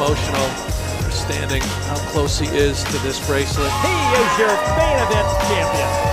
emotional, understanding how close he is to this bracelet. He is your main event champion.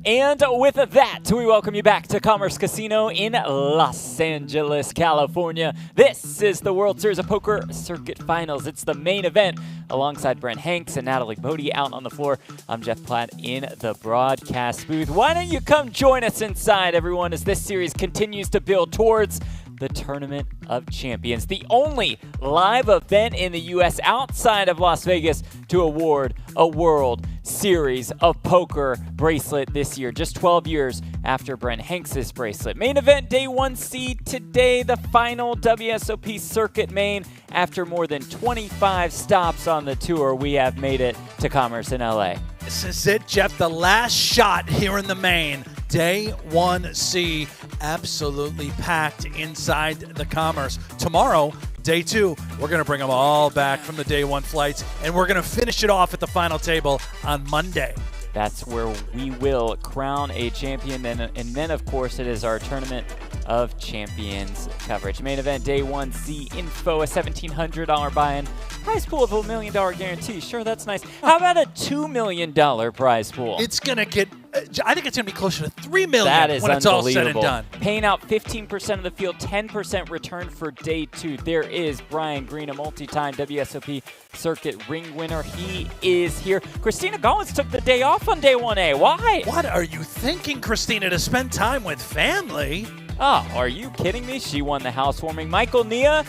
And with that, we welcome you back to Commerce Casino in Los Angeles, California. This is the World Series of Poker Circuit Finals. It's the main event alongside Brent Hanks and Natalie Bodie out on the floor. I'm Jeff Platt in the broadcast booth. Why don't you come join us inside, everyone, as this series continues to build towards the Tournament of Champions, the only live event in the U.S. outside of Las Vegas to award a World Series of Poker bracelet this year, just 12 years after Brent Hanks' bracelet. Main event day 1C today, the final WSOP Circuit main. After more than 25 stops on the tour, we have made it to Commerce in LA. This is it, Jeff, the last shot here in the main. Day 1C, absolutely packed inside the Commerce. Tomorrow, day 2, we're going to bring them all back from the day 1 flights, and we're going to finish it off at the final table on Monday. That's where we will crown a champion, and then, of course, it is our Tournament of Champions coverage. Main event, day 1C info, a $1,700 buy-in. Prize pool of $1 million guarantee. Sure, that's nice. How about a $2 million prize pool? It's going to get, I think it's going to be closer to $3 million that is when it's all said and done. Paying out 15% of the field, 10% return for day 2. There is Brian Green, a multi-time WSOP Circuit ring winner. He is here. Christina Gollins took the day off on day 1A. Why? What are you thinking, Christina, to spend time with family? Oh, are you kidding me? She won the housewarming. Michael Nia.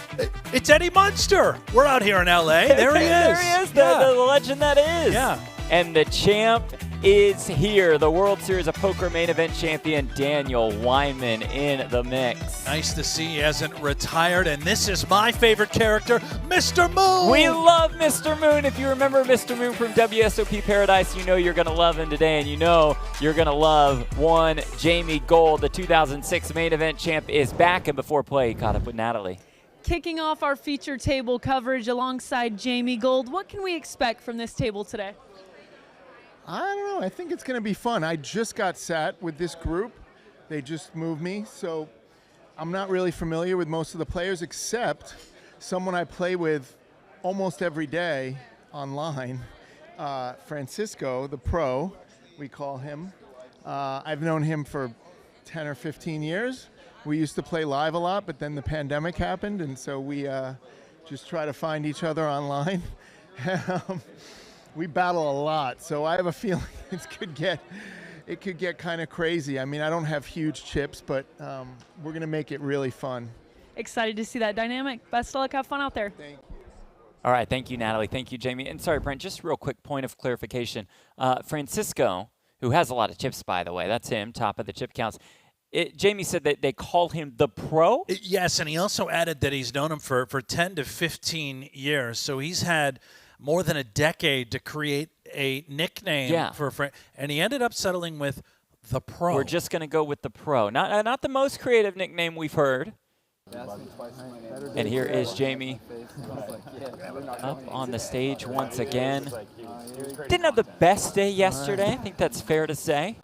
It's Eddie Munster. We're out here in L.A. There he is. There he is, the legend that is. Yeah. And the champ is here, the World Series of Poker main event champion, Daniel Weinman, in the mix. Nice to see he hasn't retired, and this is my favorite character, Mr. Moon. We love Mr. Moon. If you remember Mr. Moon from WSOP Paradise, you know you're going to love him today, and you know you're going to love one Jamie Gold. The 2006 main event champ is back, and before play, he caught up with Natalie. Kicking off our feature table coverage alongside Jamie Gold, what can we expect from this table today? I don't know. I think it's going to be fun. I just got sat with this group. They just moved me, so I'm not really familiar with most of the players except someone I play with almost every day online, Francisco, the pro, we call him. I've known him for 10 or 15 years. We used to play live a lot, but then the pandemic happened, and so we just try to find each other online. We battle a lot, so I have a feeling it could get kind of crazy. I mean, I don't have huge chips, but we're going to make it really fun. Excited to see that dynamic. Best of luck. Have fun out there. Thank you. All right, thank you, Natalie. Thank you, Jamie. And sorry, Brent, just real quick point of clarification. Francisco, who has a lot of chips, by the way, that's him, top of the chip counts. Jamie said that they call him the pro? Yes, and he also added that he's known him for 10 to 15 years, so he's had more than a decade to create a nickname for a friend, and he ended up settling with the pro. We're just going to go with the pro. Not the most creative nickname we've heard. And here is Jamie up on the stage once again. Didn't have the best day yesterday. I think that's fair to say.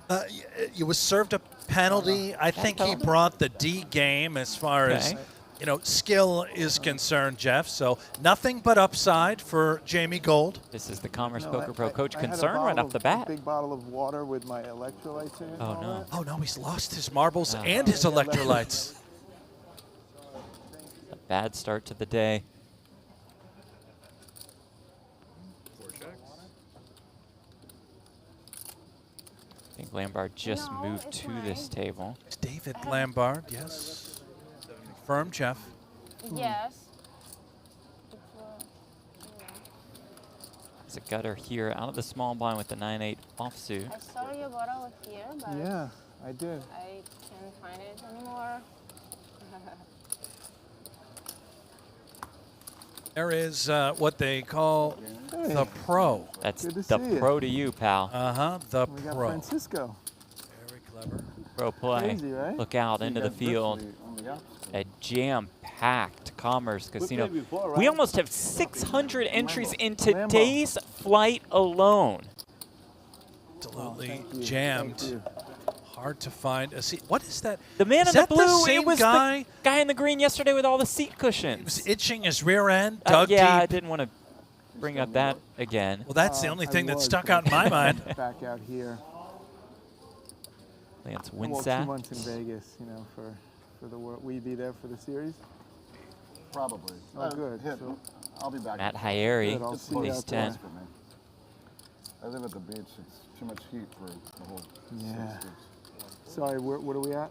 It was served a penalty. I think he brought the D game as far as skill is concerned, Jeff. So nothing but upside for Jamie Gold. This is the Commerce Poker Pro coach concern right off the bat. Big bottle of water with my electrolytes in it. Oh no! Oh no! He's lost his marbles and his electrolytes. A bad start to the day. I think Lambard just moved to this table. It's David Lambard, yes. Firm, Jeff. Yes. There's a gutter here out of the small blind with the 9-8 offsuit. I saw your bottle here, but Yeah, I did. I can't find it anymore. There is what they call the pro. That's Good to the see you. pro to you, pal. The We got pro. Francisco. Very clever. Pro play. Crazy, right? Look out into the field. A jam-packed Commerce Casino. We almost have 600 entries in today's flight alone. Absolutely jammed. Hard to find a seat. What is that? The man Is in the that the blue, same it was guy? the guy in the green yesterday with all the seat cushions. He was itching his rear end, dug yeah, I deep. didn't want to bring up that again. Well, that's the only thing that stuck out in my mind. Back out here. Lance Well, 2 Winsat. months in Vegas, you know, for the world. Will you be there for the series? Probably. Oh, good. Hit. So- I'll be back. Matt Hyeri, Good, I'll see you base out there. 10. For me. I live at the beach. It's too much heat for the whole. Yeah. Sorry, what are we at?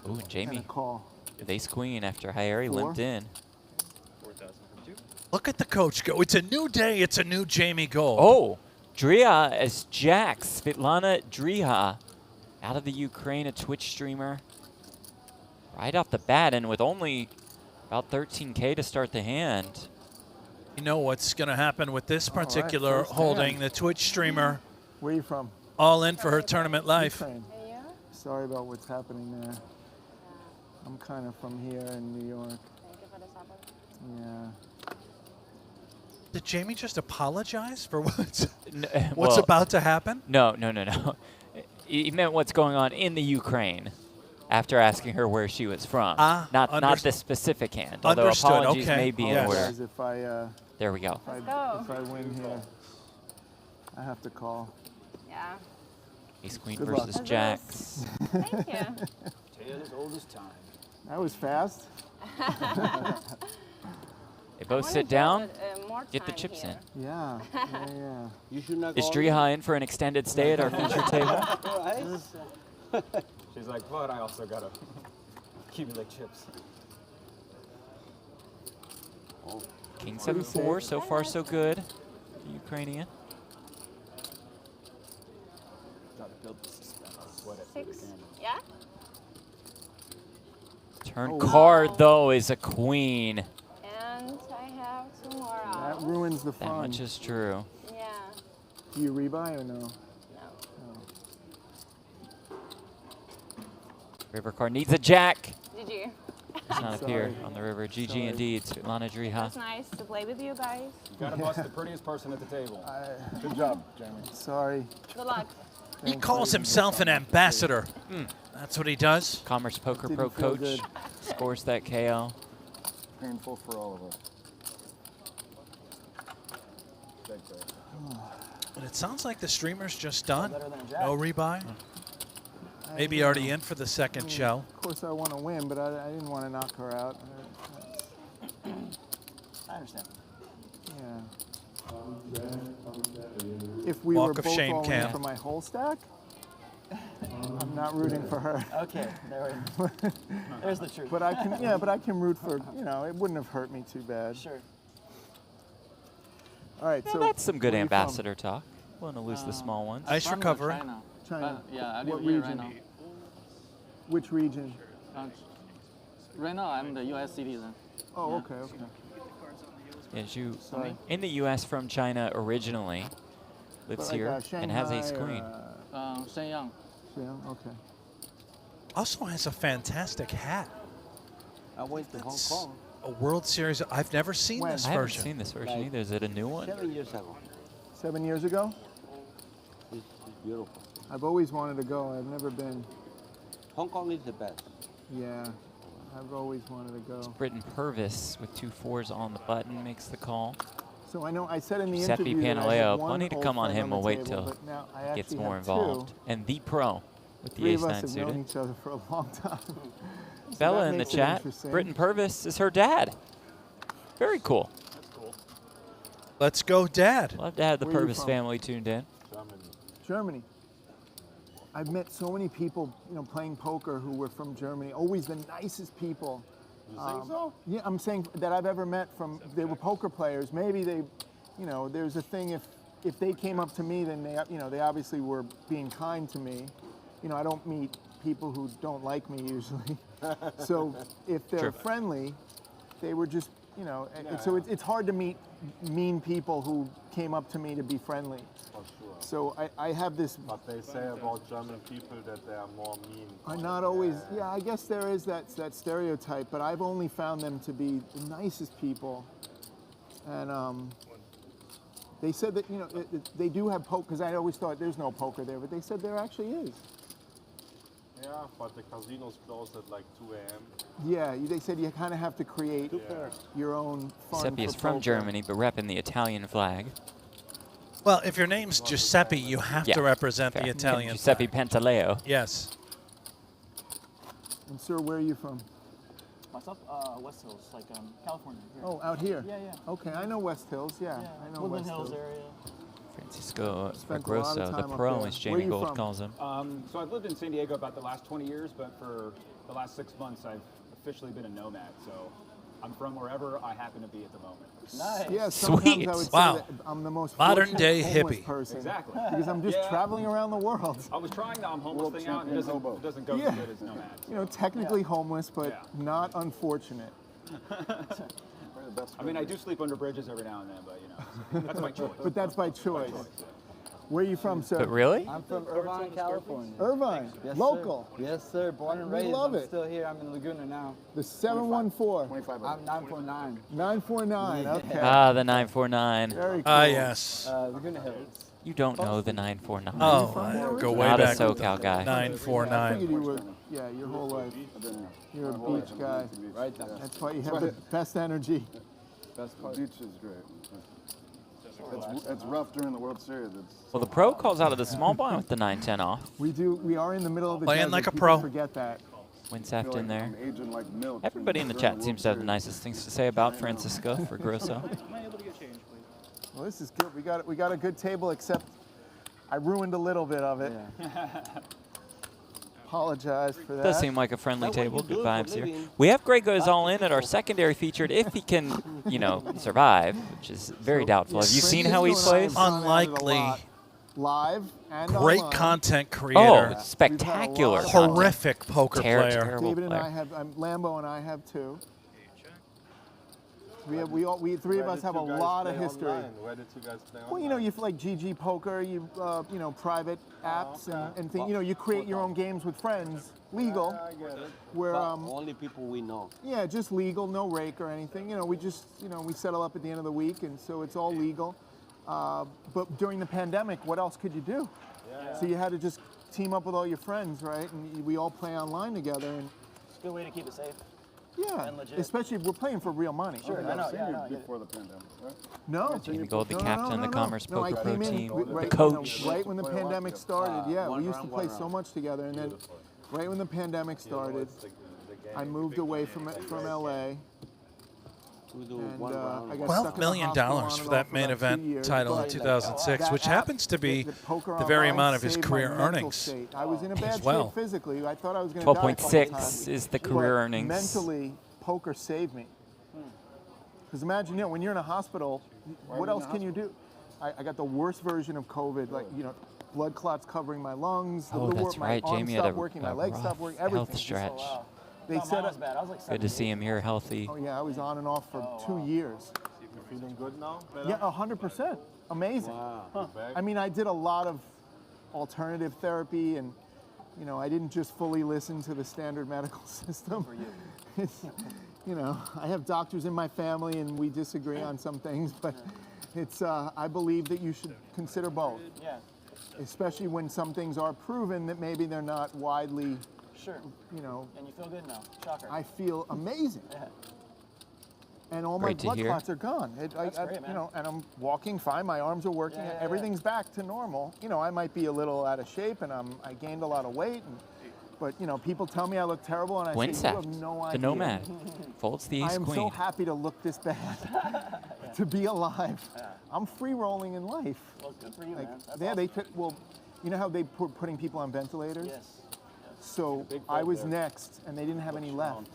Ooh, and And Jamie, a call. with ace queen after Hyeri 4. limped in. Look at the coach go. It's a new day. It's a new Jamie Gold. Oh, Driha as Jax. Svetlana Driha out of the Ukraine, a Twitch streamer. Right off the bat, and with only about 13K to start the hand. You know what's going to happen with this particular first holding. hand. The Twitch streamer Where are you from? all in for her tournament life. Ukraine. And you? Sorry about what's happening there. I'm kind of from here in New York. Thank you for the support. Yeah. Did Jamie just apologize for what's N- what's well, about to happen? No. He meant what's going on in the Ukraine after asking her where she was from. Not the specific hand, although Understood, apologies okay. may be in Yes. order. Guys, if I There we go. Let's go. if I win here, I have to call. Yeah. Ace queen Good luck. versus Let's Jax. Thank you. Tale as old as time. That was fast. They I both wanna sit do down, it, more get the time chips here. Yeah. Yeah. You should not in. Is go Driha in for an extended stay at our feature table? Right? She's like, but I also gotta keep me like chips. King 7-4, so far so good. The Ukrainian. Gotta build the suspense. Sweat it for the 6. camera. Yeah? Turn Oh. card, though, is a queen. And I have 2 more That out. ruins the That fun. much is true. Yeah. Do you rebuy or no? No. River card needs a jack. GG. Does not appear Sorry. on the river. GG Sorry. indeed, Svetlana Driha. That's nice to play with you guys. You gotta bust the prettiest person at the table. Good job, Jamie. Sorry. Good luck. He calls himself an ambassador. That's what he does. Commerce Poker Didn't Pro feel coach good. scores that KO. Painful for all of us. Thanks, Eric. And it sounds like the streamer's just done. Better than Jack. No rebuy. Maybe already in for the second show. Of course, I want to win, but I didn't want to knock her out. I understand. Yeah. If we Walk were of both shame, all in Cam. for my whole stack, I'm not rooting for her. Okay, there's the truth. But I can, yeah, but I can root for, you know, it wouldn't have hurt me too bad. Sure. All right, Well, so that's some good where you from? ambassador talk. Want to lose the small ones. Ice recovery. China. China. Yeah, I What live here region? right Which region? now. Right now, I'm the U.S. citizen. Oh, okay, okay. Is you Sorry. in the U.S. from China originally, lives But like, here and has ace Shanghai or, queen. Shenyang. yeah, okay. Also has a fantastic hat. I went to Hong That's Kong a World Series. I've never seen When? this I haven't version. seen this version Like either. Is it a new one? 7 years ago. 7 years ago? It's beautiful. I've always wanted to go. I've never been. Hong Kong is the best. Yeah, I've always wanted to go. Britton Pervis with 2 4s on the button makes the call. So I know I said in the Giuseppe interview that I Pantaleo, had one plenty to old come on friend him. the We'll wait table, till but now I gets actually more have involved. Two. And the pro with the Three ace of us 9 have known suited. each other for a long time. So Bella that in the makes it chat. interesting. Britton Pervis is her dad. Very cool. Let's go, Dad. Love to have the Where are you Pervis from? family tuned in. Germany. I've met so many people, you know, playing poker who were from Germany. Always the nicest people. You think so? Yeah, I'm saying that I've ever met from. They were poker players. Maybe they, you know, there's a thing if they came up to me, then they, you know, they obviously were being kind to me. You know, I don't meet people who don't like me usually. So if they're Sure. friendly, they were just, you know. So it's hard to meet mean people who came up to me to be friendly. For sure. So I have this. But they say about German people that they are more mean. I'm not always. Yeah, I guess there is that stereotype, but I've only found them to be the nicest people, and They said that, you know, they do have poker, because I always thought there's no poker there, but they said there actually is. Yeah, but the casino's closed at like 2 a.m. Yeah, they said you kind of have to create your own fun. Giuseppe is for from poker. Germany, but repping the Italian flag. Well, if your name's Giuseppe, you have to represent fair. the Italian Giuseppe flag. Pantaleo. Yes. And sir, where are you from? Myself, West Hills, like California. Here. Oh, out here? Yeah, yeah. Okay, I know West Hills, yeah. I know Woodland West Hills Hills. area. Francisco Spent a lot of Grosso, the time up pro, there. as Where Jamie you Gold from? calls him. So I've lived in San Diego about the last 20 years, but for the last 6 months, I've officially been a nomad. So I'm from wherever I happen to be at the moment. Nice. Yeah, sometimes Sweet. I would say Wow. that I'm the most Modern fortunate day homeless hippie. person. Exactly. Because I'm just traveling around the world. I was trying the homeless World thing out, and it champion doesn't go Yeah. as good as nomad. You know, technically homeless, but Yeah. not unfortunate. I mean, I do sleep under bridges every now and then, but you know, that's my choice. But that's by choice. Where are you from, sir? But really? I'm from Irvine, California. Irvine, Yes, local. Sir. Yes, sir. Born and We raised. love I'm it. still here. I'm in Laguna now. The 714. 25. I'm 949. 949, okay. Ah, the 949. Very cool. Ah, yes. Laguna Hills. You don't know the 949. Oh, I go way Not a back. SoCal guy. I 949. figured you were, yeah, your whole life. You're a beach guy. Right down. That's why you have the best energy. The beach is great. It's rough during the World Series. Well, the pro calls out of the small blind with the 9-10 off. We are in the middle of the Playing desert. like a People pro. Forget that. Windsaft in there. I'm aging like milk. Everybody in the chat seems to have the nicest things to say about Francisco for Grosso. Well, this is good. We got a good table, except I ruined a little bit of it. Apologize for that. Does seem like a friendly table. Good vibes here. We have Greg goes all in at our secondary featured if he can, you know, survive, which is very doubtful. Have you seen how he plays? Unlikely. Live and Great online. content Oh, creator. spectacular. We've had a lot of content. Horrific poker player. Terrible David and I player. have, Lambo and I have too. We three of us have a lot of history. Where did you guys play online? Well, you know, you like GGPoker, you know, private apps and things. You know, you create your own games with friends, legal. I get it. Where only people we know. yeah, just legal, no rake or anything. You know, we just, you know, we settle up at the end of the week, and so it's all legal. But during the pandemic, what else could you do? So you had to just team up with all your friends, right? And we all play online together. And It's a good way to keep it safe. yeah, And legit. especially if we're playing for real money. Sure, I know. Yeah, I know. I get it. Before the pandemic, right? No. Jamie Gold, the No, captain of the no. Commerce No, I Poker Pro came in team, right, the coach. You know, right when the pandemic started, yeah, one we used to round, play one so round. much together, and then right when the pandemic started, I moved away from LA. We do And, one round. I got $12 stuck in the million hospital on for and that off main about 2 event years, title in but 2006, that which app, happens to be Poker the very Online amount of his saved my career mental earnings. state. I was in a bad well. shape physically. I thought I was going to die. a couple 12.6 times. is the But career earnings. Mentally, poker saved me. Because imagine, you know, when you're in a hospital, what else can you do? I got the worst version of COVID, like, you know, blood clots covering my lungs. Oh, that's my right. arm Jamie had stopped a working, my legs rough stopped working, health everything. stretch. Wow. They No, said, mine was bad. I was like Good to see him here healthy. oh yeah, I was on and off for 2 years. You feeling good now? Yeah, 100%. Amazing. I mean, I did a lot of alternative therapy, and you know, I didn't just fully listen to the standard medical system. It's, you know, I have doctors in my family, and we disagree on some things, but it's. I believe that you should consider both, Yeah, especially when some things are proven that maybe they're not widely. sure. You know, And you feel good now. Shocker. I feel amazing. Yeah. And all my Great to blood hear. clots are gone. That's great, man. You know, and I'm walking fine. My arms are working. Yeah, yeah, Everything's back to normal. You know, I might be a little out of shape, and I gained a lot of weight. But you know, people tell me I look terrible, and I say, you have Windsaft, no idea. the nomad, folds the I ace am queen. so happy to look this bad, to be alive. I'm free rolling in life. Well, good for you, Like, man. That's yeah, awesome. they could. Well, you know how they were putting people on ventilators? Yes. So I was next, and they didn't have any left.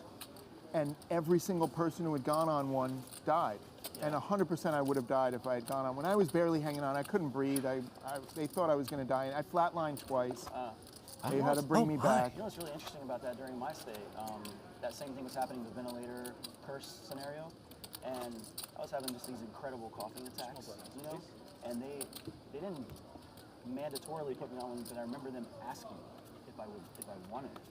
And every single person who had gone on one died. And 100% I would have died if I had gone on. When I was barely hanging on, I couldn't breathe. They thought I was going to die. I flatlined twice. They had to bring me back. You know what's really interesting about that during my stay? That same thing was happening, the ventilator curse scenario. And I was having just these incredible coughing attacks, you know? And they didn't mandatorily put me on one, but I remember them asking if I wanted it.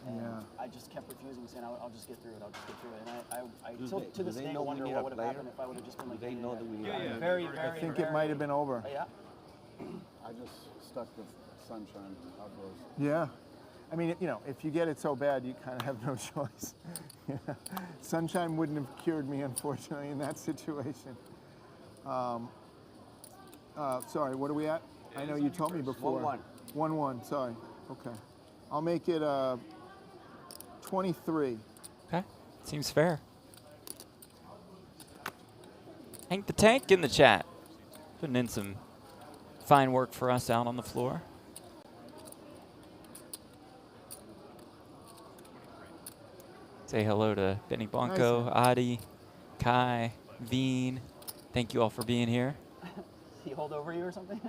And Yeah. I just kept refusing, saying, I'll just get through it, I'll just get through it. And I Do till they- to this do they day know we wonder need what a would have player? happened if I would have just been like, They know that we need yeah, a very, I very, think very, it might have been over. Yeah. I just stuck with sunshine outdoors. Yeah. I mean, you know, if you get it so bad, you kind of have no choice. Yeah. Sunshine wouldn't have cured me, unfortunately, in that situation. Sorry, what are we at? I know you told me before. 1-1. 1-1, sorry. Okay. I'll make it 23. Okay, seems fair. Hank the Tank in the chat. Putting in some fine work for us out on the floor. Say hello to Benny Blanco, Adi, Kai, Veen. Thank you all for being here. He hold over you or something?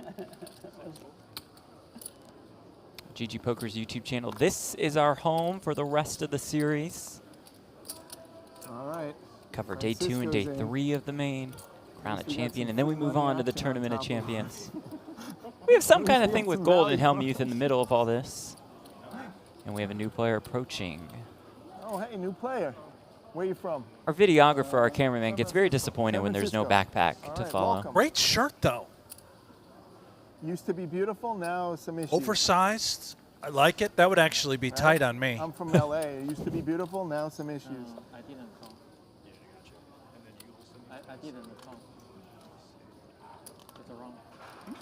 GGPoker's YouTube channel. This is our home for the rest of the series. All right. Cover day 2 and day 3 of the main. Crown a champion, and then we move on to the Tournament of Champions. We have some kind of thing with Gold and Hellmuth in the middle of all this. And we have a new player approaching. Oh, hey, new player. Where you from? Our videographer, our cameraman, gets very disappointed when there's no backpack to follow. welcome. Great shirt, though. Used to be beautiful, now some issues. Oversized. I like it. That would actually be tight on me. I'm from LA. It used to be beautiful, now some issues. I didn't come. I didn't come. It's wrong.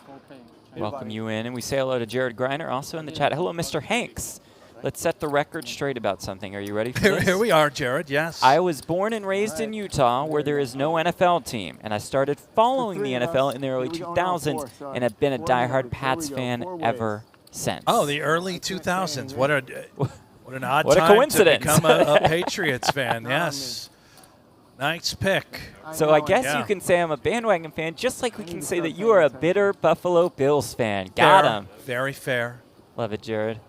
Full pay. Welcome you in, and we say hello to Jared Griner, also in the chat. Hello, Mr. Hanks. Let's set the record straight about something. Are you ready for this? Here we are, Jared, yes. I was born and raised in Utah, where there is no NFL team, and I started following the NFL in the early 2000s and have been a diehard Pats fan ever since. Oh, the early 2000s. What an odd What a time coincidence. to become a Patriots fan, yes. Nice pick. So I guess you can say I'm a bandwagon fan, just like we can say that you are a bitter Buffalo Bills fan. Got him. Very fair. Love it, Jared.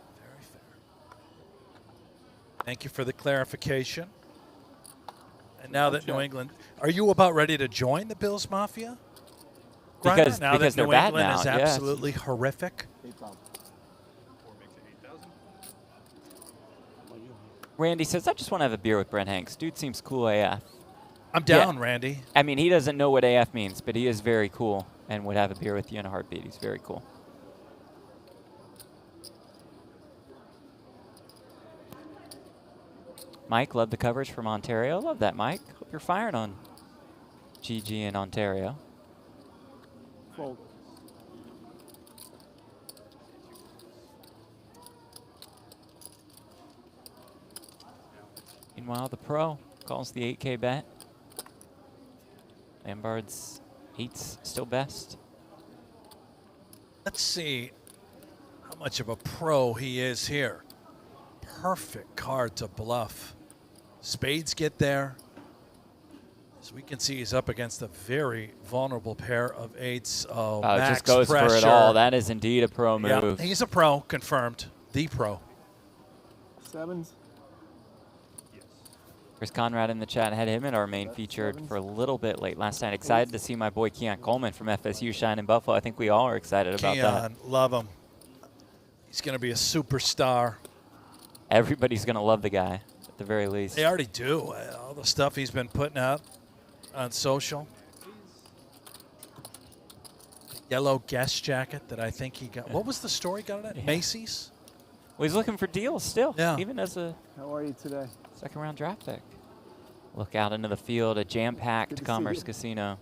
Thank you for the clarification. And now that New England, are you about ready to join the Bills Mafia? Because now that they're New bad England now, is yes. absolutely horrific. Randy says, I just want to have a beer with Brent Hanks. Dude seems cool AF. I'm down, Randy. I mean, he doesn't know what AF means, but he is very cool and would have a beer with you in a heartbeat. He's very cool. Mike, love the coverage from Ontario. Love that, Mike. Hope you're firing on GG in Ontario. Polk. Meanwhile, the pro calls the 8K bet. Lambard's 8's still best. Let's see how much of a pro he is here. Perfect card to bluff. Spades get there. As we can see, he's up against a very vulnerable pair of 8s. Oh, It max just goes pressure. for it all. That is indeed a pro move. Yeah, he's a pro, confirmed. The pro. 7s. Chris Conrad in the chat had him in our main featured for a little bit late last night. Excited to see my boy Keon Coleman from FSU shine in Buffalo. I think we all are excited about that. Keon, love him. He's going to be a superstar. Everybody's going to love the guy, at the very least. They already do. All the stuff he's been putting out on social. Yellow guest jacket that I think he got. What was the store he got it at? Macy's? Well, he's looking for deals still, Yeah. even as a How are you today? second-round draft pick. Look out into the field, a Good jam-packed to see Commerce you. Casino.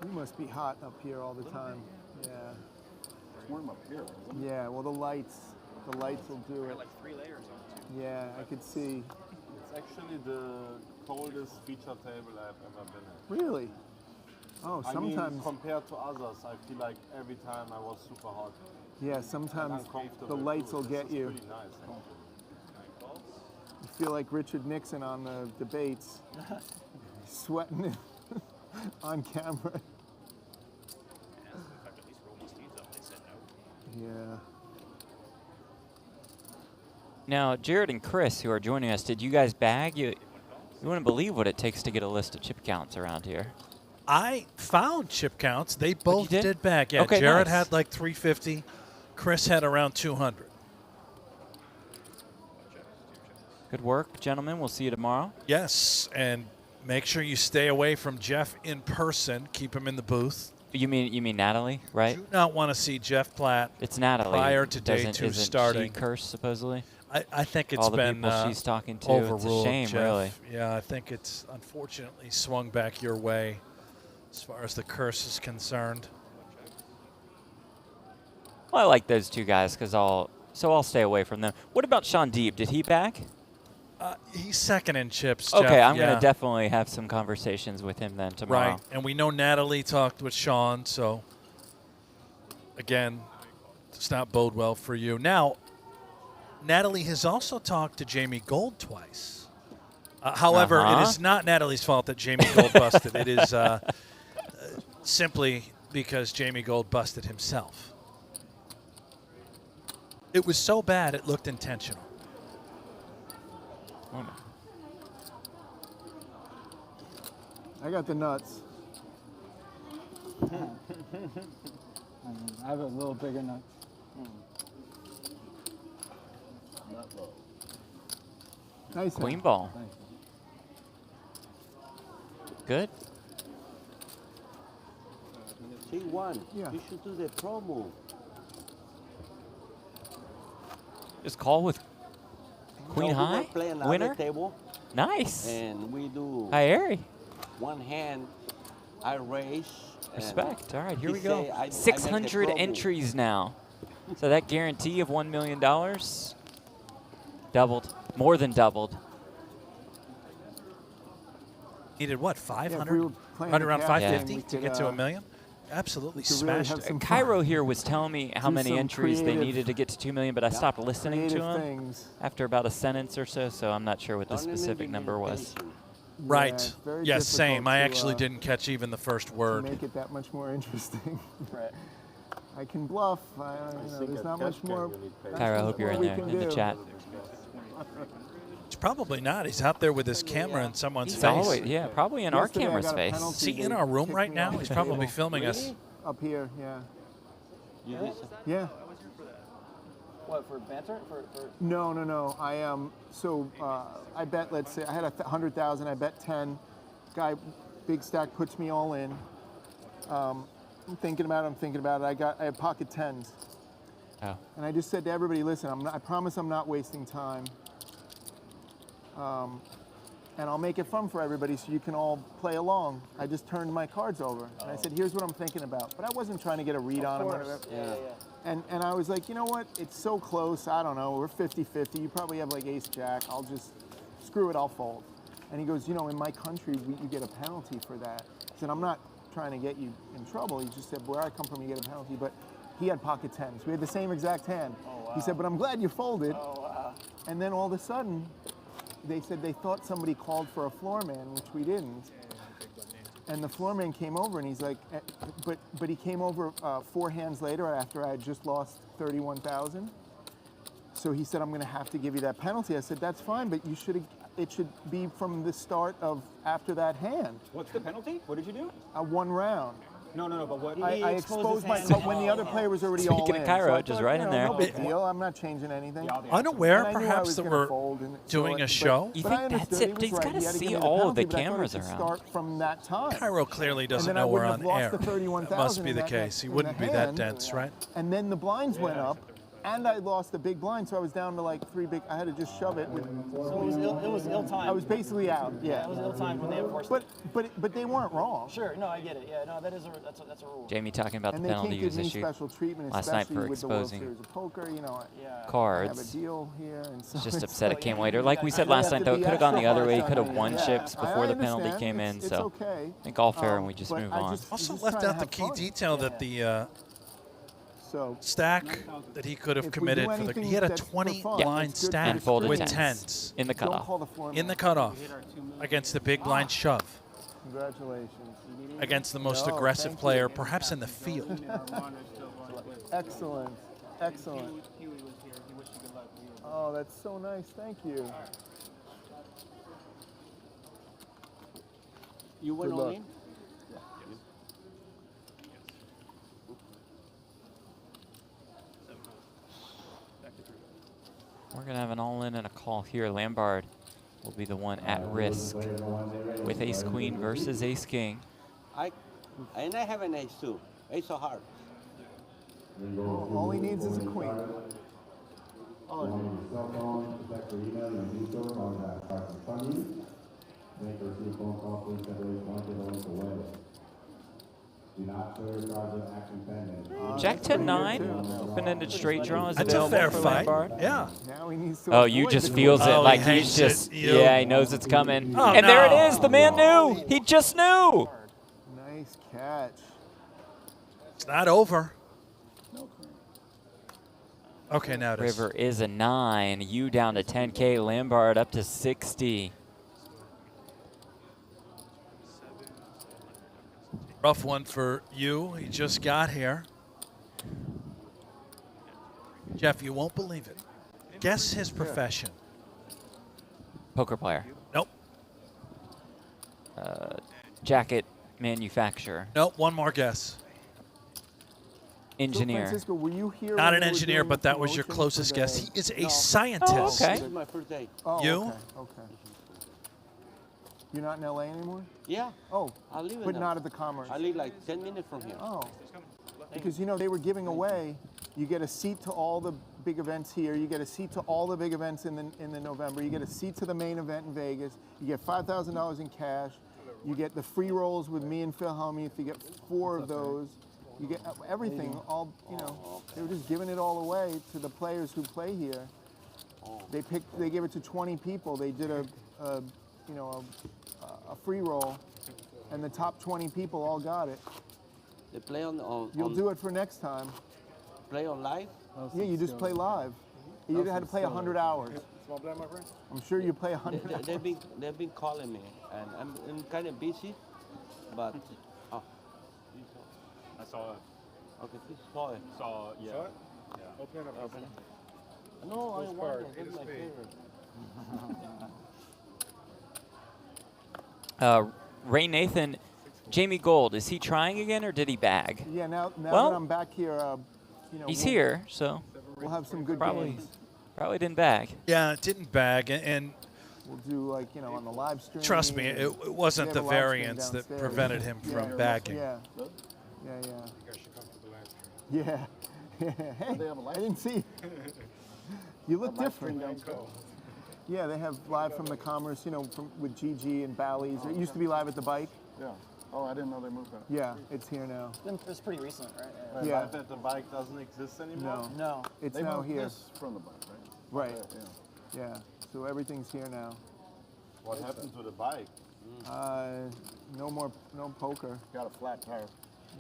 You must be hot up here all the time. Yeah. It's warm up here, isn't it? Yeah, well, the lights will do it. Like 3 layers on it. Yeah, I could see. It's actually the coldest feature table I've ever been in. Really? Oh, I sometimes. mean, compared to others, I feel like every time I was super hot. Yeah, And sometimes uncomfortable the lights too. will This get is you. pretty nice, actually. You feel like Richard Nixon on the debates, sweating it on camera. Yeah. Now, Jared and Chris, who are joining us, did you guys bag? You wouldn't believe what it takes to get a list of chip counts around here. I found chip counts. They both did? did back. Yeah, Okay, Jared nice. had like 350. Chris had around 200. Good work, gentlemen. We'll see you tomorrow. Yes, and make sure you stay away from Jeff in person. Keep him in the booth. You mean Natalie, right? Do not want to see Jeff Platt. It's Natalie. Prior to day Isn't two starting. she cursed, supposedly? I think it's all the been people she's talking to. overruled. It's a shame, Jeff. really. Yeah, I think it's unfortunately swung back your way as far as the curse is concerned. Well, I like those two guys because I'll stay away from them. What about Sean Deeb? Did he back? He's second in chips. Okay, Jeff. I'm going to definitely have some conversations with him then tomorrow. Right, and we know Natalie talked with Sean, so again, does not bode well for you. Now, Natalie has also talked to Jamie Gold twice. However, it is not Natalie's fault that Jamie Gold busted. It is simply because Jamie Gold busted himself. It was so bad it looked intentional. I got the nuts. I have a little bigger nut. Nice. Queen ball. Good. T1. Yeah. You should do the promo. Just call with Queen So we high. were playing on Winner. the table, Nice. and we do High airy. one hand. I raise. and Respect. All right, here he we go. say, I make the 600 promo. entries now. So that guarantee of $1 million doubled, more than doubled. Needed what, 500? Yeah, if we were playing right the around cash 550 game, to we get could, to $1 million? Absolutely we could really smashed have it. some fun. Cairo here was telling me how Do many some entries they creative- needed to get to 2 million, but I stopped listening to creative him things. after about a sentence or so I'm not sure what the Tournament specific number was. limitation. Right. it's very Yes, difficult same. I to, actually didn't catch even the first to word. make it that much more interesting. Right. I can bluff. There's not much more. Cairo, I hope you're in we there can in the do. chat. It's probably not. He's out there with his camera in someone's He's face. always, yeah, probably in our Yesterday I camera's got a face. penalty. Is he in They our room kicked right me now? off He's the probably table. filming us. Up here, yeah. You did Yeah. What, for banter? For No. I bet. Let's say I had 100,000. I bet 10. Guy, big stack puts me all in. I'm thinking about it. I have pocket tens. Oh. And I just said to everybody, listen, I promise I'm not wasting time. And I'll make it fun for everybody so you can all play along. I just turned my cards over. And I said, here's what I'm thinking about. But I wasn't trying to get a read on him. yeah. And I was like, you know what? It's so close. I don't know. We're 50-50. You probably have like ace jack. I'll just, screw it, I'll fold. And he goes, in my country, you get a penalty for that. I said, I'm not trying to get you in trouble. He just said, where I come from, you get a penalty. But he had pocket tens. We had the same exact hand. Oh, wow. He said, but I'm glad you folded. Oh, wow. And then all of a sudden, they said they thought somebody called for a floor man, which we didn't. And the floor man came over and he's like, but he came over 4 hands later after I had just lost 31,000. So he said, I'm going to have to give you that penalty. I said, that's fine, but it should be from the start of after that hand. What's the penalty? What did you do? 1 round. No, but what? I exposed my but when the other player was already all in. Speaking of Cairo, I just thought, right in there. No big deal. I'm not changing anything. Unaware, And I knew I perhaps, was that gonna we're fold, and doing a but- show? You but think I that's understood. it? He He's was right. gotta He had to see give me the all of the penalty, but I thought it cameras should around. Start from that time. Cairo clearly doesn't And then I know we're wouldn't on have air. lost the 31,000 That must be in the that- case. He in wouldn't the be that hand. dense, right? And then the blinds went up, and I lost a big blind, so I was down to like 3 big. I had to just shove it. So it was ill-timed. I was basically out. Yeah. It was ill-timed when they enforced it. But they weren't wrong. Sure, no, I get it. Yeah, no, that's a rule. Jamie talking about And the they penalty can't give use me issue special treatment, last night especially for with the World exposing Series of Poker. I have a cards. deal here, and so Just it's upset it like- came later. Like we said I last have night, to though, it be could have gone the extra other way. He harsh could on have me. won Yeah. chips before the penalty understand. came in. It's So okay. I think all fair, and we just But move I on. just- Also just left trying out to the have key fun. detail that the So stack that he could have if we committed do for the. anything He had a that's for 20 fun, blind it's good for stack And folded with tens. tens In the don't cutoff. call the floor in man. the cutoff against the big blind shove Congratulations. against the most No, aggressive thank player, you. perhaps in the field. Excellent. Excellent. Oh, that's so nice. Thank you. You went Good all luck. in? We're going to have an all-in and a call here. Lambard will be the one at risk with ace-queen versus ace-king. And I have an ace too. Ace of hearts. All he needs is a queen. Jack 10-9, open-ended straight draw is That's a available fair for fight. Lambard. Yeah. Now he needs to Oh, you just feels it like he's just, yeah, he knows it's coming. Oh, and there no. it is, the man knew. He just knew. Nice catch. It's not over. Okay, now it is. River is a 9. You down to 10K. Lambard up to 60. Rough one for you. He just got here. Jeff, you won't believe it. Guess his profession. Poker player. Nope. Jacket manufacturer. Nope, one more guess. Engineer. So Francisco, were you here? Not when an they were engineer, doing but the that was your promotions closest for guess. the- He is a scientist. Oh, okay. This is my first day. Oh, You? Okay. You're not in LA anymore? Yeah. Oh, I live in but them. not at the Commerce. I live like 10 minutes from here. Oh, because you know they were giving away. You get a seat to all the big events here. You get a seat to all the big events in the November. You get a seat to the main event in Vegas. You get $5,000 in cash. You get the free rolls with me and Phil Hellmuth. You get 4 of those. You get everything. All you know. They were just giving it all away to the players who play here. They gave it to 20 people. They did a free roll, and the top 20 people all got it. They play on You'll do it for next time. Play on live? Yeah, you just play live. You had to play 100 hours. Small blind, my friend. I'm sure you play 100 hours. They've been calling me, and I'm kind of busy, but I saw it. okay, please saw it. Saw it? Yeah. Open it up. Open it. No, I Which want part? it. That's my favorite. Ray Nathan, Jamie Gold, is he trying again or did he bag? Yeah, now Well, that I'm back here, he's here, so we'll have some good probably games. didn't bag. Yeah, it didn't bag, and We'll do on the live stream. trust me, it wasn't We the have a live stream variance that downstairs. prevented him from bagging. Yeah. Yeah. You guys should come to the live stream. Yeah. Hey, They have a live I didn't see. You look different. Yeah, they have live from the Commerce, with GG and Bally's. It used to be live at the bike. Yeah. Oh, I didn't know they moved that. Yeah, it's here now. It's pretty recent, right? Right, Yeah. live at the bike doesn't exist anymore? No. It's They now moved here. this from the bike, right? Right. Yeah. Yeah. So everything's here now. What happened to the bike? No poker. Got a flat tire.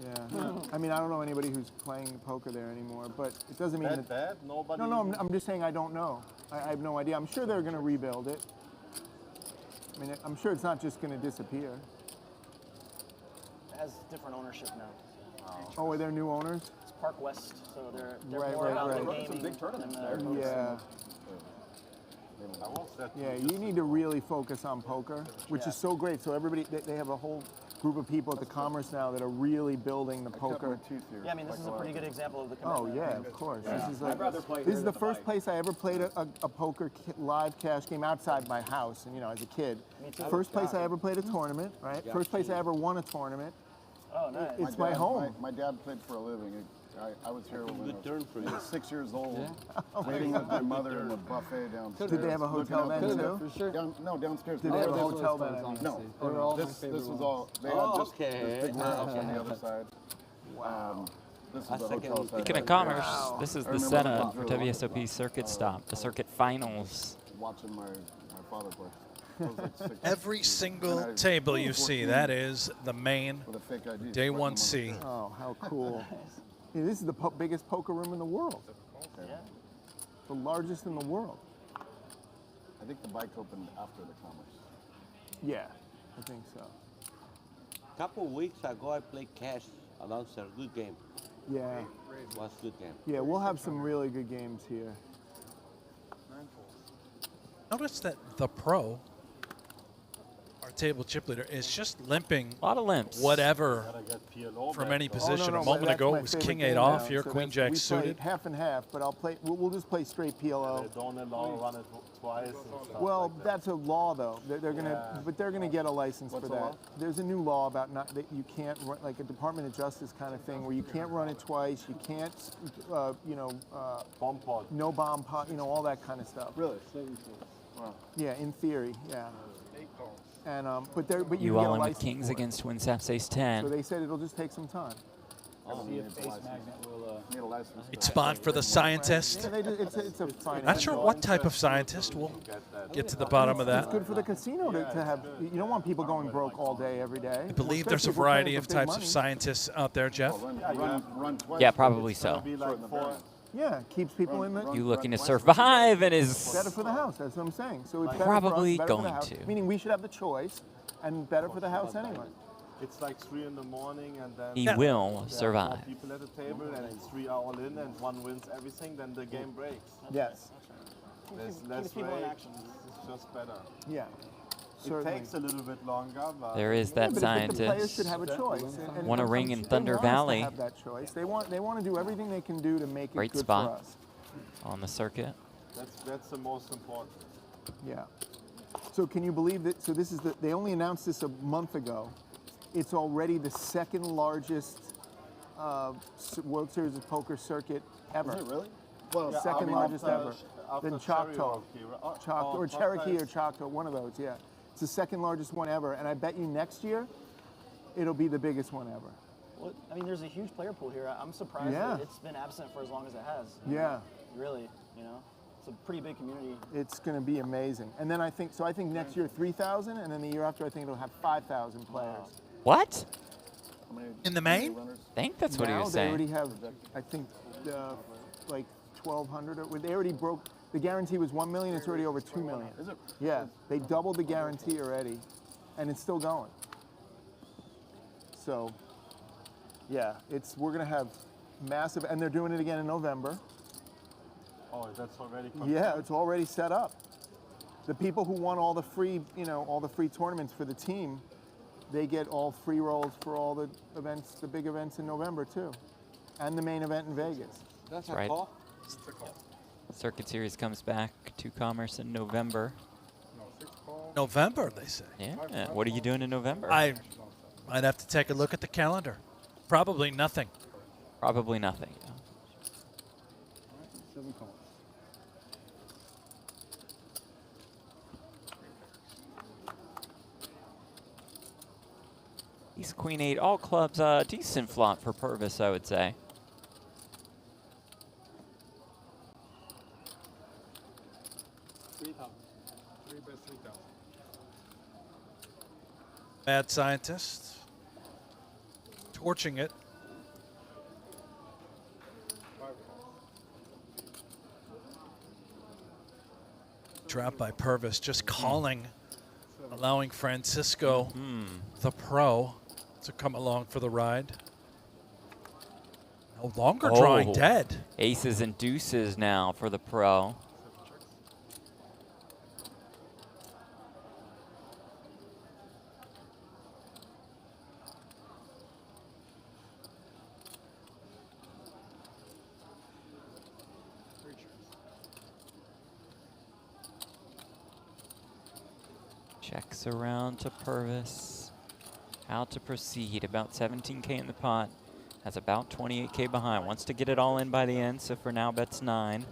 Yeah. I mean, I don't know anybody who's playing poker there anymore, but it doesn't mean that. Bad? Nobody? No, I'm just saying I don't know. I have no idea. I'm sure they're going to rebuild it. I mean, I'm sure it's not just going to disappear. It has different ownership now. Oh, are there new owners? It's Park West, so they're Right, more right, about right. the They gaming some big tournaments than there. the Yeah. I watched that. Yeah, you need to really focus on poker, which is so great. So everybody, they have a whole group of people at the Commerce now that are really building the poker. Yeah, I mean, this is a pretty good example of the Oh commitment. yeah, of course. Yeah. This is I'd rather play this here is the than the first bike. place I ever played a poker live cash game outside my house, and as a kid. Me too. First place I ever played a tournament, right? First place I ever won a tournament. Oh, nice. It's my home. My dad played for a living. I was here when Good turn for I you. was 6 years old, waiting with my mother in the buffet downstairs. Did they have a hotel looking then out too? the- No, downstairs. Did they have a hotel then? I mean? No, this was all. They had Oh, just okay. this big warehouse on the other side. Wow. This is the hotel side. Speaking of commerce, this is the setup for WSOP Circuit Stop, the Circuit Finals. Watching my father play. I was like 6. Every single table you see, that is the main With a fake ID. Day 1C. Oh, how cool! Yeah, this is the biggest poker room in the world. Yeah. The largest in the world. I think the bike opened after the Commerce. Yeah, I think so. Couple weeks ago, I played cash announcer. Good game. Yeah. Was good game. Yeah, we'll have some really good games here. Notice that the pro are table chip leader is just limping. A lot of limps. Whatever from any position. A moment ago, it was king-8 off. Here, queen-jack suited. Half and half, but I'll play. We'll just play straight PLO. Don't allow run it twice. And stuff Well, like that's a law, though. They're gonna, but they're gonna get a license What's for the that. law? There's a new law about not that you can't run, like a Department of Justice kind of thing, where you can't run it twice. You can't, bomb pod. no bomb pot, all that kind of stuff. Really? Wow. Yeah, in theory, yeah. And but you You can get all a in with license kings for it. against twin saps ace So 10. they said it'll just take some time. See if Ace Magnet will. Need a license. It's spot for the scientist. Yeah, it's a fine. Not sure what type of scientist will get to the bottom of It's that. good for the casino to have. You don't want people going broke all day every day. I believe there's a variety of types of scientists out there, Jeff. Run twice. Yeah, probably so. Be like 4. Yeah, keeps people in the. You looking to survive and is Better for the house. That's what I'm saying. So it's better Probably for us, better for the going house, to. Meaning we should have the choice, and better for the house anyway. It's like 3 in the morning, and then he Yeah. will there are 4 survive. people at the table, and it's 3 all in, and one wins everything. Then the game breaks. Yes. There's Keeps less people in rage. action. It's just better. Yeah. It Certainly. takes a little bit longer, but There is that But I think the players should scientist. have a choice. And Won a ring in Thunder they want us to Valley. have that choice. They want to do everything they can do to make it Great good spot. for us. On the circuit. that's the most important. Yeah. So can you believe that? So this is they only announced this a month ago. It's already the second largest World Series of Poker circuit ever. Is it really? Well, Yeah, Second largest ever. after Then Choctaw. Cherokee, Or Cherokee or Choctaw, one of those, yeah. It's the second largest one ever, and I bet you next year it'll be the biggest one ever. Well, I mean, there's a huge player pool here. I'm surprised Yeah. that it's been absent for as long as it has. Yeah. Really, it's a pretty big community. It's going to be amazing. And then I think next year 3,000, and then the year after I think it'll have 5,000 players. What? In the main? I think that's what he Now was they saying. already have, I think, like 1,200. They already broke. The guarantee was 1 million. It's already over 2 million. Is it? Yeah, they doubled the guarantee already, and it's still going. So, yeah, we're gonna have massive, and they're doing it again in November. Oh, that's already. Yeah, it's already set up. The people who won all the free, all the free tournaments for the team, they get all free rolls for all the events, the big events in November too, and the main event in Vegas. That's Right. a call. Circuit Series comes back to Commerce in November. November, they say. Yeah. What are you doing in November? I might have to take a look at the calendar. Probably nothing. Probably nothing. yeah. 7 calls. Ace Queen 8, all clubs, decent flop for Pervis, I would say. Mad scientist. Torching it. Drop by Pervis, just calling, allowing Francisco, the pro, to come along for the ride. No longer drawing dead. Aces and deuces now for the pro. Checks around to Pervis. How to proceed. About 17K in the pot. Has about 28K behind. Wants to get it all in by the end, so for now bets 9.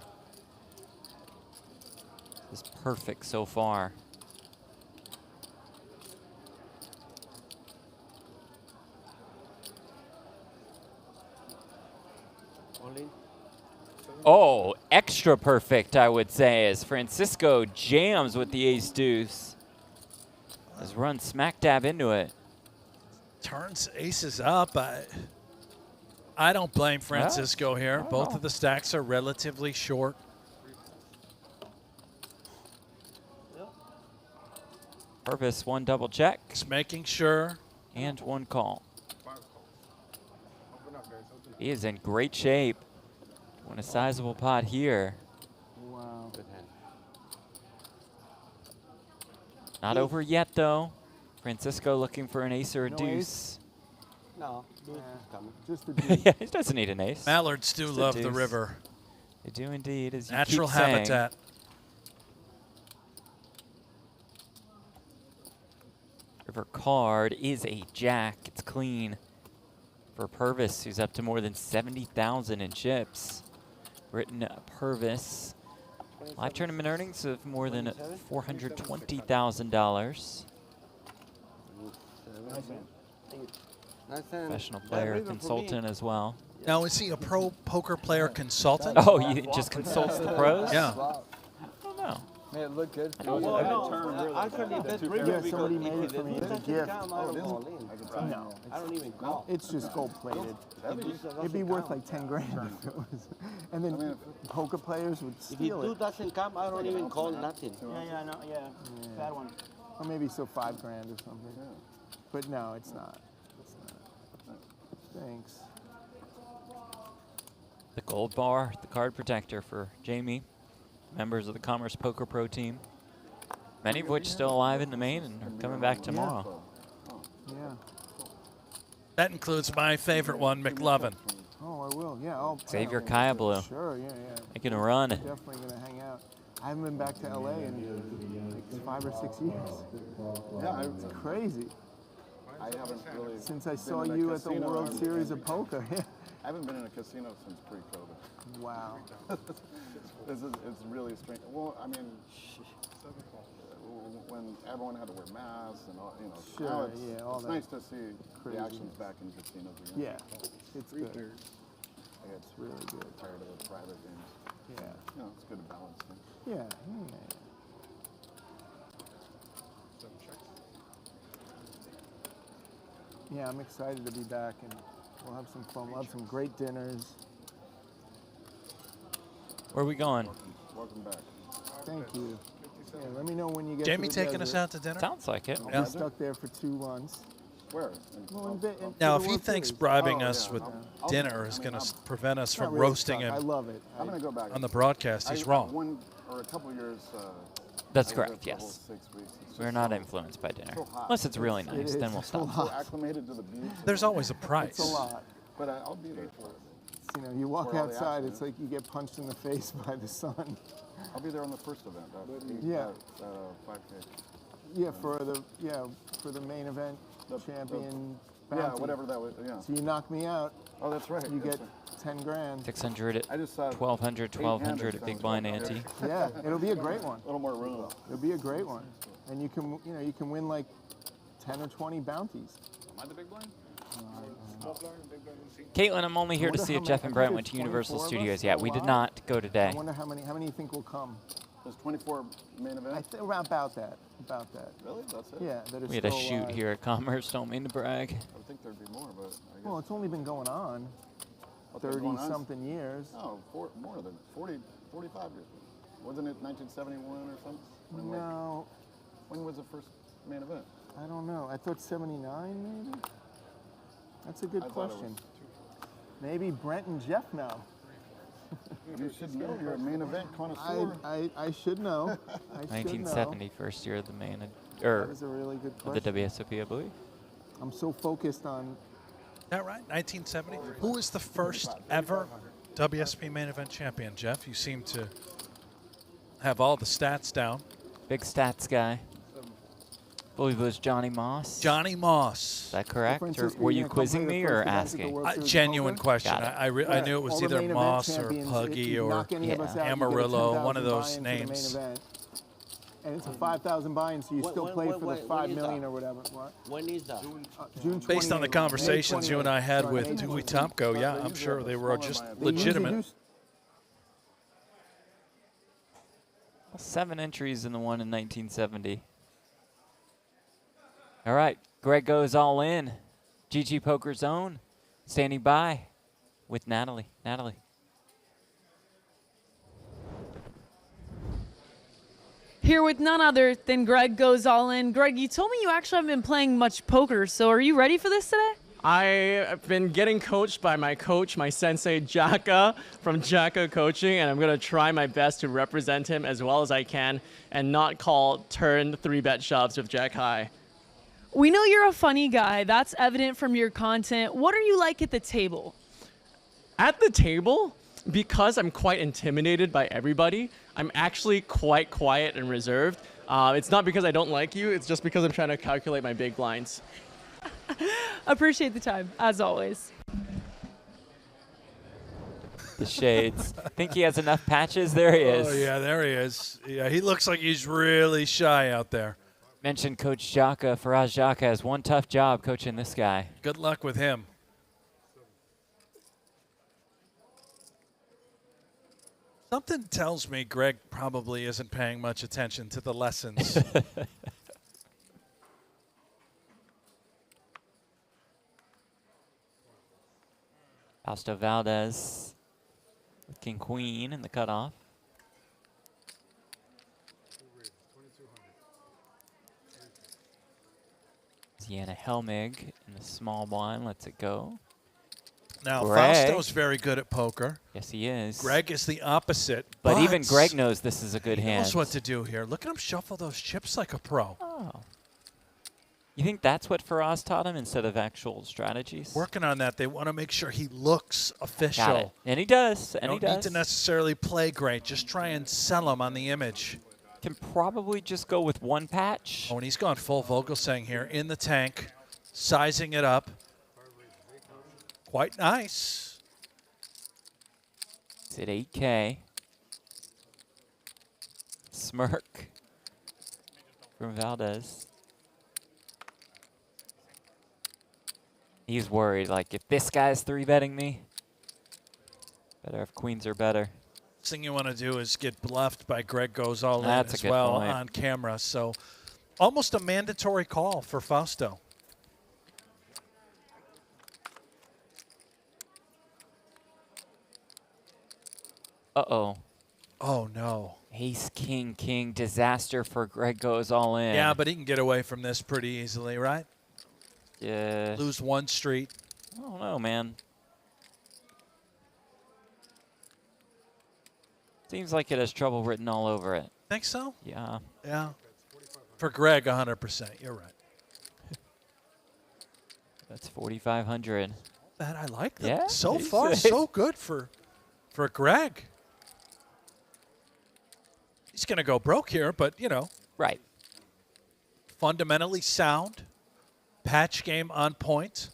This is perfect so far. Oh, extra perfect, I would say, as Francisco jams with the ace deuce. Has run smack dab into it. Turns aces up. I don't blame Francisco here. Both of the stacks are relatively short. Pervis, one double check. Just making sure. And one call. He is in great shape. Won a sizable pot here. Wow. Good hand. Not over yet, though. Francisco looking for an ace or a No deuce. No, deuce is coming. Just a deuce. Yeah, he doesn't need an ace. Mallards do Just a love the deuce. river. They do indeed, as you Natural keep saying. habitat. River card is a jack. It's clean for Pervis, who's up to more than 70,000 in chips. Written Pervis. Live tournament earnings of more than $420,000. Professional player, consultant as well. Now, is he a pro poker player consultant? Oh, he just consults the pros? Yeah. I don't know. Made it look good. Well, no, actually, that's river Yeah, because somebody if made it the for me deuce as a doesn't gift. come, I don't call in. No, I don't even call. it's just gold plated. It'd be worth like 10 grand if it was. And then poker players would If the steal deuce it. doesn't come, I don't even call nothing. Yeah, no, yeah. Bad one. Or maybe so 5 grand or something. But no, it's not. It's not. Thanks. The gold bar, the card protector for Jamie. Members of the Commerce Poker Pro team. Many of which still alive in the main and are coming back tomorrow. Yeah. That includes my favorite one, McLovin. Oh, I will. Yeah. I'll Xavier Kaya Blue. Sure. Yeah. Yeah. Making a run. Definitely gonna hang out. I haven't been back to LA in like 5 or 6 years. Yeah, It's crazy. I haven't really. Since I been saw in a you at the casino World in- Series of Poker. I haven't been in a casino since pre-COVID. Wow. It's really strange. Well, I mean, when everyone had to wear masks and all, now Sure, it's, yeah, all it's that nice to see crazy. the actions back in casinos again. Yeah, it's good. I get really good. tired of the private games. Yeah. It's good to balance things. Yeah. Yeah, I'm excited to be back, and we'll have some fun. We'll have some great dinners. Where are we going? Welcome back. Thank you. Yeah, let me know when you get Jamie to the taking us desert. out to dinner? Sounds like it. I'll be stuck there for 2 months. Where? Well, Now, for if the he World thinks Series. bribing Oh, us yeah, with I'll- dinner is going to prevent us It's not from really roasting stuck. I him love it. I'm going to go back. on the broadcast, he's wrong. One or a couple years. That's I was correct, there for the whole yes. 6 weeks. It's We're just not so- influenced by dinner. so hot. Unless it's really It nice, is. then we'll It's so stop. So acclimated to the beach. There's always a price. It's a lot. But I'll be there for it. You know, you walk For all the outside, action, it's like you get punched in the face by the sun. I'll be there on the first event. Yeah. 5K. Yeah, for the main event champion. Yeah, bounty. whatever that was. Yeah. So you knock me out. Oh, that's right. You that's get right. 10 grand. 600 at I just saw 1200, 1200 at Big Blind Ante. Yeah, it'll be a great one. A little more room. It'll be a great one, and you can win like 10 or 20 bounties. Am I the big blind? Caitlin, I'm only here to wonder see how if many- Jeff I and thought Brent there's went to Universal 24 of us? Studios yet. We did Wow. not go today. I wonder how many you think will come. There's 24 main events. I think around about that. Really? That's it? Yeah, that is We had a still shoot alive. here at Commerce. Don't mean to brag. I would think there'd be more, but I guess. Well, it's only been going on What's been going on? 30-something years. No, more than 40, 45 years. Wasn't it 1971 or something? No, When was the first main event? I don't know. I thought 79 maybe. That's a good I thought it question. was Maybe Brent and Jeff know. You should know. You're a main event connoisseur. I should know. I should 1970, know. first year of the main, That or was a really good of the question. WSOP, I believe. I'm so focused on. Is that right? 1970? Who was the first ever WSP main event champion, Jeff? You seem to have all the stats down. Big stats guy. I believe it was Johnny Moss. Johnny Moss. Is that correct? Or Francisco, were you you gonna come quizzing play the me first or event at the asking? World Series of Genuine Poker? question. Got it. I knew it was All the either main event Moss or champions, if Puggy you or knock any of us out, you get a Amarillo, one of 10,000 those buy-in for the names. main event. And it's a 5,000 buy-in, so you still play for the when 5 is million that? or whatever. What? When is that? June 28th. Based on the conversations you and I had Sorry, with May Dewey 28th. Tomko, yeah, I'm sure they were just They usually legitimate. do 7 entries in the one in 1970. All right, Greg goes all in. GG Poker Zone, standing by with Natalie. Natalie. Here with none other than Greg goes all in. Greg, you told me you actually haven't been playing much poker, so are you ready for this today? I've been getting coached by my coach, my sensei, Jaka, from Jaka Coaching, and I'm going to try my best to represent him as well as I can and not call turn 3-bet shoves with Jack High. We know you're a funny guy. That's evident from your content. What are you like at the table? At the table, because I'm quite intimidated by everybody, I'm actually quite quiet and reserved. It's not because I don't like you, it's just because I'm trying to calculate my big blinds. Appreciate the time, as always. The shades. Think he has enough patches? There he is. Oh, yeah, there he is. Yeah, he looks like he's really shy out there. Mentioned Coach Jaka. Faraz Jaka has one tough job coaching this guy. Good luck with him. Something tells me Greg probably isn't paying much attention to the lessons. Fausto Valdez with King Queen in the cutoff. Deanna Hellmig in the small blind lets it go. Now, Greg. Fausto's very good at poker. Yes, he is. Greg is the opposite. But even Greg knows this is a good he hand. knows what to do here. Look at him shuffle those chips like a pro. Oh. You think that's what Faraz taught him instead of actual strategies? Working on that. They want to make sure he looks official. Got it. And he does. And Don't he does. need to necessarily play great. Just try and sell him on the image. Can probably just go with one patch. Oh, and he's gone full Vogelsang here in the tank, sizing it up. Quite nice. It's at 8K. Smirk from Valdez. He's worried, like, if this guy's 3-betting me, better if queens are better. Thing you want to do is get bluffed by Greg goes all That's in as a good well point. on camera. So almost a mandatory call for Fausto. Uh-oh. Oh, no. Ace, king, king. Disaster for Greg goes all in. Yeah, but he can get away from this pretty easily, right? Yeah. Lose one street. I don't know, man. Seems like it has trouble written all over it. Think so? Yeah. Yeah. For Greg, 100%. You're right. That's 4,500. That I like that. Yeah, So he's- far, so good for Greg. He's going to go broke here, but, you know. Right. Fundamentally sound. Patch game on point.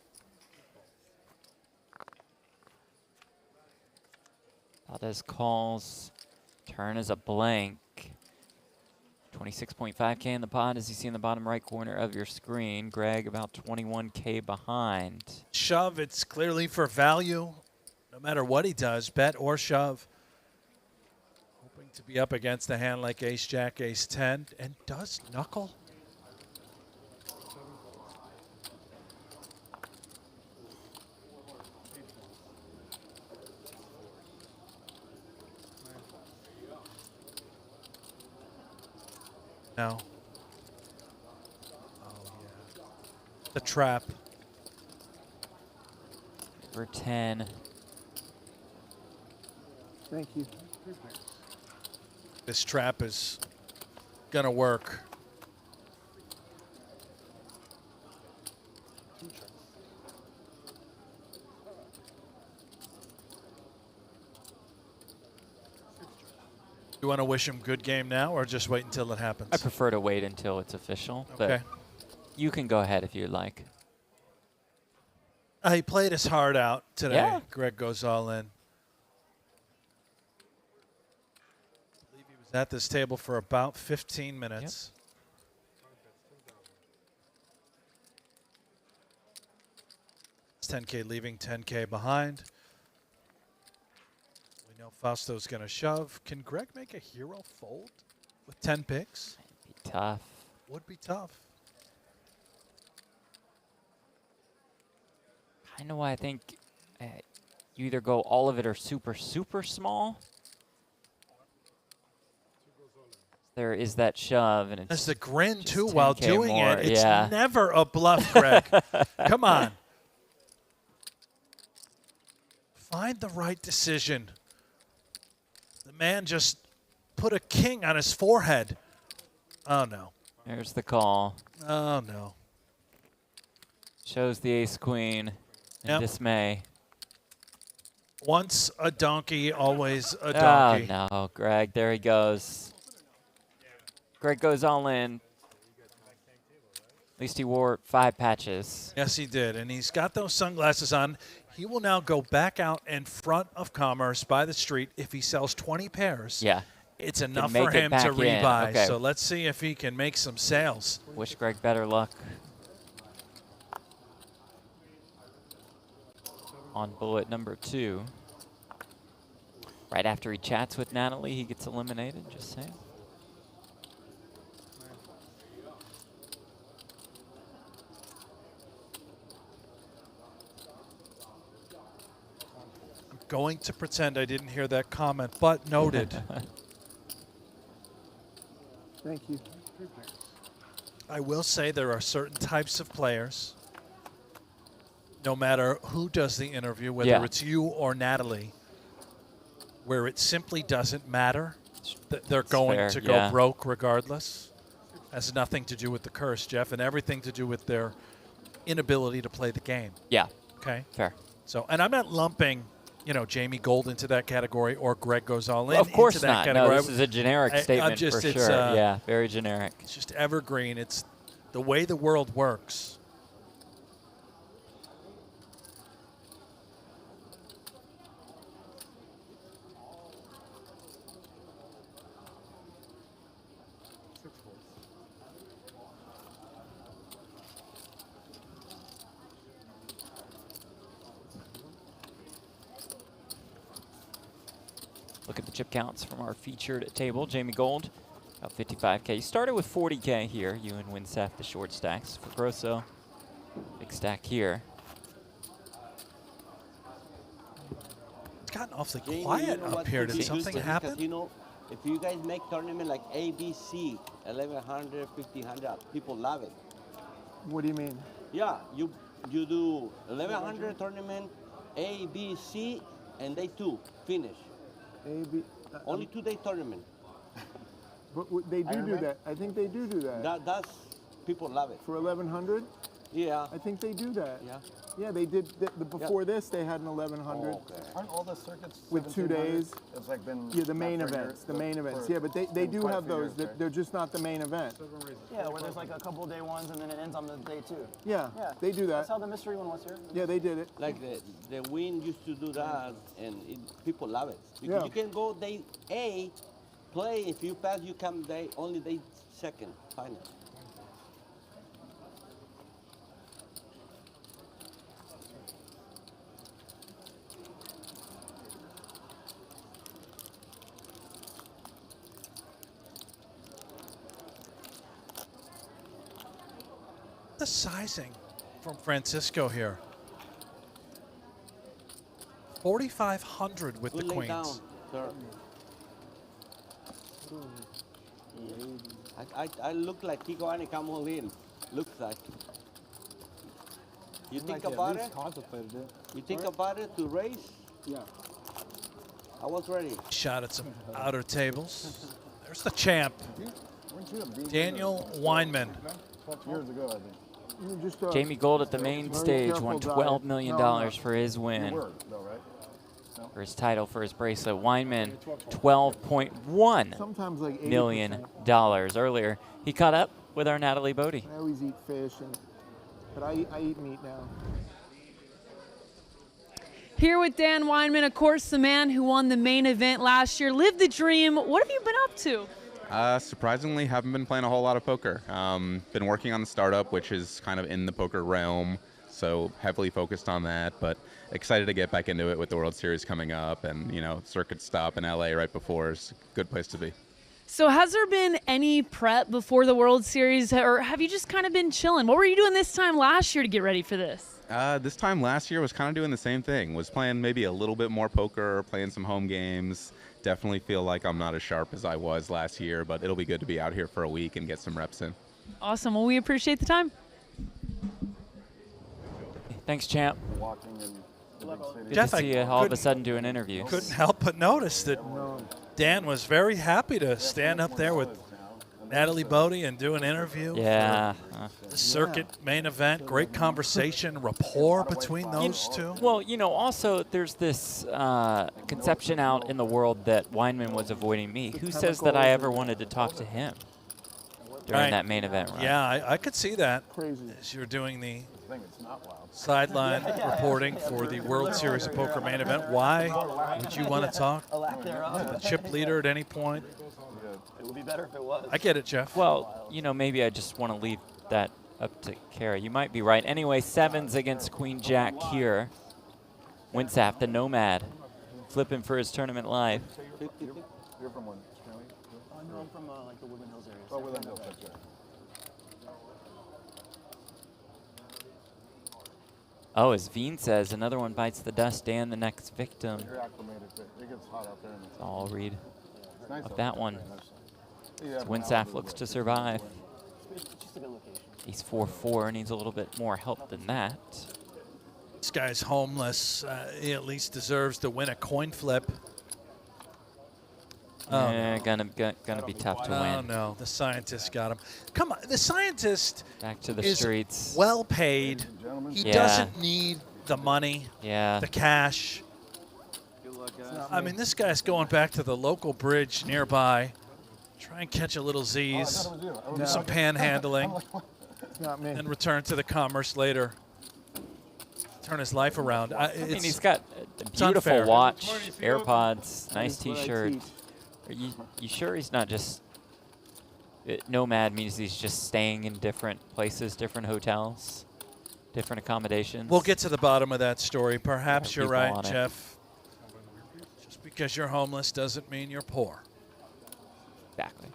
Valdez calls. Turn is a blank. 26.5K in the pot, as you see in the bottom right corner of your screen. Greg about 21K behind. Shove, it's clearly for value. No matter what he does, bet or shove. Hoping to be up against a hand like ace-jack, ace-10. And does knuckle. No. Oh, yeah. The trap. For 10. Thank you. This trap is going to work. You want to wish him good game now or just wait until it happens? I prefer to wait until it's official. Okay. But you can go ahead if you'd like. He played his heart out today. Yeah. Greg goes all in. I believe he was at this table for about 15 minutes. It's 10K leaving, 10K behind. We know Fausto's going to shove. Can Greg make a hero fold with 10 picks? Be tough. Would be tough. I know why I think you either go all of it or super, super small. There is that shove, and it's There's the grin, just too, while 10K doing more. it. It's Yeah. never a bluff, Greg. Come on. Find the right decision. The man just put a king on his forehead. Oh, no. There's the call. Oh, no. Shows the ace-queen in dismay. Once a donkey, always a donkey. Oh, no, Greg. There he goes. Greg goes all in. At least he wore 5 patches. Yes, he did. And he's got those sunglasses on. He will now go back out in front of Commerce by the street. If he sells 20 pairs, yeah, it's enough for him to rebuy. Okay. So let's see if he can make some sales. Wish Greg better luck. On bullet number 2. Right after he chats with Natalie, he gets eliminated, just saying. I'm going to pretend I didn't hear that comment, but noted. Thank you. I will say there are certain types of players, no matter who does the interview, whether it's you or Natalie, where it simply doesn't matter that they're going to go broke regardless. Has nothing to do with the curse, Jeff, and everything to do with their inability to play the game. Yeah. Okay. Fair. So, and I'm not lumping, you know, Jamie Gold into that category or Greg Goes All In of course into that not. category. No, this is a generic statement for sure. Yeah, very generic. It's just evergreen. It's the way the world works. Look at the chip counts from our featured table. Jamie Gold, about 55K. You started with 40K here. You and Winseth, the short stacks. For Grosso, big stack here. It's gotten awfully quiet up here. Did something happen? Casino, if you guys make tournament like ABC, 1100, 1500, people love it. What do you mean? Yeah, you do 1100 tournament, ABC, and day 2, finish. Only 2-day tournament. But they do that. I think they do that. That's people love it. For 1100? Yeah. I think they do that. Yeah. Yeah, they did. Before this, they had an 1100. Oh, okay. Aren't all the circuits with 2 days? It's like been the main events. The main events. Yeah, but they do have those. They're just not the main event. Yeah, where there's like a couple day ones and then it ends on the day 2. Yeah, they do that. That's how the mystery one was here. Yeah, they did it. Like the Win used to do that, and people love it. Because you can go day A, play, if you pass, you come only day 2nd, final. The sizing from Francisco here. 4,500 with the queens. Down, sir. I look like Kiko and come all in. Looks like. You think about it? You think about it to raise? Yeah. I was ready. Shot at some outer tables. There's the champ, Daniel Weinman. 12 years ago, I think. Jamie Gold at the main stage won $12 million for his win. For his title, for his bracelet. Weinman, $12.1 million earlier. He caught up with our Natalie Botez. I always eat fish, but I eat meat now. Here with Dan Weinman, of course, the man who won the main event last year. Lived the dream. What have you been up to? Surprisingly, haven't been playing a whole lot of poker. Been working on the startup, which is kind of in the poker realm, so heavily focused on that, but excited to get back into it with the World Series coming up, and, you know, circuit stop in LA right before is a good place to be. So has there been any prep before the World Series, or have you just kind of been chilling? What were you doing this time last year to get ready for this? This time last year was kind of doing the same thing. Was playing maybe a little bit more poker, playing some home games. Definitely feel like I'm not as sharp as I was last year, but it'll be good to be out here for a week and get some reps in. Awesome. Well, we appreciate the time. Thanks, champ. Good Jeff, to see you all of a sudden do an interview. Couldn't help but notice that Dan was very happy to stand up there with Natalie Bodie and do an interview. Yeah. For the circuit main event. Great conversation, rapport between those two. Well, you know, also there's this conception out in the world that Weinman was avoiding me. Who says that I ever wanted to talk to him during that main event run? Yeah, I could see that as you're doing the sideline reporting for the World Series of Poker main event. Why would you want to talk to the chip leader at any point? It would be better if it was. I get it, Jeff. Well, you know, maybe I just want to leave that up to Kara. You might be right. Anyway, 7s against Queen Jack here. Winsap, the Nomad, flipping for his tournament life. You're from one county? No, I'm from like the Woodland Hills area. Oh, Woodland Hills, that's right. Oh, as Veen says, another one bites the dust. Dan, the next victim. You're acclimated to it. It gets hot out there. So I'll read Nice of that one. Yeah, So Winsap looks to survive. It's just a good location. He's 4-4, needs a little bit more help than that. This guy's homeless. He at least deserves to win a coin flip. Yeah, gonna be tough to win. Oh no, the scientist got him. Come on, the scientist Back to the is streets. well paid. He doesn't need the money, the cash. I mean, this guy's going back to the local bridge nearby. Try and catch a little Z's, do some panhandling, and return to the commerce later. Turn his life around. I mean, he's got a beautiful unfair. watch, AirPods, nice T-shirt. Are you sure he's not just nomad? Means he's just staying in different places, different hotels, different accommodations. We'll get to the bottom of that story. Perhaps you're People right, on it. Jeff. Just because you're homeless doesn't mean you're poor. Exactly.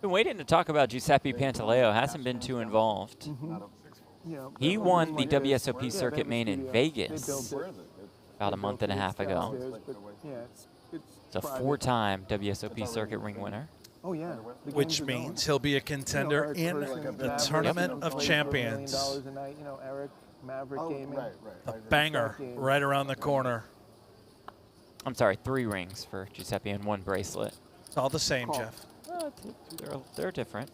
Been waiting to talk about Giuseppe Pantaleo. Hasn't been too involved. He won the WSOP Circuit main in Vegas about a month and a half ago. It's a 4-time WSOP Circuit ring winner. Oh yeah. Which means he'll be a contender in the Tournament of Champions. $1,000 a night, you know, Eric, Maverick Gaming. A banger right around the corner. I'm sorry, 3 rings for Giuseppe and 1 bracelet. It's all the same, Jeff. They're different.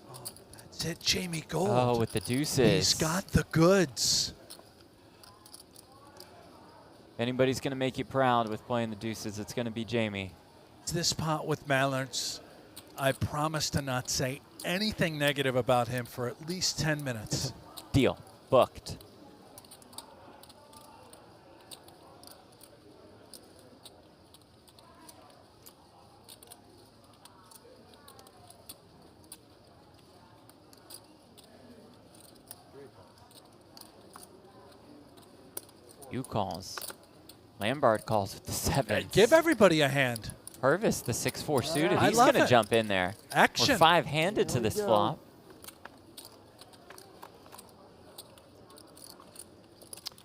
That's it, Jamie Gold. Oh, with the deuces. He's got the goods. If anybody's going to make you proud with playing the deuces, it's going to be Jamie. This pot with Mallards, I promise to not say anything negative about him for at least 10 minutes. Deal. Booked. You calls. Lambard calls with the 7. Give everybody a hand. Pervis, the 6-4 suited. I He's love going to it. jump in there. Action. We're 5-handed to this flop.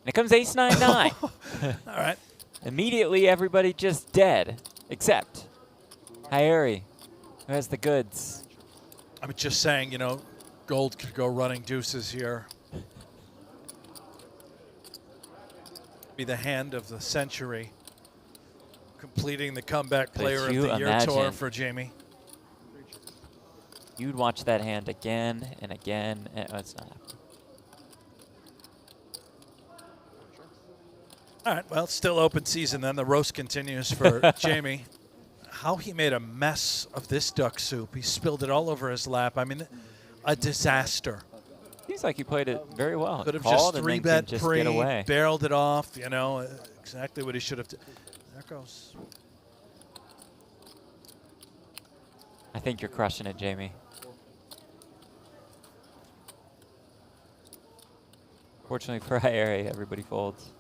And it comes ace-9-9. All right. Immediately, everybody just dead, except Hyeri, who has the goods. I'm just saying, you know, Gold could go running deuces here. Be the hand of the century, completing the comeback player of the year tour for Jamie. You'd watch that hand again and again. And, oh, it's not happening. All right, well, it's still open season then. The roast continues for Jamie. How he made a mess of this duck soup. He spilled it all over his lap. I mean, a disaster. Seems like he played it very well. Could have Called just and then 3-bet can just pre, get away. barreled it off, you know, exactly what he should have done. There it goes. I think you're crushing it, Jamie. Fortunately for Hyeri, everybody folds.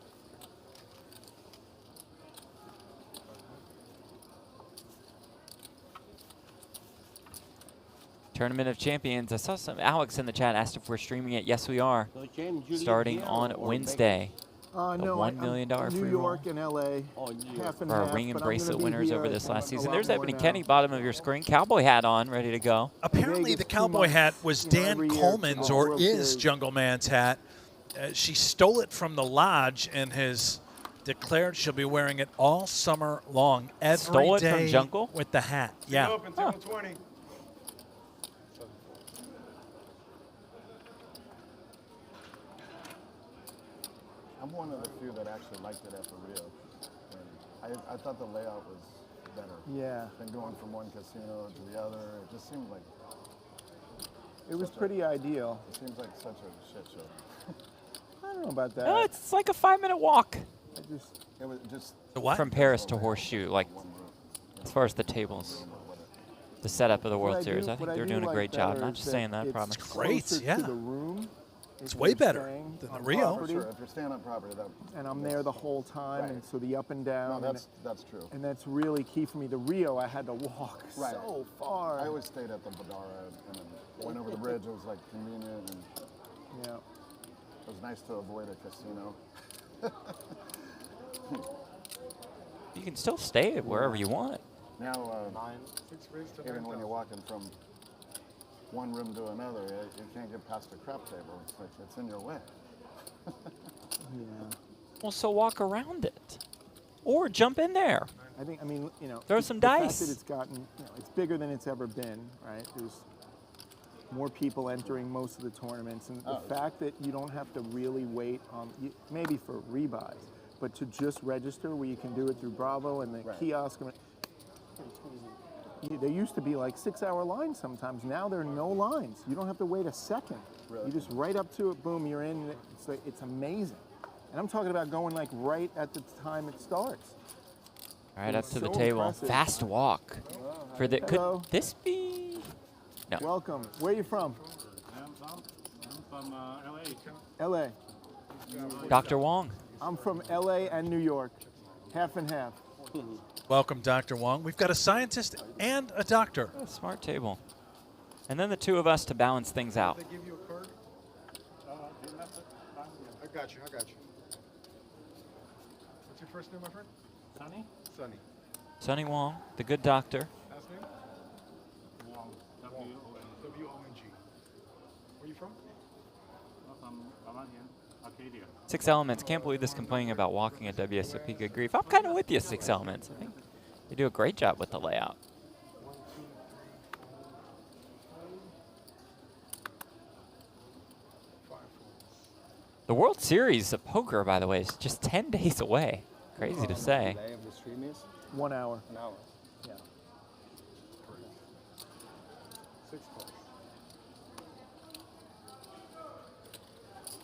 Tournament of Champions. I saw some Alex in the chat asked if we're streaming it. Yes, we are. Starting on Wednesday. The $1 million New free York roll and LA. Half and for our half, ring and but I'm bracelet gonna be winners here over this last a season. lot There's more Ebony now. Kenny, bottom of your screen. Cowboy hat on, ready to go. Apparently, the cowboy hat was Dan Coleman's, or is Jungle Man's hat. She stole it from the lodge in his declared she'll be wearing it all summer long, every Stole it from day Jungle? with the hat. Yeah. Open, table 20. I'm one of the few that actually liked it at the Rio. And I thought the layout was better. Yeah. Than going from one casino to the other. It just seemed like It was pretty ideal. It seems like such a shit show. I don't know about that. No, it's like a 5-minute walk It was just from Paris to Horseshoe, like as far as the tables. The setup of the World Series. I think they're doing a great job. Not just saying that, I promise. Great, yeah. To the room, It's if way you're better staying than the on Rio. property. Sure, if you're staying on property, that. And I'm there the whole time, Right. and so the up and down. No, and that's true. And that's really key for me. The Rio, I had to walk Right. so far. I always stayed at the Badara and then went over the bridge. It was like convenient and yeah. it was nice to avoid a casino. You can still stay wherever you want. Now, even when you're walking from one room to another, you can't get past the crap table. It's like it's in your way. Yeah. Well, so walk around it, or jump in there. I mean, you know, Throw some the dice. fact that it's gotten, you know, it's bigger than it's ever been, right? There's more people entering most of the tournaments, and the fact that you don't have to really wait on, maybe for rebuys, but to just register where you can do it through Bravo and the kiosk. There used to be like 6-hour lines sometimes. Now there are no lines. You don't have to wait a second. Really? You just right up to it, boom, you're in. It's amazing. And I'm talking about going like right at the time it starts. All right, up It's to the so table. impressive. Fast walk. For the Hello. could this be? No. Welcome. Where are you from? I'm from LA. LA. Dr. Wong. I'm from LA and New York. Half and half. Welcome, Dr. Wong. We've got a scientist and a doctor. Smart table. And then the two of us to balance things out. They give you a card? I got you. What's your first name, my friend? Sunny? Sunny. Sonny Wong, the good doctor. Last name? Wong. W-O-N-G. Where are you from? From Romania, Arcadia. 6 Elements. Can't believe this complaining about walking at WSOP. Good grief. I'm kind of with you, 6 Elements. I think they do a great job with the layout. The World Series of Poker, by the way, is just 10 days away. Crazy to say. The day of the stream is 1 hour. an hour. Yeah. 6 calls.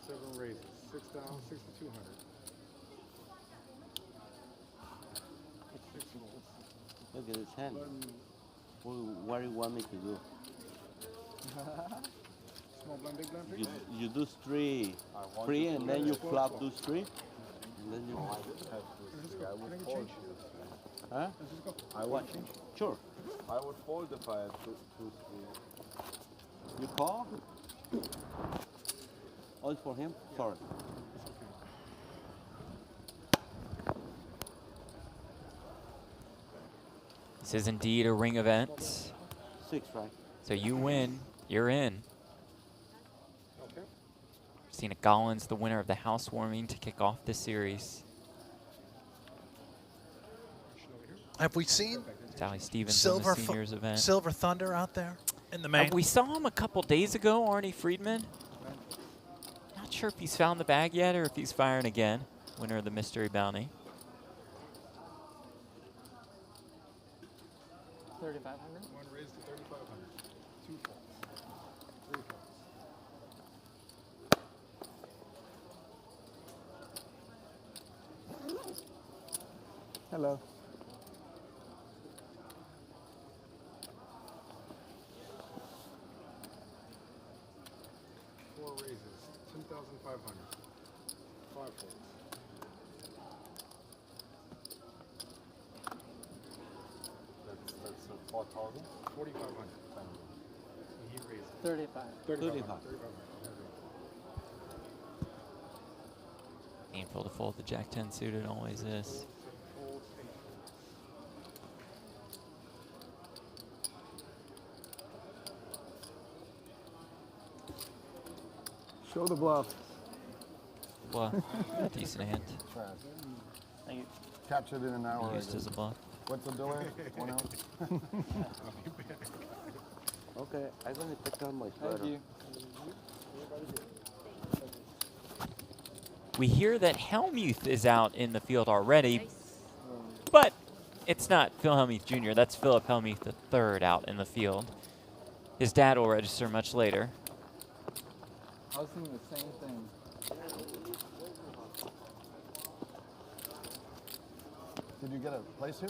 7 raises. 6 down, 6,200. 6 rolls. Look at his hand. What do you want me to do? Small blind, big blind, You, you do three and then you flop those 3. And then you Huh? I What? Sure. I would fold if I had two, 3. You call? Oh, it's for him? Sorry. This is indeed a ring event. 6, right? So you win, you're in. Okay. Christina Gollins, the winner of the housewarming to kick off this series. Have we seen Sally Stevens Silver, on the seniors event. Silver Thunder out there in the main? We saw him a couple days ago, Arnie Friedman. Not sure if he's found the bag yet or if he's firing again. Winner of the mystery bounty. 3,500. One raised to 3,500. 2 falls. 3 falls. Hello. Four raises. 2,500. 5 folds. That's 4,000. 4,500. And he raised 35. 3,500. Painful to fold the Jack-10 suited, always is. Folds 8. Show the bluff. Well, decent hand. Thank you. Captured in an hour. Used as a bluff. What's the delay? 1 hour? Okay, I'm gonna take out my sweater. Thank you. We hear that Hellmuth is out in the field already, but it's not Phil Hellmuth Jr. That's Philip Hellmuth III out in the field. His dad will register much later. I was thinking the same thing. Did you get a place here?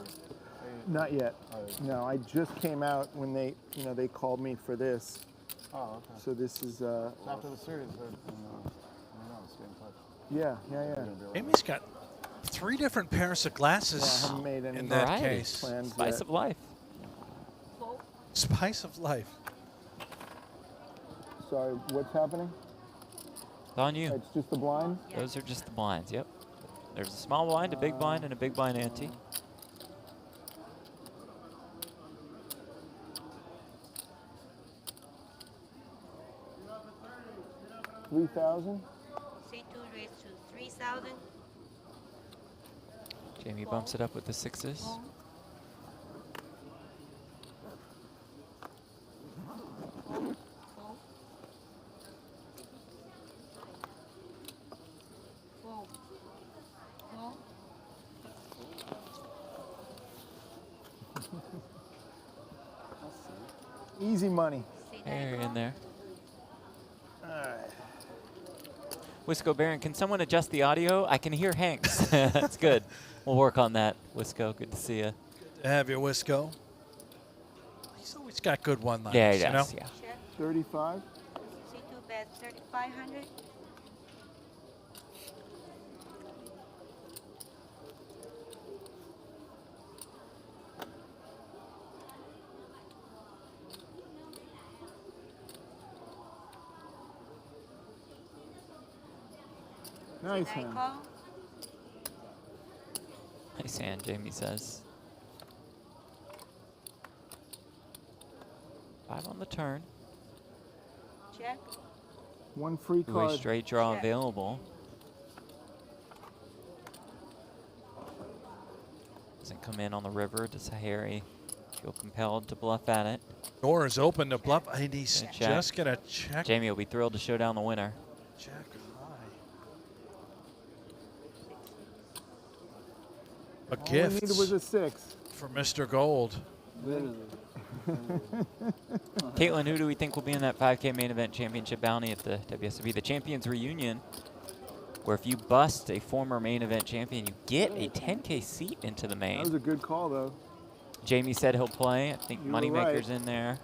Not yet. No, I just came out when they called me for this. Oh, okay. So this is. So after the series, they're stay in touch. Yeah. Amy's got 3 different pairs of glasses Yeah, I haven't made any in that Variety. case. plans Spice yet. of life. Spice of life. Sorry, what's happening? It's on you. It's just the blind? Those are just the blinds, yep. There's a small blind, a big blind, and a big blind ante. $3,000? C2 raised to 3,000. Jamie bumps it up with the 6s. Easy money. There, in there. All right. Wisco Baron, can someone adjust the audio? I can hear Hanks. That's good. We'll work on that. Wisco, good to see you. Good to have you, Wisco. He's always got good one-liners. Yeah, he you does, know? yeah. 35? C2 bet 3,500. Nice hand. Nice hand, Jamie says. 5 on the turn. Check. One free Ooh, card. a straight draw Check. available. Doesn't come in on the river. Does Harry feel compelled to bluff at it? Door is open to bluff, and he's Gonna check. just going to check. Jamie will be thrilled to show down the winner. Check high. A All I gift needed was a 6. for Mr. Gold. Caitlin, who do we think will be in that 5K main event championship bounty at the WSOP? The Champions Reunion, where if you bust a former main event champion, you get a 10K seat into the main. That was a good call, though. Jamie said he'll play. I think You were Moneymaker's right. in there.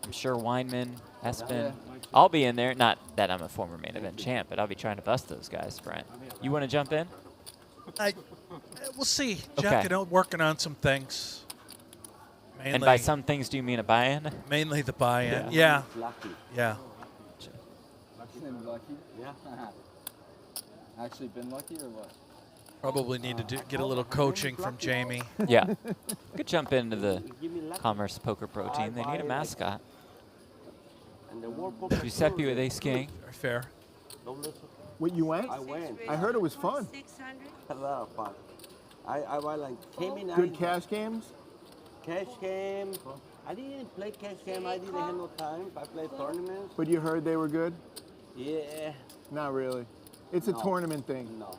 I'm sure Weinman, Espen. I'll be in there. Not that I'm a former main event champ, but I'll be trying to bust those guys, Brent. You want to jump in? We'll see. Okay. Jack, working on some things. Mainly, And by some things, do you mean a buy-in? mainly the buy-in. Yeah. Yeah. Lucky. Yeah. Lucky and lucky? Yeah. Actually been lucky or what? Probably need to get a little coaching from Jamie. Yeah. Could jump into the Commerce Poker Pro team. They need a mascot. And the World Poker Giuseppe Tour with ace king. Very fair. What, you went? I went. I heard it was fun. 600. A lot of fun. I came in. Good cash games? Cash game. I didn't play cash game. I didn't have no time. I played tournaments. But you heard they were good? Yeah. Not really. It's a No. tournament thing. No.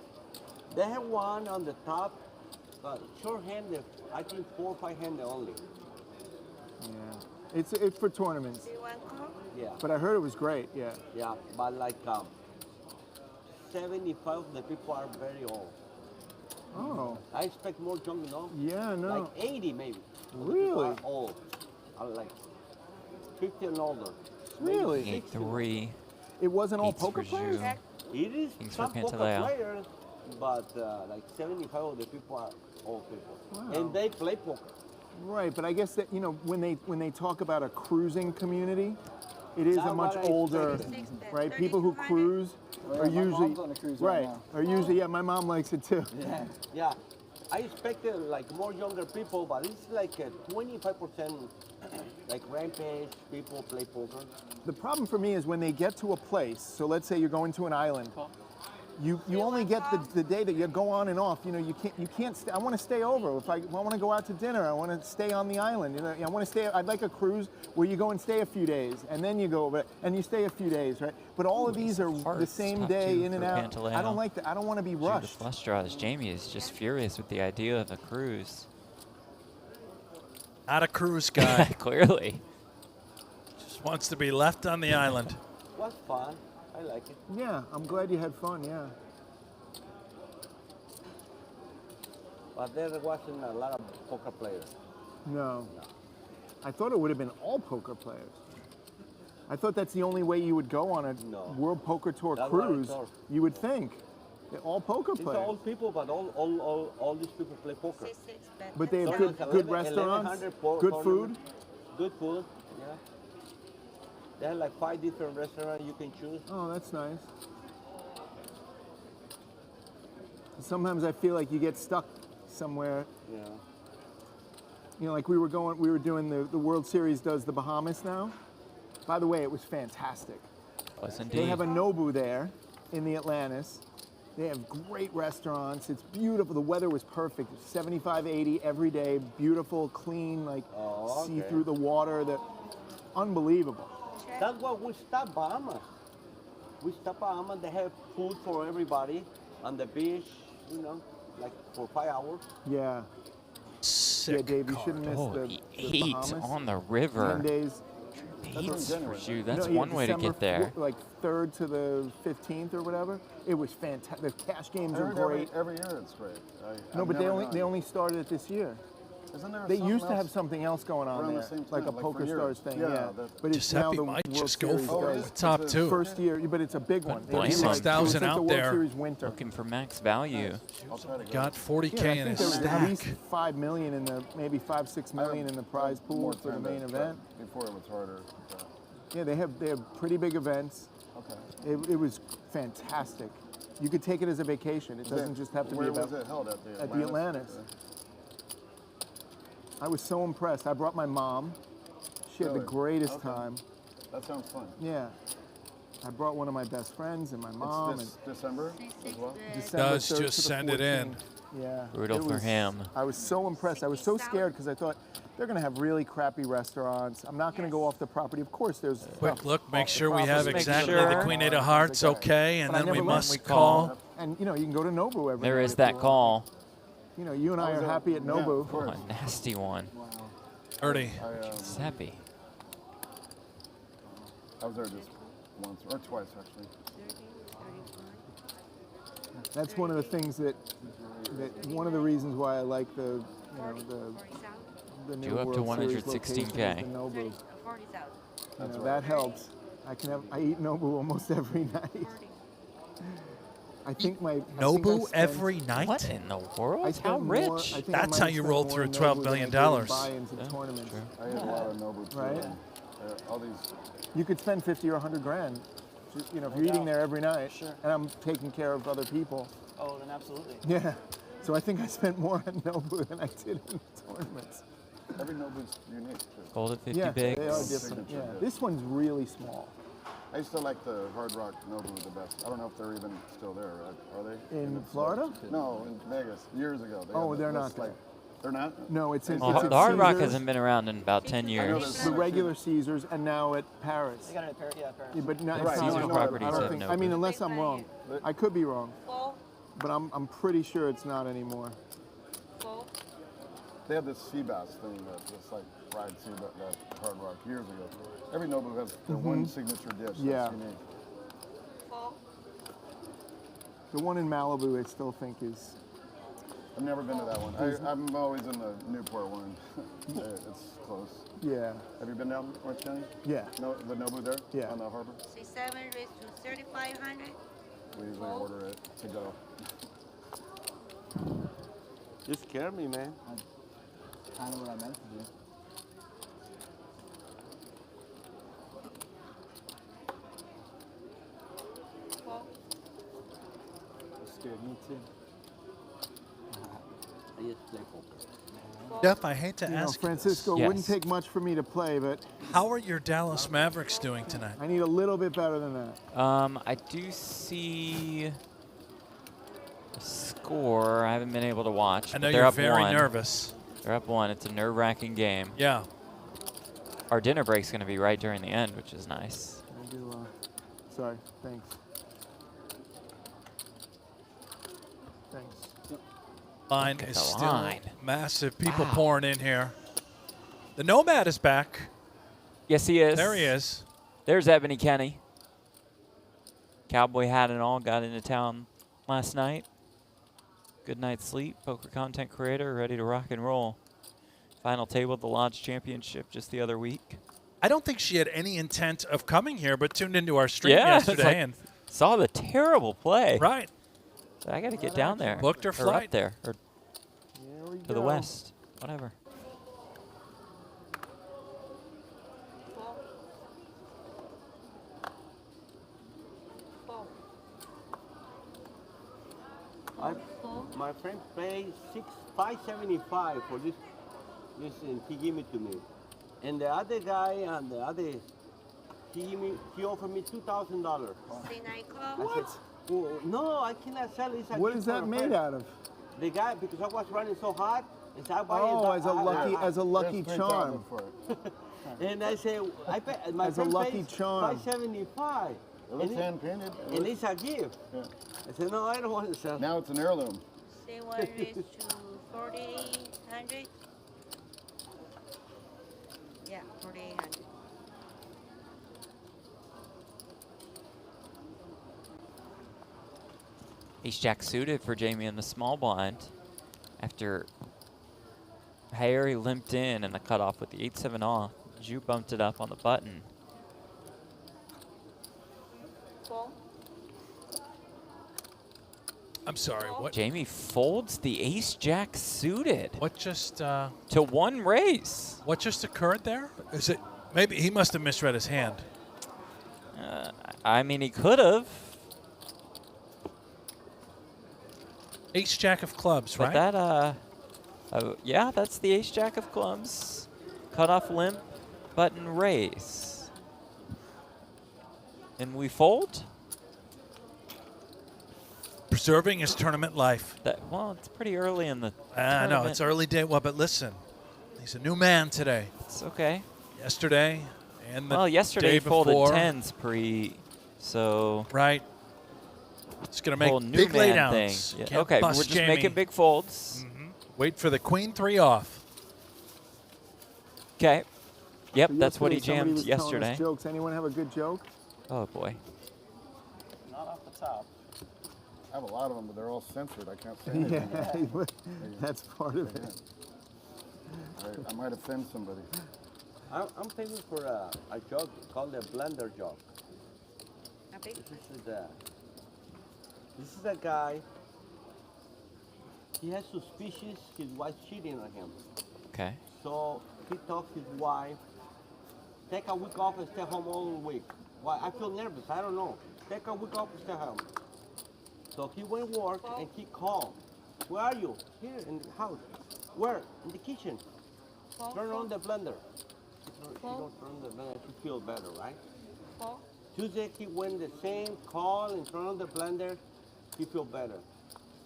They have one on the top, but short-handed. I think 4 or 5-handed only. Yeah. It's for tournaments. Yeah. But I heard it was great, yeah. Yeah, but like 75 of the people are very old. Oh. I expect more young, you know? Yeah, no. Like 80 maybe. Really? Are old. I like 50 and older. Really? Maybe 60. 8-3. It wasn't all Beats poker for players? June. It is Kings for some poker Pantaleo. players, but like 75 of the people are old people. Wow. And they play poker. Right, but I guess that, you know, when they talk about a cruising community, it is a That's much what I older, expected. right? People who cruise are my usually, mom's on a cruise right now. are usually, yeah, my mom likes it too. Yeah. Yeah, I expected like more younger people, but it's like 25% like rampage people play poker. The problem for me is when they get to a place, so let's say you're going to an island, you only get the day that you go on and off. You know, you can't. I want to stay over. If I want to go out to dinner, I want to stay on the island. You know, I want to stay. I'd like a cruise where you go and stay a few days, and then you go over and you stay a few days, right? But all of these are the same day in and out. I don't like that. I don't want to be rushed. The flush draws. Jamie is just furious with the idea of a cruise. Not a cruise guy. Clearly. Just wants to be left on the island. Was fun. I like it. Yeah, I'm glad you had fun, yeah. But there wasn't a lot of poker players. No. I thought it would have been all poker players. I thought that's the only way you would go on a World Poker Tour cruise. You would think. They're all poker These players. are all people, but all these people play poker. But they have good restaurants, good food. Good food, yeah. They have like 5 different restaurants you can choose. Oh, that's nice. Sometimes I feel like you get stuck somewhere. Yeah. You know, like we were doing the World Series does the Bahamas now. By the way, it was fantastic. Was indeed. They have a Nobu there in the Atlantis. They have great restaurants. It's beautiful. The weather was perfect. 75, 80 every day. Beautiful, clean, like see through the water. Unbelievable. That's why we stopped Bahamas. We stopped Bahamas. They have food for everybody on the beach, you know, like for 5 hours. Yeah. Sick yeah, Dave, you shouldn't miss the 8 Bahamas. on the river. 10 days. That's for that's one way to get there. Like 3rd to the 15th or whatever. It was fantastic. The cash games are great. Every year it's great. No, but they only started it this year. Isn't there They used to have something else going on around there, the same like a time, like Poker for years. Stars thing. Yeah, Yeah, that- but it's now Giuseppe the might World just go Series for does. the top two. First year, but it's a big one. Blame him. 6,000 It's out the World there. Series winter. Looking for max value. Got 40K Yeah, I in think his there was at least stack. 5 million in the maybe 5-6 million in the prize pool for the main event. Before it was harder. Yeah, they have pretty big events. Okay. It was fantastic. You could take it as a vacation. It doesn't just have to be Where about was it held at the the Atlantis. I was so impressed. I brought my mom. She had the Really? greatest Okay. time. That sounds fun. Yeah. I brought one of my best friends and my mom. It's this December as well? December Does 3rd just to the send it in. 14th. Yeah. Brutal it for was- him. I was so impressed. I was so scared because I thought they're going to have really crappy restaurants. I'm not going to go off the property. Of course, there's Quick stuff look, make off the sure we have property. exactly sure. the Queen 8 of Hearts, okay, and But I then we never let must me call. And you know, you can go to Nobu every There night is if that you want. call. You know, you and I are happy at Nobu. Oh, a nasty one. 30. Giuseppe. I was there just once or twice actually. That's one of the things that one of the reasons why I like the the new Due up to World Series 116K. location is the Nobu. You know, that helps. I eat Nobu almost every night. I think my Nobu every night? What in the world? I How spent more- rich? I think I That's might how have you spent roll more through in $12 Nobu billion. than I did in buy-ins and tournaments. I ate a lot of Nobu too. Right? and, all these. You could spend 50 or 100 grand. You know, if you're eating there every night, and I'm taking care of other people. Oh, then absolutely. Yeah. So I think I spent more on Nobu than I did in tournaments. Every Nobu's unique too. Gold at 50 Yeah, bigs. they are different. Yeah. This one's really small. I used to like the Hard Rock Nobu the best. I don't know if they're even still there. Are they? In Florida? No, in Vegas years ago. They Oh, had they're this, not there. like, they're not. No, it's in. Well, it's at the Hard Rock Caesars. hasn't been around in about 10 years. The regular Caesars, and now at Paris. They got it at Paris. Yeah, Paris. Yeah, but not, Right, it's Caesars not, properties I don't have think. no I mean, booth. unless I'm wrong. I could be wrong. But I'm pretty sure it's not anymore. They had this sea bass thing that just like fried sea bass, that Hard Rock years ago. Every Nobu has the one signature dish Yeah. that's unique. The one in Malibu, I still think is. I've never been to that one. I'm always in the Newport one. It's close. Yeah. Have you been down Orange County? Yeah. No, the Nobu there? Yeah. On the harbor? 67 raised to 3,500. We usually order it to go. You scare me, man. Kind of what I meant to do. Scared me too. I just play poker. Jeff, I hate to You know, ask Francisco, you it wouldn't this. take much for me to play, but How are your Dallas Mavericks doing tonight? I need a little bit better than that. I do see score. I haven't been able to watch. I know but you're they're up very 1. nervous. They're up 1. It's a nerve-wracking game. Yeah. Our dinner break's going to be right during the end, which is nice. I do, sorry, thanks. Thanks. Line Look at is the still line. massive. People Wow. pouring in here. The Nomad is back. Yes, he is. There he is. There's Ebony Kenny. Cowboy hat and all, got into town last night. Good night's sleep. Poker content creator, ready to rock and roll. Final table at the Lodge Championship just the other week. I don't think she had any intent of coming here, but tuned into our stream Yeah, it's yesterday like, and saw the terrible play. Right. So I got to get down there. Booked her Or flight. up there. Or Here we to the go. west. Whatever. My friend paid $575 for this, and he gave it to me. And the other guy and the other, he offered me $2,000. What? Well, no, I cannot sell it. What is that made out of? The guy, because I was running so hard, and so I buy Oh, it. as a lucky charm. And I say, my As a friend lucky pays charm. $575. It looks hand-painted. And it's a gift. Yeah. I said, no, I don't want to sell. Now it's an heirloom. Say what is to 4,800? Yeah, 4,800. Ace-Jack suited for Jamie in the small blind after Harry limped in and the cutoff with the 8-7 off. Ju bumped it up on the button. I'm sorry, what? Jamie folds the ace-jack suited. What just to one raise. What just occurred there? Is it maybe he must have misread his hand? I mean, he could have. Ace-jack of clubs, But right? that, yeah, that's the ace-jack of clubs. Cutoff limp, button raise. And we fold? Preserving his tournament life. Well, it's pretty early in the I know, tournament. it's early day. Well, but listen, he's a new man today. It's okay. Yesterday and the Well, yesterday day he folded before. 10s pre, so. Right. It's going to Whole make new big man laydowns. thing. Yeah, Can't okay, we're bust just Jamie. making big folds. Wait for the queen 3 off. Okay. Yep, So that's what he yesterday somebody jammed was telling us yesterday. Jokes. Anyone have a good joke? Oh boy. Not off the top. I have a lot of them, but they're all censored. I can't say anything. Yeah, that's part of it. I might offend somebody. I'm famous for a joke called the blender joke. This is a guy. He has suspicious his wife cheating on him. Okay. So he tells his wife, take a week off and stay home all week. Why? I feel nervous. I don't know. Take a week off and stay home. So he went to work and he called. Where are you? Here in the house. Where? In the kitchen. Turn on the blender. You don't turn on the blender, you feel better, right? Tuesday he went the same, call and turn on the blender, he feel better.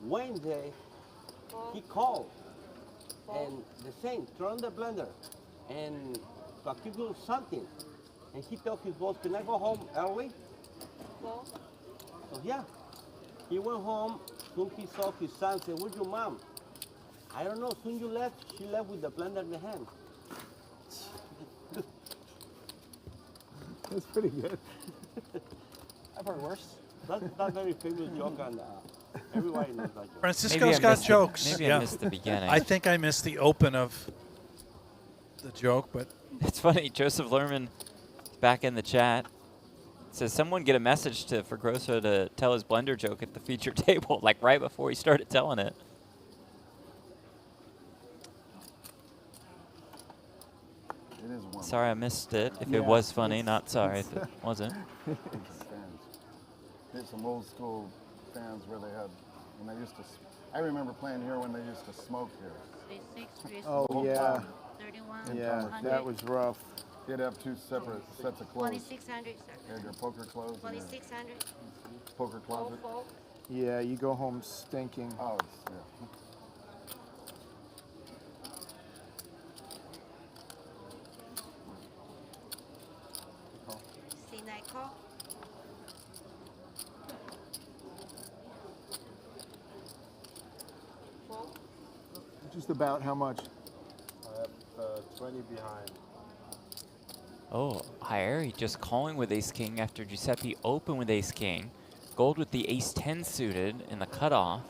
Wednesday he called and the same, turn on the blender and so he feel something. And he told his boss, can I go home early? So yeah, he went home, soon he saw his son, said, where's your mom? I don't know, soon you left, she left with the blender in the hand. That's pretty good. I've heard worse. That's not very famous joke, and everybody knows that joke. Francisco's got jokes. Maybe I missed the beginning. I think I missed the open of the joke, but It's funny, Joseph Lerman back in the chat says someone get a message for Grosso to tell his blender joke at the feature table, like right before he started telling it. It is warm. Sorry I missed it. If Yeah, it was funny, it's- not sorry if it's- it wasn't. Fans. There's some old school fans where they had, when they used to, I remember playing here when they used to smoke here. 36, Oh, Whole yeah. time. 31, Yeah, 100, that was rough. You'd have 2 separate sets of clothes. 2,600, You had your poker clothes and your 2,600. poker closet. Yeah, you go home stinking. Oh, yeah. C9 call. Fold. Just about how much? I have 20 behind. Oh, Hyeri just calling with ace-king after Giuseppe open with ace-king. Gold with the ace-10 suited in the cutoff.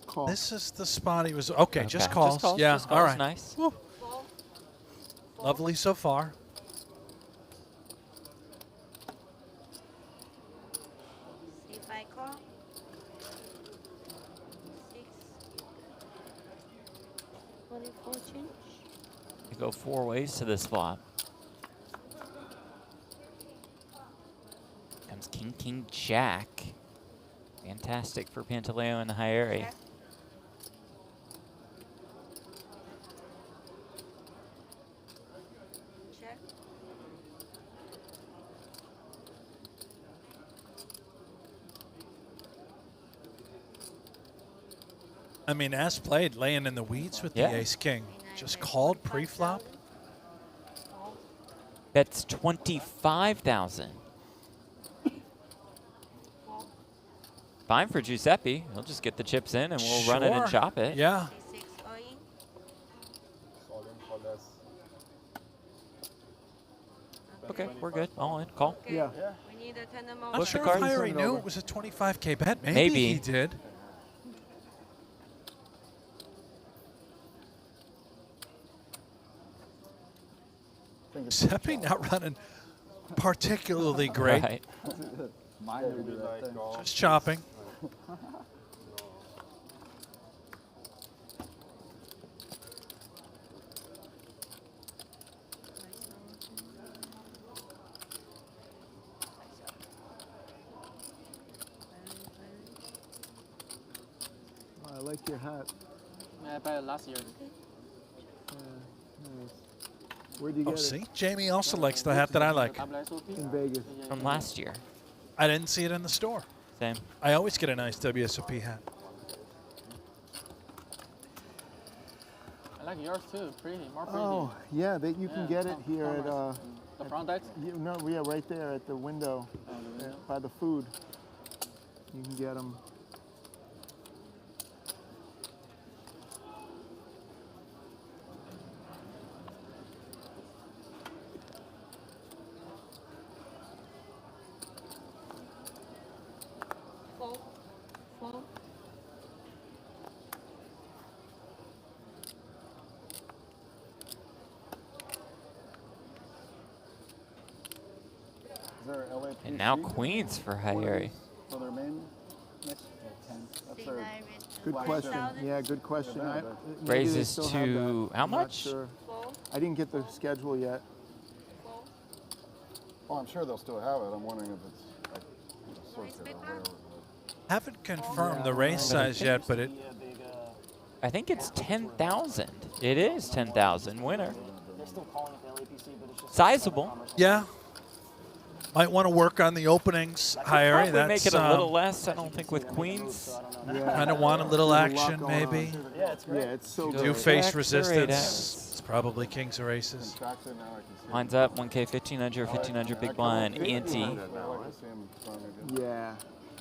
Call. This is the spot he was. Okay, Okay, just calls. just calls, Yeah, just all calls, right. nice. Woo. Lovely so far. C5 call. 6. 24 change. You go 4 ways to this flop. Comes king, king, jack. Fantastic for Pantaleo and Hyeri. Check. Check. I mean, as played, laying in the weeds with Yeah. the ace-king. Just called pre-flop. That's 25,000. Fine for Giuseppe. He'll just get the chips in and we'll run it and Sure. chop it. Yeah. C6 all in. All in for less. Okay, we're good. All in. Call. Okay. Yeah. We need a 10 more. Not Flip sure the if cards. Hyeri knew it was a 25K bet. Maybe, Maybe. he did. Giuseppe not running particularly great. Right. Mine would do that thing. Just chopping. Oh, I like your hat. Yeah, I bought it last year. Nice. Where'd you Oh, get see? Jamie also likes the hat that I like. it? In Vegas. From last year. I didn't see it in the store. Same. I always get a nice WSOP hat. I like yours too. Pretty, more pretty. Oh, yeah, that you can get it here at the front deck. no, yeah, right there at the window, by the food. You can get them. Fold. Fold. Is there LAPC And now queens for Hyeri. for their main mix? 10. That's their C9 raised to Good question. 5,000. Yeah, good question. Yeah, Maybe they Raises still have to that. how I'm not much? sure. Fold. I didn't get the schedule yet. Fold. Oh, I'm sure they'll still have it. I'm wondering if it's like circuit or whatever. Haven't confirmed the race size yet, but it. I think it's 10,000. It is 10,000 winner. They're still calling it the LAPC, but it's just Sizable. Yeah. Might want to work on the openings, Hyeri. Probably That's make it a little less, I don't think, with queens. kind of want a little There's a lot action, going maybe. on. Yeah, it's great. Yeah, it's so Do good. face Jacks or resistance. 8X. It's probably kings or aces. Contracted, now I can see Lines up, 1K, 1,500, 1,500, big blind, ante. I like to see him trying to do. Yeah,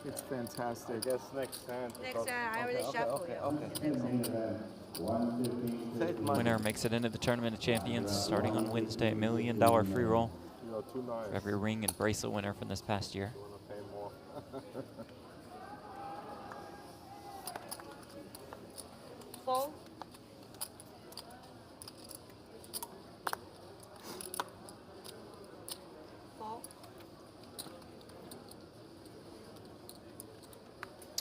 it's fantastic. I guess next hand. Next I already shuffled you. Winner makes it into the Tournament of Champions starting on Wednesday. $1 million free roll You know, too nice. for every ring and bracelet winner from this past year. You want to pay more. Fold. Fold.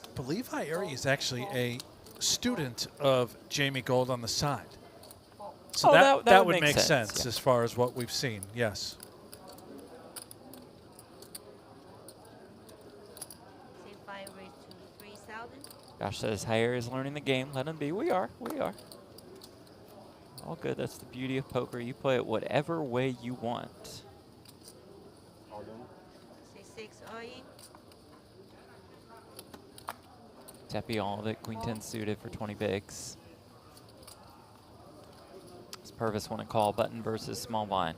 I believe Hyeri is actually a student of Jamie Gold on the side. So Oh, that would make sense, sense yeah. as far as what we've seen, yes. C5 raised to 3,000. Josh says Hyeri is learning the game. Let him be. We are. We are. all good. That's the beauty of poker. You play it whatever way you want. C6 all in. Jeppi, all of it. Queen 10 suited for 20 bigs. Does Pervis want to call button versus small blind?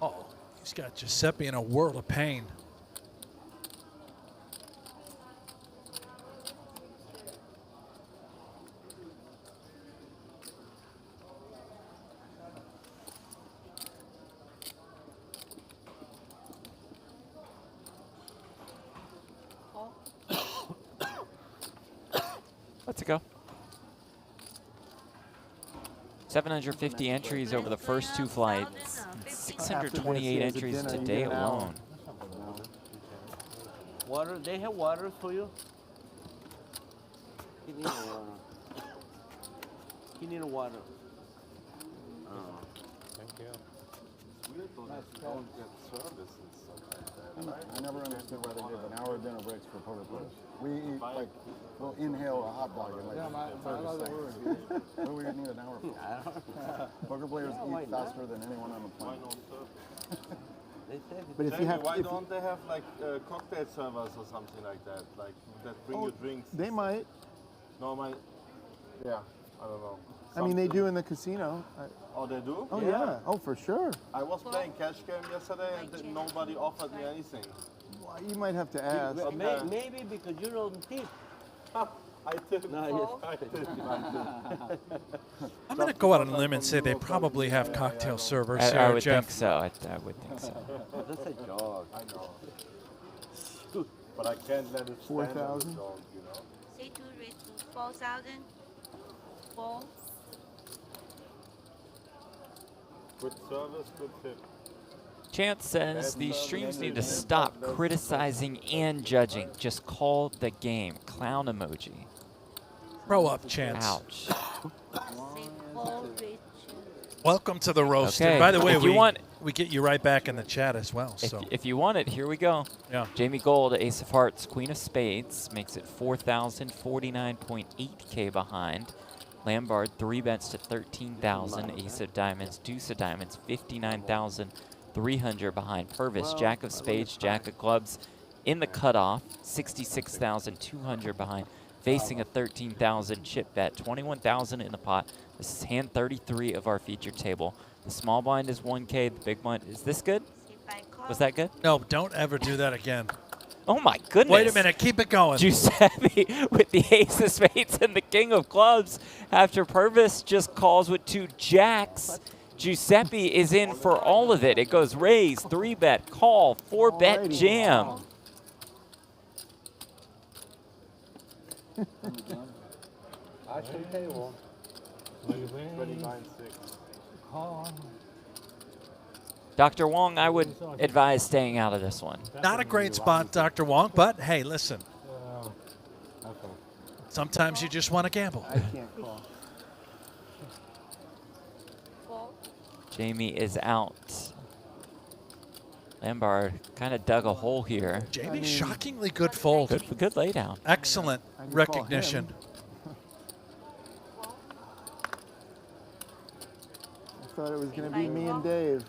Oh, he's got Giuseppe in a world of pain. Let's go. 750 entries over the first 2 flights. 628 entries today alone. Water, they have water for you? He need water. He need water. Thank you. Don't get service and stuff like that. I never understood why they give an hour dinner breaks for poker players. We eat like, we'll inhale a hot dog in like 30 seconds. What do we need an hour for? Poker players eat faster than anyone on the planet. But if you have, why don't they have like cocktail servers or something like that? Like that bring you drinks? They might. No, yeah, I don't know. I mean, they do in the casino. Oh, they do? Oh, yeah. Oh, for sure. I was playing cash game yesterday and nobody offered me anything. Well, you might have to ask. Maybe because you don't tip. I did. No, I did. I'm going to go out on a limb and say they probably have cocktail servers here, I would Jeff. think so. I would think so. That's a dog. I know. But I can't let it stand 4,000. on the dog, you know. C2 raise to 4,000. 4. Good service, good tip. Chance says these streams need to stop criticizing and judging. Just call the game. Clown emoji. Grow up, Chance. Ouch. Welcome to the roasted. Okay. By the way, If you want, we get you right back in the chat as well. If, So if you want it, here we go. Yeah. Jamie Gold, Ace of Hearts, Queen of Spades, makes it 4,049.8K behind. Lambard, 3 bets to 13,000. Ace of Diamonds, Deuce of Diamonds, 59,300 behind. Pervis, Jack of Spades, Jack of Clubs in the cutoff, 66,200 behind. Facing a 13,000 chip bet, 21,000 in the pot. This is hand 33 of our featured table. The small blind is 1K, the big blind, is this good? Was that good? no, don't ever do that again. Oh my goodness. Wait a minute, keep it going. Giuseppe with the Ace of Spades and the King of Clubs after Pervis just calls with 2 jacks. Giuseppe is in for all of it. It goes raise, 3-bet, call, 4-bet jam. Action table. 29.6. Dr. Wong, I would advise staying out of this one. Not a great spot, Dr. Wong, but hey, listen. Sometimes you just want to gamble. I can't call. Jamie is out. Lambard kind of dug a hole here. Jamie, shockingly good fold. Good lay down. Excellent recognition. I thought it was going to be me and Dave.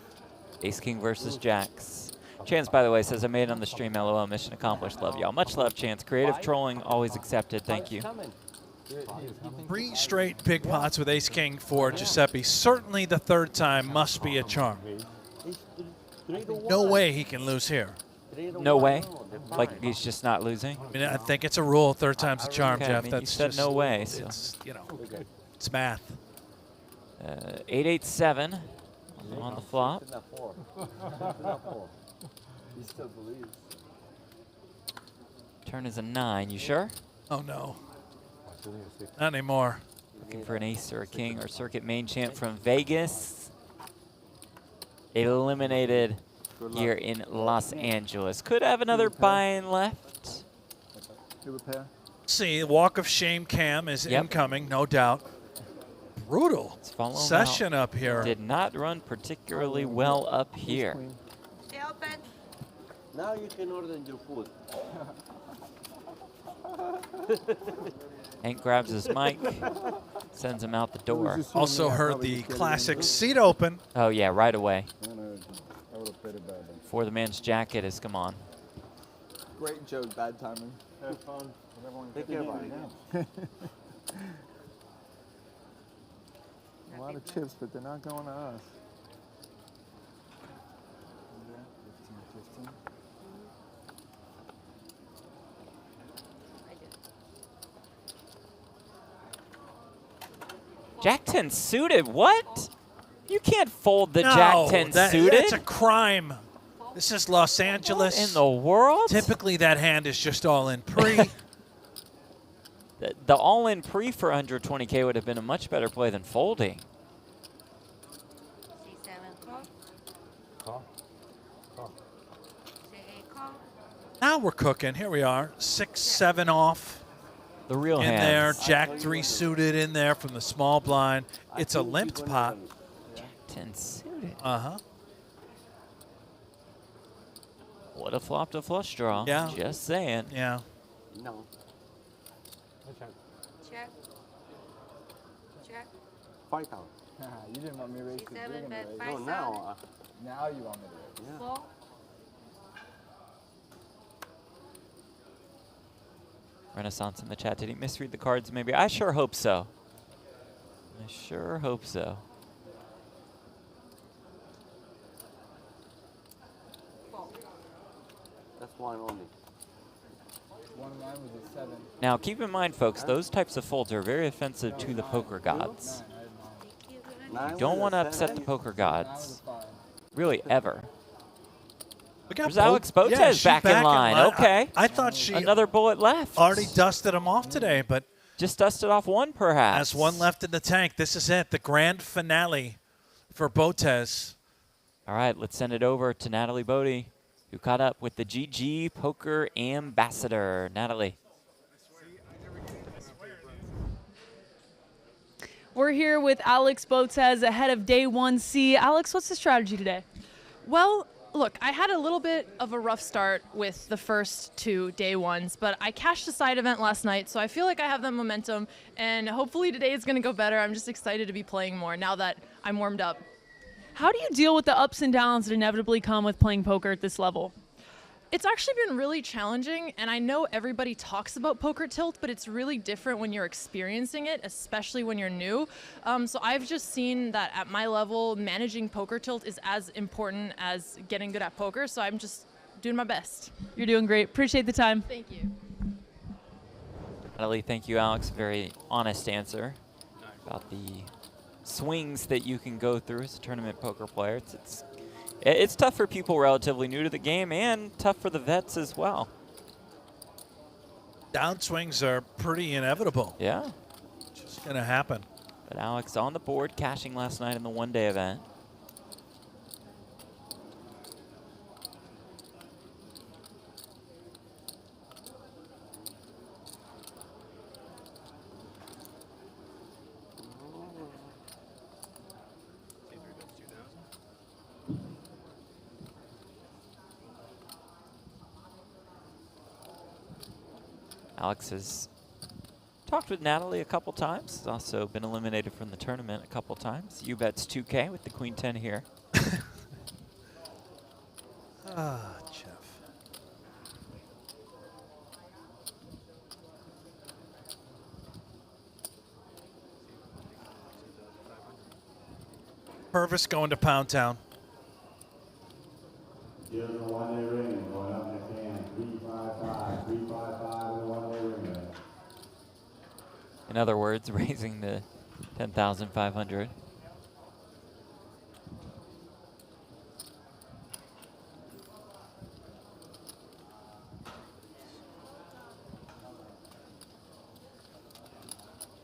Ace King versus Jacks. Chance, by the way, says I made it on the stream. LOL, mission accomplished. Love y'all. Much love, Chance. Creative trolling always accepted. Thank you. 3 straight big pots with Ace King for Giuseppe. Certainly the 3rd time must be a charm. No way he can lose here. No way? Like he's just not losing? I mean, I think it's a rule. 3rd time's a charm, Okay, Jeff. I mean, That's you said just, no way. So. It's, you know, it's math. 887 on the flop. He still believes. Turn is a 9. You sure? Oh, no. Not anymore. Looking for an ace or a king or circuit main champ from Vegas. Eliminated here in Los Angeles. Could have another buy-in left. See, walk of shame cam is incoming, no doubt. brutal Follow session up here. Did not run particularly well up here. Stay open. Now you can order your food. Hank grabs his mic, sends him out the door. Also heard the classic seat open. Oh yeah, right away. I would have played it bad then. Before the man's jacket has come on. Great joke, bad timing. Have fun. Take care, bye. A lot of chips, but they're not going to us. Jack 10 suited, what? You can't fold the No, Jack 10 suited. That's a crime. This is Los Angeles. What in the world? Typically that hand is just all in pre. The all-in pre for 120K would have been a much better play than folding. C7 call. Call. Call. C8 call. Now we're cooking. Here we are. 6-7 off. The real in hands. there. Jack 3 suited in there from the small blind. It's a limped pot. Jack 10 suited. Uh-huh. Would have flopped a flush draw. Yeah. Just saying. Yeah. No. Check. Check. 5,000. You didn't want me to raise because you're C7 going to bet raise. 5 No, now. Now you want me to raise. 4. Renaissance in the chat. Did he misread the cards maybe? I sure hope so. I sure hope so. That's one only. One line was a 7. Now, keep in mind, folks, those types of folds are very offensive to the poker gods. You don't want to upset the poker gods. Really, ever. There's Alex Botez back in line. Okay. I thought she another bullet left. already dusted him off today, but just dusted off one, perhaps. has one left in the tank. This is it, the grand finale for Botez. All right, let's send it over to Natalie Bodie, who caught up with the GG Poker ambassador. Natalie. We're here with Alex Botez ahead of day 1C. Alex, what's the strategy today? Well, look, I had a little bit of a rough start with the first 2 day ones, but I cashed a side event last night, so I feel like I have that momentum, and hopefully today is going to go better. I'm just excited to be playing more now that I'm warmed up. How do you deal with the ups and downs that inevitably come with playing poker at this level? It's actually been really challenging, and I know everybody talks about poker tilt, but it's really different when you're experiencing it, especially when you're new. So I've just seen that at my level, managing poker tilt is as important as getting good at poker, so I'm just doing my best. You're doing great. Appreciate the time. Thank you. Natalie, thank you, Alex. Very honest answer about the swings that you can go through as a tournament poker player. It's tough for people relatively new to the game and tough for the vets as well. Downswings are pretty inevitable. Yeah. Just going to happen. But Alex on the board, cashing last night in the one-day event. Alex has talked with Natalie a couple times. He's also been eliminated from the tournament a couple times. You bets 2K with the Queen 10 here. Jeff. Pervis going to Pound Town. Here's the one-day ring going up in the can. 355, 355 with a one-day ring. In other words, raising the 10,500.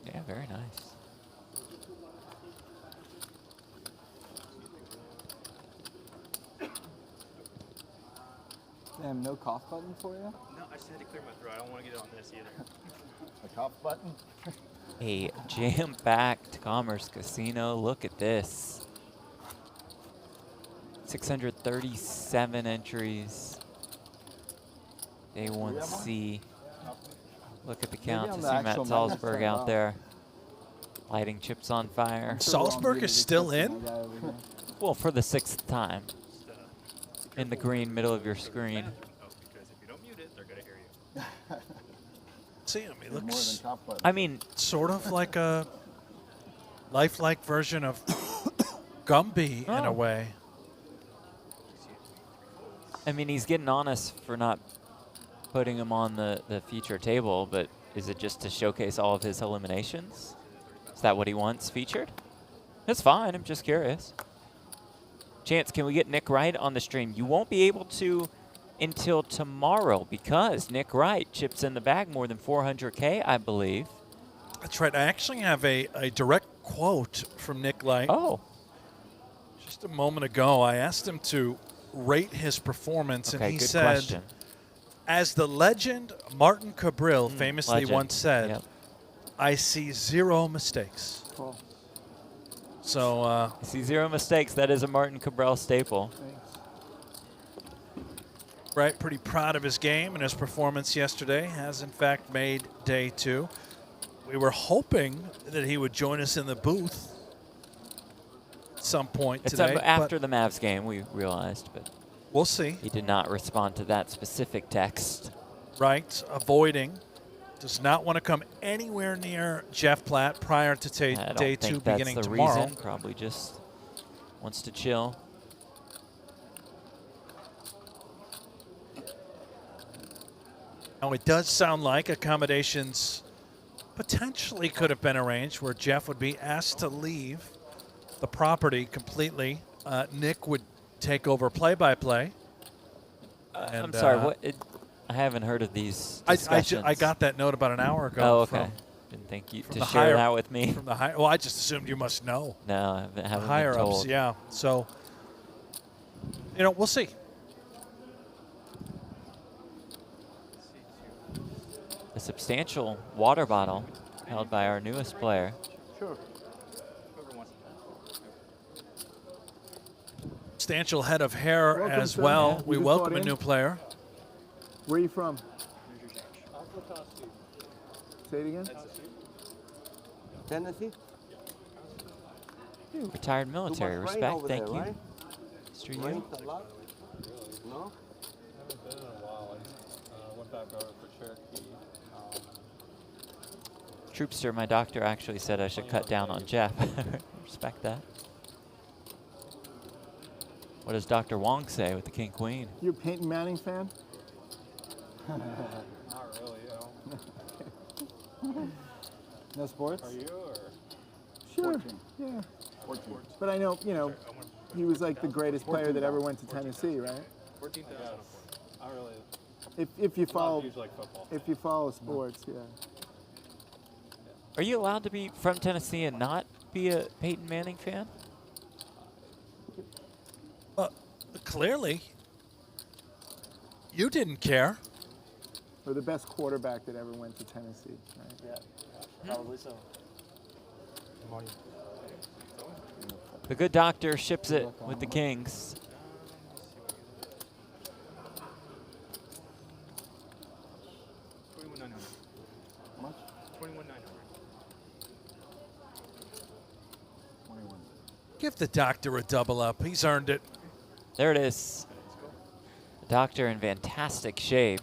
Yeah, very nice. Damn, no cough button for you? No, I just had to clear my throat. I don't want to get on this either. A cough button? A jam-packed Commerce Casino. Look at this. 637 entries. Day 1C. Look at the count to see Matt Salzberg out there lighting chips on fire. Salzberg is still in? Well, for the 6th time. In the green middle of your screen. See him, he looks, I mean, sort of like a lifelike version of Gumby in a way. I mean, he's getting on us for not putting him on the feature table, but is it just to showcase all of his eliminations? Is that what he wants featured? That's fine, I'm just curious. Chance, can we get Nick Wright on the stream? You won't be able to until tomorrow because Nick Wright chips in the bag more than 400K, I believe. That's right. I actually have a direct quote from Nick Wright. Oh. Just a moment ago, I asked him to rate his performance, Okay, and he good said, question. as the legend Martin Cabril famously legend. once said, Yep. I see 0 mistakes. Cool. So, I see 0 mistakes. That is a Martin Cabral staple. Right, pretty proud of his game and his performance yesterday. Has in fact made day 2. We were hoping that he would join us in the booth at some point It's today. after the Mavs game, we realized, but we'll see. He did not respond to that specific text. Right, avoiding. Does not want to come anywhere near Jeff Platt prior to day 2 beginning that's the tomorrow. reason. Probably just wants to chill. Now, it does sound like accommodations potentially could have been arranged where Jeff would be asked to leave the property completely. Nick would take over play-by-play. I'm sorry, what? I haven't heard of these discussions. I got that note about an hour ago. Oh, okay. From, Didn't think you from to the share higher, that with me. From the high, well, I just assumed you must know. No, I haven't the higher been ups, told. yeah. So, you know, we'll see. A substantial water bottle held by our newest player. Sure. Substantial head of hair Welcome, as sir. well. You We just welcome bought a in? new player. Where are you from? Say it again. Tennessee? Retired military. Too much rain Respect. over Thank there, you. right? Mr. Yu. Rains a lot? No? Haven't been in a while. I went back over for Cherokee. Troopster, my doctor actually said I should cut down on Jeff. Respect that. What does Dr. Wong say with the King Queen? You a Peyton Manning fan? Not really, you know. No sports? Are you or? Sure. Yeah. But I know, you know, he was like the greatest player that ever went to Tennessee, right? 14,000. I really. If you Not follow, huge like football. if you follow sports, yeah. Are you allowed to be from Tennessee and not be a Peyton Manning fan? Clearly, you didn't care. Or the best quarterback that ever went to Tennessee, right? Yeah, probably so. The good doctor ships it with the Kings. Give the doctor a double up. He's earned it. There it is. The doctor in fantastic shape.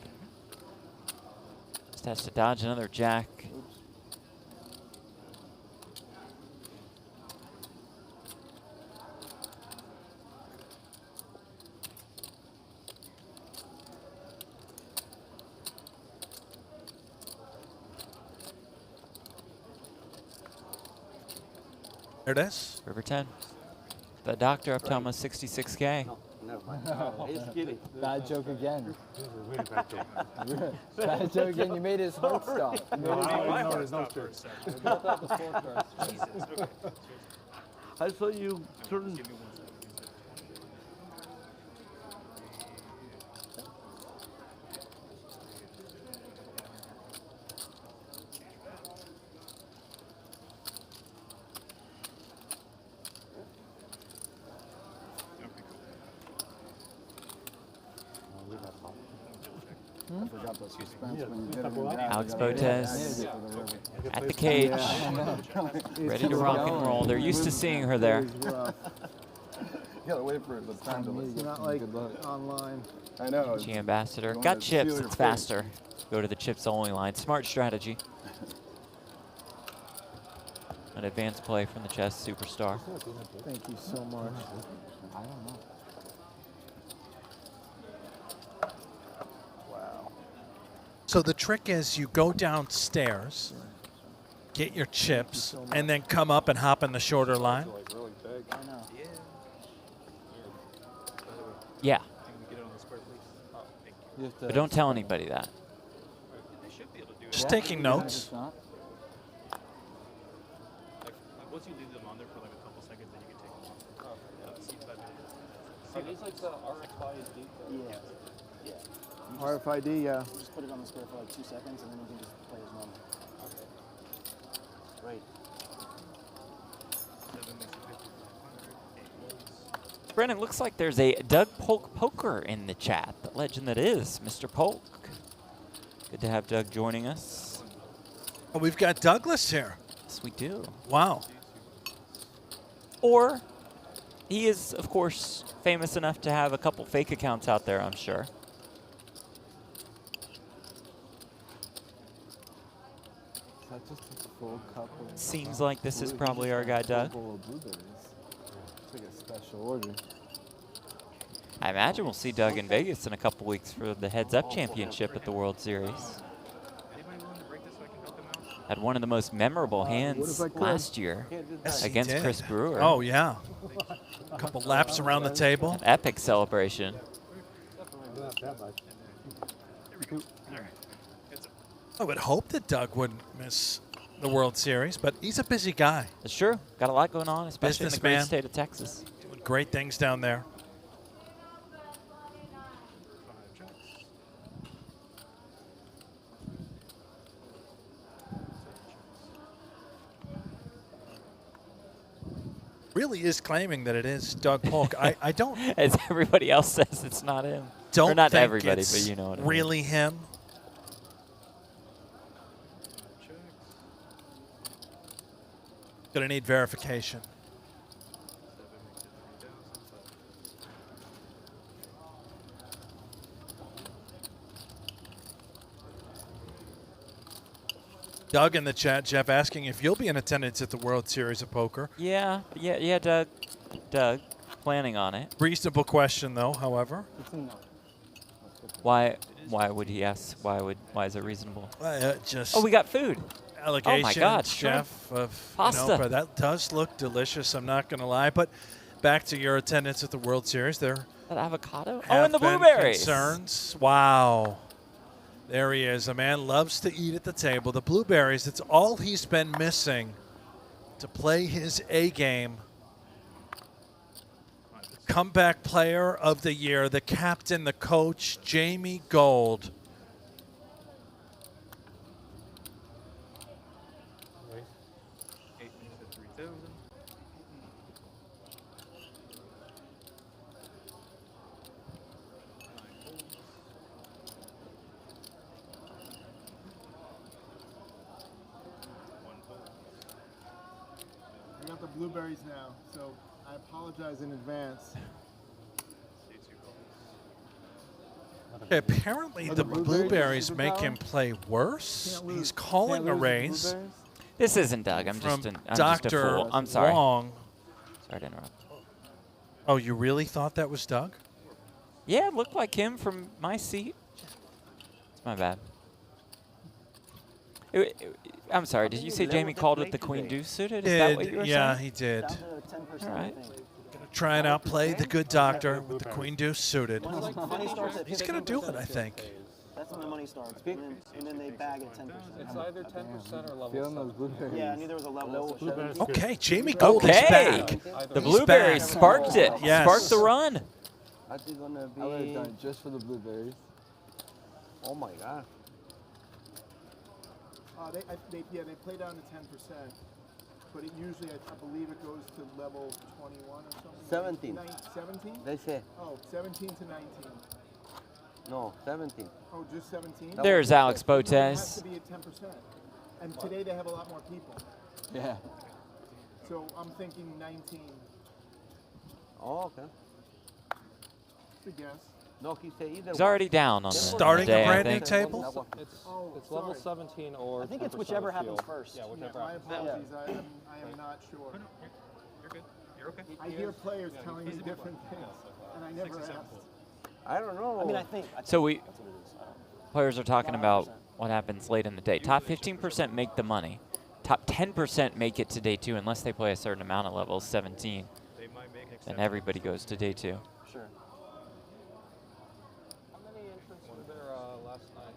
Just has to dodge another jack. There it is. River 10. The doctor up to almost 66K. Never mind. He's kidding. Bad joke again. Bad joke again. You made his heart stop. You made his heart stop. I saw you turn. got the suspense when you get it in gas. Alex Botez at the cage, ready to rock and roll. They're used to seeing her there. You gotta wait for the time to It's not like online. I know. G Ambassador. Don't Got let it steal chips, your it's face. faster. Go to the chips only line. Smart strategy. An advanced play from the chess superstar. Thank you so much. I don't know. Wow. So the trick is you go downstairs, get your chips, and then come up and hop in the shorter line. Yeah. But don't tell anybody that. Just taking notes. Once you leave them on there for like a couple seconds, then you can take them off. Are these like the RFID? Yeah. Yeah. RFID, yeah. You just put it on the square for like 2 seconds, and then you can just play as normal. Okay. Right. Brennan, looks like there's a Doug Polk poker in the chat. The legend that is Mr. Polk. Good to have Doug joining us. Oh, we've got Douglas here. Yes, we do. Wow. Or he is, of course, famous enough to have a couple fake accounts out there, I'm sure. Seems like this is probably our guy, Doug. It's like a special order. I imagine we'll see Doug in Vegas in a couple weeks for the Heads Up Championship at the World Series. Had one of the most memorable hands last year against Chris Brewer. Oh, yeah. A couple laps around the table. An epic celebration. I would hope that Doug wouldn't miss the World Series, but he's a busy guy. That's true. Got a lot going on, especially in the great Businessman. state of Texas. Doing great things down there. Really is claiming that it is Doug Polk. I don't. As everybody else says, it's not him. Don't or not think everybody, it's but you know what I mean. really him. Gonna need verification. Doug in the chat, Jeff, asking if you'll be in attendance at the World Series of Poker. Yeah, Doug, planning on it. Reasonable question, though, however. Why would he ask? Why is it reasonable? Just oh, we got food. Allegations, oh my God, Jeff, of pasta. but that does look delicious. I'm not going to lie. But back to your attendance at the World Series, there. That avocado. Have and the been blueberries. Concerns. Wow. There he is. A man loves to eat at the table. The blueberries, it's all he's been missing to play his A game. Comeback player of the year, the captain, the coach, Jamie Gold. I got the blueberries now, so I apologize in advance. Apparently, the blueberries make him play worse. He's calling a raise. This isn't Doug. I'm just a Dr. fool. I'm sorry. Wong. Sorry to interrupt. Oh, you really thought that was Doug? Yeah, it looked like him from my seat. It's my bad. I'm sorry. Did you say Jamie called it the Queen Deuce suited? Is that what you were yeah, saying? he did. All right. Gonna try and outplay the good doctor with the Queen Deuce suited. Money starts at He's gonna do it, I think. That's when the money starts, and then they bag at 10%. It's either 10% or level. Yeah, I knew there was a level. Okay, Jamie Gold is back. The blueberries sparked it. Yes. Sparked the run. I think gonna be. I would have done it just for the blueberries. Oh my God. They play down to 10%, but it usually, I believe it goes to level 21 or something. 17. 17? They say. Oh, 17 to 19. No, 17. Oh, just 17? There's Alex It has Botez. to be at 10%. And today they have a lot more people. Yeah. So I'm thinking 19. Oh, okay. It's a guess. No, he said either He's one. already down on Starting the day, a brand I new think. table? It's level 17 or I think it's 10% whichever of happens field. first. Yeah, whichever My happens. apologies, I am not sure. You're good. You're okay. I hear players telling me different things, and I never asked. I don't know. I mean, I think So we that's what it is. I don't- players are talking about what happens late in the day. Top 15% make the money. Top 10% make it to day 2 unless they play a certain amount of levels, 17. Then everybody goes to day 2. Sure. How many entrants were there last night?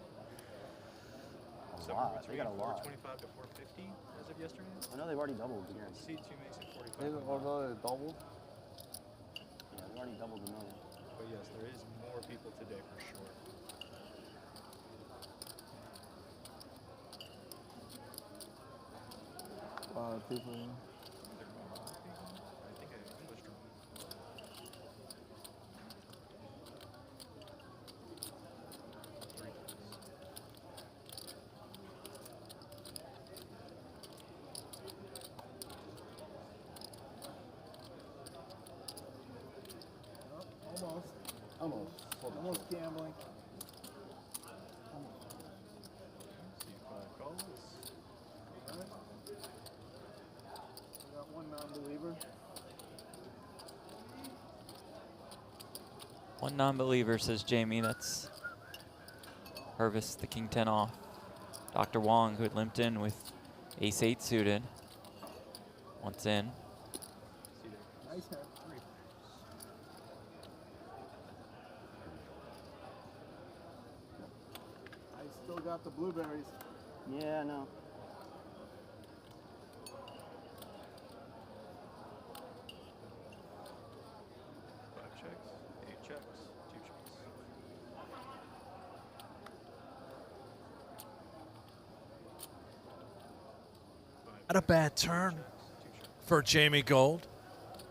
A lot. They got a lot. 425 to 450 as of yesterday. I know they've already doubled again. C2 makes it 45. Although they doubled? Yeah, they've already doubled the million. But yes, there is more people today for sure. People. I think I English draw. Almost gambling. We got one non-believer. One non-believer, says Jamie. That's Pervis, the king 10 off. Dr. Wong, who had limped in with ace-8 suited. Once in. Nice hand. I still got the blueberries. Yeah, I know. Not a bad turn for Jamie Gold.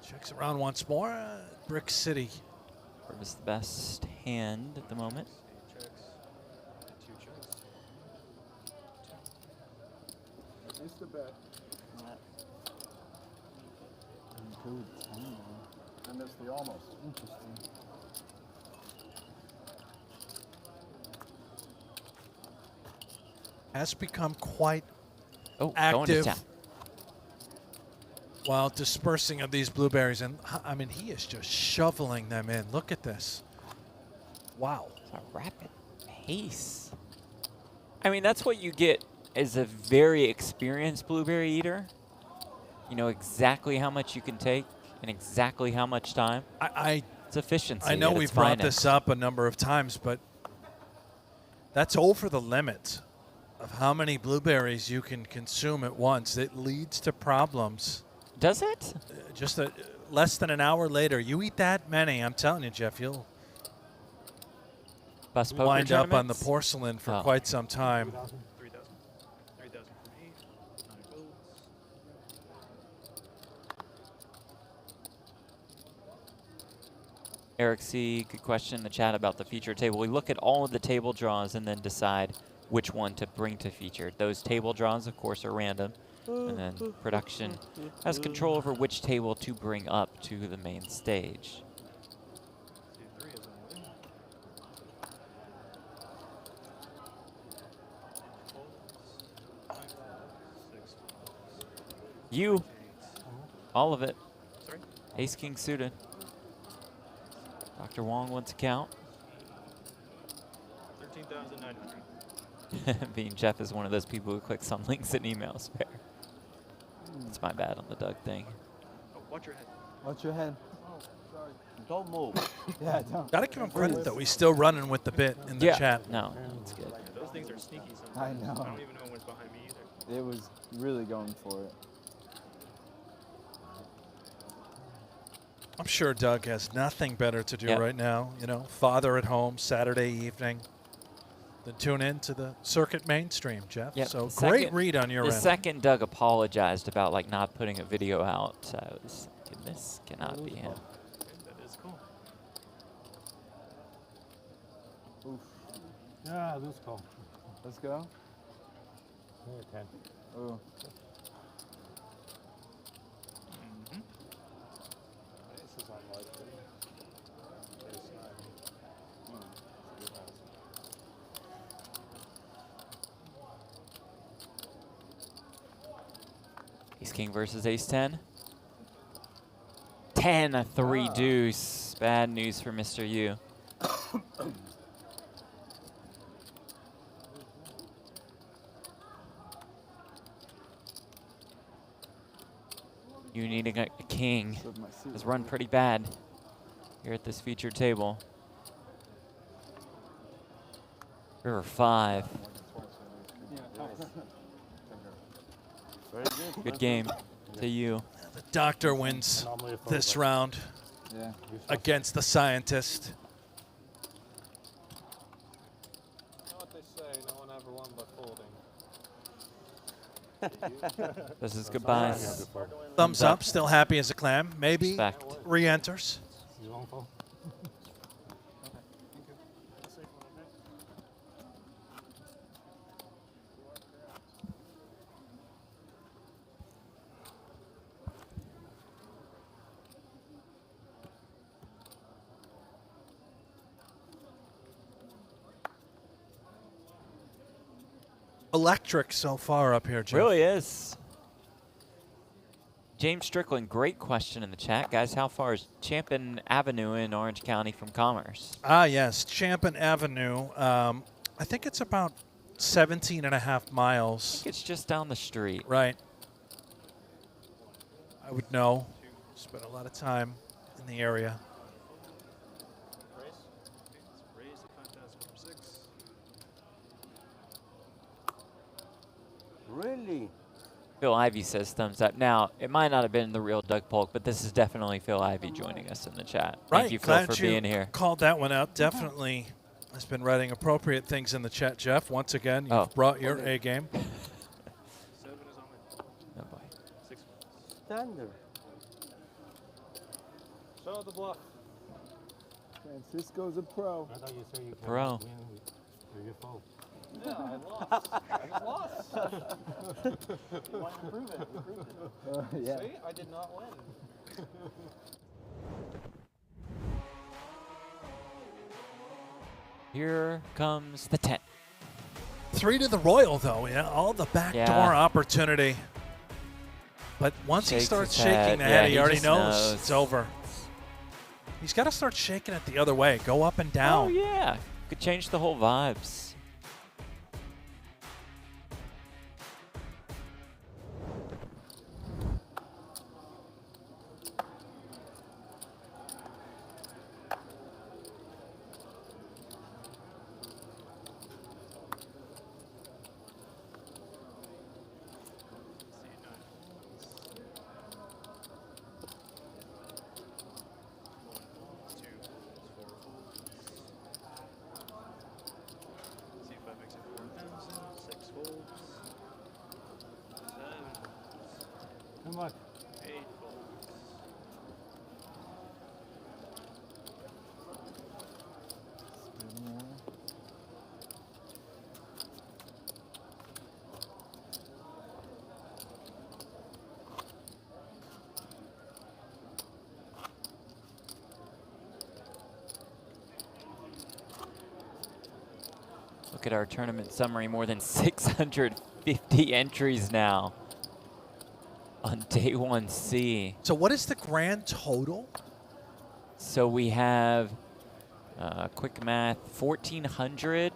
Checks around once more. Brick City. Pervis the best hand at the moment. Missed the bet. I missed the almost. Interesting. Has become quite going to active town. while dispersing of these blueberries. And I mean, he is just shoveling them in. Look at this. Wow. It's a rapid pace. I mean, that's what you get as a very experienced blueberry eater. You know exactly how much you can take and exactly how much time. It's efficiency. I know at we've its brought finest. this up a number of times, but that's over the limit of how many blueberries you can consume at once. It leads to problems. Does it? Just less than an hour later, you eat that many, I'm telling you, Jeff, you'll Bus poker wind up on the tournaments? porcelain for Oh. quite some time. 3,000 from 8. 9 goals. Eric C., good question in the chat about the feature table. We look at all of the table draws and then decide which one to bring to featured. Those table draws, of course, are random. And then production has control over which table to bring up to the main stage. You, all of it. Ace King suited. Dr. Wong wants to count. 13,900. Being Jeff is one of those people who clicks on links and emails. Fair. It's my bad on the Doug thing. Oh, watch your head. Watch your head. Don't move. Yeah, don't. Got to give him credit, though. He's still running with the bit in the Yeah. chat. No, it's good. Those things are sneaky sometimes. I know. I don't even know what's behind me either. It was really going for it. I'm sure Doug has nothing better to do Yep. right now. You know, father at home, Saturday evening. Then tune in to the Circuit mainstream, Jeff. Yep. So The great second- read on your the end. second Doug apologized about like not putting a video out, so I was thinking this cannot be him. That is cool. Oof. Yeah, let's go. Let's go. Yeah, 10. Oh. This is unlikely. Ace 9. Ace King versus Ace 10. 10, 3 deuce. Bad news for Mr. U. You needing a king has run pretty bad here at this featured table. River 5. Good game to you. The doctor wins this round against the scientist. You know what they say, no one ever won by folding. This is goodbyes. Thumbs up, still happy as a clam. Maybe Respect. re-enters. You won't fold? Electric so far up here, Jeff. Really is. James Strickland, great question in the chat. Guys, how far is Champion Avenue in Orange County from Commerce? Ah, yes, Champion Avenue. I think it's about 17.5 miles. I think it's just down the street. Right. I would know. Spent a lot of time in the area. Really? Phil Ivey says thumbs up. Now, it might not have been the real Doug Polk, but this is definitely Phil Ivey joining us in the chat. Right. Thank you, Phil, Glad for you being here. called that one out. Definitely has been writing appropriate things in the chat, Jeff. Once again, you've brought your A game. Oh boy. Thunder. Show the bluff. Francisco's a pro. I thought you said you Pro. can't win. You fold. Yeah, I lost. I just lost. You want to prove it? You proved it. Yeah. See, I did not win. Here comes the 10. 3 to the Royal, though. Yeah, all the backdoor opportunity. But once he Shakes starts his shaking head. the Yeah, head, he he already just knows knows. it's over. He's got to start shaking it the other way. Go up and down. Oh, yeah. Could change the whole vibes. How much? 8 folds. Look at our tournament summary. More than 650 entries now on day 1C. So what is the grand total? So we have, quick math, 1,400,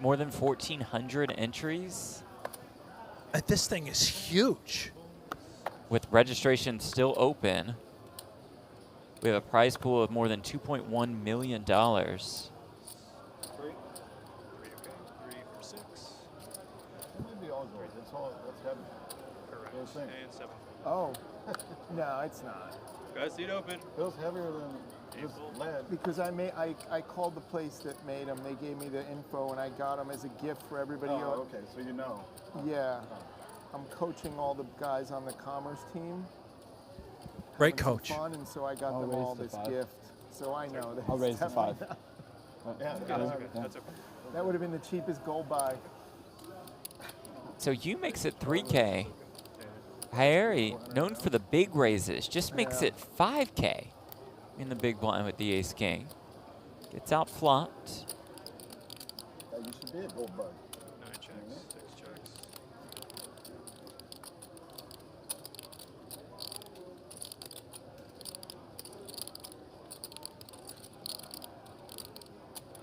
more than 1,400 entries. This thing is huge. With registration still open, we have a prize pool of more than $2.1 million. 3. 3, okay. 3 for 6. Maybe all gold. That's all. That's heavy. Correct. Those things. And 7. Oh, no, it's not. Guys, seat open. Feels heavier than just lead. Because I called the place that made them. They gave me the info, and I got them as a gift for everybody. Oh, okay. So you know. Yeah. I'm coaching all the guys on the Commerce team. Great Having some coach. Fun, and so I got I'll them raise all the this 5. gift. So I know that. I'll raise the 5. Yeah, That's okay. That's okay. That would have been the cheapest gold buy. So you makes it 3K. Harry, known for the big raises, just makes it 5K in the big blind with the ace king. Gets out flopped. Yeah, you should be a gold bug. 9 checks, 6 checks.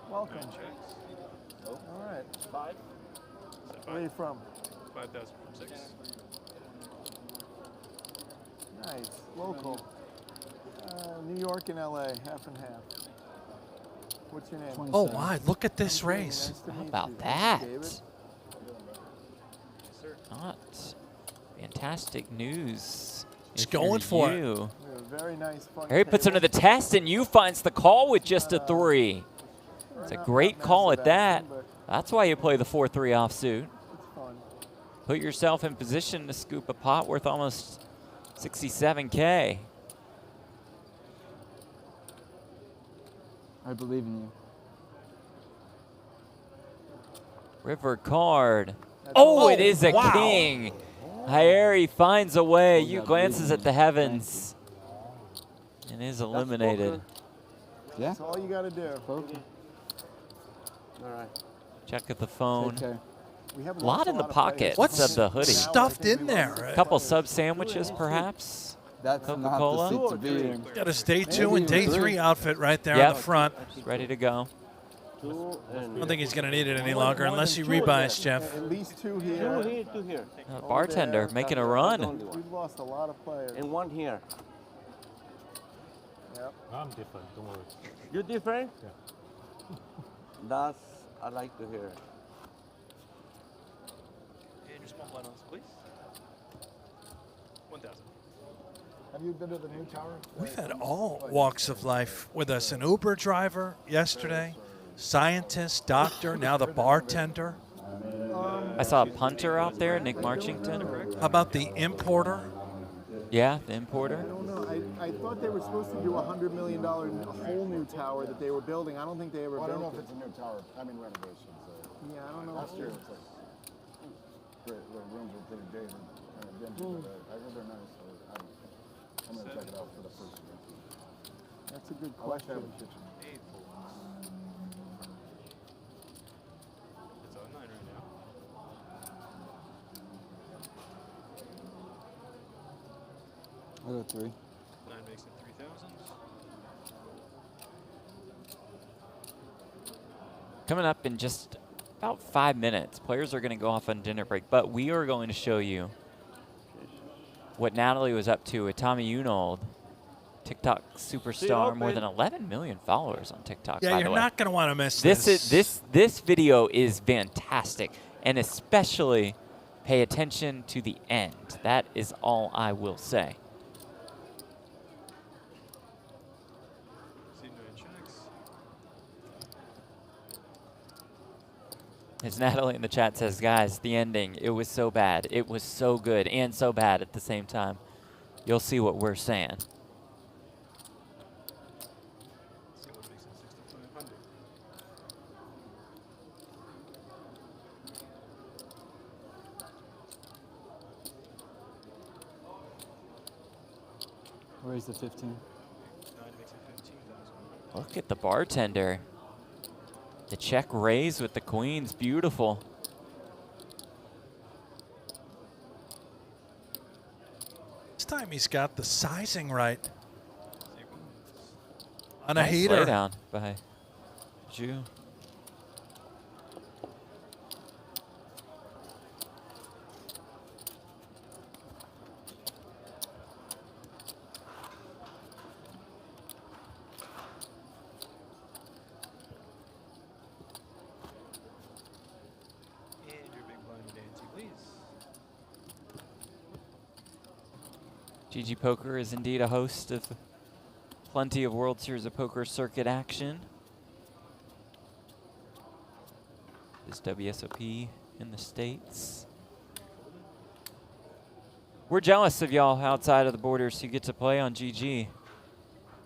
Welcome. 9 checks. All right. 5. Where are you from? 5,000 from 6. Nice. Local. New York and LA, half and half. What's your name? Oh my, look at this race. How about that? Not fantastic news. Just if you're going for it. you. Very nice, fun Harry puts table. under the test, and you finds the call with just a 3. It's a great call at that. That's why you play the 4-3 offsuit. It's fun. Put yourself in position to scoop a pot worth almost 67K. I believe in you. River card. Oh, it is a king. Harry finds a way. You glances at the heavens and is eliminated. Yeah. That's all you got to do. All right. Check at the phone. We have A lot in the pockets What's of the hoodie. stuffed in there? A couple sub sandwiches, perhaps. That's Coca-Cola. not the seat to be in. Got his day 2 and day 3 outfit right there Yep. in the front. Ready to go. I don't think he's going to need it any longer unless he rebuys, Jeff. At least 2 here. 2 here, 2 here. Bartender making a run. We've lost a lot of players. And 1 here. Yep. I'm different, don't worry. You different? Yeah. That's, I like to hear. And your small blind please. 1,000. Have you been to the new tower? We've had all walks of life with us. An Uber driver yesterday, scientist, doctor, now the bartender. I saw a punter out there, Nick Marchington. How about the importer? Yeah, the importer. I don't know. I thought they were supposed to do a $100 million whole new tower that they were building. I don't think they ever Well, I don't know built if it's a new tower. I mean renovations. Yeah, I don't know. Last year it was like, the rooms were pretty dated and dingy, but I heard they're nice. So I'm going to check it out for the first year. That's a good I like to question. have a kitchen. It's on 9 right now. I got 3. 9 makes it 3,000. Coming up in just about 5 minutes, players are going to go off on dinner break, but we are going to show you what Natalie was up to with Tommy Unold, TikTok superstar, more than 11 million followers on TikTok. Yeah, by you're the way. not going to want to miss This this. is this video is fantastic, and especially pay attention to the end. That is all I will say. See 9 checks. As Natalie in the chat says, guys, the ending, it was so bad. It was so good and so bad at the same time. You'll see what we're saying. See what makes it 6,500. Where's the 15? 9 makes it 15,000. Look at the bartender. The check raise with the queens, beautiful. This time he's got the sizing right. On a Nice heater. lay down by Ju. And your big blind Nancy, please. GGPoker is indeed a host of plenty of World Series of Poker circuit action. This WSOP in the States. We're jealous of y'all outside of the borders who get to play on GG.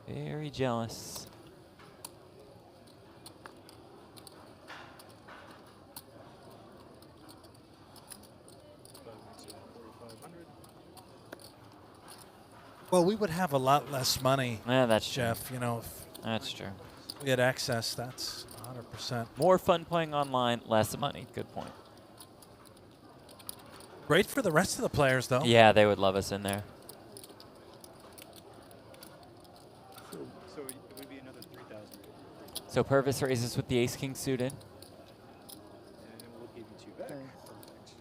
Very jealous. Well, we would have a lot less money. Yeah, that's Jeff. true. You know, That's true. if we had access, that's 100%. More fun playing online, less money. Good point. Great for the rest of the players, though. Yeah, they would love us in there. So it would be another 3,000. So Pervis raises with the ace-king suited. And we'll give you 2 back. Perfect.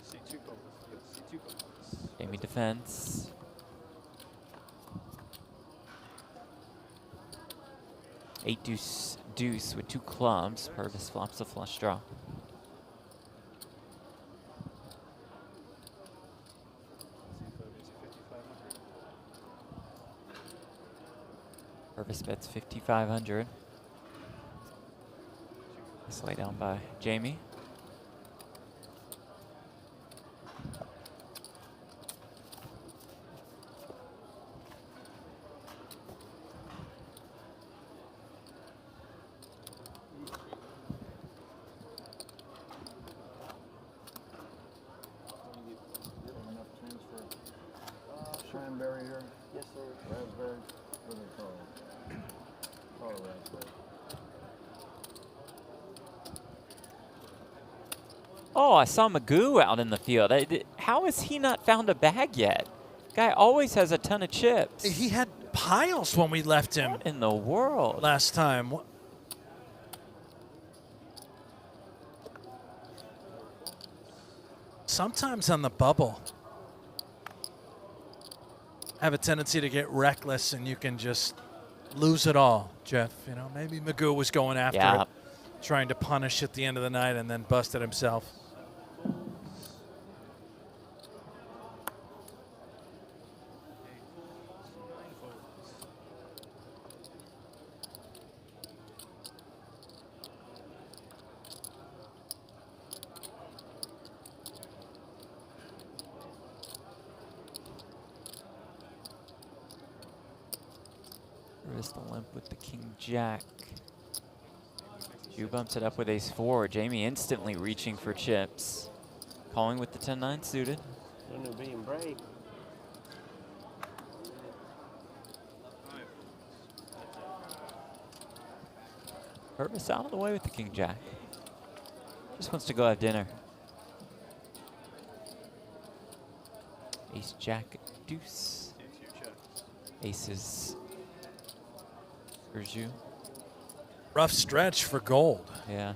See 2 covers. Yes, see 2 covers. Jamie defends. Eight deuce deuce with 2 clubs. Pervis flops a flush draw. Pervis bets 5,500. This lay down by Jamie. Enough change for cranberry here? Yes, sir. Raspberry? What do they call it? Call it raspberry. Oh, I saw Magoo out in the field. How has he not found a bag yet? Guy always has a ton of chips. He had piles when we left him. What in the world? Last time. Sometimes on the bubble, I have a tendency to get reckless and you can just lose it all, Jeff. You know, maybe Magoo was going after it, trying to punish at the end of the night and then busted himself. Wrist the limp with the king-jack. Jew bumps it up with ace-4. Jamie instantly reaching for chips. Calling with the 10-9 suited. Gonna be in break. Pervis out of the way with the king-jack. Just wants to go have dinner. Ace-jack, deuce. Aces. For Jew. Rough stretch for gold. Yeah.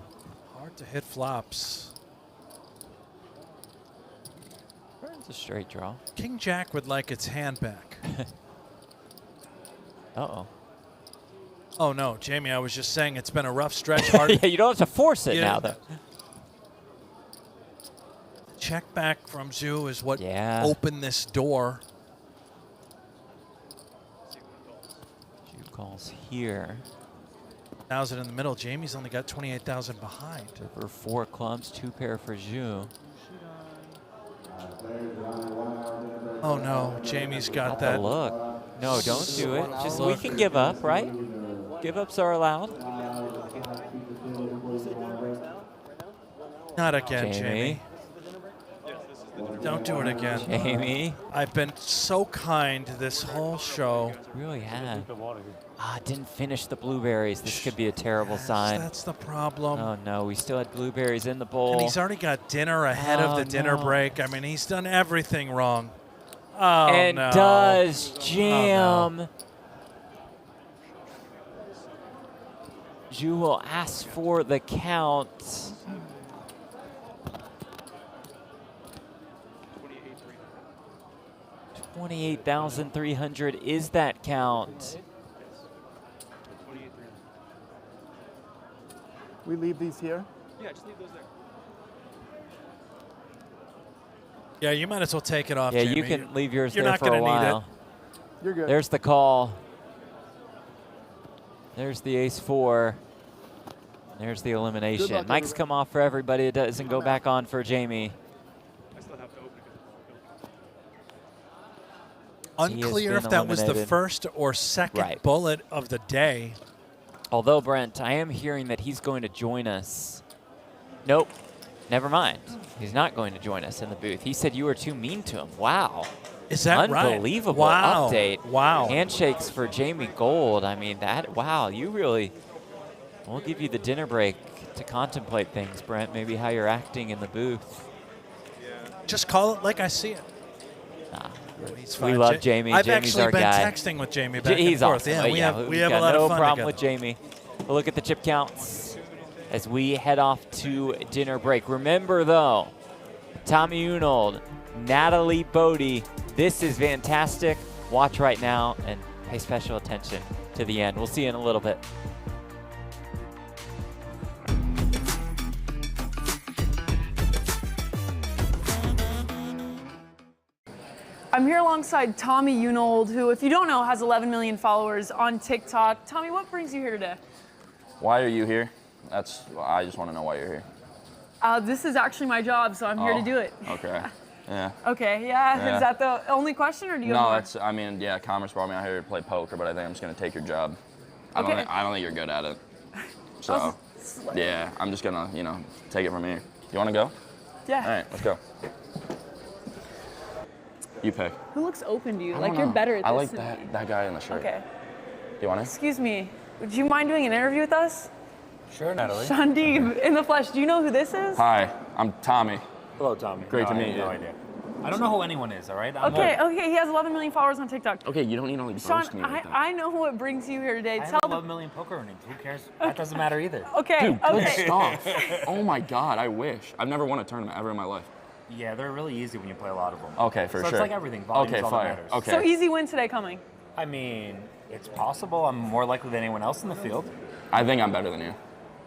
Hard to hit flops. It's a straight draw. King Jack would like its hand back. Uh-oh. Oh, no, Jamie, I was just saying it's been a rough stretch. Hard. Yeah, you don't have to force it now, though. Check back from Zhu is what opened this door. Jew calls here. 1,000 in the middle. Jamie's only got 28,000 behind. For 4 clubs, 2 pair for Zhu. Oh no, Jamie's got that. Look. No, don't do it. Just we can give up, right? Give ups are allowed. Not again, Jamie. Jamie. Don't do it again. Jamie. I've been so kind this whole show. Really have. Didn't finish the blueberries. This could be a terrible sign. That's the problem. Oh no, we still had blueberries in the bowl. And he's already got dinner ahead of the dinner break. I mean, he's done everything wrong. Oh, and no. does jam. Oh, no. Zhu will ask for the count. 28,300 is that count. We leave these here? Yeah, just leave those there. Yeah, you might as well take it off, Yeah, Jamie. you can leave yours You're there not for a gonna while. need it. You're good. There's the call. There's the ace-4. There's the elimination. luck, Mike's come off for everybody. It doesn't go back on for Jamie. I still have to open it. Unclear if that was the eliminated. first or second bullet of the day. Although, Brent, I am hearing that he's going to join us. Nope. Never mind. He's not going to join us in the booth. He said you were too mean to him. Wow. Is that right? Unbelievable Wow. update. Wow. Handshakes for Jamie Gold. I mean, wow, you really, we'll give you the dinner break to contemplate things, Brent, maybe how you're acting in the booth. Just call it like I see it. Nah, He's we fine. love Jamie. I've Jamie's actually our been guy. texting with Jamie back He's and forth. awesome. Yeah, we have a got lot no of fun problem together. with Jamie. We'll look at the chip counts as we head off to dinner break. Remember, though, Tommy Unold, Natalie Bodie, this is fantastic. Watch right now and pay special attention to the end. We'll see you in a little bit. I'm here alongside Tommy Unold, who, if you don't know, has 11 million followers on TikTok. Tommy, what brings you here today? Why are you here? I just want to know why you're here. This is actually my job, so I'm here to do it. Okay. Yeah. Okay, yeah. Is that the only question, or do you have more? I mean, yeah, Commerce brought me out here to play poker, but I think I'm just going to take your job. I don't think you're good at it. So, yeah, I'm just going to, take it from here. You want to go? Yeah. All right, let's go. You pick. Who looks open to you? I Like don't you're know. better at this I like than me. that guy in the shirt. Okay. Do you want to? Excuse me. Would you mind doing an interview with us? Sure, Natalie. Shandeep in the flesh. Do you know who this is? Hi, I'm Tommy. Hello, Tommy. Great to I meet have you. No idea. I don't know who anyone is, all right? Okay, he has 11 million followers on TikTok. Okay, you don't need to like Sean, roast me like that. I know what brings you here today. I Tell have 11 million poker earnings. Who cares? That doesn't matter either. Okay, Dude, good okay. stuff. Oh my God, I wish. I've never won a tournament ever in my life. Yeah, they're really easy when you play a lot of them. Okay, for so sure. It's like everything. Volume's Okay, all fire. that matters. Okay. So easy win today coming. I mean, it's possible. I'm more likely than anyone else in the field. I think I'm better than you.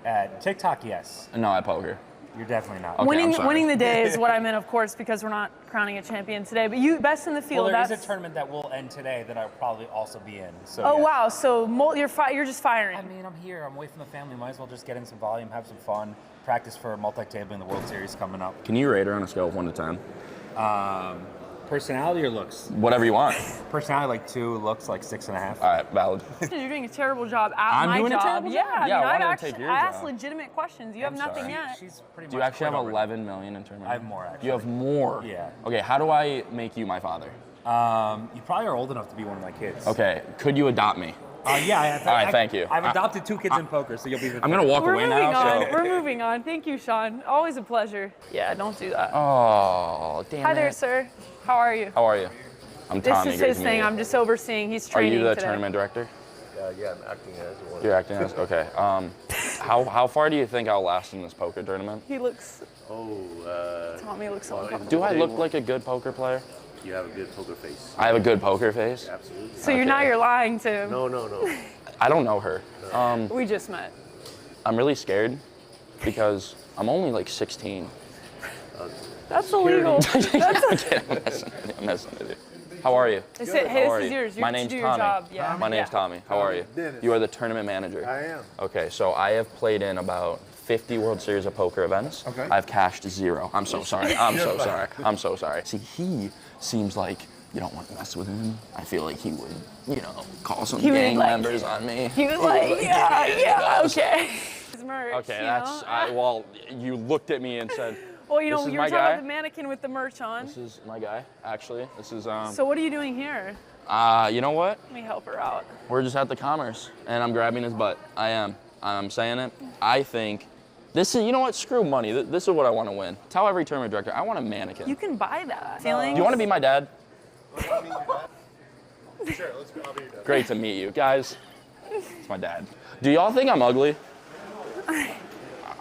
At TikTok, yes. No, at poker. You're definitely not. Okay, Winning the day is what I meant, of course, because we're not crowning a champion today. But you best in the field. Well, there is that's a tournament that will end today that I'll probably also be in. So. Oh yes. wow! So you're just firing. I mean, I'm here. I'm away from the family. Might as well just get in some volume, have some fun, practice for multi-tabling the World Series coming up. Can you rate her on a scale of 1 to 10? Personality or looks? Whatever you want. Personality like 2, looks like 6.5. All right, valid. You're doing a terrible job at I'm my doing a job. terrible Yeah, job? I mean, Yeah, I I've wanted to actually take your asked job. legitimate questions. You have I'm nothing sorry. yet. She's pretty Do you much actually have quite over. 11 million in tournament? I have more, actually. You have more? Yeah. Okay, how do I make you my father? You probably are old enough to be one of my kids. Okay, could you adopt me? Yeah, I have. All right, thank you. I've adopted 2 kids in poker, so you'll be. I'm gonna walk We're away moving now. on. So. We're moving on. Thank you, Sean. Always a pleasure. Yeah, don't do that. Oh, damn Hi it. there, sir. How are you? How are you? I'm Tommy. This is Great his to meet thing. you. I'm just overseeing. He's Are training you the today. tournament director? Yeah, I'm acting as one. You're acting as okay. How far do you think I'll last in this poker tournament? He looks. Oh. Tommy looks so uncomfortable. Do I look like a good poker player? You have a good poker face. I have a good poker face. Absolutely. So you're lying to him. No. I don't know her. We just met. I'm really scared because I'm only like 16. That's illegal. I'm messing with you. How are you? Hey, How this are is you? yours. My You name's do your Tommy. job. Yeah. My name's Tommy. How are you? Dennis. You are the tournament manager. I am. Okay, so I have played in about 50 World Series of Poker events. Okay. I've cashed 0. I'm so sorry. I'm so sorry. I'm so sorry. See, he seems like you don't want to mess with him. I feel like he would, call some He would, gang like- members on me. He was like, yeah, okay. His merch, Okay, you that's know? well. You looked at me and said, Well, "This is you my were talking guy." about the mannequin with the merch on. This is my guy. Actually, this is So what are you doing here? You know what? Let me help her out. We're just at the Commerce, and I'm grabbing his butt. I am. I'm saying it. I think this is. You know what? Screw money. This is what I want to win. Tell every tournament director I want a mannequin. You can buy that. Feelings? Do you want to be my dad? Sure, let's go. I'll be your dad. Great to meet you, guys. It's my dad. Do y'all think I'm ugly?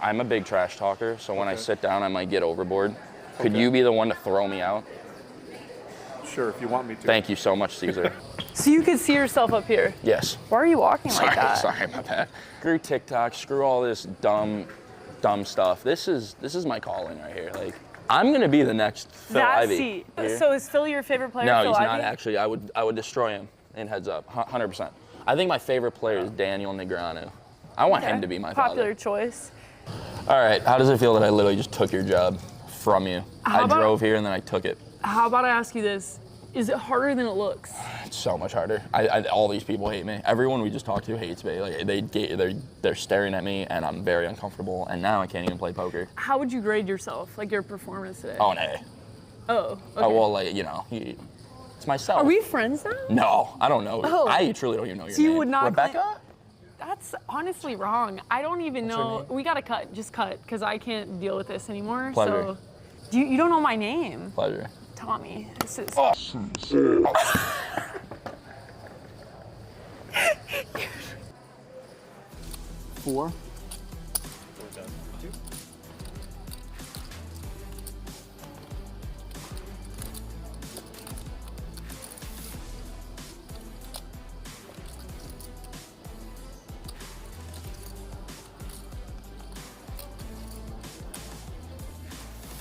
I'm a big trash talker, so when I sit down, I might get overboard. Could you be the one to throw me out? Sure, if you want me to. Thank you so much, Caesar. So you could see yourself up here. Yes. Why are you walking like that? Sorry, my bad. Screw TikTok. Screw all this dumb stuff. This is my calling right here. Like, I'm gonna be the next Phil That Ivey. seat. here. So is Phil your favorite player? No, Phil he's Ivey? not actually. I would destroy him in heads up, 100%. I think my favorite player is Daniel Negreanu. I want him to be my popular father. choice. All right, how does it feel that I literally just took your job from you? How I about- drove here and then I took it. How about I ask you this? Is it harder than it looks? It's so much harder. All these people hate me. Everyone we just talked to hates me. Like they're staring at me, and I'm very uncomfortable. And now I can't even play poker. How would you grade yourself, like your performance today? Oh, an A. Oh, okay. Oh well, like it's It's myself. Are we friends now? No, I don't know. Oh. I truly don't even know your So you name. would not Rebecca? That's honestly wrong. I don't even What's your know. name? We gotta cut. Just cut, because I can't deal with this anymore. Pleasure. So, you don't know my name? Pleasure. Tommy. This is. Four.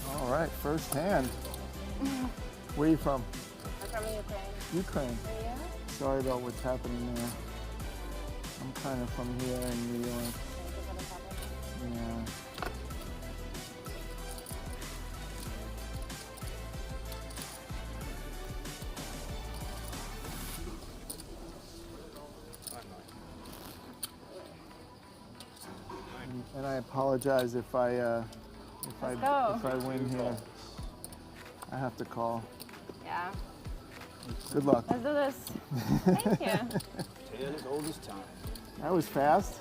All right, first hand. Where are you from? I'm from Ukraine. Ukraine. Yeah. Sorry about what's happening there. I'm kind of from here in New York. Yeah. And I apologize if I win here. I have to call. Yeah. Good luck. Let's do this. Thank you. Tale as old as time. That was fast.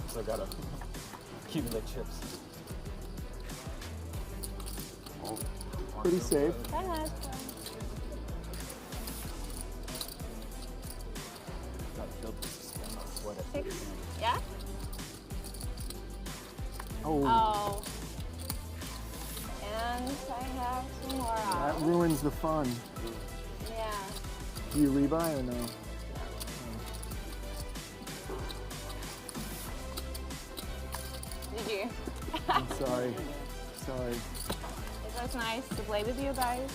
So I gotta accumulate chips. Pretty safe. Six. Yeah? Oh. Oh. And I have some more That out. ruins the fun. Yeah. Do you rebuy or no? Did you? I'm sorry. Sorry. It was nice to play with you guys.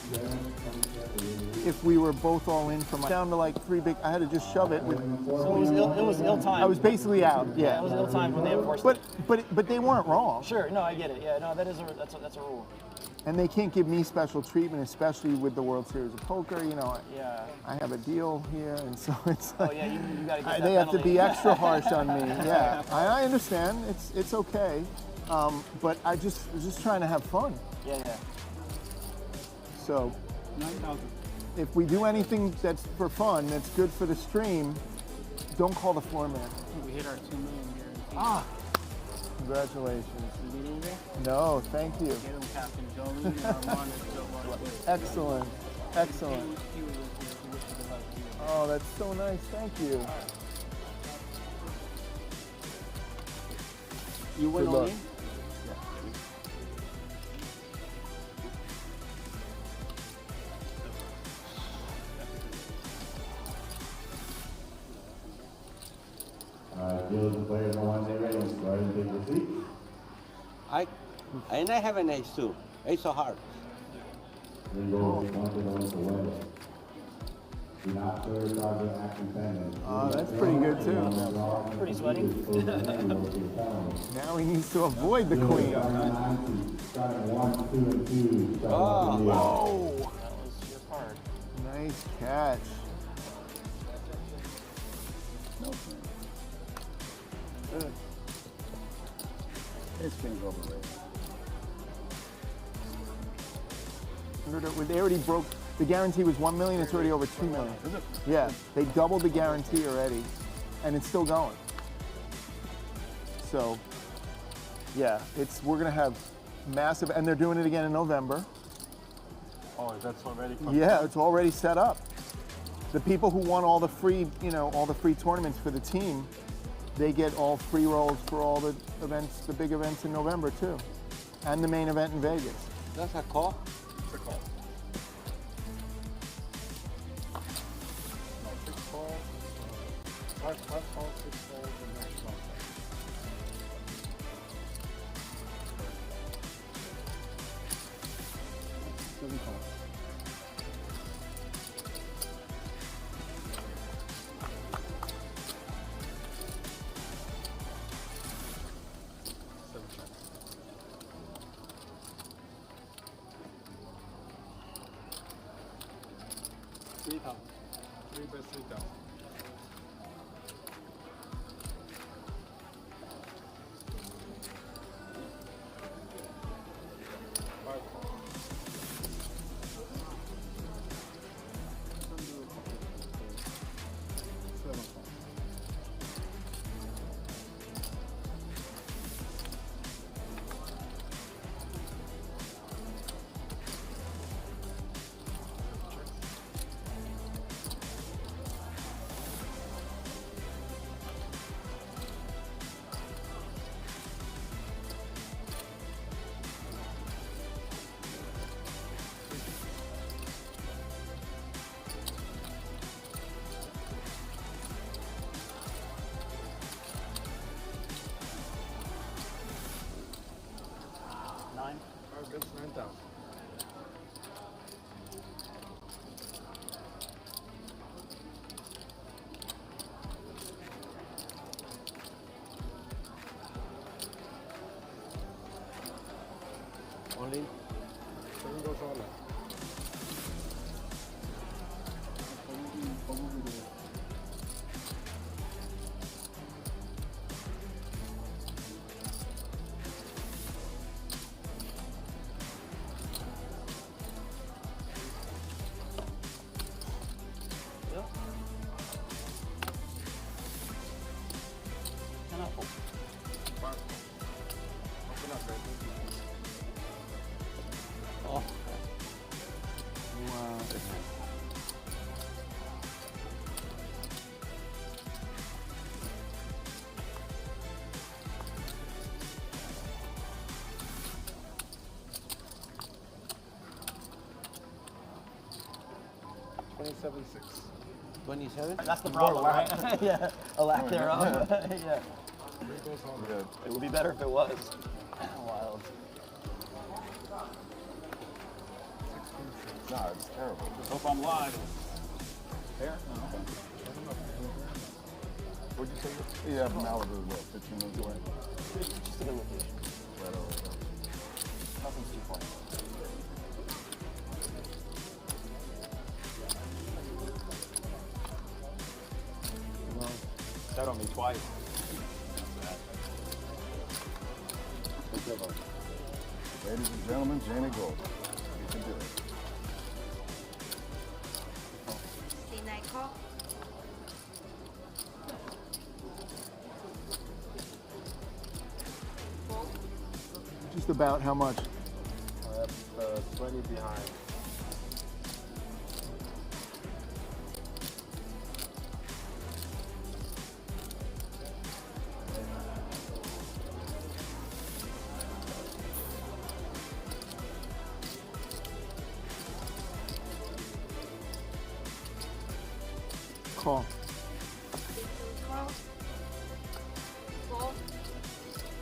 If we were both all in from down to like three big, I had to just shove it with. So it was ill timed. I was basically out. Yeah. It was ill timed when they enforced But they weren't wrong. Sure, no, I get it. Yeah, no, that's a rule. And they can't give me special treatment, especially with the World Series of Poker. You know, Yeah. I have a deal here, and so it's like, Oh yeah, you gotta get that they have to penalty. be extra harsh on me. Yeah, I understand. It's okay, but I was just trying to have fun. Yeah, yeah. So, 9,000. if we do anything that's for fun, that's good for the stream, don't call the floor man. We hit our 2 million guarantee. Ah, congratulations. You get in there? No, thank you. Get him Captain Jolene and Armand and Joe Barkley. Excellent, excellent. He was with the luck. Oh, that's so nice. Thank you. You went Good all luck. in? Deals and players on Wednesday ready. Go ahead and take your seat. And I have an ace too. Ace of hearts. Then go take one to the one to win. Do not serve target action pending. Oh, that's pretty good too. Pretty sweaty. Now he needs to avoid the queen. Starting 1, 2, and 2. Oh, whoa. That was your card. Nice catch. This thing's overrated. They already broke. The guarantee was 1 million. It's already over 2 million. Is it? Yeah, they doubled the guarantee already, and it's still going. So, yeah, we're gonna have massive, and they're doing it again in November. Oh, that's already. Yeah, it's already set up. The people who won all the free, all the free tournaments for the team, they get all free rolls for all the events, the big events in November too, and the main event in Vegas. That's a call? It's a call. No, 6 calls. 5 calls, 6 calls, and max call. Seven calls. $3,000. 3 by 3,000. Only 7 goes all in. Oh. $27,600. 27? That's the problem, right? Yeah, a lack thereof. Yeah. 3 goes all in. Good. It would be better if it was. Wild. No, it's terrible. Just hope I'm live. Fair? What'd you say? Yeah, Malibu is what, 15 minutes away? Just a good location. Right over there. Nothing's too far. That on me twice. Ladies and gentlemen, Janie Gold. You can do it. C9 call. Just about how much? 20 behind. Call. Call. 4.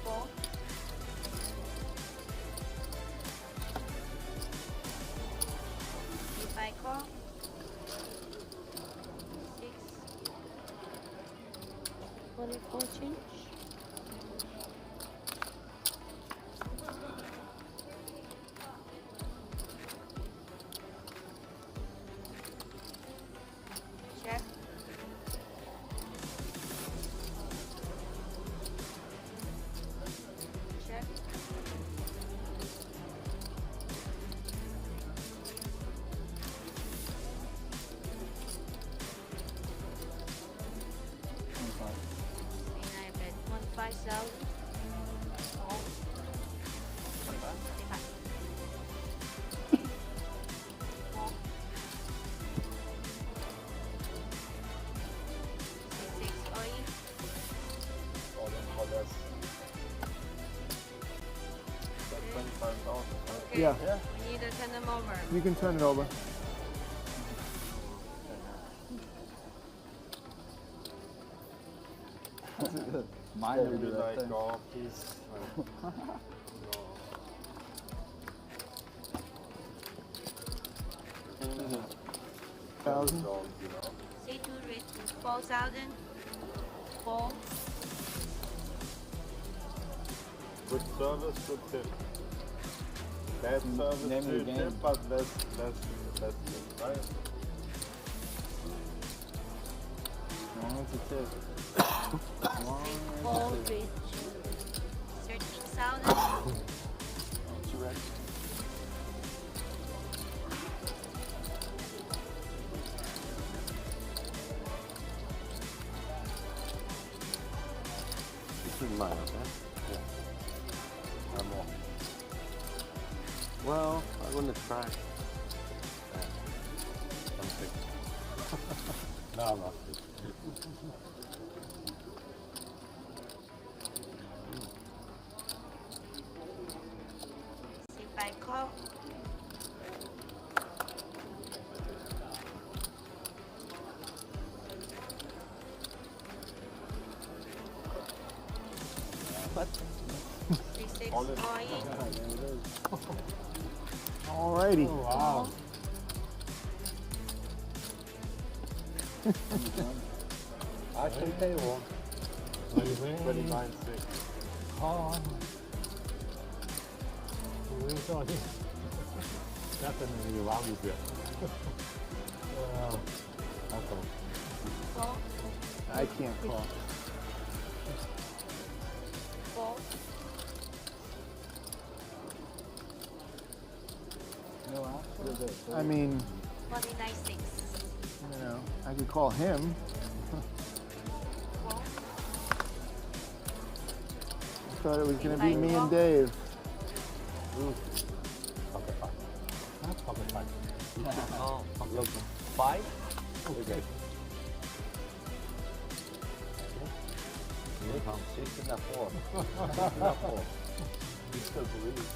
4. If I call. 6. 44 change. Check. Check. And I bet 15,000. Oh. 25. Oh. 6 all in. All in for this. That's 25,000. Yeah. We need to turn them over. You can turn it over. Mine Yeah, would we do that like thing. golf, please. Thousand. C2 rate 4,000. 4. Good service, good tip. Bad service, Name of your good game. tip, but less tip, right? It's a tip. 4 rate 13,000. This is mine, okay? Yeah. I'm off. Well, I'm gonna try. I'm sick. No, I'm not sick. If I call. What? 3-6 All in. all in. Alrighty. Oh, wow. I can pay one. 29.6. Oh. 우리 저기 약간 이 왕이고요. I can't call. No answer. I mean, 49.6. you know, I could call him. I thought it was going to be me and Dave. Pocket five. That's pocket five. Oh, look, 5? Okay. Here comes 6 and a 4. 6 and a 4. You still believe.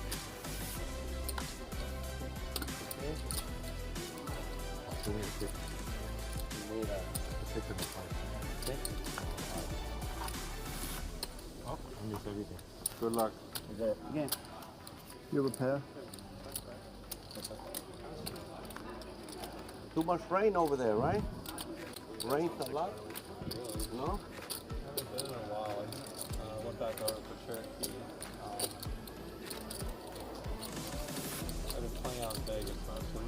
Okay. So we need 6. We need a 6 and a 5. Okay? Oh, I miss everything. Good luck. Okay. Again. You have a pair? Too much rain over there, right? Rains a lot? No? Haven't been in a while. I went back over for Cherokee. I've been playing out in Vegas mostly.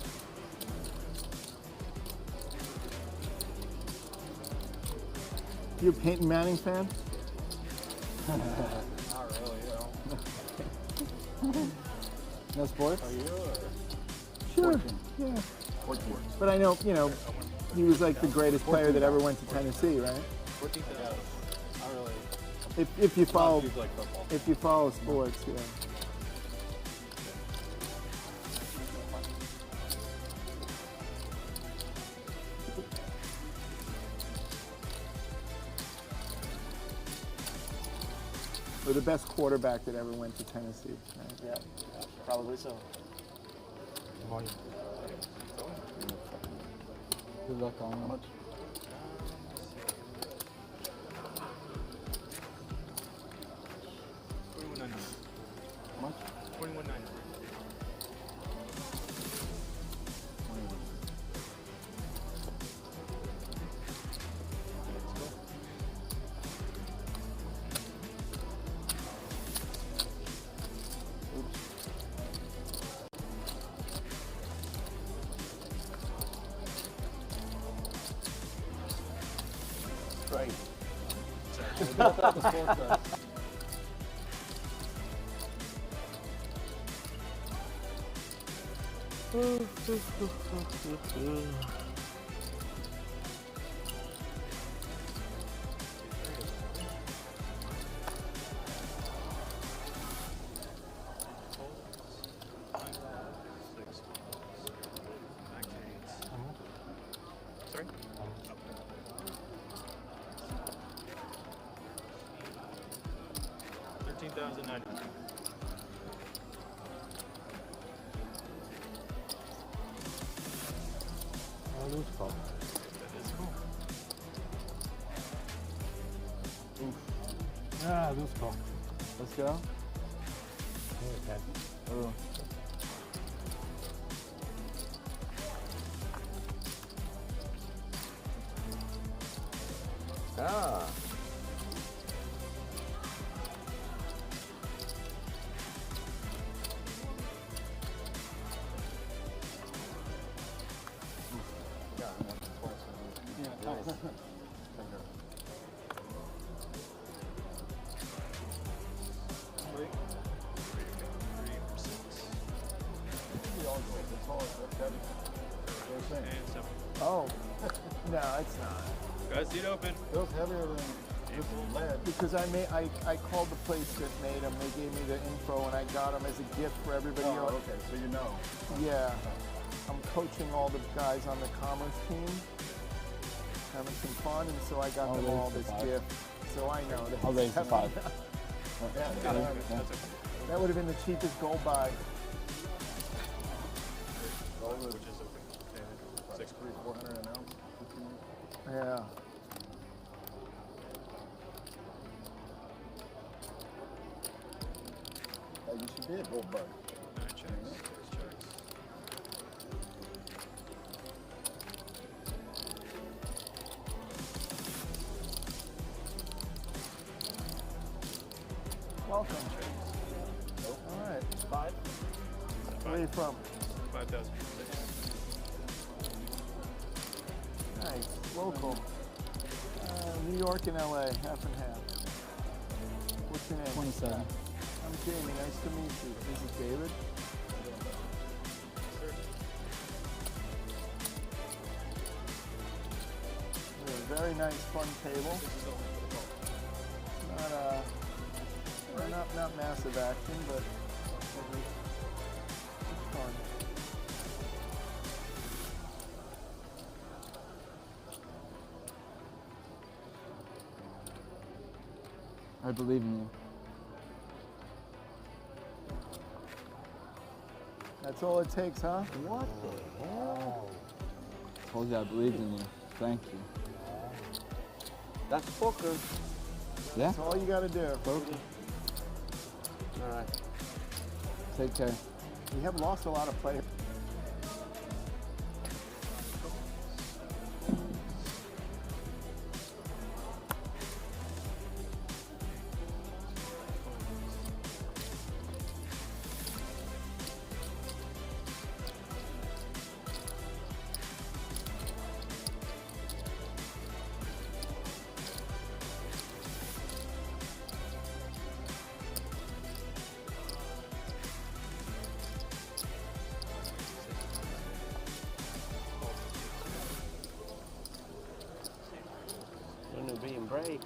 You a Peyton Manning fan? Not really, no. No sports? Are you or? Sure. Yeah. But I know, you know, he was like the greatest player that ever went to Tennessee, right? 14,000. Not really. If you follow, He's like football. if you follow sports, yeah. Or the best quarterback that ever went to Tennessee. Right? Yeah, probably so. Good luck on how much? How much? 21.9. Right. Sorry? 13,090. Oh, loose call. That is cool. Ah, loose call. Let's go. Okay. Oh. Ah. Oh, no, it's not. Guys, seat open. Feels heavier than just lead. Because I called the place that made them. They gave me the info and I got them as a gift for everybody else. Oh, okay, so you know. Yeah. I'm coaching all the guys on the commerce team, having some fun, and so I got them all this gift. So I know that. I'll raise the 5. Yeah, That's okay. that would have been the cheapest gold buy. Which is okay. 400 an ounce. Yeah. You should be a gold bug. 9 checks. 6 checks. Welcome. All right. 5. from? 5,000. Nice. Local. New York and LA, half and half. What's your name? 27. I'm Jamie. Nice to meet you. This is David. Very nice, fun table. Not massive action, but it's fun. I believe in you. That's all it takes, huh? What the hell? Told you I believed in you. Thank you. That's poker. Yeah? That's all you gotta do. Poker. All right. Take care. We have lost a lot of players. Being brave.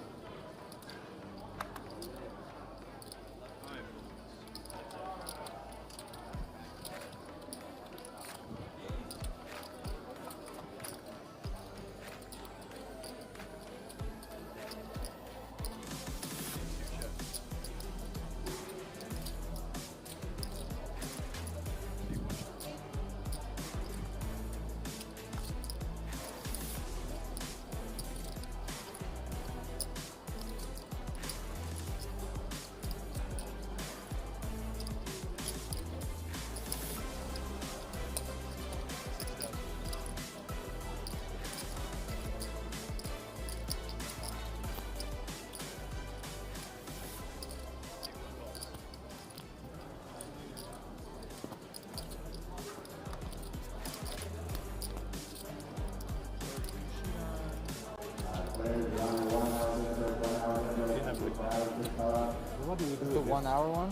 It's the 1 hour one?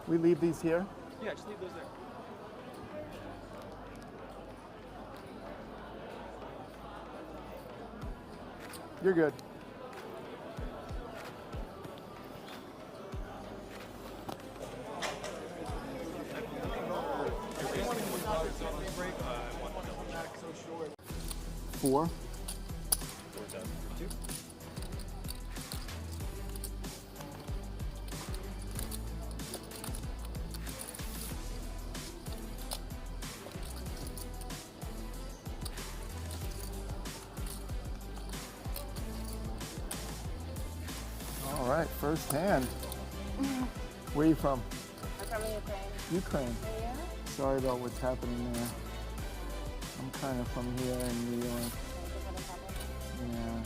We leave these here? Yeah, just leave those there. You're good. Four. All right, first hand. Where are you from? I'm from Ukraine. Ukraine. Yeah. Sorry about what's happening there. I'm kind of from here in New York. Yeah.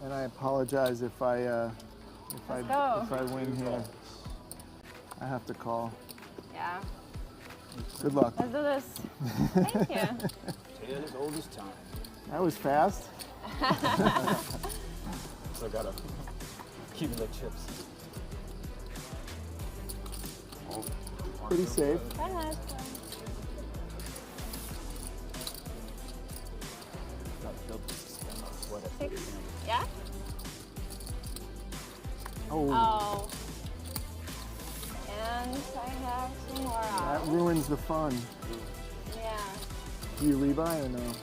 And I apologize if I win here. I have to call. Yeah. Good luck. Let's do this. Thank you. Tale as old as time. That was fast. So I gotta accumulate chips. Pretty safe. Six. Yeah? Oh. And I have two more That out. ruins the fun. Yeah. Do you rebuy or no?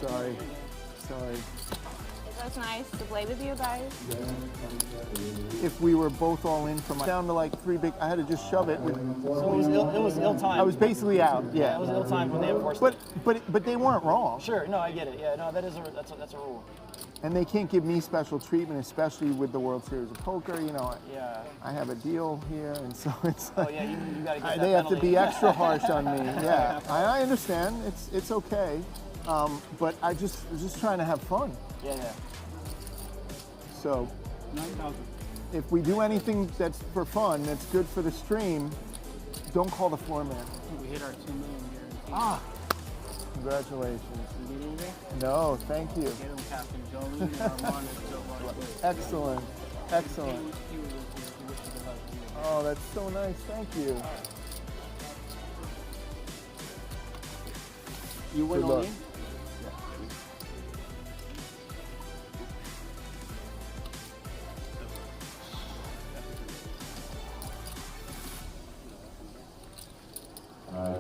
Sorry. Sorry. It was nice to play with you guys. If we were both all in from down to like 3 big, I had to just shove it. With, So it was ill-timed. I was basically out. Yeah. It was ill-timed when they enforced But it. but they weren't wrong. Sure, no, I get it. Yeah, no, that's a rule. And they can't give me special treatment, especially with the World Series of Poker. You know, Yeah. I have a deal here, and so it's Oh like, yeah, you gotta get that they have to penalty. be extra harsh on me. Yeah, I understand. It's okay, but I was just trying to have fun. Yeah, yeah. So 9,000. if we do anything that's for fun, that's good for the stream, don't call the floor man. We hit our 2 million guarantee. Ah, congratulations. You need anything? No, thank you. Get him Captain Jolene and Armand and Joe Bartlett. Excellent, excellent. He wish you the luck. Oh, that's so nice. Thank you. You went Good all luck. in?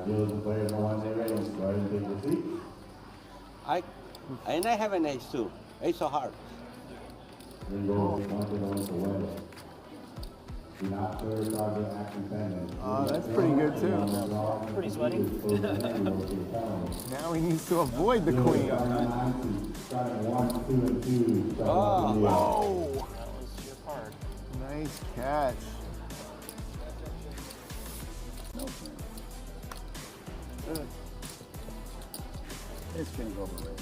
Deals the players on once they're ready. Go ahead and take your seat. And I have an ace too. Ace of hearts. Then go on to win. Do not serve target action pending. Oh, that's pretty good too. Pretty sweaty. Now he needs to avoid the queen. Oh, whoa. That was your card. Nice catch. It's getting overrated.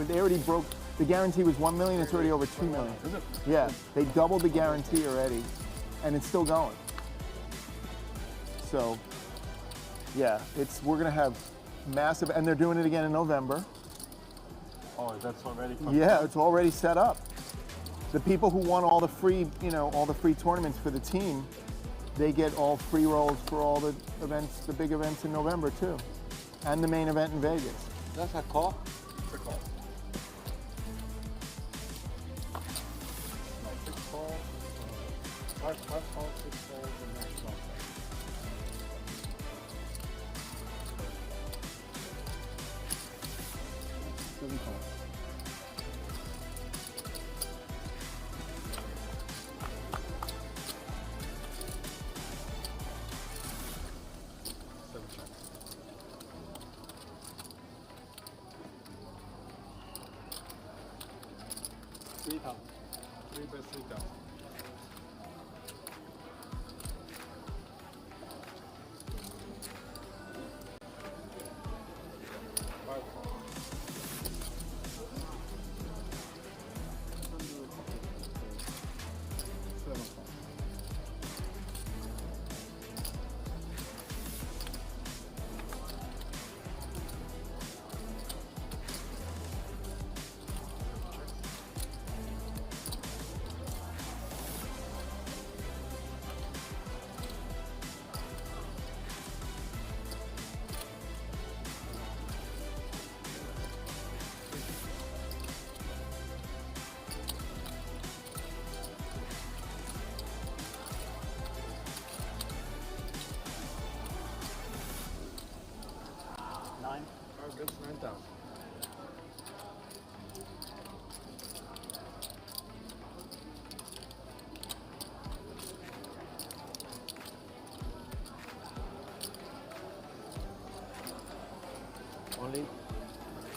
They already broke, the guarantee was 1 million, it's already over 2 million. Is it? Yeah, they doubled the guarantee already, and it's still going. So, yeah, we're gonna have massive, and they're doing it again in November. Oh, that's already Yeah, it's already set up. The people who won all the free, all the free tournaments for the team, they get all free rolls for all the events, the big events in November too, and the main event in Vegas. that's a call. It's a call. 6 calls. Half call, 6 calls, and max call. Seven calls. Three thousand. 3 bets 3,000. Five calls. Seven calls. Nine. 5 bets 9,000. Only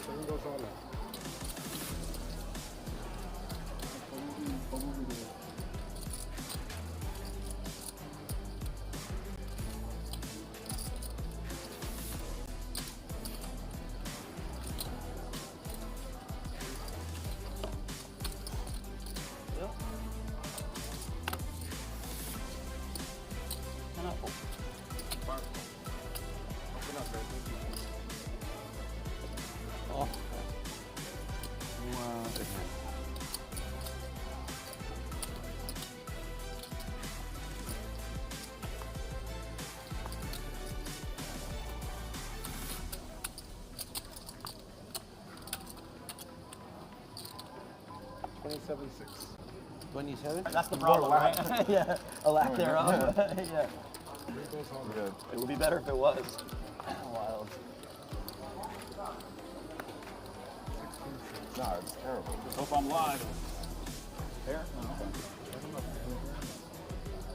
7 goes all in. What will we do? Yep. And up. 5 calls. Open up, baby. Oh. Wow. $27,600. 27? That's the problem, right? Yeah, a lack thereof. Yeah. 3 goes all in. It would be better if it was. Wild. No, it's terrible. Just hope I'm live. There? No, okay.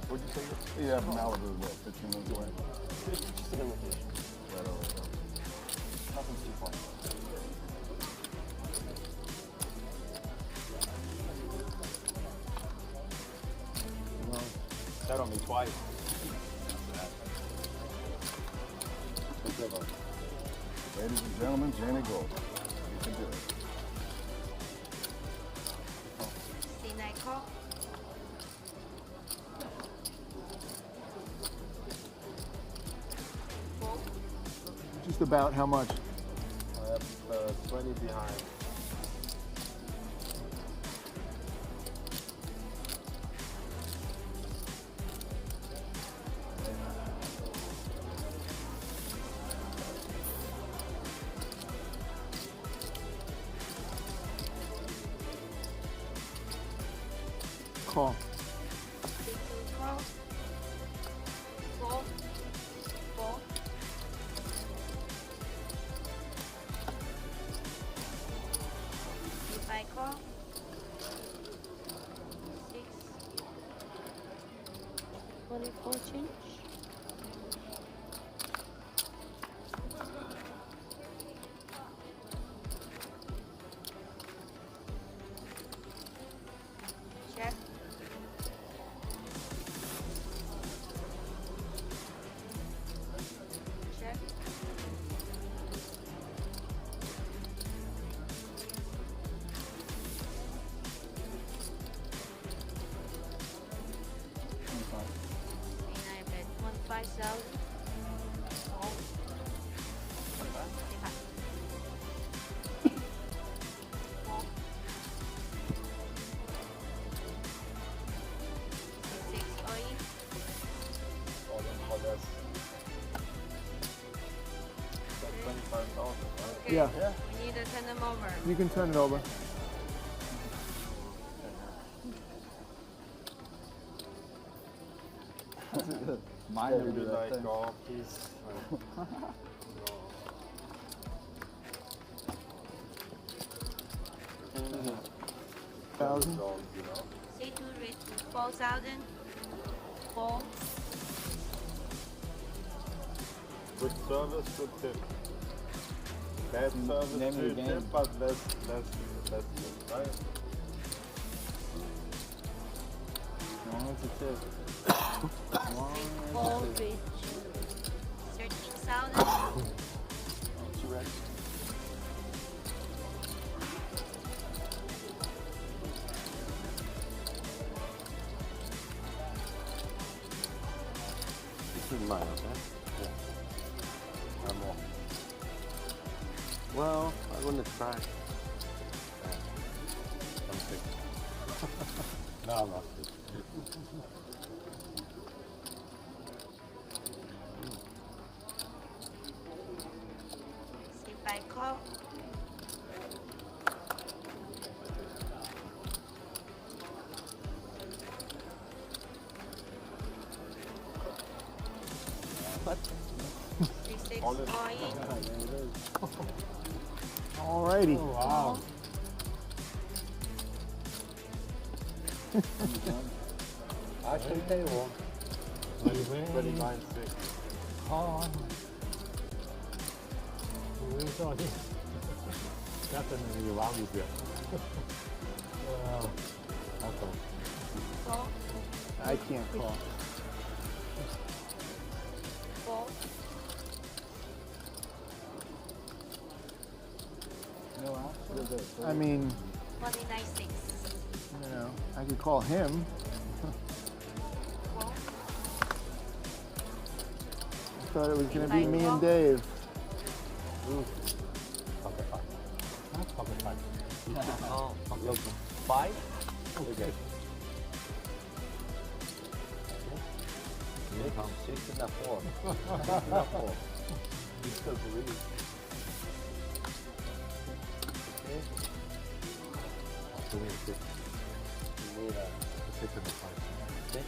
What'd you say? Yeah, Malibu, what, 15 minutes away? Just a good location. Right over there. Nothing's too far. That on me twice. Ladies and gentlemen, Jamie Gold. You can do it. C9 call. Just about how much? 20 behind. Call. Call. Four. Four. If I call. 6. 44 change. Check. Check. And I bet 15,000. Oh. 25. Oh. 6 all in. All in for this. That's 25,000, right? Okay. Yeah. We need to turn them over. You can turn it over. Mine would be like golf, please. Thousand. C2 reach 4,000. 4. Good service, good tip. Bad service, name of the good game. tip, but less tip, right? What's the tip? 4 reach 13,000. 2 reds. This is mine, okay? Yeah. I'm off. Well, I'm gonna try. I'm sick. No, I'm not sick. If I call. What? 6 all in. Alrighty. Oh, wow. Actually, table. 29.6. 아, 여기서 아니, 약간 왕이고요. I can't call. 4. I mean, 49.6. you know, I could call him. 4. I thought it was going to be me and Dave. Oh, okay. 5? Okay. Here comes 6 and a 4. 6 and a 4. You still believe. Okay. So we need a 6. You need a 6 and a 5. 6.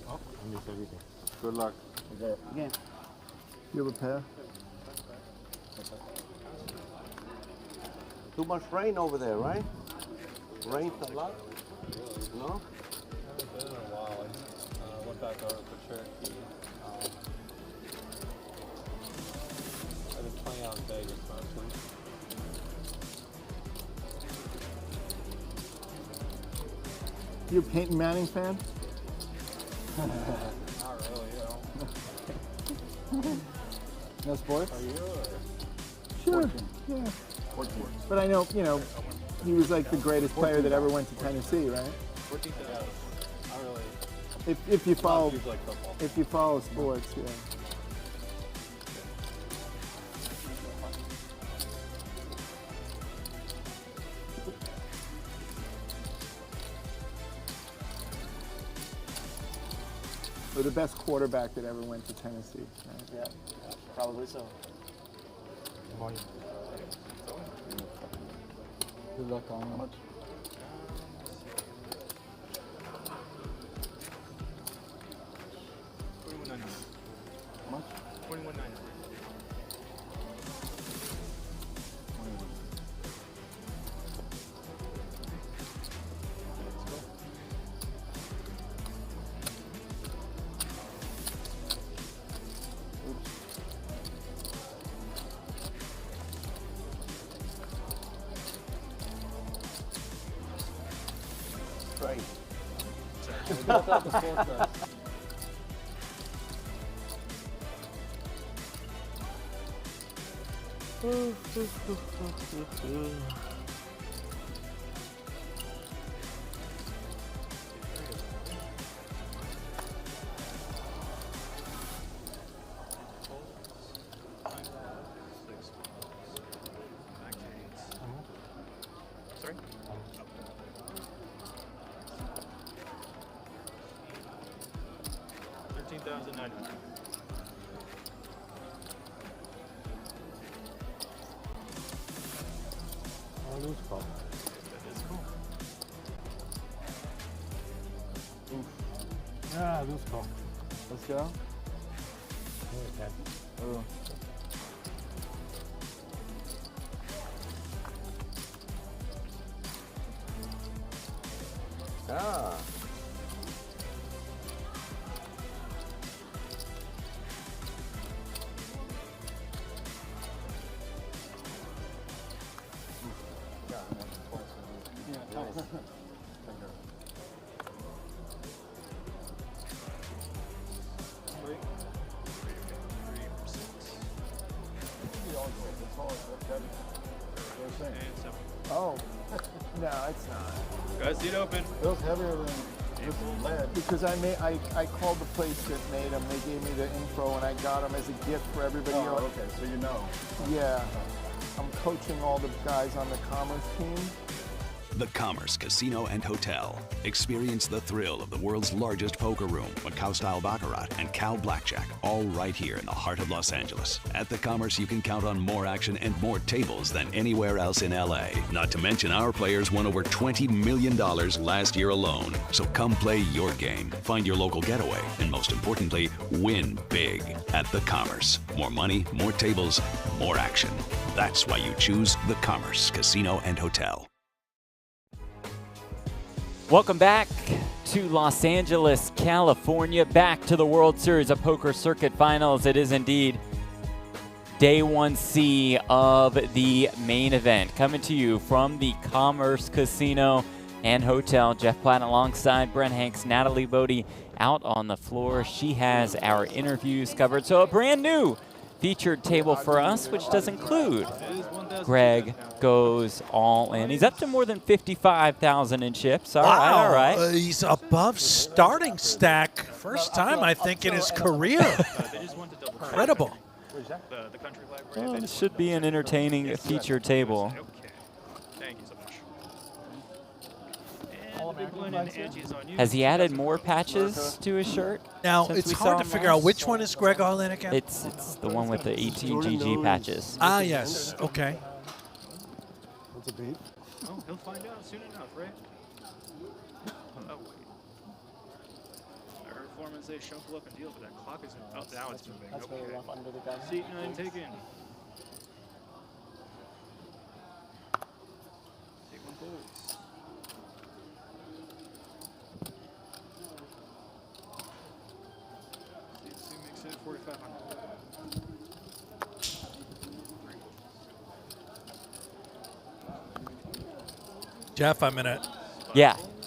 Oh, I miss everything. Good luck. Again. You have a pair? Too much rain over there, right? Rains a lot? No? It's been a while. I went back over to Cherokee. I've been playing out in Vegas mostly. You a Peyton Manning fan? Not really, you know. No sports? Are you? Sure. Yeah. But I know, you know, he was like the greatest player that ever went to Tennessee, right? I really. If you follow, Like football. if you follow sports, yeah. Or the best quarterback that ever went to Tennessee. Right? Yeah, probably so. Good luck on how much? How much? 21.9. Right. Sorry? 13,090. Oh, loose call. That is cool. Oof. Ah, loose call. Let's go. Okay. Oh. Ah. Oh, no, it's not. Guys, seat open. Feels heavier than just lead. Because I called the place that made them. They gave me the info and I got them as a gift for everybody else. Oh, okay, so you know. Yeah. I'm coaching all the guys on the Commerce team. The Commerce Casino and Hotel. Experience the thrill of the world's largest poker room, Macau-style baccarat, and cow blackjack, all right here in the heart of Los Angeles. At the Commerce, you can count on more action and more tables than anywhere else in LA. Not to mention, our players won over $20 million last year alone. So come play your game, find your local getaway, and most importantly, win big at the Commerce. More money, more tables, more action. That's why you choose the Commerce Casino and Hotel. Welcome back to Los Angeles, California, back to the World Series of Poker Circuit Finals. It is indeed Day 1C of the main event. Coming to you from the Commerce Casino and Hotel. Jeff Platt alongside Brent Hanks, Natalie Bodie out on the floor. She has our interviews covered. So a brand new featured table for us, which does include Greg Goes All In. He's up to more than 55,000 in chips. All right, all right. He's above starting stack. First time, I think, in his career. Incredible. Well, this should be an entertaining featured table. Thank you so much. Has he added more patches to his shirt? Now, since it's we saw hard to him figure out last? which one is Greg All In again. It's the one with the 18 GG patches. Ah, yes. Okay. What's a beat? Oh, he'll find out soon enough, right? Oh, wait. I heard 4 normally say shuffle up and deal, but that clock is up. Now it's moving. That's Okay. very rough under the gun. Seat 9 taken. Take 1 folds. Seat 2 makes it 4,500. Jeff, I'm gonna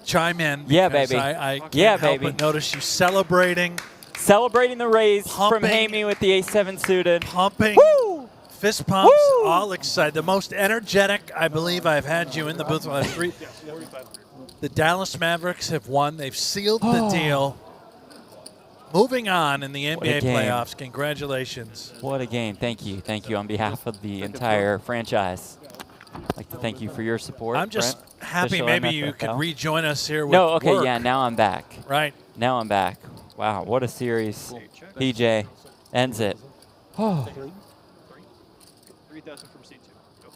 chime in. Yeah, because baby. I can't help but notice you celebrating the raise from pumping, Hamey with the ace-7 suited. Pumping. Fist pumps, all excited. The most energetic I believe I've had you in the booth. The Dallas Mavericks have won. They've sealed the deal. Moving on in the NBA playoffs. Congratulations. What a game. Thank you. Thank you on behalf of the entire franchise. I'd like to thank you for your support. I'm just Brent, happy official maybe you MFFL. could rejoin us here with No, okay, work. yeah, now I'm back. Right. Now I'm back. Wow, what a series. PJ ends it. Oh. 3,000 from C2. Go.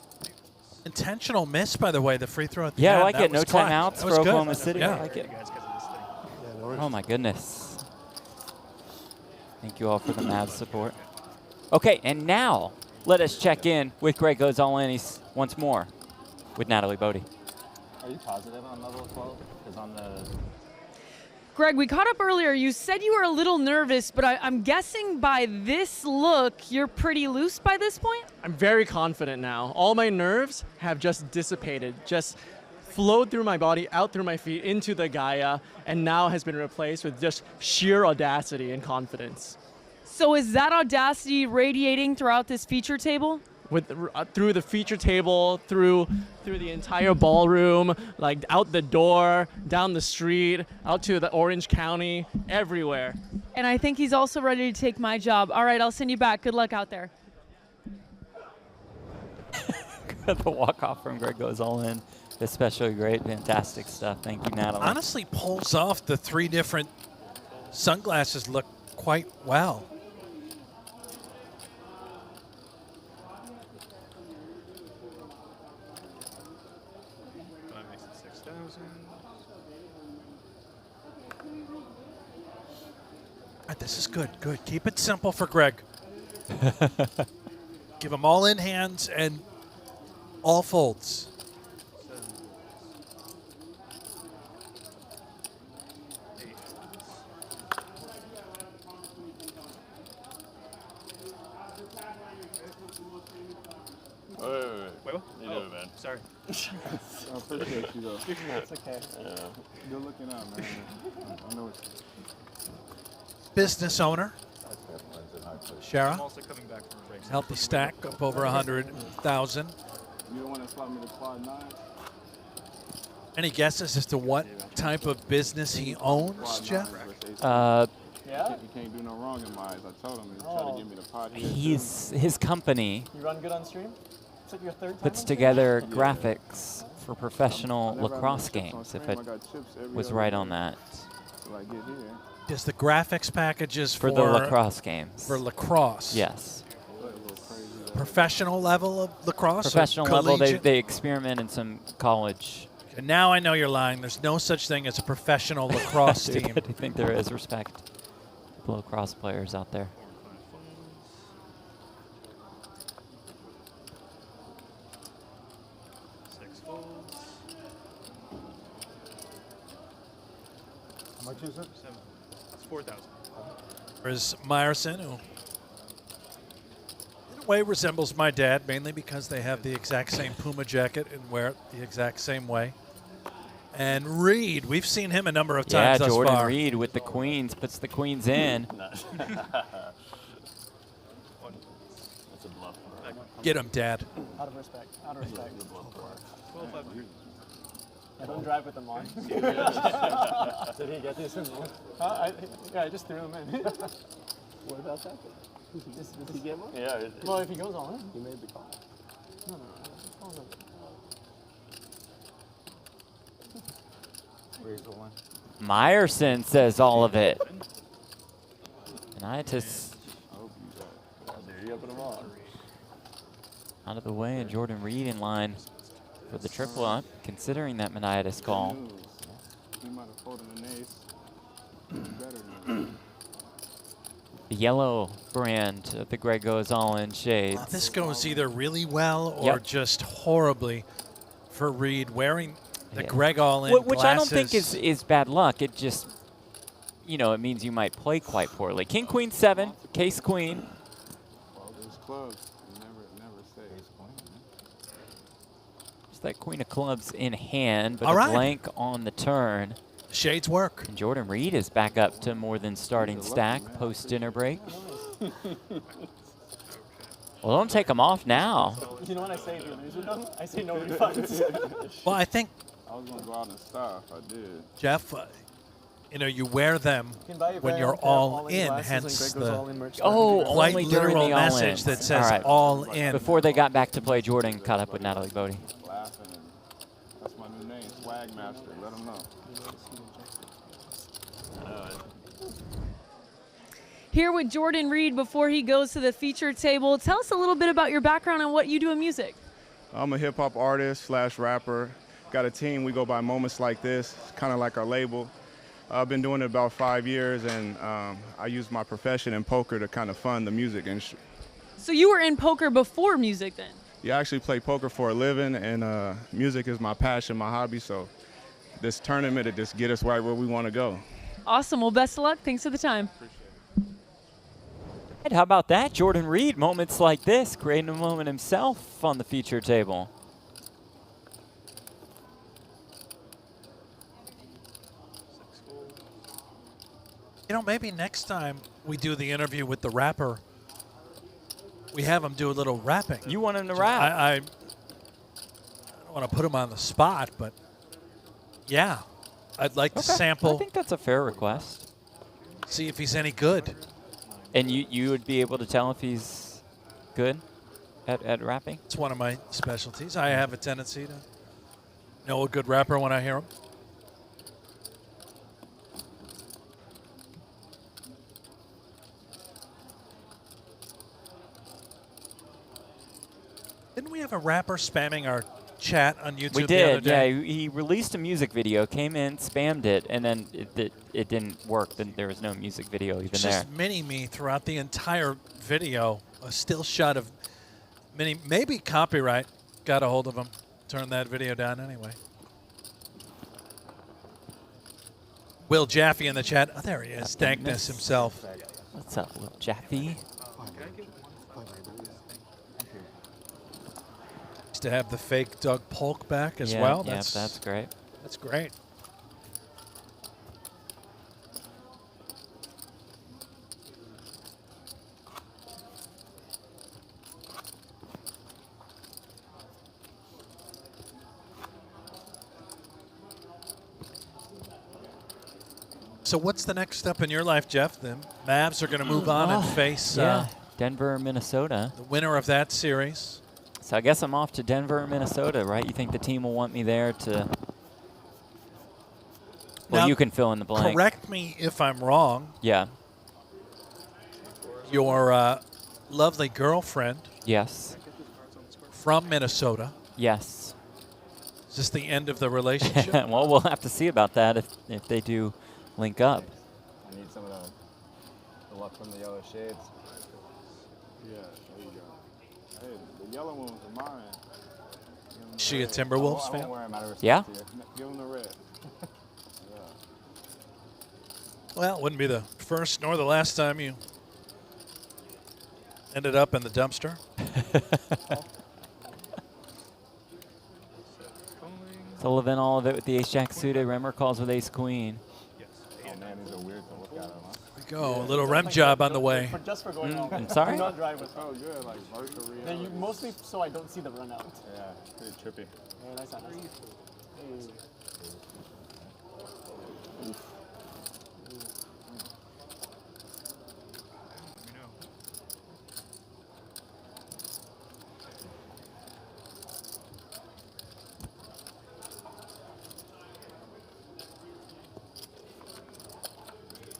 Intentional miss, by the way, the free throw at the Yeah, end. I like That it. No was clutch. timeouts That for was good. Oklahoma City. Yeah. I like it. Oh, my goodness. Thank you all for the Mavs support. Okay, and now let us check in with Greg Goes All In once more with Natalie Bodie. Are you positive on level 12? Because on the Greg, we caught up earlier. You said you were a little nervous, but I'm guessing by this look, you're pretty loose by this point? I'm very confident now. All my nerves have just dissipated, just flowed through my body, out through my feet, into the Gaia, and now has been replaced with just sheer audacity and confidence. So is that audacity radiating throughout this feature table? Through the feature table, through the entire ballroom, like out the door, down the street, out to the Orange County, everywhere. And I think he's also ready to take my job. All right, I'll send you back. Good luck out there. The walk-off from Greg Goes All In. Especially great, fantastic stuff. Thank you, Natalie. Honestly pulls off the 3 different sunglasses look quite well. Makes it 6,000. This is good, good. Keep it simple for Greg. Give him all in hands and all folds. Wait, what? You doing, man? Sorry. I appreciate you, though. It's okay. Yeah. Good looking out, man. I know it's... Business owner. Shara. I'm also coming back from a break. Healthy stack up over 100,000. You don't want to slap me to quad 9? Any guesses as to what type of business he owns, Jeff? Yeah? You can't do no wrong in my eyes. I told him. He tried to give me the pot here. His company You run good on stream? It's like your third time puts on stream? together graphics for professional lacrosse games, if it was right on that. So I get here. Is the graphics packages For the lacrosse games. For lacrosse. Yes. Professional level of lacrosse? or Professional level, collegiate? they experiment in some college. And now I know you're lying. There's no such thing as a professional lacrosse team. I think there is respect for lacrosse players out there. How much is it? 7. It's 4,000. There's Meyerson, who in a way resembles my dad, mainly because they have the exact same Puma jacket and wear it the exact same way. And Reed, we've seen him a number of times thus Jordan far. Reed with the queens, puts the queens in. That's a bluff. Get him, Dad. Out of respect. Out of respect. 12,500. I don't drive with them on. Did he get these in one? Yeah, I just threw them in. What about that? Did he get one? Yeah. Well, if he goes on. He made the call. No. Where's the one? Meyerson says all of it. Manitis There you go, put them on. out of the way, and Jordan Reed in line for the triple up, considering that Manitis call. He might have folded an ace. Better than yellow brand of the Greg Goes All In shades. This goes either really well or just horribly for Reed wearing the Greg All In Which glasses. I don't think is bad luck. It just, you know, it means you might play quite poorly. King, Queen, 7, Case, Queen. Well, those clubs, you never say. Just that Queen of Clubs in hand, but All a right. blank on the turn. Shades work. And Jordan Reed is back up to more than starting stack post-dinner break. Well, don't take them off now. You know what I say if you lose with them? I say no refunds. Well, I think, I was gonna go out and stuff. I did. Jeff, you know, you wear them when you're all in, hence the quite only during literal the message that says all right. all in. Before they got back to play, Jordan caught up with Natalie Bodie. Laughing and that's my new name, Swag Master. Let them know. Here with Jordan Reed before he goes to the feature table. Tell us a little bit about your background and what you do in music. I'm a hip hop artist / rapper. Got a team. We go by Moments Like This. It's kind of like our label. I've been doing it about 5 years, and I use my profession in poker to kind of fund the music industry. So you were in poker before music then? Yeah, I actually play poker for a living, and music is my passion, my hobby. So this tournament, it just get us right where we want to go. Awesome. Well, best of luck. Thanks for the time. And how about that? Jordan Reed, moments like this, creating a moment himself on the feature table. You know, maybe next time we do the interview with the rapper, we have him do a little rapping. You want him to rap? I don't want to put him on the spot, but yeah, I'd like to sample. I think that's a fair request. See if he's any good. And you would be able to tell if he's good at rapping? It's one of my specialties. I have a tendency to know a good rapper when I hear him. Didn't we have a rapper spamming our chat on YouTube We the other did, day? yeah. He released a music video, came in, spammed it, and then it didn't work. Then there was no music video even It's there. just mini-me throughout the entire video. A still shot of mini, maybe copyright got a hold of him. Turned that video down anyway. Will Jaffe in the chat. Oh, there he is. Dankness himself. What's up, Will Jaffe? To have the fake Doug Polk back as Yeah, well. yeah, that's great. That's great. So what's the next step in your life, Jeff? The Mavs are going to move on and face Denver, Minnesota. The winner of that series. So I guess I'm off to Denver, Minnesota, right? You think the team will want me there to... Well, Now, you can fill in the blank. Correct me if I'm wrong. Yeah. Your lovely girlfriend. Yes. From Minnesota. Yes. Is this the end of the relationship? Well, we'll have to see about that if they do link up. I need some of the luck from the yellow shades. Yeah, there you go. Hey, the yellow ones are mine. Is she a Timberwolves I fan? won't wear them out of respect Yeah? to you. Give them the red. Yeah. Well, it wouldn't be the first nor the last time you ended up in the dumpster. Sullivan, all of it with the ace-jack suited. Remmer calls with ace-queen. Oh man, these are weird to look at them, huh? Go, a little rem job on the way. Just for going home. I'm sorry? Do not drive with Oh, good, like Mercury. Yeah, you mostly so I don't see the run out. Yeah, pretty trippy. Yeah, nice on us.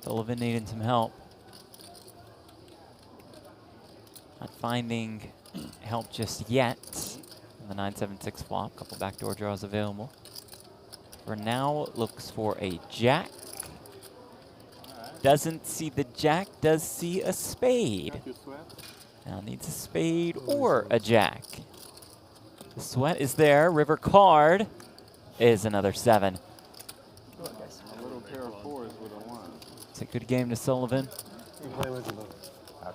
Sullivan needing some help. Not finding help just yet. On the 9-7-6 flop, couple backdoor draws available. For now, looks for a jack. Doesn't see the jack, does see a spade. Now needs a spade or a jack. The sweat is there. River card is another 7. A little pair of 4s with a 1. It's a good game to Sullivan.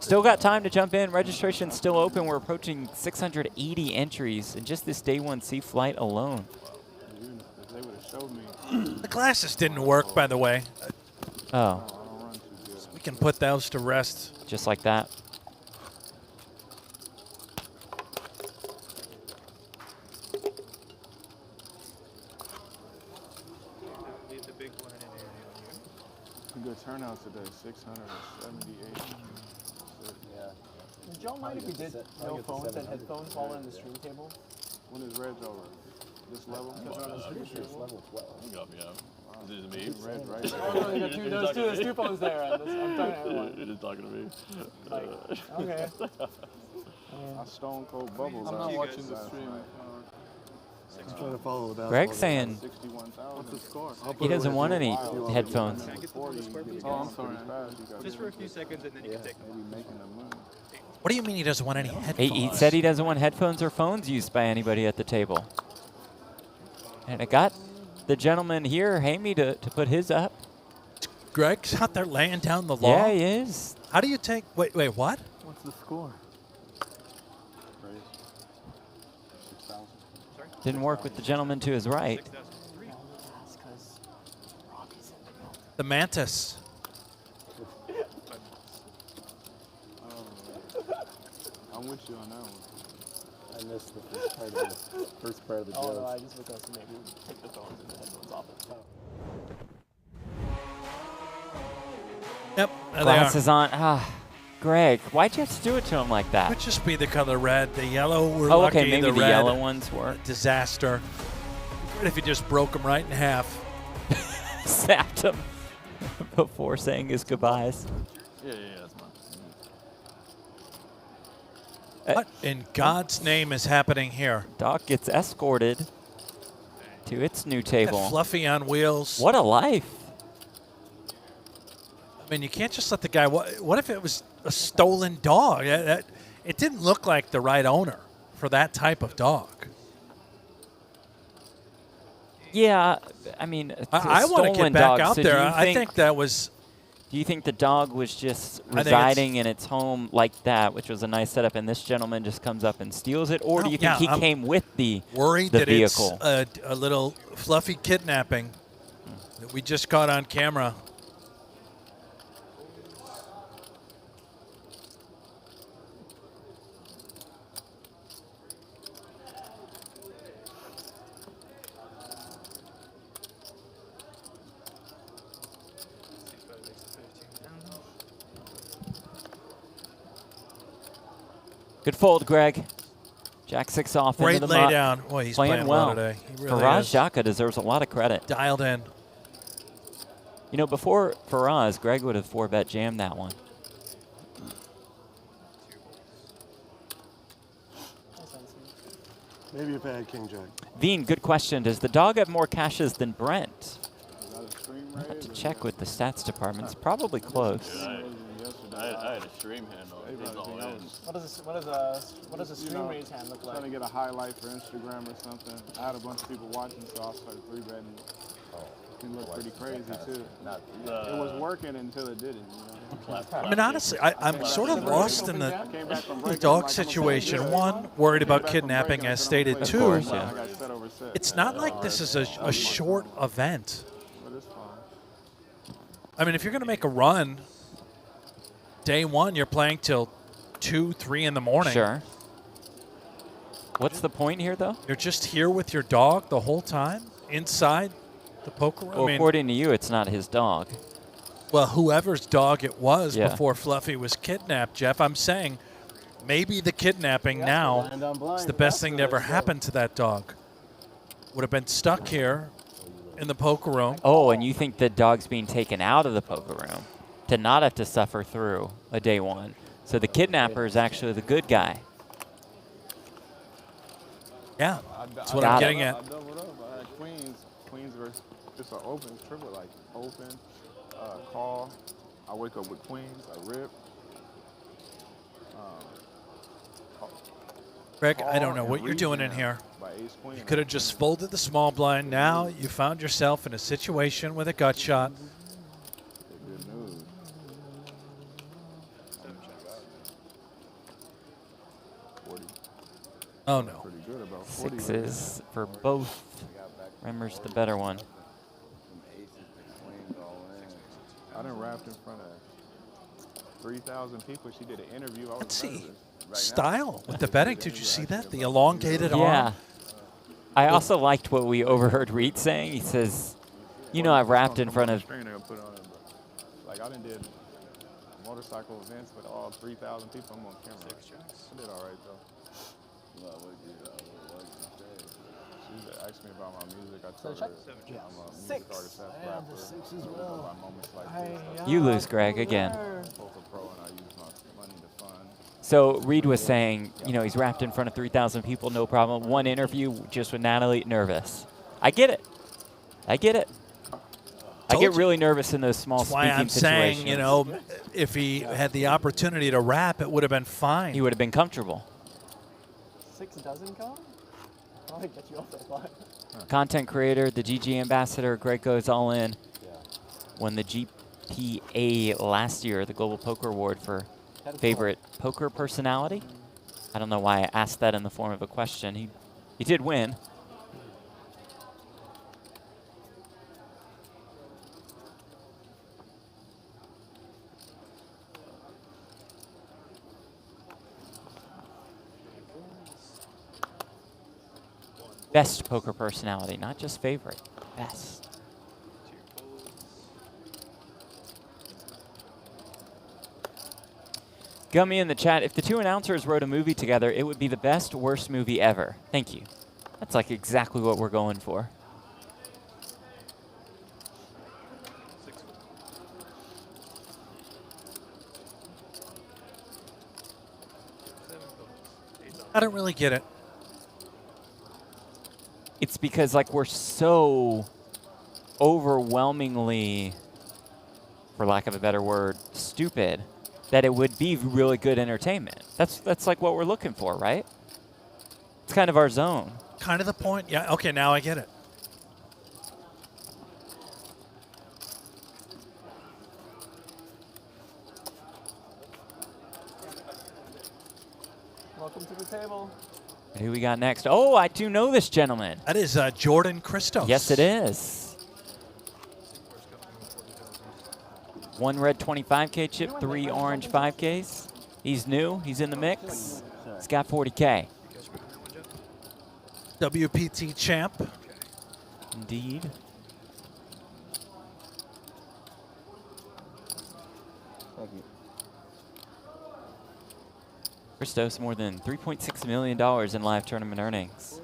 Still got time to jump in. Registration's still open. We're approaching 680 entries in just this day 1 C flight alone. They would have showed me. The glasses didn't work, by the way. Oh. So we can put those to rest. Just like that. Good turnout today, 678. Yeah. Would y'all mind if we did no phones and headphones while we're on the stream table? When is Reg over? This level? This level 12. You got me up. Is it me? Red, right? There's two phones there. I'm talking to everyone. You're just talking to me. Okay. I stone cold bubbles. I'm not watching the stream. I'm trying to follow the Greg's saying What's the score? he doesn't want any headphones. Oh, I'm sorry. Just for a few seconds and then you can take them. What do you mean he doesn't want any headphones? He said he doesn't want headphones or phones used by anybody at the table. And it got the gentleman here, Hamey, to put his up. Greg's out there laying down the law? Yeah, he is. How do you take... Wait, what? What's the score? Didn't work with the gentleman to his right. The Mantis. I'm with you on that one. I missed the first part of the joke. Oh, no, I just because maybe take the phones and the headphones off it. Yep, there Glasses they are. on. Ah, Greg, why'd you have to do it to him like that? Would just be the color red. The yellow, we're Oh, lucky. okay, maybe the red, yellow ones were. Disaster. What if you just broke them right in half? Sapped him before saying his goodbyes. Yeah, that's mine. What in God's name is happening here? Dog gets escorted to its new table. That Fluffy on wheels. What a life. I mean, you can't just let the guy... What if it was a stolen dog? It didn't look like the right owner for that type of dog. Yeah, I mean, I want to get back out there. I think that was... Do you think the dog was just residing in its home like that, which was a nice setup, and this gentleman just comes up and steals it? Or do you think he came with the vehicle? It's a little fluffy kidnapping that we just caught on camera. Good fold, Greg. Jack 6 off Great into the lay down. Boy, he's playing well today. He really Faraz is. Jaka deserves a lot of credit. Dialed in. You know, before Faraz, Greg would have 4-bet jammed that one. Maybe if I had King Jack. Veen, good question. Does the dog have more caches than Brent? I have to check with the stats department. It's probably close. I had a stream handle. What does a stream raise hand look like? Trying to get a highlight for Instagram or something. I had a bunch of people watching, so I started 3-betting. It looked pretty crazy too. It was working until it didn't. You know? I mean, honestly, I'm sort of lost in the dog situation. One, worried about kidnapping, as stated. Two, it's not like this is a short event. I mean, if you're going to make a run, day one, you're playing till 2, 3 in the morning. Sure. What's the point here, though? You're just here with your dog the whole time, inside the poker room. Well, according to you, it's not his dog. Well, whoever's dog it was before Fluffy was kidnapped, Jeff, I'm saying maybe the kidnapping now is the best thing that ever happened to that dog. Would have been stuck here in the poker room. Oh, and you think the dog's being taken out of the poker room to not have to suffer through a day one. So the kidnapper is actually the good guy. Yeah, that's what I'm getting at. I doubled up. I had Queens versus just an open, triple, like open, call, I wake up with queens, I rip. Greg, I don't know what you're doing in here. You could have just folded the small blind. Now you found yourself in a situation with a gut shot. Good news. Oh, no. Pretty good about 40. Sixes for both. Remmer's the better one. I done rapped in front of 3,000 people. She did an interview. I was Let's see. nervous. Right Style with the betting. Did you see that? The elongated Yeah. arm. I also liked what we overheard Reed saying. He says, you know, I've rapped in front of... Like, I done did motorcycle events with all 3,000 people. I'm on camera. I did all right, though. She asked me about my music. I told her I'm a music artist, rapper. By moments like this. You lose, Greg, again. Poker pro, and I use my money to fund. So Reed was saying, you know, he's rapped in front of 3,000 people, no problem. One interview just with Natalie, nervous. I get it. I get it. I get really nervous in those small That's why speaking I'm situations. saying, you know, if he had the opportunity to rap, it would have been fine. He would have been comfortable. 6 dozen come? I'll get you off that spot. Content creator, the GG ambassador, Greg goes all in. Won the GPA last year, the Global Poker Award for favorite poker personality. I don't know why I asked that in the form of a question. He did win. Best poker personality, not just favorite. Best. Gummy in the chat, if the two announcers wrote a movie together, it would be the best, worst movie ever. Thank you. That's like exactly what we're going for. I don't really get it. It's because like we're so overwhelmingly, for lack of a better word, stupid that it would be really good entertainment. That's like what we're looking for, right? It's kind of our zone. Kind of the point. Yeah, okay, now I get it. Welcome to the table. And who we got next? Oh, I do know this gentleman. That is Jordan Christos. Yes, it is. 1 red 25K chip, 3 orange 5Ks. He's new. He's in the mix. He's got 40K. WPT champ. Indeed. Thank you. Christos, more than $3.6 million in live tournament earnings.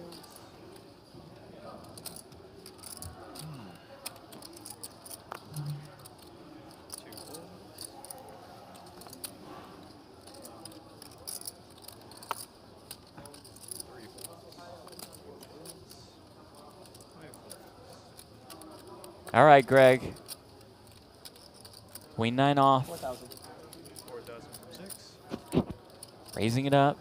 All right, Greg. Queen 9 off. 4,000. 4,000 from 6. Raising it up.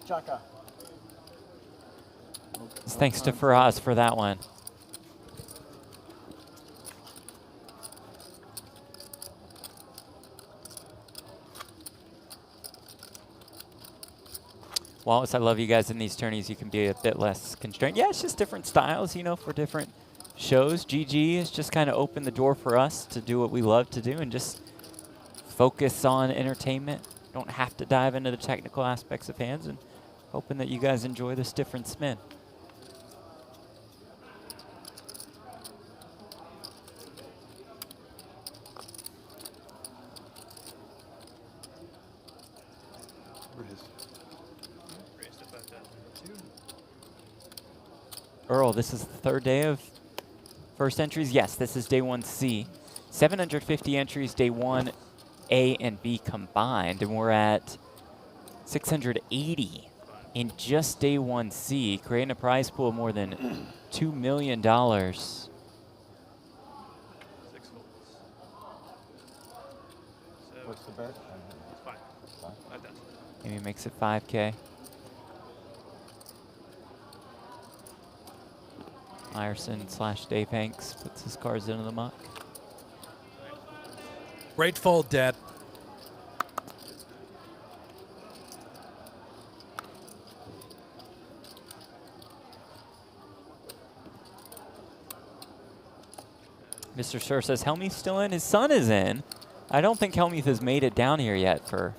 Chaka. Thanks to Faraz for that one. Wallace, I love you guys in these tourneys. You can be a bit less constrained. Yeah, it's just different styles, you know, for different shows. GG has just kind of opened the door for us to do what we love to do and just focus on entertainment. Don't have to dive into the technical aspects of hands, and hoping that you guys enjoy this different spin. Earl, this is the third day of first entries. Yes, this is day 1C. 750 entries day 1, A and B combined, and we're at 680 in just day 1C, creating a prize pool of more than $2 million. What's the bet? Maybe makes it 5K. Myerson / Dave Hanks puts his cards into the muck. Great fold, Dad. Mr. Sir says Hellmuth's still in. His son is in. I don't think Hellmuth has made it down here yet for.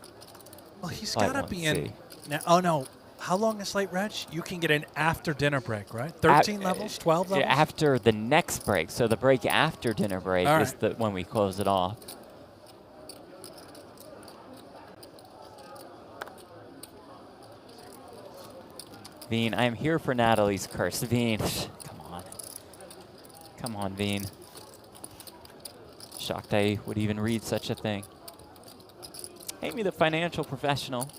Well, he's got to be in. Now, oh, no. How long is late, Reg? You can get in after dinner break, right? 13 levels? 12 levels? After the next break. So the break after dinner break All is right. the when we close it off. Veen, I am here for Natalie's curse. Veen, come on. Come on, Veen. Shocked I would even read such a thing. Hate me, the financial professional.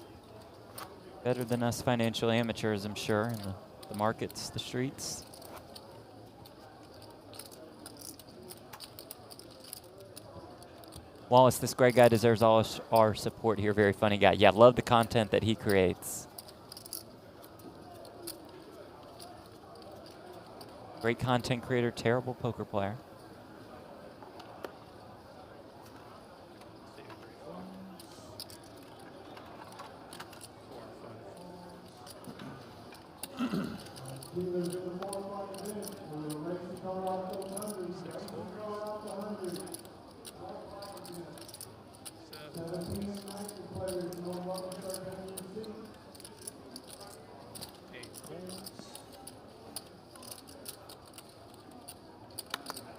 Better than us financial amateurs, I'm sure, in the markets, the streets. Wallace, this Greg guy deserves all our support here. Very funny guy. Yeah, love the content that he creates. Great content creator, terrible poker player.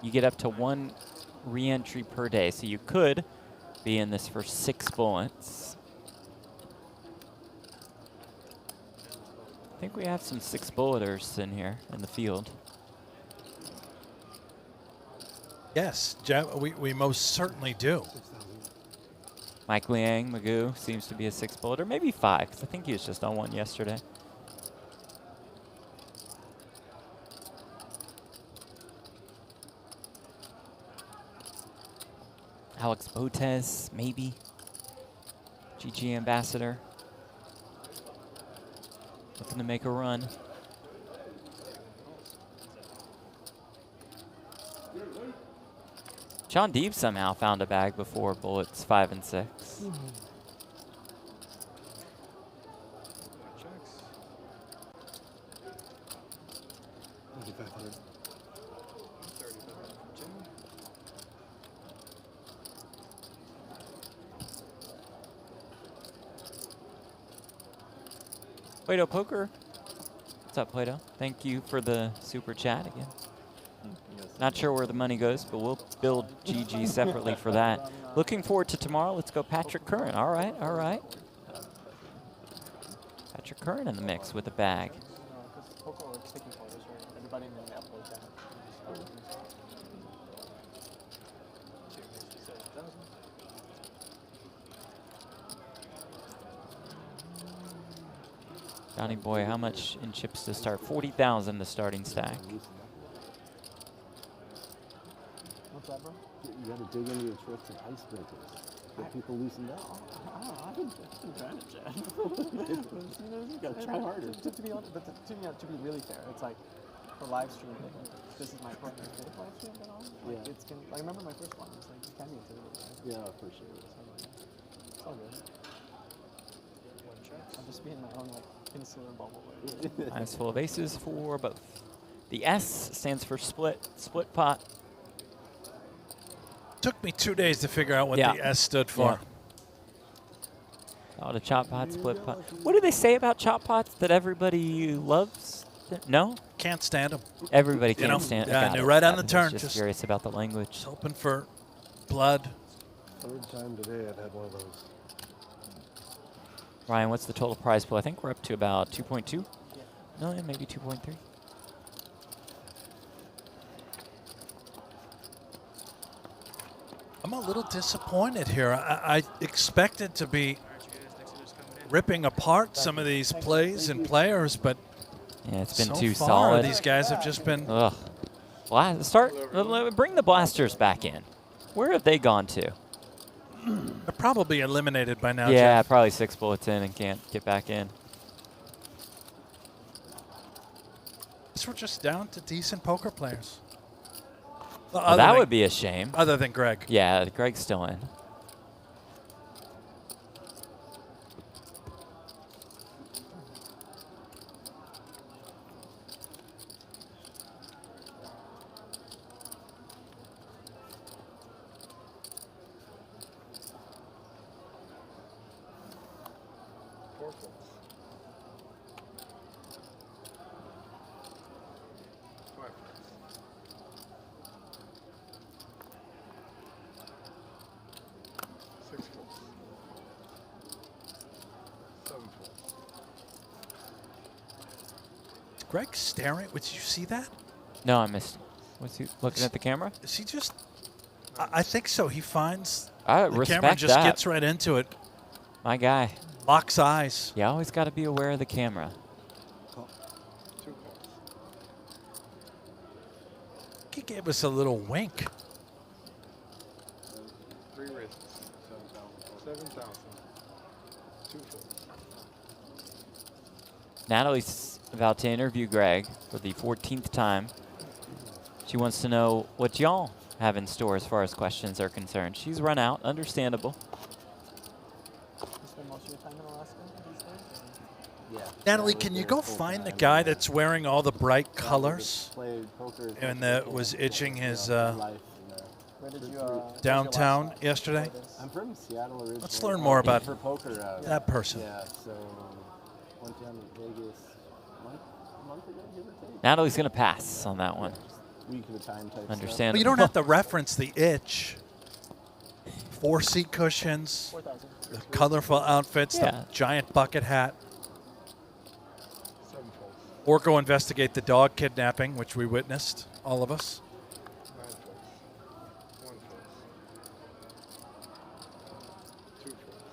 You get up to 1 re-entry per day, so you could be in this for 6 bullets. I think we have some 6-bulleters in here in the field. Yes, Jeff, we most certainly do. Mike Liang, Magoo seems to be a 6-bulleter, maybe 5, because I think he was just on 1 yesterday. Alex Botez, maybe. GG ambassador. Looking to make a run. John Deeb somehow found a bag before bullets 5 and 6. Plato Poker. What's up, Plato? Thank you for the super chat again. Not sure where the money goes, but we'll build GG separately for that. Looking forward to tomorrow. Let's go Patrick Curran. All right, all right. Patrick Curran in the mix with a bag. Johnny Boy, how much in chips to start? 40,000 the starting stack. What's that, bro? You got to dig into your tricks and icebreakers. Get people loosened up. I've been trying to chat. You got to try harder. To be honest, but to be really fair, it's like for live stream, this is my partner for live stream and all. Like, Yeah. it's I remember my first one. It's like you can be intimidated, right? Yeah, for sure. It's all good. I'm just being my own like insular bubble. Eyes full of aces for both. The S stands for split pot. Took me 2 days to figure out what Yeah. the S stood for. Oh, the chop pot, split pot. What do they say about chop pots that everybody loves? No? Can't stand them. Everybody can't stand Yeah, got they're it. right on I the was turn. Just curious about the language. Hoping for blood. Third time today I've had one of those. Ryan, what's the total prize pool? I think we're up to about 2.2 million, maybe 2.3. I'm a little disappointed here. I expected to be ripping apart some of these plays and players, but yeah, it's been so too far, solid. These guys have just been. Ugh. Bring the blasters back in. Where have they gone to? They're probably eliminated by now. Yeah, Jeff. probably 6 bullets in and can't get back in. So we're just down to decent poker players. Well, that would be a shame. Other than Greg. Yeah, Greg's still in. Greg staring. Did you see that? No, I missed. Was he looking at the camera? Is he just? I think so. He finds I the respect camera just that. gets right into it. My guy. Locks eyes. You always got to be aware of the camera. He gave us a little wink. 3 raises. 7,000. 2 folds. Natalie's about to interview Greg for the 14th time. She wants to know what y'all have in store as far as questions are concerned. She's run out, understandable. You spend most of your time in Alaska these days? Yeah. Natalie, can you go find the guy that's wearing all the bright colors and that was itching his Where did you, downtown yesterday? I'm from Seattle originally. Let's learn more about for poker, that person. Yeah, so went down to Vegas a month ago, give or take. Natalie's going to pass on that one. Week of a time type Understandable. But you don't have to reference the itch. 4 seat cushions, the colorful outfits, the giant bucket hat. Or go investigate the dog kidnapping, which we witnessed, all of us. 9 folds. 1 fold. 2 folds.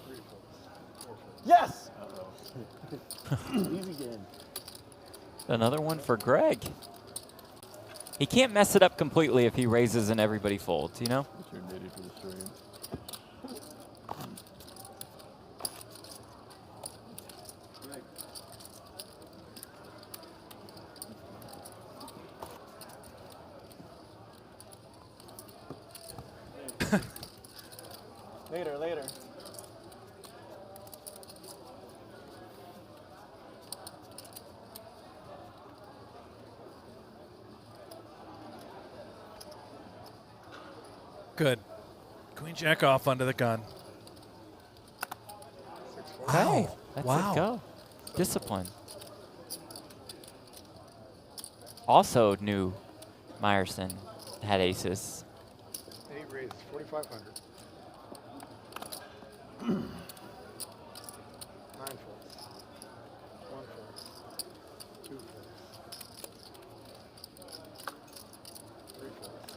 3 folds. 4 folds. Yes! Easy game. Another one for Greg. He can't mess it up completely if he raises and everybody folds, you know? What's your nitty for the stream? Later. Good. Queen jack off under the gun. Hey, that's Wow. it. Go. Discipline. Also knew Meyerson had aces. 8 raises. 4,500. 9 folds. 1 fold. 2 folds. 3 folds.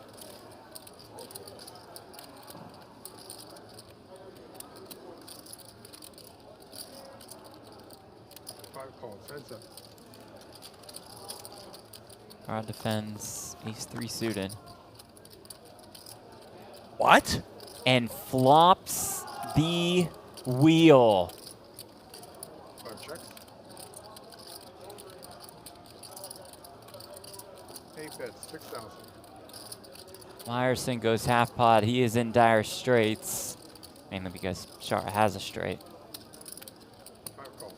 4 folds. 5 calls. Heads up. Rod defends ace-3 suited. What? And flops the wheel. 5 checks. 8 bets. 6,000. Meyerson goes half pot. He is in dire straits, mainly because Shara has a straight. 5 calls.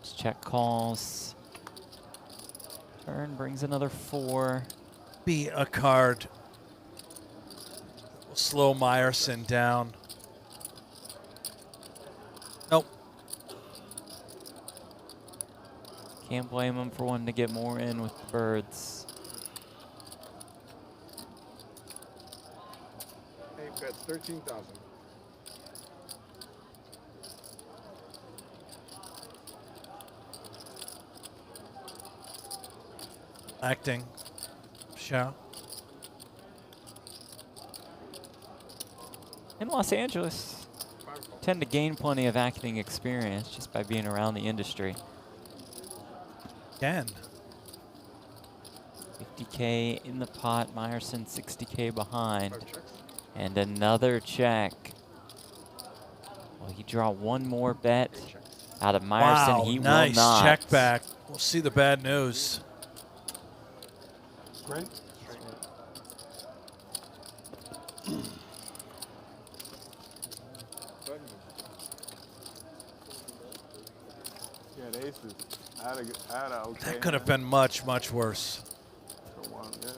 Just check calls. Turn brings another 4. Be a card. We'll slow Meyerson down. Nope. Can't blame him for wanting to get more in with the birds. 8 bets. 13,000. Acting. Ciao. In Los Angeles, tend to gain plenty of acting experience just by being around the industry. Again. 50K in the pot, Meyerson 60K behind. And another check. Will he draw one more bet out of Meyerson? Wow, He nice will not. check back. We'll see the bad news. Great. Yeah, the aces. I had a okay That could have been much, much worse. For one, yeah.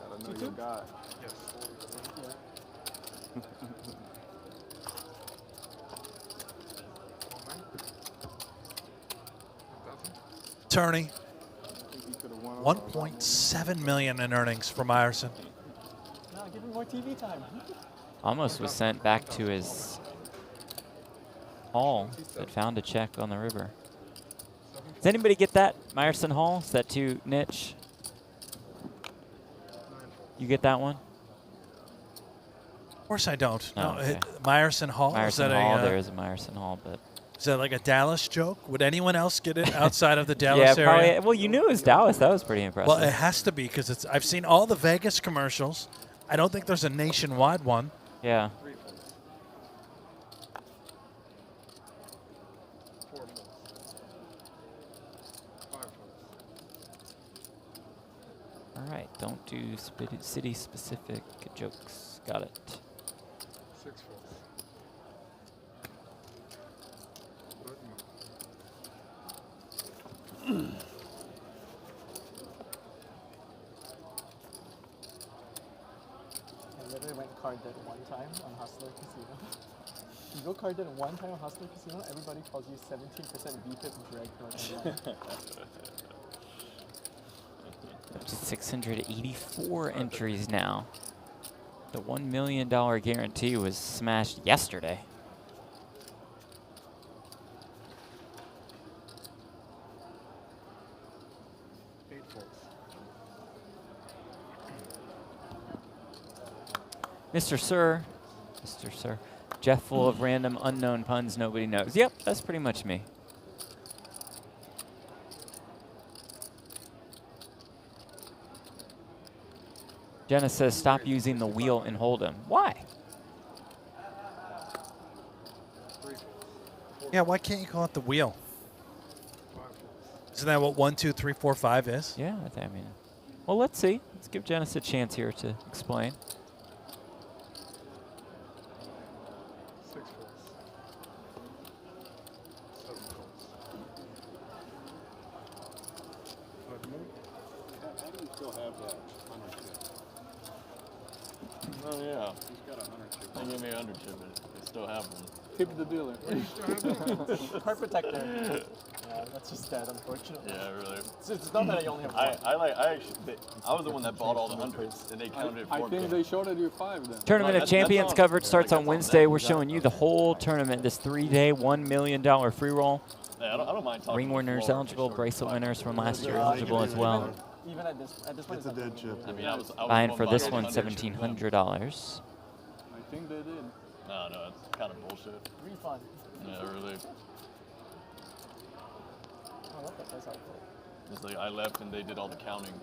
Gotta know your guy. Yes. Attorney, 1.7 million in earnings for Meyerson. No, give him more TV time. Almost was sent back to his hall, but found a check on the river. Does anybody get that? Meyerson Hall? Is that too niche? You get that one? Of course I don't. Oh, No, okay. Meyerson Hall? Is Meyerson that Hall, a, there is a Meyerson Hall, but... Is that like a Dallas joke? Would anyone else get it outside of the Dallas yeah, area? probably. Well, you knew it was Dallas. That was pretty impressive. Well, it has to be because it's. I've seen all the Vegas commercials. I don't think there's a nationwide one. Yeah. All right, don't do city-specific jokes. Got it. 6 folds. I literally went card dead one time on Hustler Casino. You go card dead one time on Hustler Casino, everybody calls you 17% VPIP drag card. Up to 684 entries now. The $1 million guarantee was smashed yesterday. Mr. Sir, Jeff full of random unknown puns nobody knows. Yep, that's pretty much me. Jenna says, stop using the wheel and hold 'em. Why? Yeah, why can't you call it the wheel? Isn't that what 1, 2, 3, 4, 5 is? Yeah, I mean, well, let's see. Let's give Janice a chance here to explain. 6 folds. 7 folds. How do you still have that 100 chip? Oh yeah. He's got a 100 chip. They gave me a 100 chip, but they still have one. Tip the dealer. Card protector. Yeah, that's just dead, unfortunately. Yeah, really. It's not that I only have one. I was the one that bought all the hundreds, and they counted it for me. I think they showed it you 5 then. Tournament of Champions coverage starts on Wednesday. We're showing you the whole tournament, this 3-day, $1 million free roll. Yeah, I don't mind talking. Ring winners eligible, bracelet winners from last year eligible as well. Even at this point, it's a dead chip. I mean, I was Buying for this buying one, the 100 chip. $1,700. I think they did. No, it's kind of bullshit. Refund. Yeah, really. Oh, what the fuck is that? It's like I left and they did all the counting.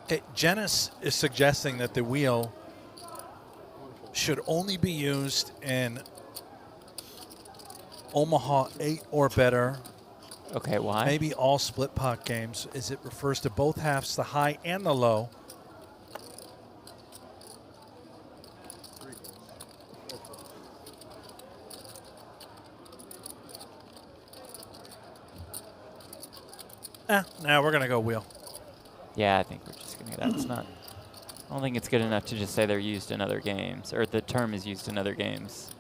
Okay, Janice is suggesting that the wheel should only be used in Omaha 8 or better. Okay, why? Maybe all split pot games, as it refers to both halves, the high and the low. Now we're going to go wheel. Yeah, I think we're just going to that's not. I don't think it's good enough to just say they're used in other games, or the term is used in other games.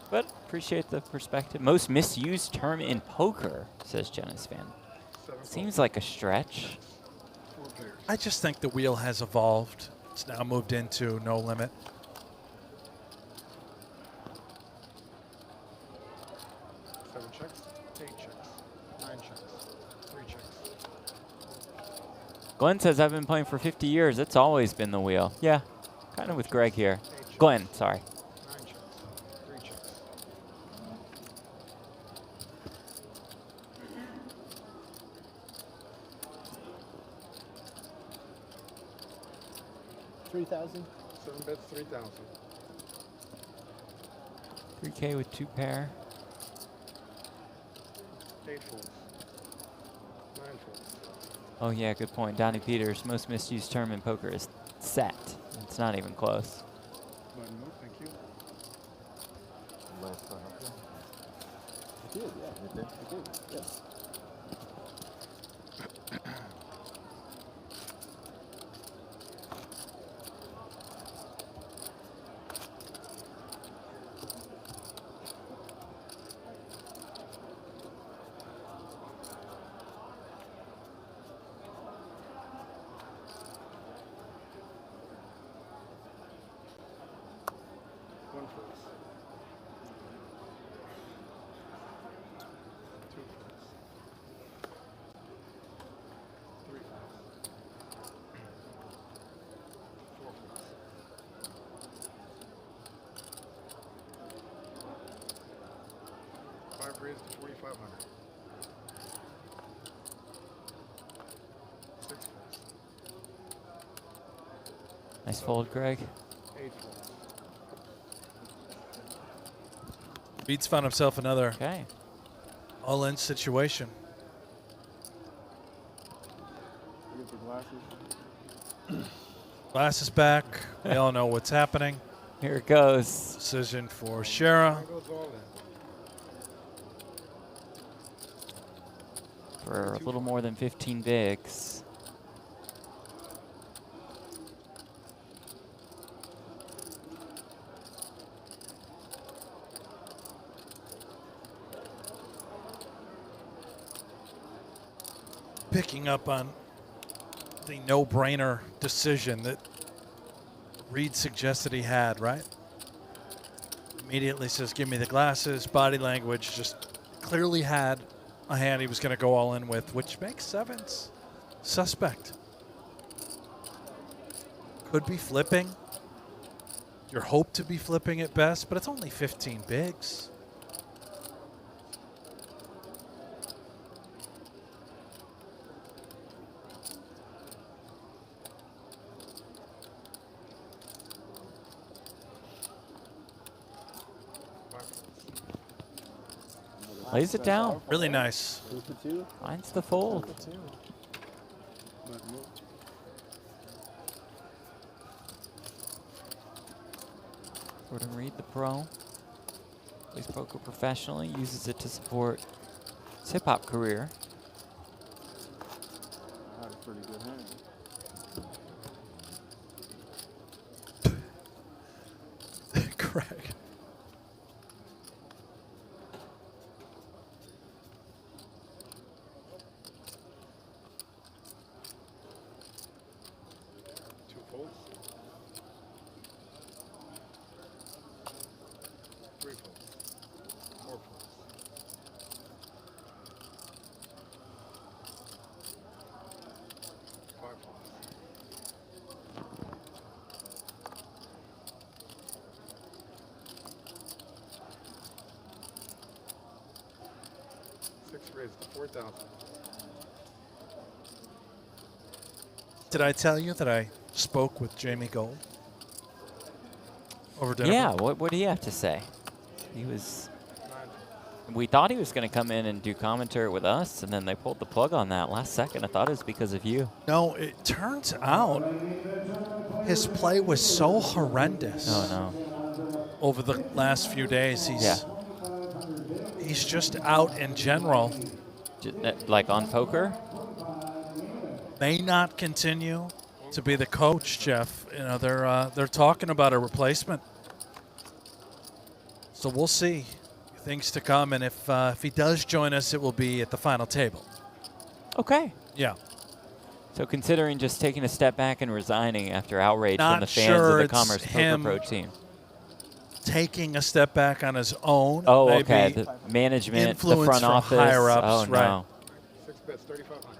But appreciate the perspective. Most misused term in poker, says Jenna's fan. Seems like a stretch. I just think the wheel has evolved. It's now moved into no limit. 7 checks, 8 checks, 9 checks, 3 checks. Glenn says, I've been playing for 50 years. It's always been the wheel. Yeah, kind of with Greg here. Glenn, sorry. 9 checks, 3 checks. 3,000. 7 bets, 3,000. 3K with 2 pair. 8 folds. 9 folds. Oh yeah, good point. Donnie Peters, most misused term in poker is set. It's not even close. Button move, thank you. Last time. It did, yeah. It did? It did, yes. One folds. 2 folds. 3 folds. 4 folds. 5 raises to 4,500. 6 folds. Nice fold, Greg. 8 folds. Beats found himself another all-in situation. Get the glasses. Glasses back. We all know what's happening. Here it goes. Decision for Shara. Goes all in. For a little more than 15 bigs. Picking up on the no-brainer decision that Reed suggested he had, right? Immediately says, give me the glasses. Body language just clearly had a hand he was going to go all in with, which makes sevens suspect. Could be flipping. Your hope to be flipping at best, but it's only 15 bigs. Lays it down. Really nice. Finds the fold. Gordon Reed, the pro, plays poker professionally, uses it to support his hip-hop career. I had a pretty good hand. Craig. Raised to 4,000. Did I tell you that I spoke with Jamie Gold over dinner? Yeah, what did he have to say? He was. We thought he was going to come in and do commentary with us, and then they pulled the plug on that last second. I thought it was because of you. No, it turns out his play was so horrendous. Oh, no. Over the last few days, he's just out in general. Like on poker? May not continue to be the coach, Jeff. You know, they're talking about a replacement. So we'll see. Things to come, and if he does join us, it will be at the final table. Okay. Yeah. So considering just taking a step back and resigning after outrage Not from the fans sure of the it's Commerce Poker him Pro team. taking a step back on his own. Oh, maybe okay. The management, influence the front from office. higher ups, Oh, right? no. 6 bets, 3,500.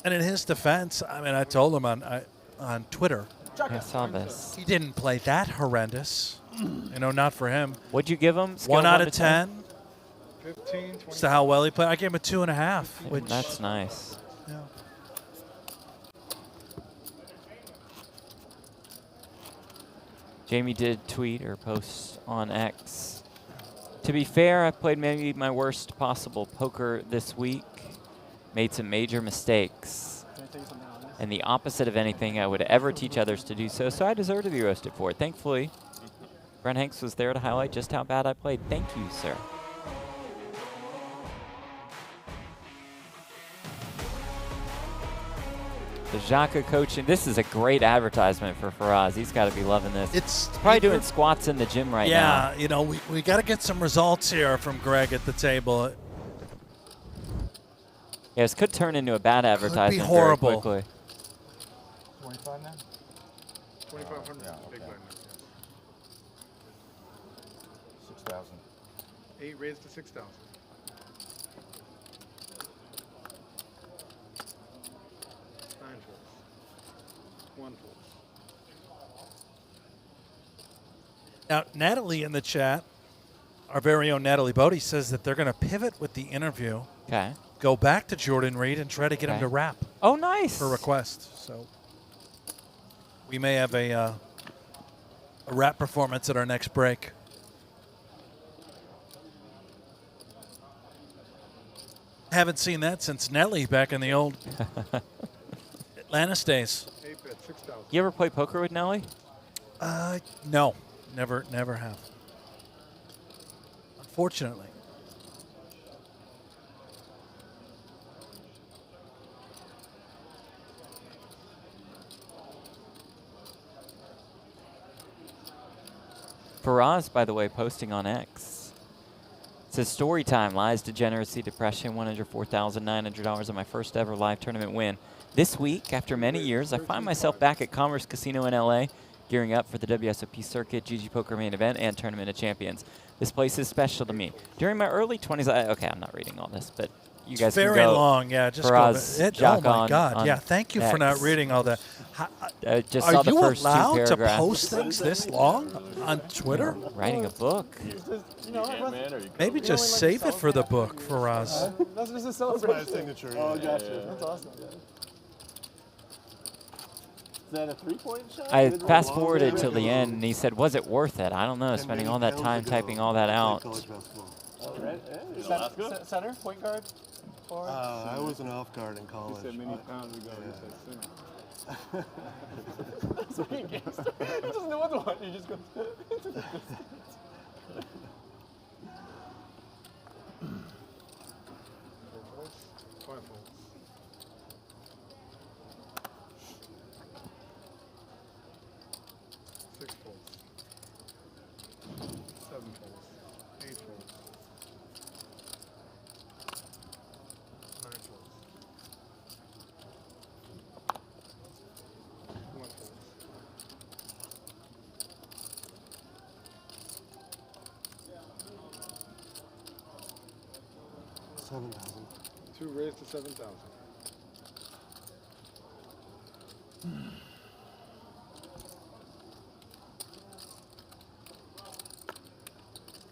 And in his defense, I mean, I told him on Twitter. I saw this. He didn't play that horrendous. You know, not for him. What'd you give him? Scale 1 out to of 10. 15, 20. As to how well he played. I gave him a 2.5. Which That's nice. Yeah. Jamie did tweet or post on X. To be fair, I played maybe my worst possible poker this week. Made some major mistakes. And the opposite of anything I would ever teach others to do so I deserve to be roasted for it. Thankfully, Brent Hanks was there to highlight just how bad I played. Thank you, sir. The Xhaka coaching. This is a great advertisement for Faraz. He's got to be loving this. It's probably doing squats in the gym right now. Yeah, you know, we got to get some results here from Greg at the table. Yeah, this could turn into a bad advertisement. Could be horrible. Very quickly. 25 now? 2,500 is the big blind now. 6,000. 8 raised to 6,000. Now, Natalie in the chat, our very own Natalie Bodie, says that they're going to pivot with the interview. Okay. Go back to Jordan Reed and try to get him to rap. Oh, nice. For request. So we may have a rap performance at our next break. Haven't seen that since Nelly back in the old Atlantis days. 8 bet, 6,000. You ever play poker with Nelly? No. Never have. Unfortunately. Faraz, by the way, posting on X. It says, story time, lies, degeneracy, depression, $104,900 on my first ever live tournament win. This week, after many years, I find myself back at Commerce Casino in LA, gearing up for the WSOP Circuit, GGPoker main event, and Tournament of Champions. This place is special to me. During my early 20s, okay, I'm not reading all this, but you guys can go. Very long, yeah. Just Faraz, go. Oh my on, God! on Yeah, thank you X. for not reading all that. Just Are saw the you first allowed two to paragraphs. post things this long on Twitter? Writing a book. Maybe just save it for the book, Faraz. That's just a celebration. That's my signature. Oh, Yeah, gotcha. yeah. That's awesome. Is that a 3-point shot? I fast forwarded till the end, and he said, was it worth it? I don't know, spending all that time typing all that out. Center, point guard, forward. I was an off guard in college. He said many pounds ago, he said center. That's what he gets. He doesn't know what the one. He just goes into the distance. Two raised to 7,000.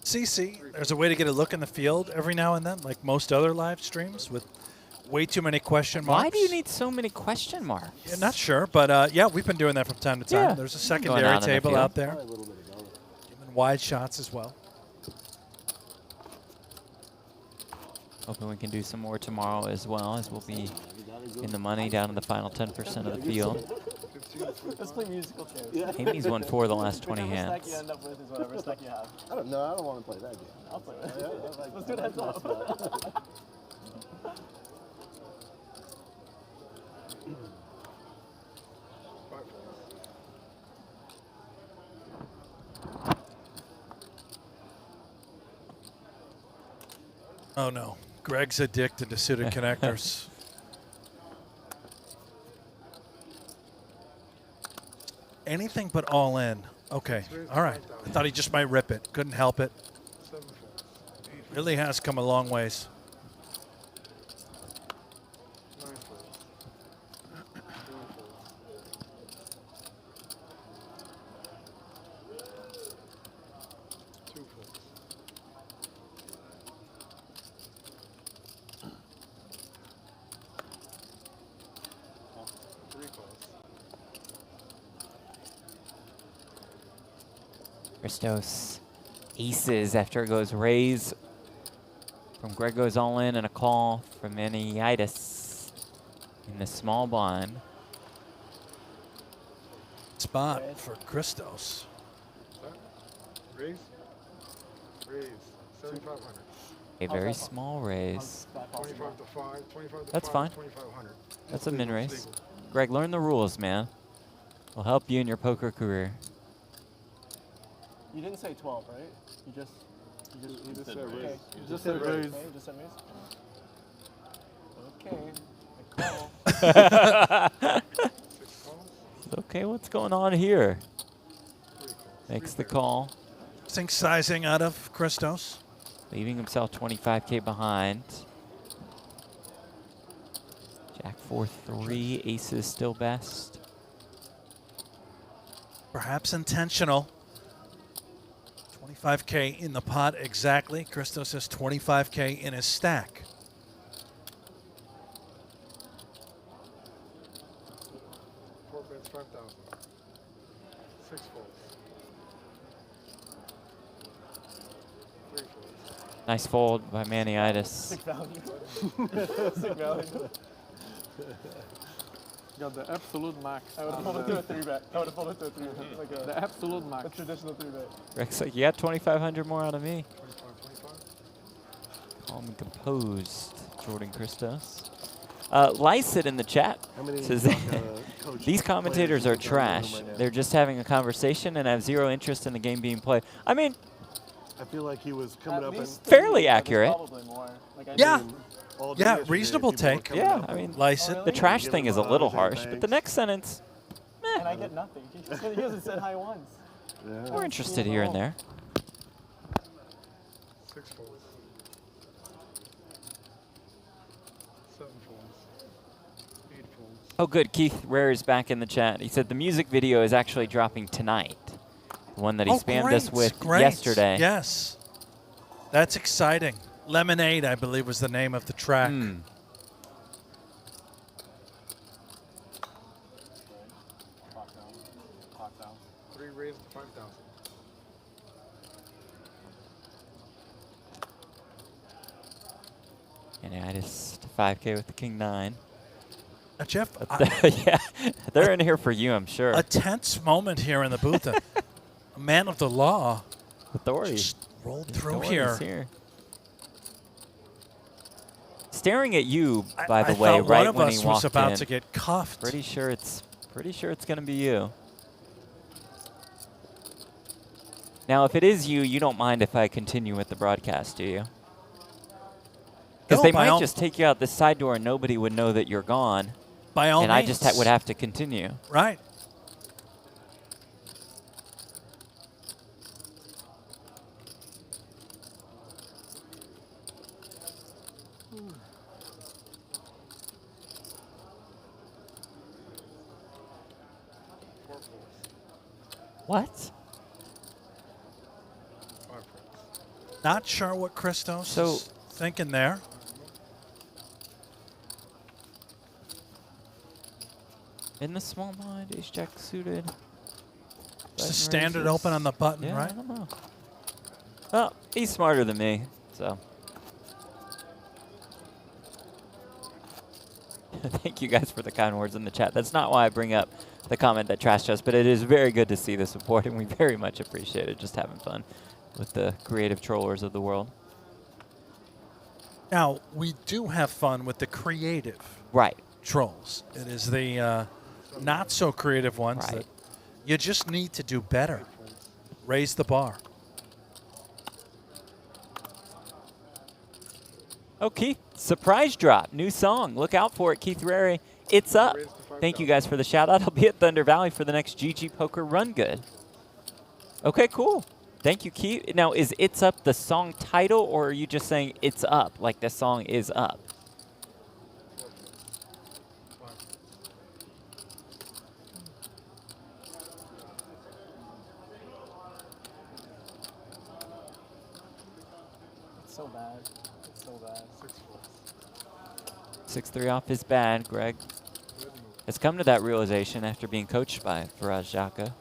CC, there's a way to get a look in the field every now and then, like most other live streams with way too many question marks. Why do you need so many question marks? Yeah, not sure, but yeah, we've been doing that from time to time. Yeah. There's a Going secondary on in the table field. out there. And wide shots as well. Hoping we can do some more tomorrow as well, as we'll be in the money down in the final 10% of the field. Let's play musical chairs. Amy's won 4 of the last 20 Whichever stack hands. you end up with is whatever stack you have. I don't know. I don't want to play that game. I'll play it. Let's do it heads up. Oh no, Greg's addicted to suited connectors. Anything but all in Okay. All right. I thought he just might rip it. Couldn't help it. Really has come a long ways. Christos aces after it goes raise from Greg goes all in and a call from Maniitis in the small blind. Spot for Christos. Raise. Raise. 7,500. A very small raise. 25 to 5. 25 to That's 5. fine. 2,500. That's a min raise. Greg, learn the rules, man. Will help you in your poker career. You didn't say 12, right? You just said okay. raise. You just said raise. Okay, you just said raise. Okay. Okay, what's going on here? Makes the call. Sink sizing out of Christos. Leaving himself 25K behind. Jack 4-3, aces still best. Perhaps intentional. 25K in the pot exactly. Christos has 25K in his stack. Four bets, 5,000. 6 folds. 3 folds. Nice fold by Maniitis. Sick value. Sick value. Got the absolute max. I would have folded to a 3-bet. I would have folded to a 3-bet. Like the absolute max. A traditional 3-bet. Greg's like, you got 2,500 more out of me. 25, 25. Calm and composed, Jordan Christos. Lysett in the chat says these commentators are trash. They're just having a conversation and have zero interest in the game being played. I mean, I feel like he was coming up and fairly accurate. Probably more. Like Yeah. Yeah, reasonable take. Yeah, I mean, Lysett. the trash thing is a little harsh, but the next sentence, And I get nothing. He hasn't said hi once. Yeah. we're interested here and there. 6 folds. 7 folds. 8 folds. Oh, good. Keith Rare is back in the chat. He said the music video is actually dropping tonight. The one that he spammed us with yesterday. Yes. That's exciting. Lemonade, I believe, was the name of the track. Mm. Three raised to 5,000. Maniitis to 5K with the King 9. Now, Jeff, Yeah, they're in here for you, I'm sure. a tense moment here in the booth. A man of the law Authority. just rolled through Authority's here. Staring at you, by the I way, thought right one of when us he was walked about in. to get cuffed. Pretty sure it's gonna be you. Now, if it is you, you don't mind if I continue with the broadcast, do you? Because No, they by might all- just take you out this side door and nobody would know that you're gone. By all and means. I just would have to continue. Right. What? Not sure what Christos is thinking there. In the small blind, ace jack suited. Just a Button standard raises. open on the button, Yeah, right? I don't know. Well, he's smarter than me, so. Thank you guys for the kind words in the chat. That's not why I bring up the comment that trashed us, but it is very good to see the support, and we very much appreciate it. Just having fun with the creative trollers of the world. Now, we do have fun with the creative trolls. It is the not so creative ones that you just need to do better. Raise the bar. Oh, Keith, surprise drop, new song. Look out for it, Keith Rary. It's up. Thank you guys for the shout out. I'll be at Thunder Valley for the next GG Poker Run Good. Okay, cool. Thank you, Keith. Now, is It's Up the song title, or are you just saying It's Up, like the song is up? It's so bad. It's so bad. 6-3 off is bad, Greg. Has come to that realization after being coached by Faraz Jaka.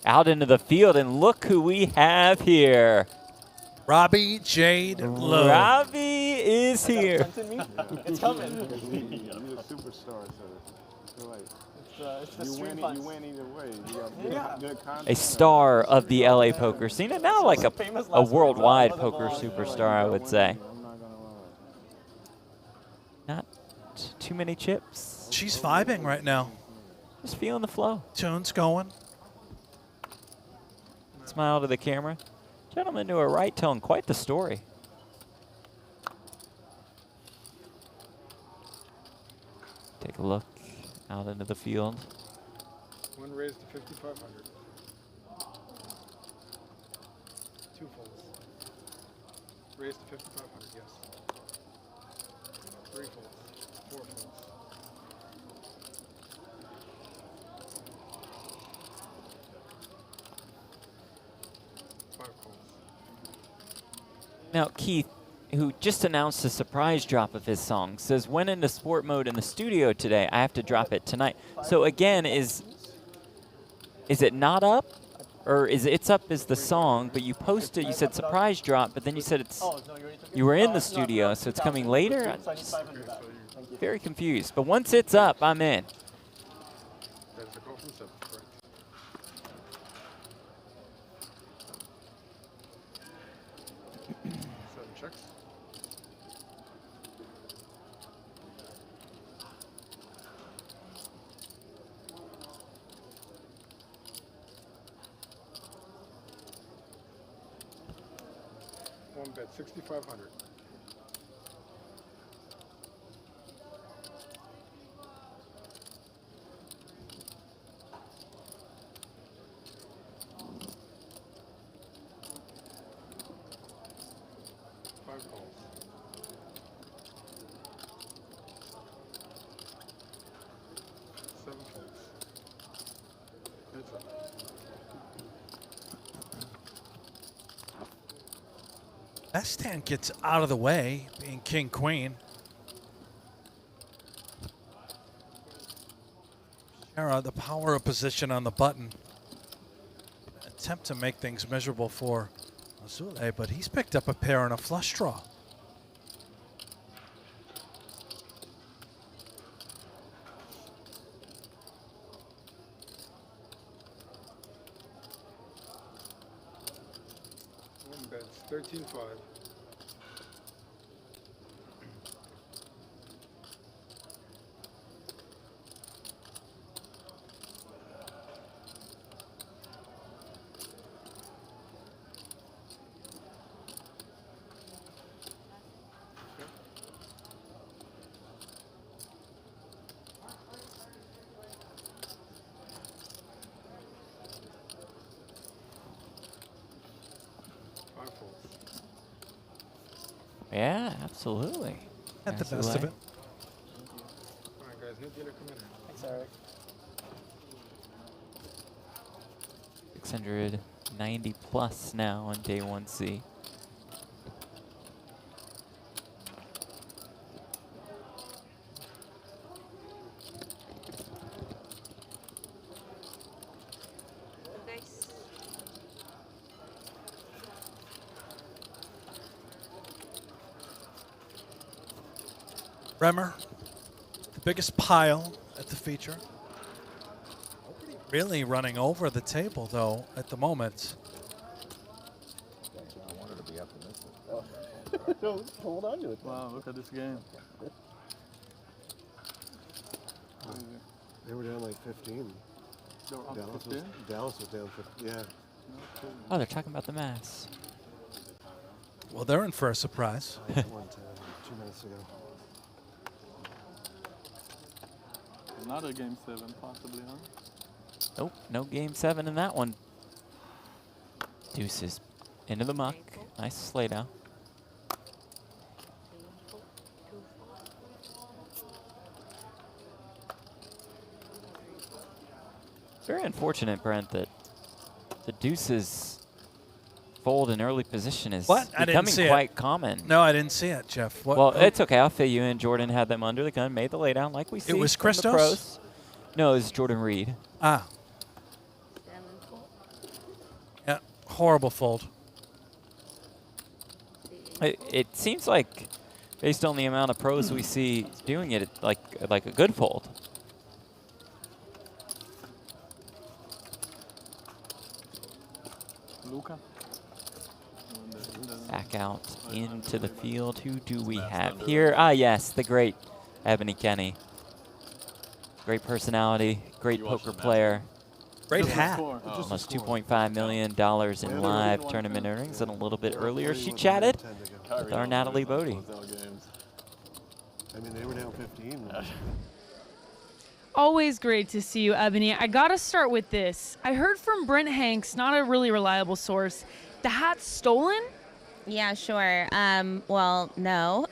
Out into the field, and look who we have here. Robbie Jade Lew. Robbie is here. It's coming. You're a superstar, so It's the you stream win. fights. You win either way. You got good content. A star of the LA poker scene, and now like a worldwide poker superstar, I would say. Not too many chips. She's vibing right now. Just feeling the flow. Tune's going. Smile to the camera. Gentleman to a right telling quite the story. Take a look out into the field. One raised to 5,500. Two folds. Raised to 5,500, yes. Three folds. Four folds. Five folds. Now, Keith, who just announced a surprise drop of his song, says, went into sport mode in the studio today. I have to drop it tonight. So again, is it not up? Or is It's Up is the song, but you posted, you said surprise drop, but then you said it's, you were in the studio, so it's coming later? I'm just very confused. But once it's up, I'm in. That is a call from 7, correct. Seven checks. One bet, 6,500. Five calls. Seven folds. That's it. Best hand gets out of the way, being king queen. Shara, the power of position on the button. Attempt to make things miserable for Azule, but he's picked up a pair and a flush draw. One bet, 13.5. Five folds. Yeah, absolutely. At the best of Absolutely. it. All right, guys, new dealer come in. Thanks, Eric. 690 plus now on day 1C. Guys. Bremer, the biggest pile at the feature. Nobody really running over the table, though, at the moment. I wanted to be optimistic. No, hold on to it. Wow, look at this game. They were down like 15. They were up Dallas 15? Was down 15. Yeah. Oh, they're talking about the mass. Well, they're in for a surprise. 110, 2 minutes ago. Another game 7, possibly, huh? Nope, no game 7 in that one. Deuces into the muck. Nice slay down. Very unfortunate, Brent, that the deuces fold in early position is becoming quite common. No, I didn't see it, Jeff. What, well, it's okay. I'll fill you in. Jordan had them under the gun, made the laydown like we see. It was from the Christos? pros. No, it was Jordan Reed. Ah. Yeah, horrible fold. It seems like, based on the amount of pros we see doing it, like a good fold. Luca. Back out into the field. Who do we have here? Ah, yes, the great Ebony Kenny. Great personality, great poker player. Great hat. Almost $2.5 million in live tournament earnings. And a little bit earlier, she chatted with our Natalie Bodie. I mean, they were down 15. Always great to see you, Ebony. I gotta start with this. I heard from Brent Hanks, not a really reliable source, the hat's stolen? Yeah, sure. Well, no,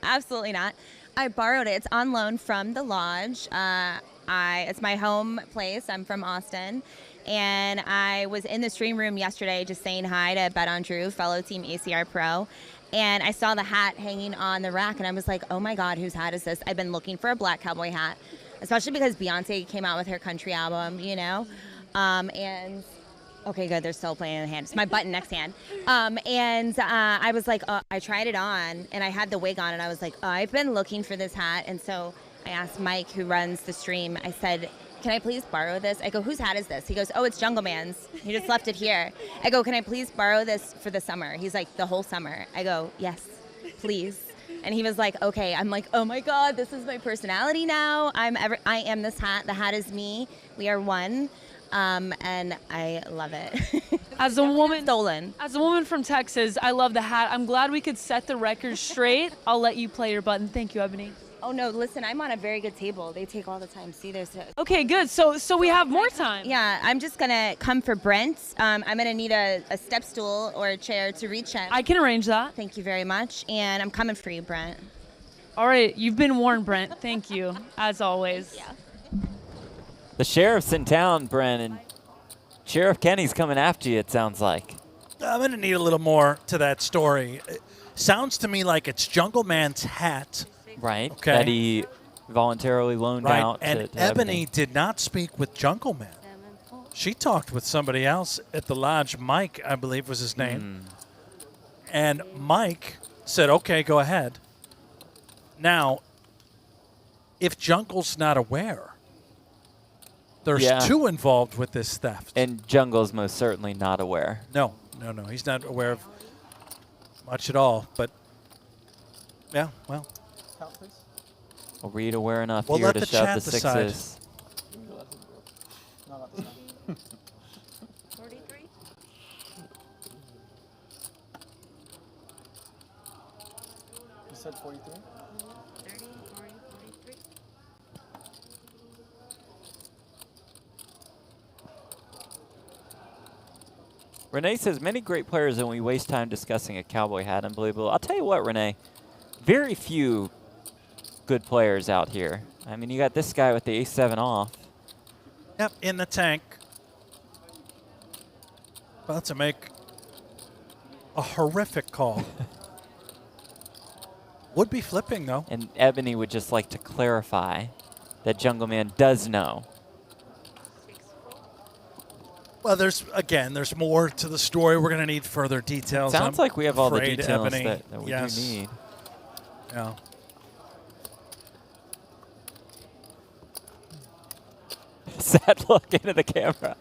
absolutely not. I borrowed it. It's on loan from the lodge. It's my home place. I'm from Austin. And I was in the stream room yesterday just saying hi to Bet on Drew, fellow Team ACR Pro. And I saw the hat hanging on the rack, and I was like, oh my God, whose hat is this? I've been looking for a black cowboy hat, especially because Beyonce came out with her country album, you know? And okay, good, they're still playing in the hand. It's my button next hand. I was like, I tried it on, and I had the wig on, and I was like, I've been looking for this hat. And so I asked Mike, who runs the stream, I said, can I please borrow this? I go, whose hat is this? He goes, oh, it's Jungle Man's. He just left it here. I go, can I please borrow this for the summer? He's like, the whole summer. I go, yes, please. And he was like, okay. I'm like, oh my God, this is my personality now. I am this hat. The hat is me. We are one. And I love it. As a woman, stolen. As a woman from Texas, I love the hat. I'm glad we could set the record straight. I'll let you play your button. Thank you, Ebony. Oh no, listen, I'm on a very good table. They take all the time. See, there's okay, good. So we have more time. Yeah, I'm just gonna come for Brent. I'm gonna need a step stool or a chair to reach him. I can arrange that. Thank you very much. And I'm coming for you, Brent. All right, you've been warned, Brent. Thank you, as always. Yeah. The sheriff's in town, Brent, and Sheriff Kenny's coming after you, it sounds like. I'm going to need a little more to that story. It sounds to me like it's Jungle Man's hat. Right, okay. that he voluntarily loaned out and to Ebony did not speak with Jungle Man. She talked with somebody else at the lodge. Mike, I believe, was his name. And Mike said, okay, go ahead. Now, if Jungle's not aware, there's two involved with this theft. And Jungle's most certainly not aware. No. He's not aware of much at all. But, yeah, well. Well, Reed aware enough We'll here let to the shove chat the decide. sixes. 43? You said 43? 30, 40, 43. Renee says, many great players, and we waste time discussing a cowboy hat. Unbelievable. I'll tell you what, Renee, very few good players out here. I mean, you got this guy with the ace-7 off. Yep, in the tank. About to make a horrific call. Would be flipping, though. And Ebony would just like to clarify that Jungle Man does know. Well, there's more to the story. We're going to need further details. Sounds like we have all the afraid, details Ebony. that we do need. Yeah. Sad look into the camera.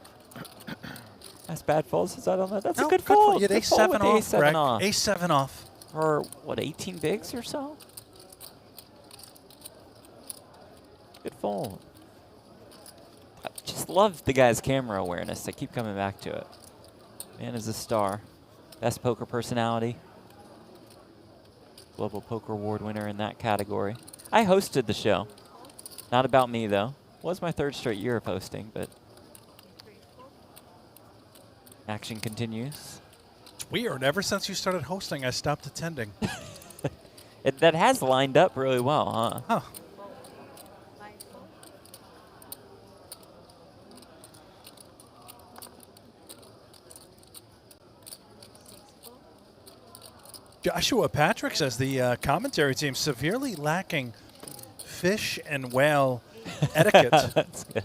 That's bad folds. Is that on that? That's a good fold. You had Good fold with ace-7 the off, ace-7 Greg. off. Ace-7 off. For, what, 18 bigs or so? Good fold. I just love the guy's camera awareness. I keep coming back to it. Man is a star. Best poker personality. Global Poker Award winner in that category. I hosted the show. Not about me, though. Was my 3rd straight year of hosting, but action continues. It's weird. Ever since you started hosting, I stopped attending. That has lined up really well, huh? Huh. Joshua Patrick says the commentary team severely lacking fish and whale etiquette. That's good.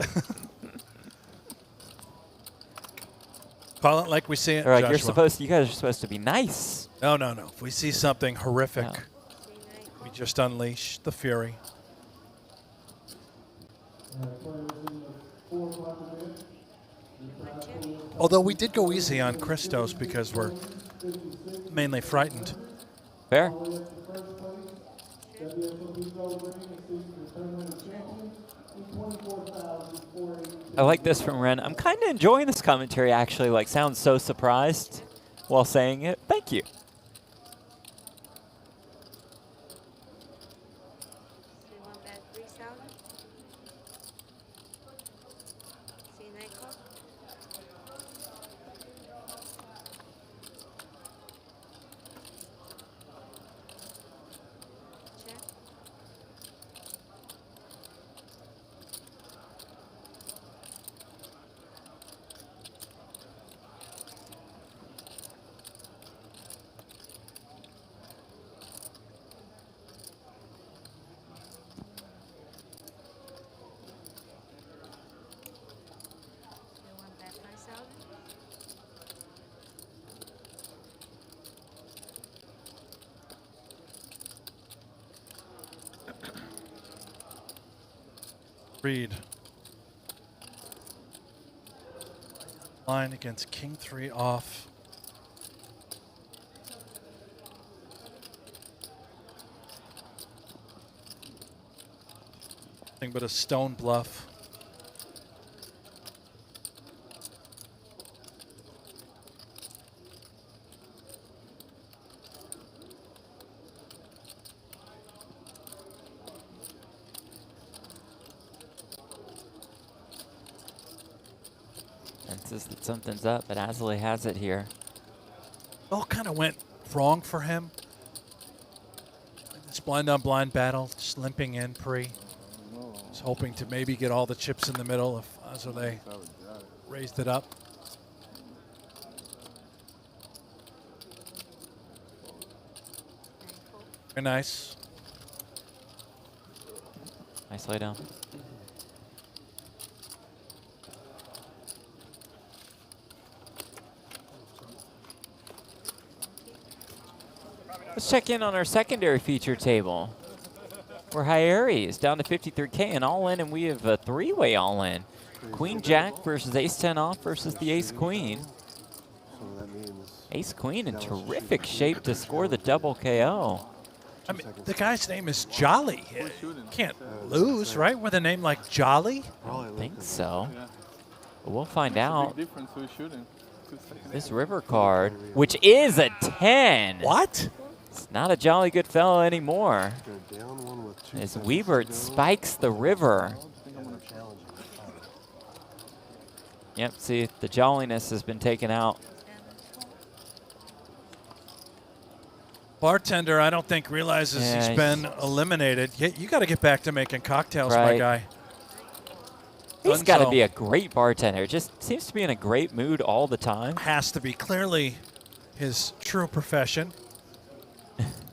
Call it like we see it, All right, Joshua. you guys are supposed to be nice. No, no, no. If we see something horrific, we just unleash the fury. Although we did go easy on Christos because we're mainly frightened. Fair. I like this from Ren. I'm kind of enjoying this commentary, actually. Like, sounds so surprised while saying it. Thank you. Reed. Line against King 3 off. Nothing but a stone bluff. Senses that something's up, but Asley has it here. All kind of went wrong for him. This blind on blind battle, just limping in pre. Was hoping to maybe get all the chips in the middle if Asley raised it up. Very nice. Nice lay down. Let's check in on our secondary feature table. Where Hyeri is down to 53K and all in, and we have a 3-way all in. Queen Jack versus Ace 10 off versus the Ace Queen. Ace Queen in terrific shape to score the double KO. I mean, the guy's name is Jolly. Can't lose, right? With a name like Jolly? I think so. But we'll find out. This river card, which is a 10. What? It's not a jolly good fellow anymore. As Weebert spikes the river. Yep, see, the jolliness has been taken out. Bartender, I don't think realizes he's been eliminated. You got to get back to making cocktails, my guy. He's got to be a great bartender. Just seems to be in a great mood all the time. Has to be clearly his true profession.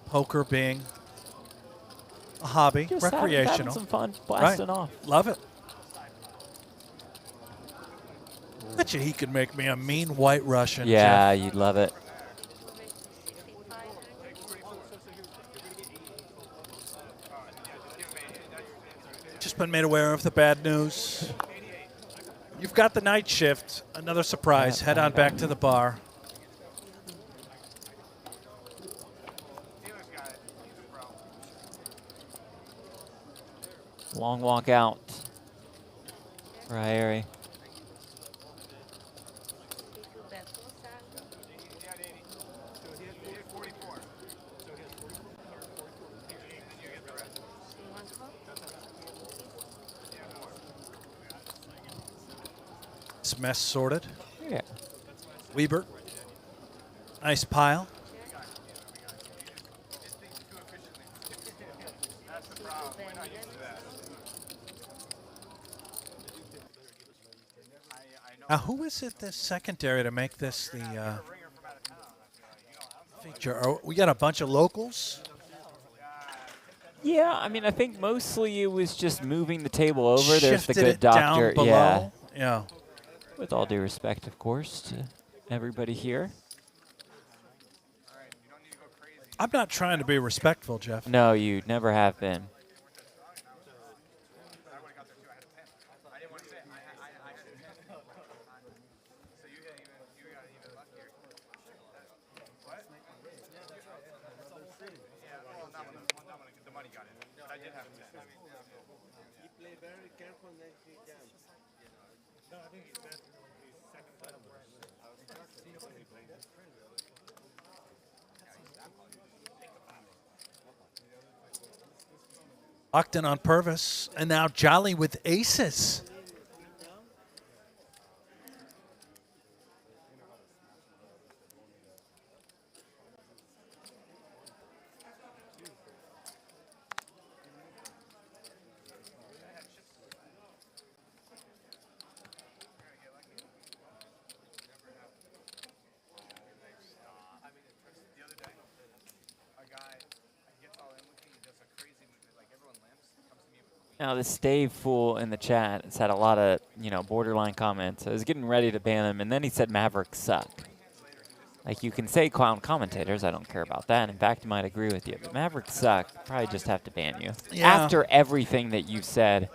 Poker being a hobby, Just recreational. having some fun, blasting off. Love it. Bet you he could make me a mean white Russian. Yeah, Jeff. you'd love it. Just been made aware of the bad news. You've got the night shift. Another surprise. Head on back to the bar. Long walk out for Hyeri. its mess sorted. Yeah. Weber. Nice pile. Now, who is it this secondary to make this the feature? We got a bunch of locals. Yeah, I mean, I think mostly it was just moving the table over. There's the Shifted good it down doctor. below. Yeah. Yeah. With all due respect, of course, to everybody here. I'm not trying to be respectful, Jeff. No, you never have been. Locked in on Pervis, and now Jolly with aces. Now, this Dave fool in the chat has had a lot of, borderline comments. I was getting ready to ban him, and then he said Mavericks suck. Like, you can say clown commentators. I don't care about that. In fact, I might agree with you. But Mavericks suck. Probably just have to ban you. Yeah. After everything that you've said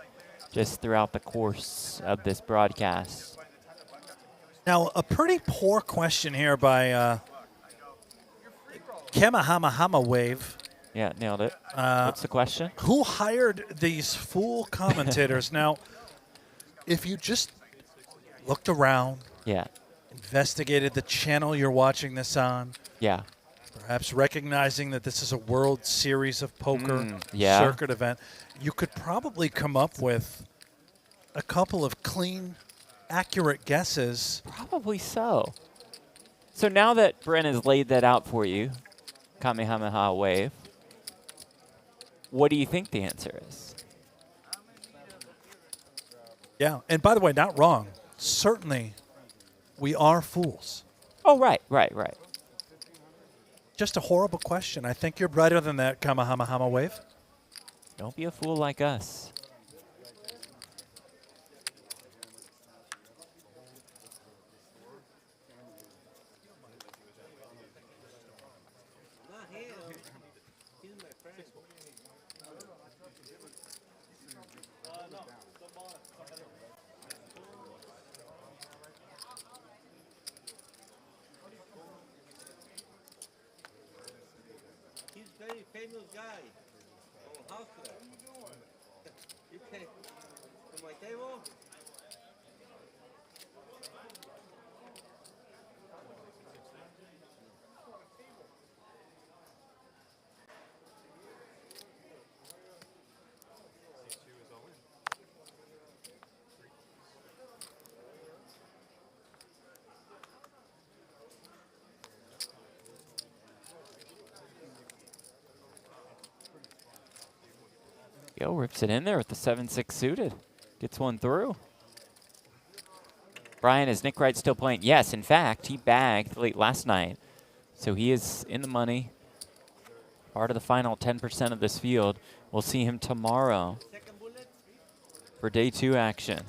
just throughout the course of this broadcast. Now, a pretty poor question here by Kamehameha Wave. Yeah, nailed it. What's the question? Who hired these fool commentators? Now, if you just looked around, investigated the channel you're watching this on, perhaps recognizing that this is a World Series of Poker circuit event, you could probably come up with a couple of clean, accurate guesses. Probably so. So now that Bren has laid that out for you, Kamehameha Wave, what do you think the answer is? Yeah, and by the way, not wrong. Certainly, we are fools. Oh, right. Just a horrible question. I think you're brighter than that, Kamehameha Wave. Don't be a fool like us. He's a very famous guy. Oh, hustler. You can to my table. Yo, rips it in there with the 7-6 suited. Gets one through. Brian, is Nick Wright still playing? Yes, in fact, he bagged late last night. So he is in the money. Part of the final 10% of this field. We'll see him tomorrow for day 2 action.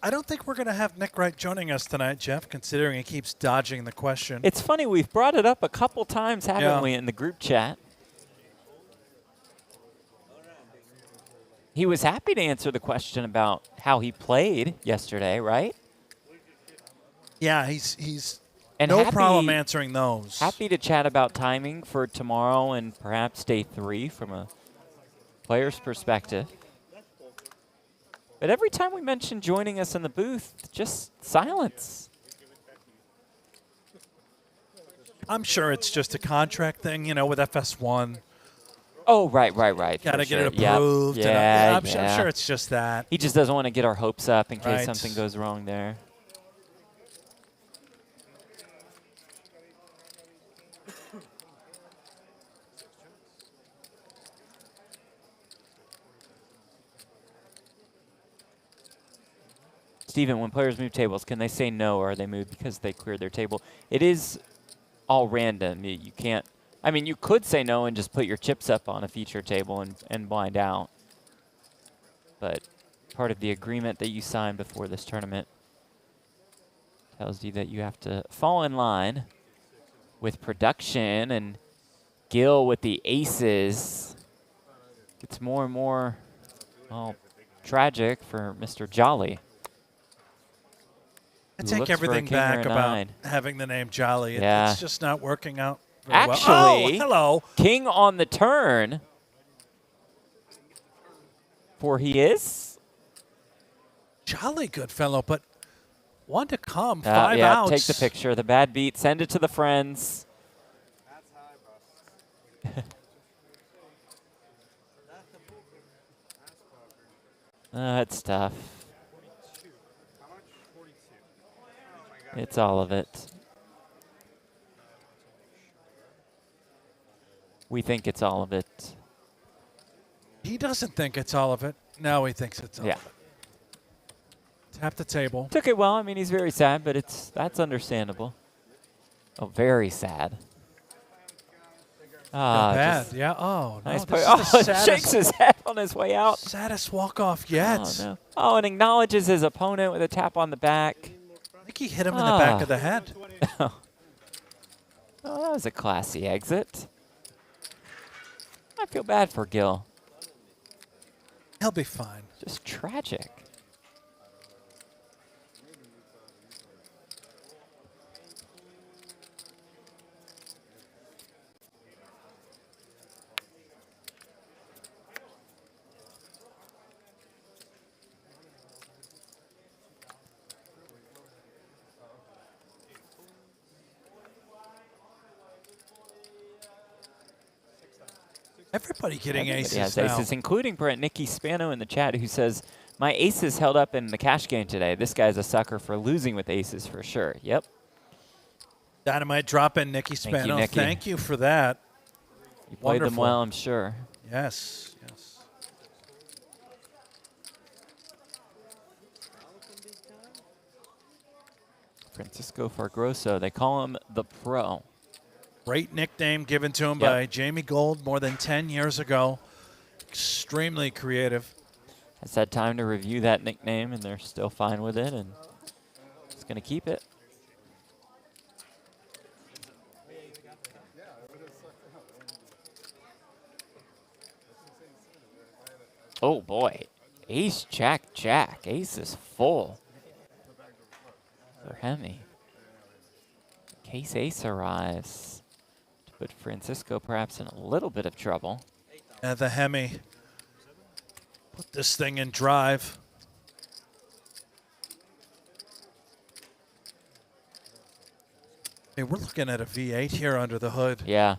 I don't think we're going to have Nick Wright joining us tonight, Jeff, considering he keeps dodging the question. It's funny, we've brought it up a couple times, haven't we, in the group chat? He was happy to answer the question about how he played yesterday, right? Yeah, he's and no happy, problem answering those. Happy to chat about timing for tomorrow and perhaps day 3 from a player's perspective. But every time we mention joining us in the booth, just silence. I'm sure it's just a contract thing, you know, with FS1. Oh, right. Got to get sure. it approved. Yep. And Yeah, I'm sure it's just that. He just doesn't want to get our hopes up in case Right. something goes wrong there. Steven, when players move tables, can they say no, or are they moved because they cleared their table? It is all random. You can't. I mean, you could say no and just put your chips up on a feature table and blind out. But part of the agreement that you signed before this tournament tells you that you have to fall in line with production, and Gil with the aces gets more and more, well, tragic for Mr. Jolly. I take everything back about having the name Jolly. Yeah. It's just not working out very Actually, well. Oh, hello. King on the turn. For he is? Jolly good fellow, but one to come, 5 yeah, outs. take the picture. The bad beat. Send it to the friends. That's tough. It's all of it. We think it's all of it. He doesn't think it's all of it. No, he thinks it's all of it. Tap the table. Took it well. I mean, he's very sad, but that's understandable. Oh, very sad. Not bad. Just Yeah. Oh, no. nice This play. is the Oh, saddest, shakes his head on his way out. saddest walk-off yet. Oh, no. Oh, and acknowledges his opponent with a tap on the back. I think he hit him in the back of the head. Oh, that was a classy exit. I feel bad for Gil. He'll be fine. Just tragic. Everybody getting Everybody aces has now. aces, including Brent Nicky Spano in the chat, who says, my aces held up in the cash game today. This guy's a sucker for losing with aces for sure. Yep. Dynamite drop in, Nicky Spano. Thank you, Nicky. Thank you for that. You played them Wonderful. well, I'm sure. Yes, yes. Francisco Fargroso, they call him the Pro. Great nickname given to him by Jamie Gold more than 10 years ago. Extremely creative. Has had time to review that nickname, and they're still fine with it, and he's going to keep it. Oh, boy. Ace, Jack, Jack. Ace is full for Hemi. Case ace arrives to put Francisco perhaps in a little bit of trouble. The Hemi. Put this thing in drive. Hey, we're looking at a V8 here under the hood. Yeah.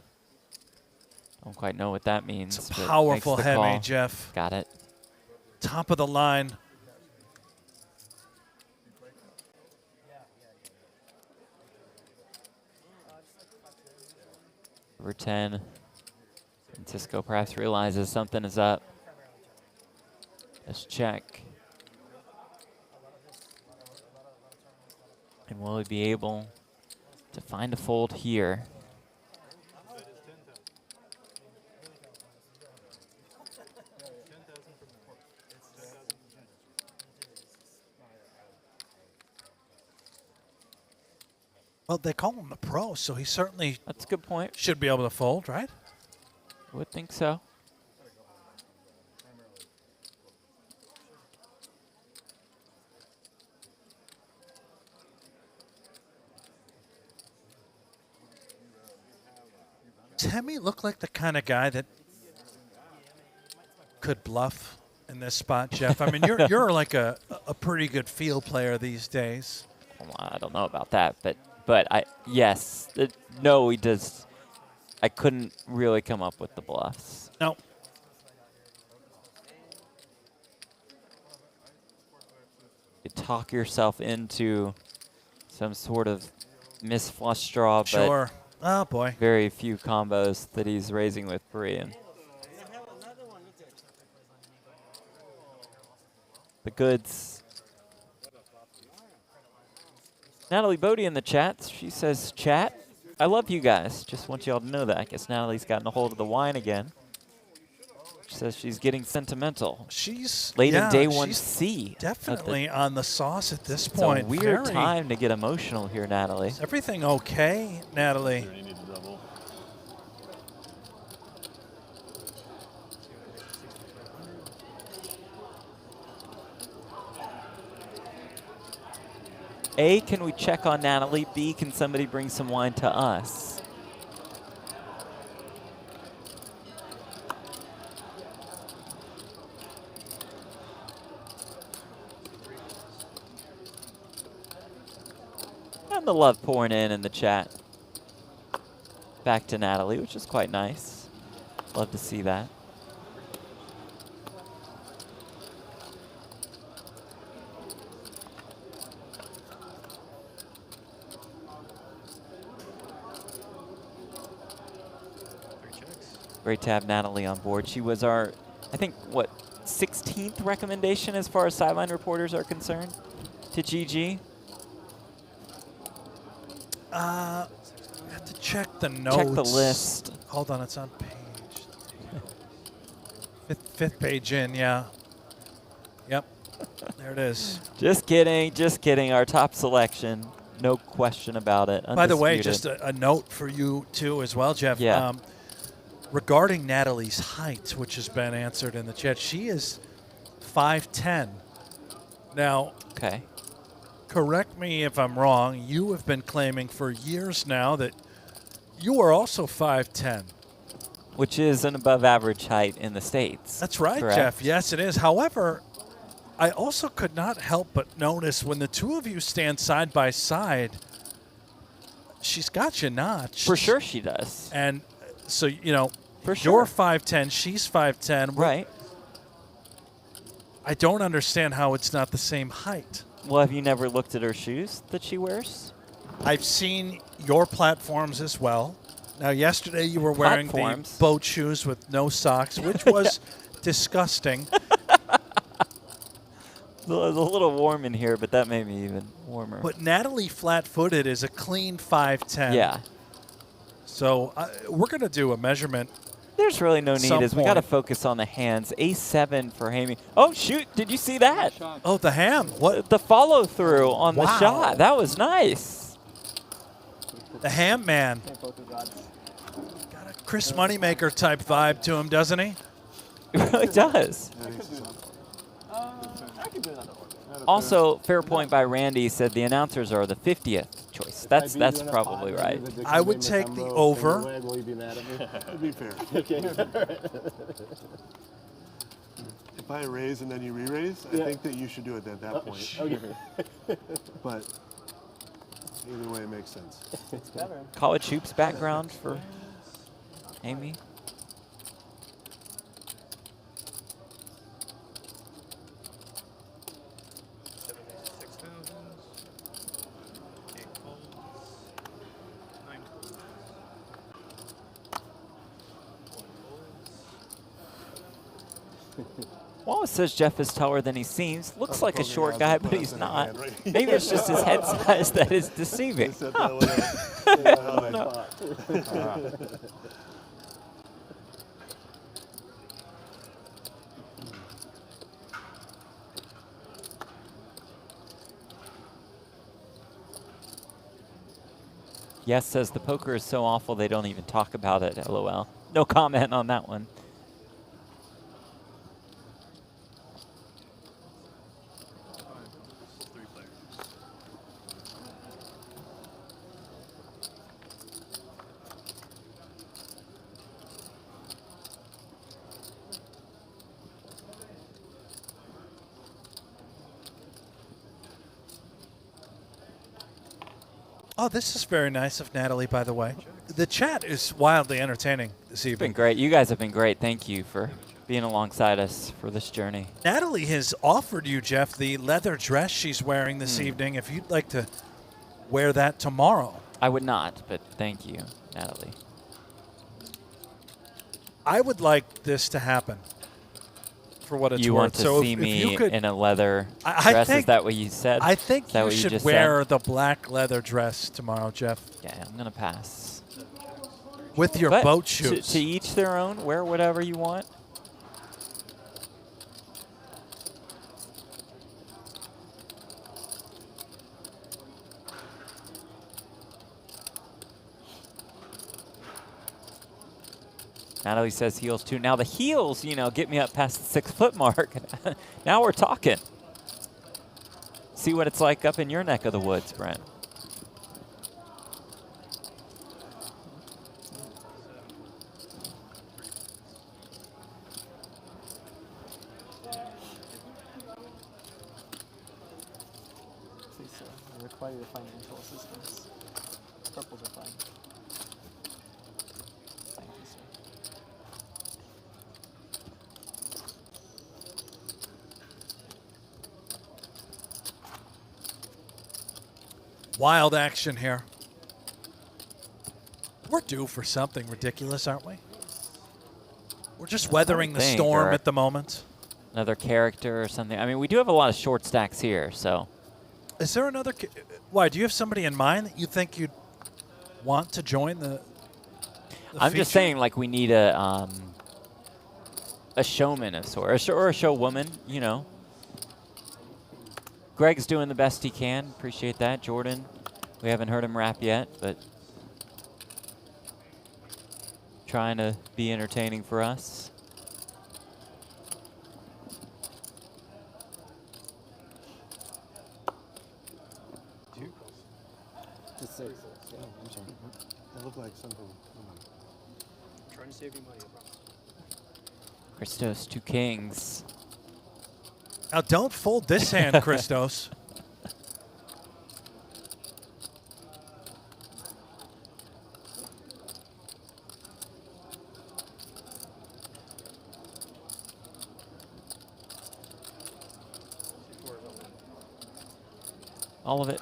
Don't quite know what that means. It's a but powerful makes the Hemi, call. Jeff. Got it. Top of the line. Over 10. Francisco perhaps realizes something is up. Let's check. And will he be able to find a fold here? Well, they call him the Pro, so he certainly That's a good point. should be able to fold, right? Would think so. Does Hemi look like the kind of guy that could bluff in this spot, Jeff? I mean, you're like a pretty good field player these days. Well, I don't know about that, but But yes, no, he does. I couldn't really come up with the bluffs. No. You talk yourself into some sort of misflush draw, Sure. but Oh, boy. very few combos that he's raising with Korean. The goods. Natalie Bodie in the chat. She says, chat, I love you guys. Just want y'all to know that. I guess Natalie's gotten a hold of the wine again. She says she's getting sentimental. She's late in day she's 1C. Definitely on the sauce at this It's point. a weird time to get emotional here, Natalie. Is everything okay, Natalie? A, can we check on Natalie? B, can somebody bring some wine to us? And the love pouring in the chat. Back to Natalie, which is quite nice. Love to see that. Great to have Natalie on board. She was our, I think, what, 16th recommendation as far as sideline reporters are concerned to GG? I have to check the notes. Check the list. Hold on, it's on page. fifth page in, yeah. Yep, there it is. Just kidding, just kidding. Our top selection, no question about it. By the way, Undisputed. just a note for you, too, as well, Jeff. Yeah. Regarding Natalie's height, which has been answered in the chat, she is 5'10". Now, okay. Correct me if I'm wrong. You have been claiming for years now that you are also 5'10". Which is an above average height in the States. That's right, correct? Jeff. Yes, it is. However, I also could not help but notice when the two of you stand side by side, she's got you notched. For sure she does. And so, you know, For you're sure. 5'10", she's 5'10". Right. I don't understand how it's not the same height. Well, have you never looked at her shoes that she wears? I've seen your platforms as well. Now, yesterday you were wearing the Platforms? boat shoes with no socks, which was disgusting. It was a little warm in here, but that made me even warmer. But Natalie flat-footed is a clean 5'10". Yeah. So we're going to do a measurement. There's really no need, some as we got to point. focus on the hands. A7 for Hammy. Oh, shoot. Did you see that? Oh, the ham. What? The follow-through on the Wow. shot. That was nice. The ham man. Got a Chris Moneymaker type vibe to him, doesn't he? It really does. I could do another one. Also, fair point by Randy, said the announcers are the 50th choice. That's probably right. I would take the over. Will you be mad at me? To be fair. If I raise and then you re-raise, I think that you should do it at that point. Okay. But either way, it makes sense. It's better. College hoops background for Amy. Wallace says Jeff is taller than he seems. Looks like a short guy, but he's not. Maybe it's just his head size that is deceiving. Huh. No. Yes says the poker is so awful they don't even talk about it, LOL. No comment on that one. Oh, this is very nice of Natalie, by the way. The chat is wildly entertaining this evening. It's been great. You guys have been great. Thank you for being alongside us for this journey. Natalie has offered you, Jeff, the leather dress she's wearing this evening. If you'd like to wear that tomorrow. I would not, but thank you, Natalie. I would like this to happen, for what it's you worth. Want to so see if me you could, in a leather I dress? think, Is that what you said? I think you should wear said? the black leather dress tomorrow, Jeff. Yeah, I'm going to pass. With your But boat shoes. To each their own. Wear whatever you want. Natalie says heels too. Now the heels, you know, get me up past the 6 foot mark. Now we're talking. See what it's like up in your neck of the woods, Brent. Please, sir. I require your financial assistance. Purples are fine. Thank you, sir. Wild action here. We're due for something ridiculous, aren't we? We're just weathering the storm at the moment. Another character or something. I mean, we do have a lot of short stacks here, so. Is there another? Why, do you have somebody in mind that you think you'd want to join the I'm just saying, like, we need a showman of sorts, or a showwoman, you know. Greg's doing the best he can. Appreciate that. Jordan, we haven't heard him rap yet, but trying to be entertaining for us. Just 6. Yeah, I'm sorry. That looked like something. I'm trying to save you money, I promise. Christos, 2 kings. Now, don't fold this hand, Christos. All of it.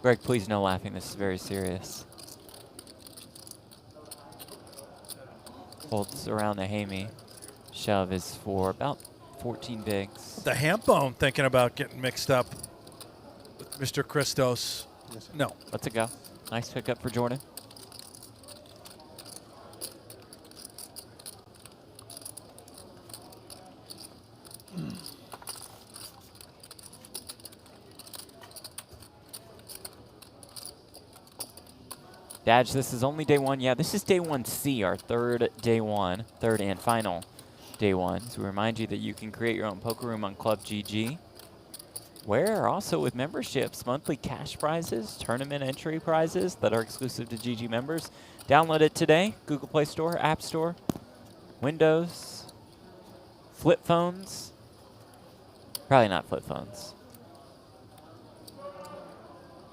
Greg, please no laughing. This is very serious. Folds around the Hamey. Shove is for about 14 bigs. The ham bone thinking about getting mixed up with Mr. Christos. No. Let's it go. Nice pickup for Jordan. Dadge, this is only day 1. Yeah, this is day 1C, our third and final day 1. So we remind you that you can create your own poker room on Club GG. Where also with memberships, monthly cash prizes, tournament entry prizes that are exclusive to GG members. Download it today. Google Play Store, App Store, Windows, flip phones. Probably not flip phones.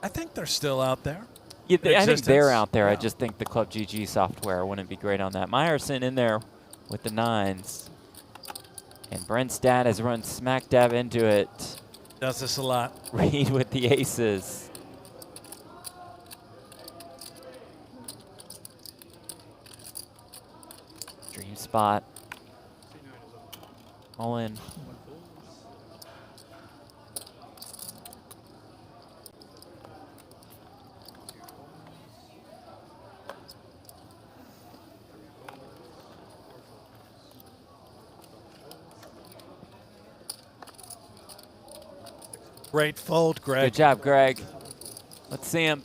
I think they're still out there. Yeah, I think they're out there. Yeah. I just think the Club GG software wouldn't be great on that. Meyerson in there with the 9s. And Brent's dad has run smack dab into it. Does this a lot. Reed with the aces. Dream spot. All in. Great fold, Greg. Good job, Greg. Let's see him.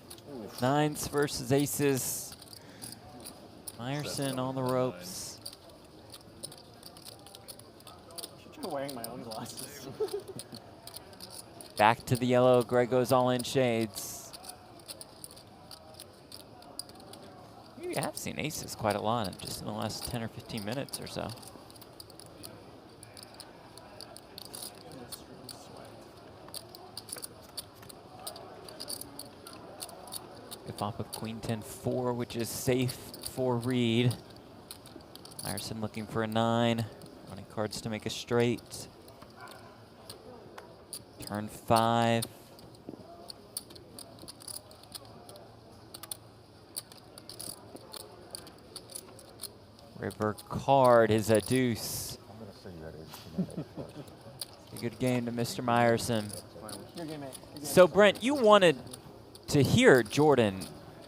9s versus aces. Meyerson on the ropes. I should try wearing my own glasses. Back to the yellow. Greg goes all in shades. You have seen aces quite a lot just in the last 10 or 15 minutes or so. Good flop with queen 10-4, which is safe for Reed. Meyerson looking for a 9. Running cards to make a straight. Turn 5. River card is a deuce. I'm going to say that is A good game to Mr. Meyerson. Your game, mate. Your game. So, Brent, you wanted to hear Jordan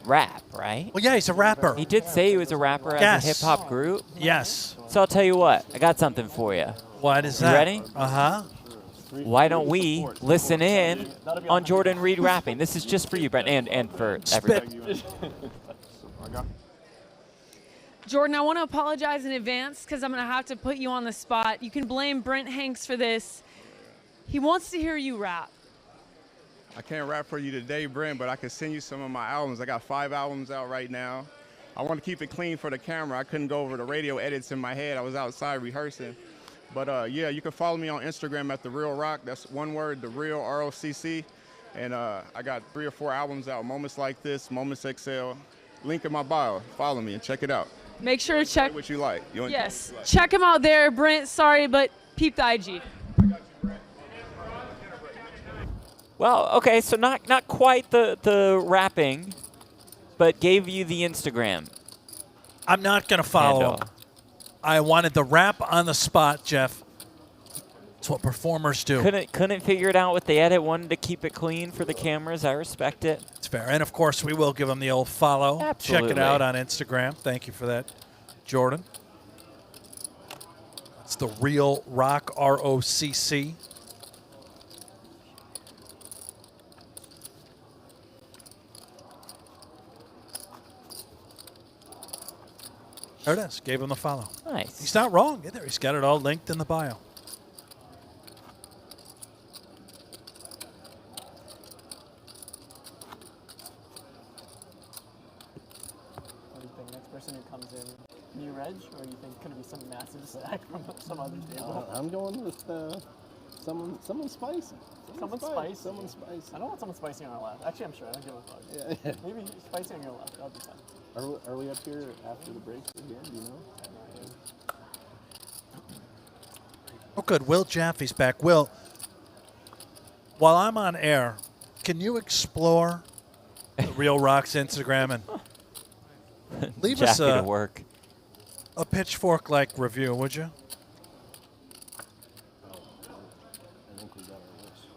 rap, right? Well, yeah, he's a rapper. He did say he was a rapper Yes. as a hip-hop group. Yes. So I'll tell you what. I got something for you. What is You that? ready? Uh-huh. Why don't we listen in on Jordan Reed rapping? This is just for you, Brent, and for everybody. Jordan, I want to apologize in advance because I'm going to have to put you on the spot. You can blame Brent Hanks for this. He wants to hear you rap. I can't rap for you today, Brent, but I can send you some of my albums. I got 5 albums out right now. I want to keep it clean for the camera. I couldn't go over the radio edits in my head. I was outside rehearsing. But yeah, you can follow me on Instagram at The Real Rock. That's one word, The Real ROCC. And I got 3 or 4 albums out, Moments Like This, Moments XL. Link in my bio. Follow me and check it out. Make sure to check. What you like. Yes. Check him out there, Brent. Sorry, but peep the IG. Well, okay, so not quite the rapping, but gave you the Instagram. I'm not going to follow handle. him. I wanted the rap on the spot, Jeff. That's what performers do. Couldn't figure it out with the edit. Wanted to keep it clean for the cameras. I respect it. It's fair. And, of course, we will give him the old follow. Absolutely. Check it out on Instagram. Thank you for that, Jordan. It's The Real Rock, ROCC. There it is. Gave him the follow. Nice. He's not wrong either. He's got it all linked in the bio. What do you think? Next person who comes in, new reg, or you think could it be some massive stack from some other table? I'm going with someone spicy. Someone spicy. Someone spicy. I don't want someone spicy on our left. Actually, I'm sure. I don't give a fuck. Yeah. Maybe spicy on your left. That'll be fun. Are we up here after the break again? Do you know? Oh, good. Will Jaffe's back. Will, while I'm on air, can you explore The Real Rock's Instagram and leave us Jackie to work. a pitchfork-like review, would you? I think we got our list.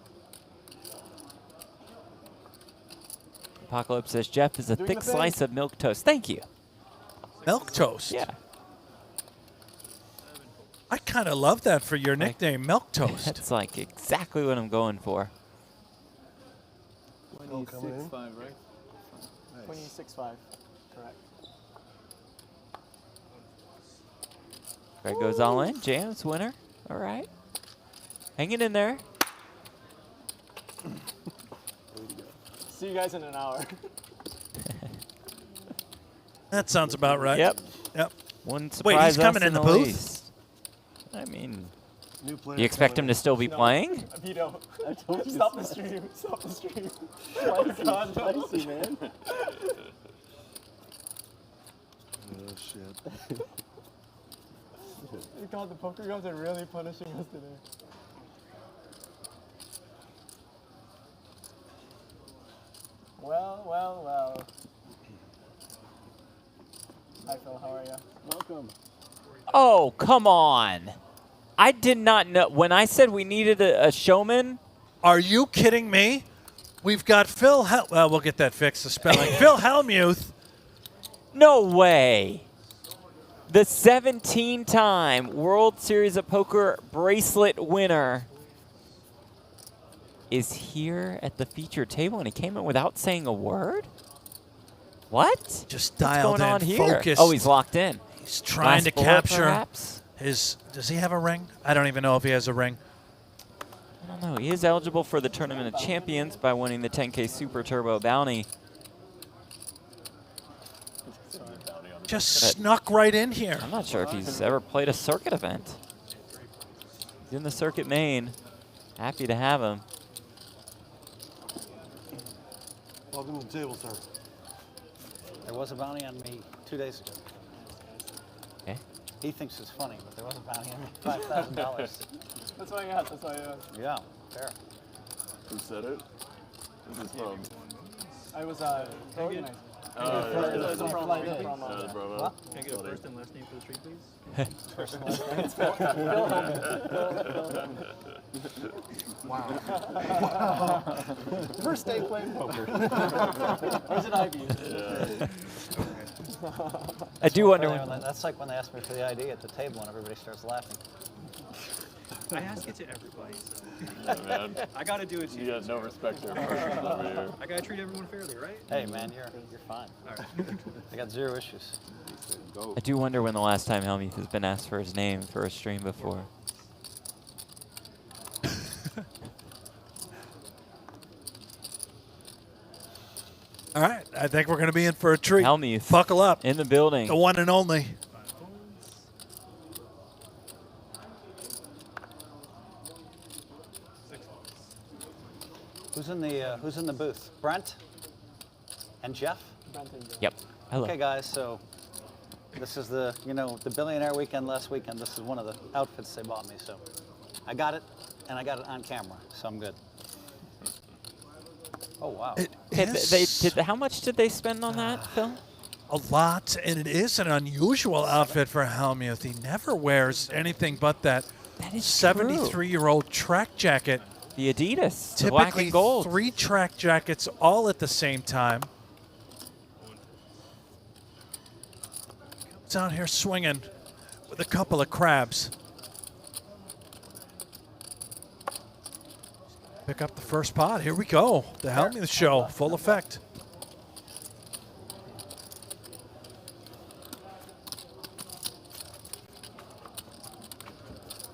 Apocalypse says, Jeff is a Doing thick the thing. slice of milk toast. Thank you. Milk toast. Yeah. I kind of love that for your nickname, Milk Toast. That's like exactly what I'm going for. 26.5, right? 26.5. Correct. Greg goes all in. Jams, winner. All right. Hanging in there. See you guys in an hour. That sounds about right. Yep. Yep. Wouldn't Wait, surprise he's coming us in the the booth? least. I mean, New player you expect him coming to in. still be playing? Vito, I told you. stop the stream. Stop the stream. Spicy, God, no. spicy, man. Oh, shit. God, the poker gods are really punishing us today. Well. Hi, Phil. How are you? Welcome. Oh, come on. I did not know. When I said we needed a showman. Are you kidding me? We've got Phil well, we'll get that fixed, the spelling. Phil Hellmuth. No way. The 17-time World Series of Poker bracelet winner is here at the feature table, and he came in without saying a word? What? Just What's dialed going on in, here? focused. Oh, he's locked in. He's trying Last to bullet, capture perhaps? his. Does he have a ring? I don't even know if he has a ring. I don't know. He is eligible for the Tournament of Champions by winning the 10K Super Turbo Bounty. Just snuck right in here. I'm not sure if he's ever played a circuit event. He's in the circuit main. Happy to have him. Welcome to the table, sir. There was a bounty on me 2 days ago. Okay. He thinks it's funny, but there was a bounty on me, $5,000. That's why I asked. That's why I asked. Yeah, fair. Who said it? Who's this from? I was organizer. It's a flight in. Bravo. Can I get a first and last name for the stream, please? First and last name. Wow. First day playing poker. Where's an IV? I do wonder. That's like when they ask me for the ID at the table and everybody starts laughing. I ask it to everybody, so. Yeah, man. I gotta do it to you. You got no respect for emotions over here. I gotta treat everyone fairly, right? Hey, man, you're fine. All right. I got 0 issues. I do wonder when the last time Hellmuth has been asked for his name for a stream before. All right, I think we're going to be in for a treat. Hellmuth. Buckle up. In the building. The one and only. Who's in the booth? Brent and Jeff? Brent and Jeff. Yep. Hello. Okay, guys. So this is the the billionaire weekend last weekend. This is one of the outfits they bought me. So I got it, and I got it on camera. So I'm good. Oh wow. How much did they spend on that, Phil? A lot, and it is an unusual outfit for Hellmuth. He never wears anything but that 73-year-old track jacket. The Adidas, the black Typically and gold. 3 track jackets all at the same time. It's out here swinging with a couple of crabs. Pick up the first pot. Here we go. The Hellmuth show, full effect.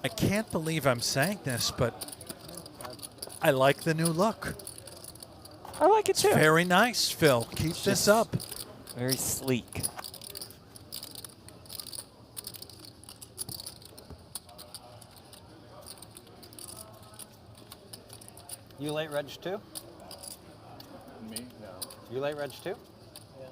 I can't believe I'm saying this, but I like the new look. I like it too. It's very nice, Phil. Keep this up. Very sleek. You late reg too? Me? No. You late reg too? Yeah.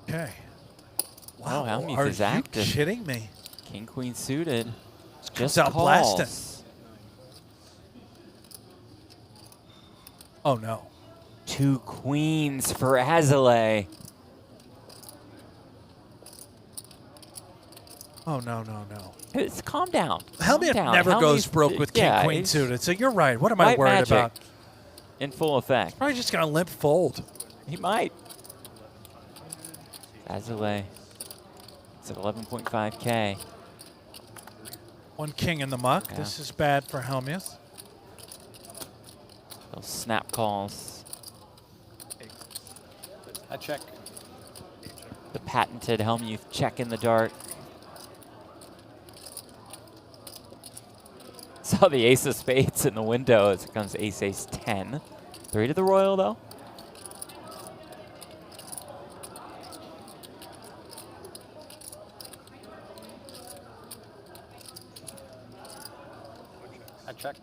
Okay. Wow, Hellmuth are is you active. kidding me? King, queen suited. Comes Just out calls. blasting. Oh, no. 2 queens for Azalea. Oh, no, no, no. Calm down. Hellmuth Calm down. never goes Hellmuth- broke with yeah, king, queen he's suited. So you're right. What am I white worried magic about? in full effect. Probably just going to limp fold. He might. Azalea. It's at 11.5K. 1 king in the muck. Yeah. This is bad for Hellmuth. Those snap calls. I check. The patented Hellmuth check in the dark. Saw the ace of spades in the window as it comes ace, ace, 10. 3 to the royal, though. I check.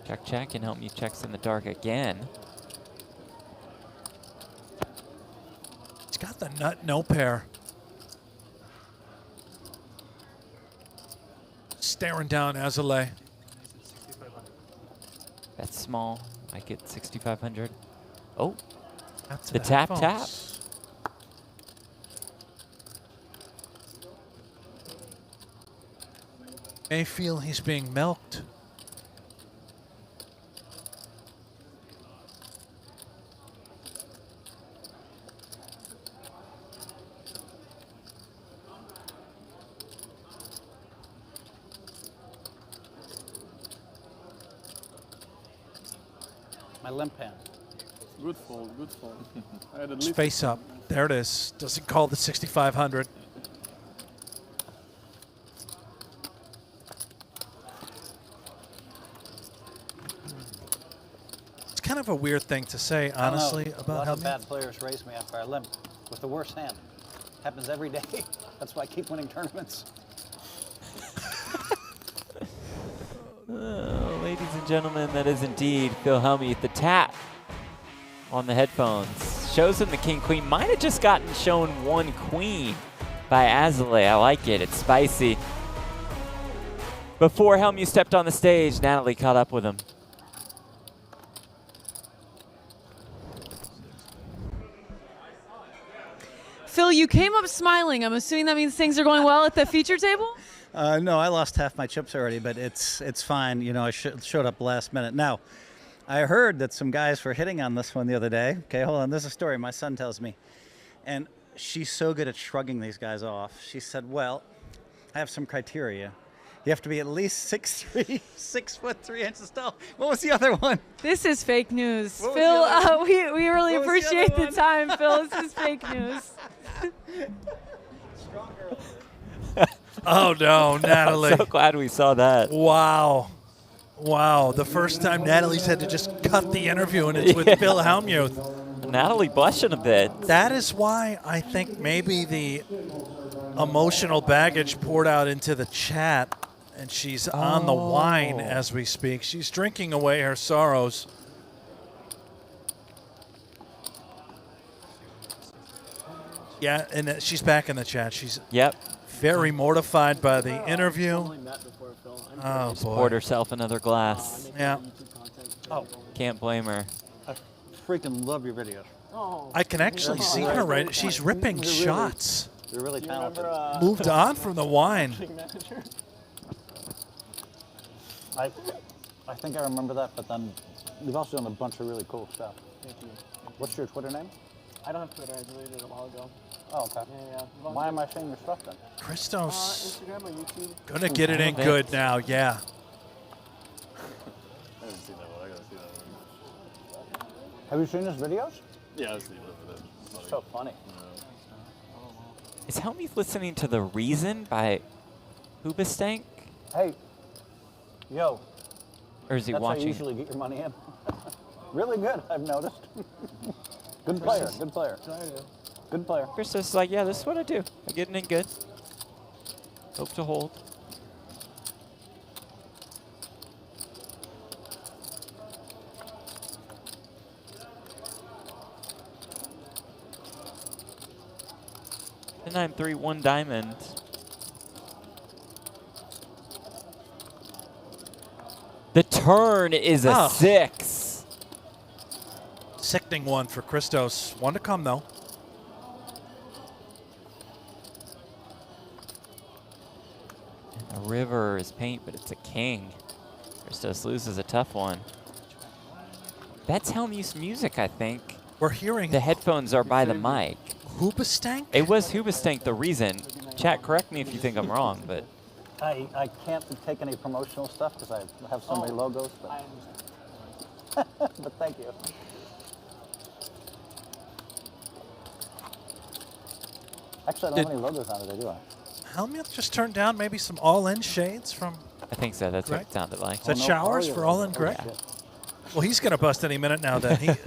Check, check, and Hellmuth checks in the dark again. He's got the nut, no pair. Staring down Azalea. That's small. I get 6,500. Oh, That's the tap, tap. headphones. May feel he's being milked. My limp hand. Good fold, good fold. I had a It's lift. face up. There it is. Doesn't call the 6,500. have a weird thing to say, honestly, a about lot of Hellmuth. bad players raise me after I limp with the worst hand. Happens every day. That's why I keep winning tournaments. Ladies and gentlemen, that is indeed Phil Hellmuth. The tap on the headphones shows him the king-queen. Might have just gotten shown one queen by Azalea. I like it. It's spicy. Before Hellmuth stepped on the stage, Natalie caught up with him. Phil, you came up smiling. I'm assuming that means things are going well at the feature table? No, I lost half my chips already, but it's fine. You know, I showed up last minute. Now, I heard that some guys were hitting on this one the other day. Okay, hold on. This is a story my son tells me. And she's so good at shrugging these guys off. She said, well, I have some criteria. You have to be at least 6'3", 6 foot 3 inches tall. What was the other one? This is fake news. Phil, we really appreciate the time, Phil. This is fake news. Oh, no, Natalie. I'm so glad we saw that. Wow. Wow. The first time Natalie's had to just cut the interview, and it's with Phil Hellmuth. Natalie blushing a bit. That is why I think maybe the emotional baggage poured out into the chat, and she's on the wine as we speak. She's drinking away her sorrows. Yeah, and she's back in the chat. She's very mortified by the interview. Oh, Just boy. poured herself another glass. Yeah. Oh. Can't blame her. I freaking love your videos. I can actually see her right. She's ripping shots. You're really talented. Moved on from the wine. I think I remember that, but then you've also done a bunch of really cool stuff. Thank you. What's your Twitter name? I don't have Twitter. I deleted it a while ago. Oh, okay. Yeah. Why am I seeing your stuff then? Christos. Instagram or YouTube? Gonna get it in good now, yeah. I haven't seen that one. I gotta see that one. Have you seen his videos? Yeah, I've seen it. It's so funny. Is Hellmuth listening to The Reason by Hoobastank? Hey, yo. Or is he That's watching? how you usually get your money in. Really good, I've noticed. Good player, good player. Good player. Christos is like, yeah, this is what I do. I get it in good. Hope to hold. And I'm 3-1 diamond. The turn is a 6. Sickening one for Christos. One to come, though. A river is paint, but it's a king. Christos loses a tough one. That's Hellmuth's music, I think. We're hearing. The headphones are by the mic. Hoobastank? It was Hoobastank, The Reason. Chat, correct me if you think I'm wrong, but. I can't take any promotional stuff because I have so many logos. But, but thank you. Actually, I don't have any logos on it, do I? Hellmuth just turned down maybe some all-in shades from. I think so. That's Greg? what it sounded like. Is that showers for all-in Greg? Well, he's going to bust any minute now then.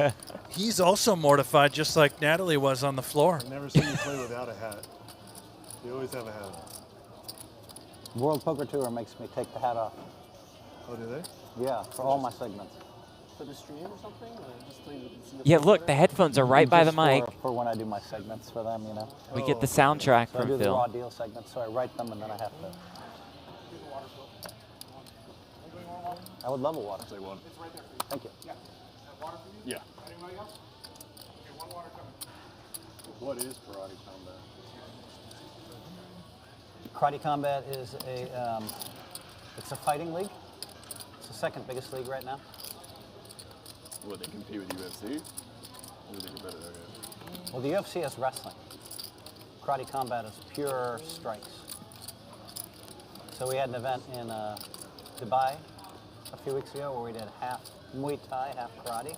He's also mortified, just like Natalie was on the floor. I've never seen you play without a hat. You always have a hat on. World Poker Tour makes me take the hat off. Oh, do they? Yeah, for all my segments. For the stream or something? Or just so you can see the Yeah, look, the headphones are right by the Just mic. For when I do my segments for them, you know. We get the soundtrack So I from do the Phil. raw deal segments, so I write them and then I have to. I would love a water. Say one. Thank you. Yeah. What is karate combat? Karate Combat is it's a fighting league. It's the second biggest league right now. What, they compete with UFC? Or they competitive? Okay. Well, the UFC is wrestling. Karate Combat is pure strikes. So we had an event in Dubai a few weeks ago where we did half Muay Thai, half karate.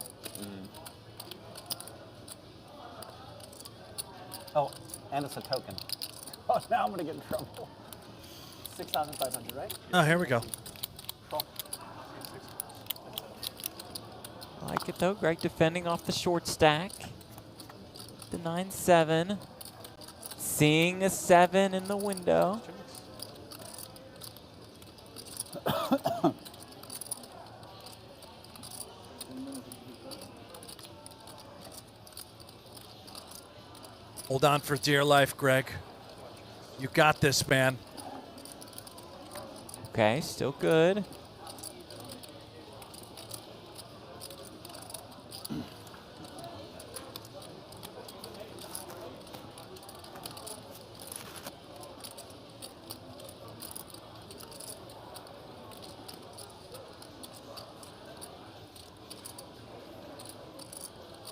Oh, and it's a token. Oh, now I'm gonna get in trouble. 6,500, right? Oh, here we go. like it though. Greg defending off the short stack. The 9-7. Seeing a 7 in the window. Hold on for dear life, Greg. You got this, man. Okay, still good.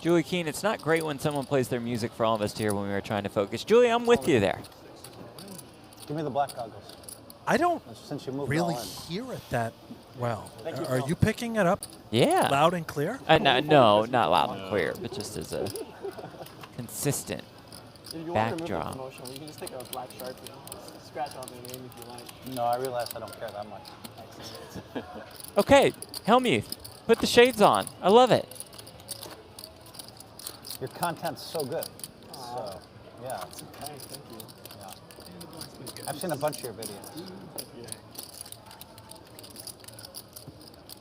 Julie Keene, it's not great when someone plays their music for all of us to hear when we were trying to focus. Julie, I'm with you there. Give me the black goggles. I don't Since you moved really all in. hear it that well. Thank you, Are Paul. you picking it up? Yeah. Loud and clear? No, not loud and clear, but just as a consistent If you want to remove it backdrop. promotional, you can just take a black Sharpie, scratch off the name if you like. No, I realize I don't care that much. Okay, Hellmuth, put the shades on. I love it. Your content's so good. So, yeah. Thank you. Yeah. I've seen a bunch of your videos.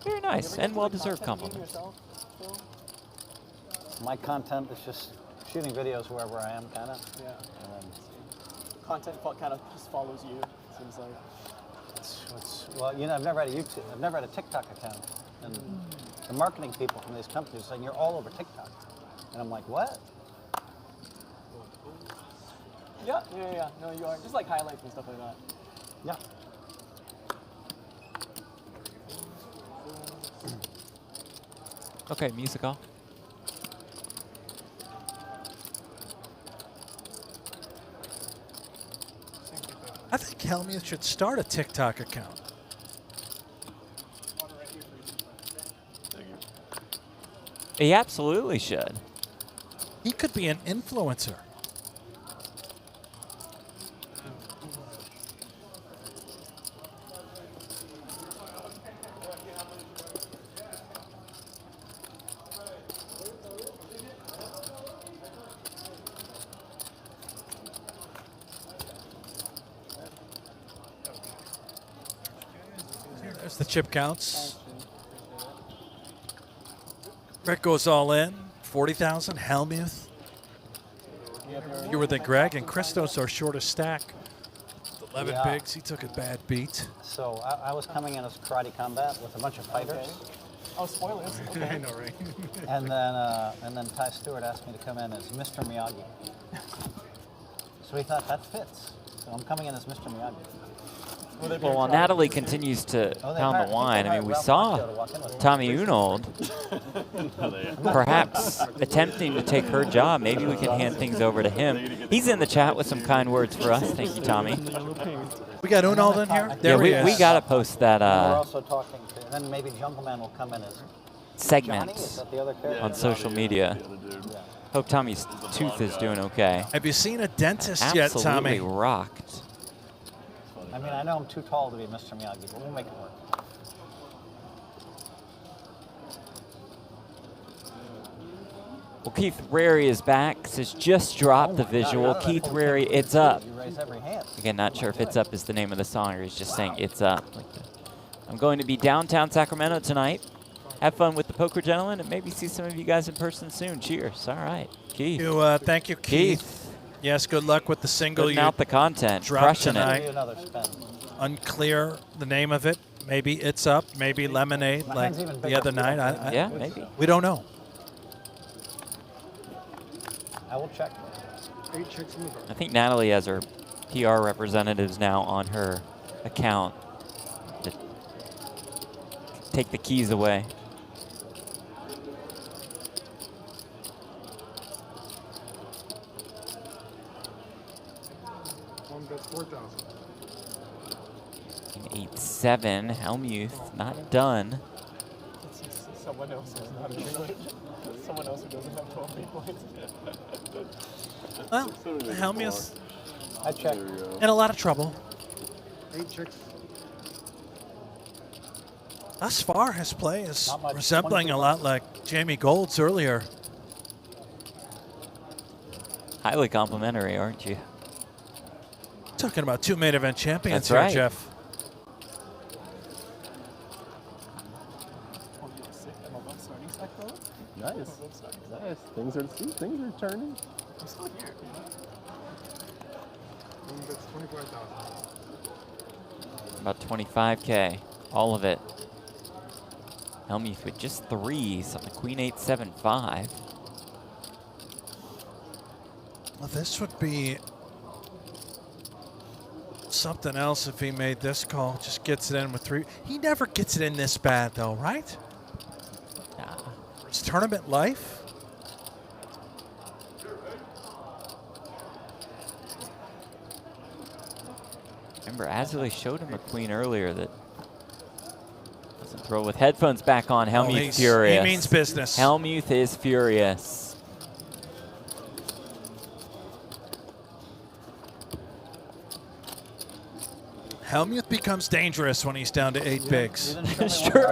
Very nice and well-deserved compliment. My content is just shooting videos wherever I am, kind of. Yeah. And then Content kind of just follows you, it seems like. well, you know, I've never had a YouTube, I've never had a TikTok account, and the marketing people from these companies are saying you're all over TikTok, and I'm like, what? Yeah. No, you are. Just like highlights and stuff like that. Yeah. Okay, music off. I think Hellmuth should start a TikTok account. He absolutely should. He could be an influencer. There's the chip counts. Greg goes all in. 40,000. Hellmuth. Fewer than Greg, and Christos our shortest stack. 11 Yeah. bigs. He took a bad beat. So I was coming in as karate combat with a bunch of fighters. Oh, spoilers. Okay. I know, right? and then Ty Stewart asked me to come in as Mr. Miyagi. So we thought that fits. So I'm coming in as Mr. Miyagi. Well, while Natalie continues to pound the wine, I mean, we saw Tommy Unold perhaps attempting to take her job. Maybe we can hand things over to him. He's in the chat with some kind words for us. Thank you, Tommy. We got Unold in here? Yeah, we got to post that we're also talking to, and then maybe Jungleman will come in as segment Johnny? Is that the other character? on social media. Hope Tommy's tooth is doing okay. Have you seen a dentist yet, Tommy? Absolutely rocked. I mean, I know I'm too tall to be Mr. Miyagi, but we'll make it work. Well, Keith Rary is back. Says just dropped the visual. Keith Rary, it's up. You raise every hand. Again, not sure if "It's Up" is the name of the song or he's just saying "It's Up." I'm going to be downtown Sacramento tonight. Have fun with the Poker Gentlemen and maybe see some of you guys in person soon. Cheers. All right, Keith. Thank you, Keith. Yes, good luck with the single. Putting out the content, dropped crushing tonight. it. Unclear the name of it. Maybe It's Up. Maybe Lemonade, like the other night. Yeah, maybe. We don't know. I will check. I think Natalie has her PR representatives now on her account to take the keys away. One bet 4,000. 8-7, Hellmuth not done. Someone else who's not a Someone else who doesn't have 12 points. Well, Hellmuth I checked. in a lot of trouble. 8 chicks. Thus far, his play is Not much. resembling a lot like Jamie Golds earlier. Highly complimentary, aren't you? Talking about 2 main event champions That's here, right. Jeff. Nice. Nice. Things are turning. I'm still here. That's 25,000. About 25K, all of it. Hellmuth with just threes on the Queen 8-7-5. Well, this would be something else if he made this call. Just gets it in with 3. He never gets it in this bad, though, right? Nah. For his tournament life. Remember, Azalea showed him a queen earlier that doesn't throw with headphones back on. Hellmuth furious. He means business. Hellmuth is furious. Hellmuth becomes dangerous when he's down to 8 bigs. It's true.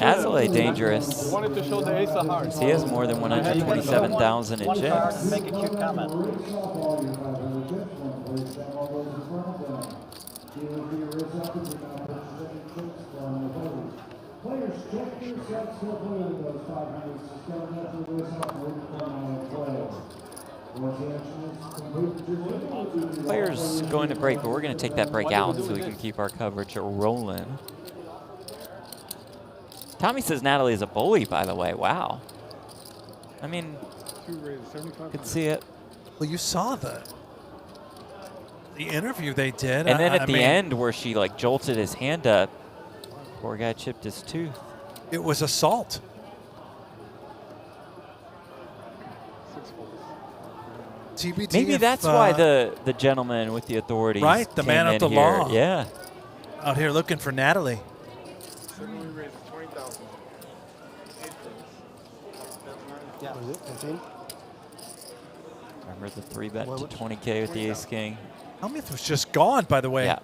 Azalea dangerous. Wanted to show the ace of hearts. He has more than 127,000 in chips. Make a cute comment. Players going to break, but we're going to take that break out so we can keep our coverage rolling. Tommy says Natalie is a bully, by the way. Wow. I mean, could see it. Well, you saw the interview they did. And then at the end where she like jolted his hand up, poor guy chipped his tooth. It was assault. TBT Maybe if, that's why the gentleman with the authorities right, the man came of the in here. law. Yeah. Out here looking for Natalie. Yeah. Was it 15? Remember the 3-bet to 20K with the ace king. Hellmuth was just gone, by the way. Yeah.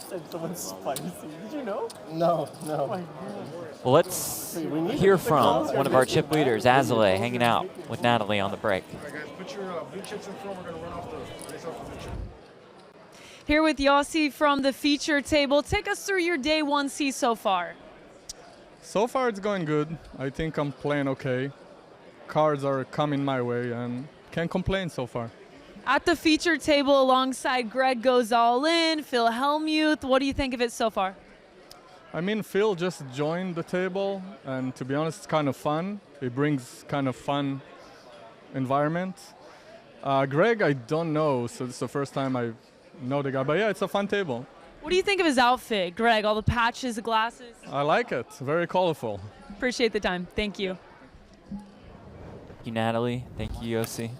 Said someone's spicy. Did you know? No, no. Well, let's hear from one of our chip leaders, Azalea, hanging out with Natalie on the break. All right, guys, put your blue chips in front. We're going to run off the race off the feature. Here with Yossi from the feature table. Take us through your day 1C so far. So far it's going good. I think I'm playing okay. Cards are coming my way and can't complain so far. At the feature table alongside Greg Goes All In, Phil Hellmuth. What do you think of it so far? I mean, Phil just joined the table, and to be honest, it's kind of fun. It brings kind of fun environment. Greg, I don't know, so this is the first time I know the guy, but yeah, it's a fun table. What do you think of his outfit, Greg? All the patches, the glasses? I like it. Very colorful. Appreciate the time. Thank you. Thank you, Natalie. Thank you, Yossi.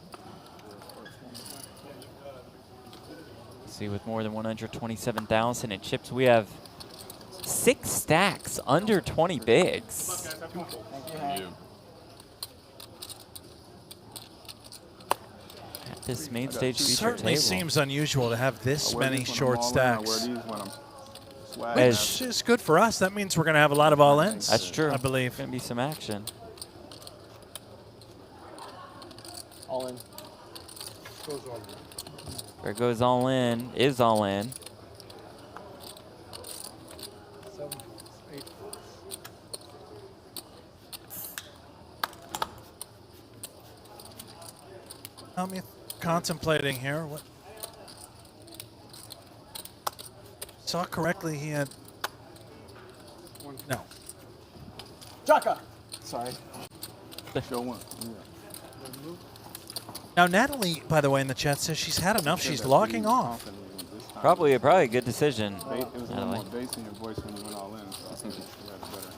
See, with more than 127,000 in chips, we have 6 stacks under 20 bigs. Thank you. At this main stage feature Certainly table. seems unusual to have this many short stacks. As- Which is good for us. That means we're going to have a lot of all-ins. That's true. I believe. Going to be some action. All in. Goes all in. There goes all in, is all in. 7, 8. I'm contemplating here. What? Saw correctly, he had. No. Jaka! Sorry. Show one. Now, Natalie, by the way, in the chat says she's had enough. She's logging off. Probably a good decision. It was a little Natalie. more bass in your voice when you went all in, so I think you had a better hand.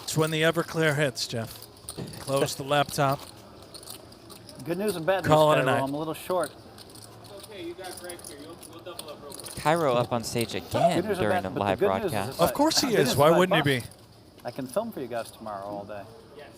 It's when the Everclear hits, Jeff. Close the laptop. Good news and bad news, Call it a Cairo. night. I'm a little short. Okay, you got Greg here. We'll double up real quick. Cairo up on stage again Good news and during bad, the but live good news is broadcast. if Of course he good is. news Why if I wouldn't he bust, be? I can film for you guys tomorrow all day. Yes.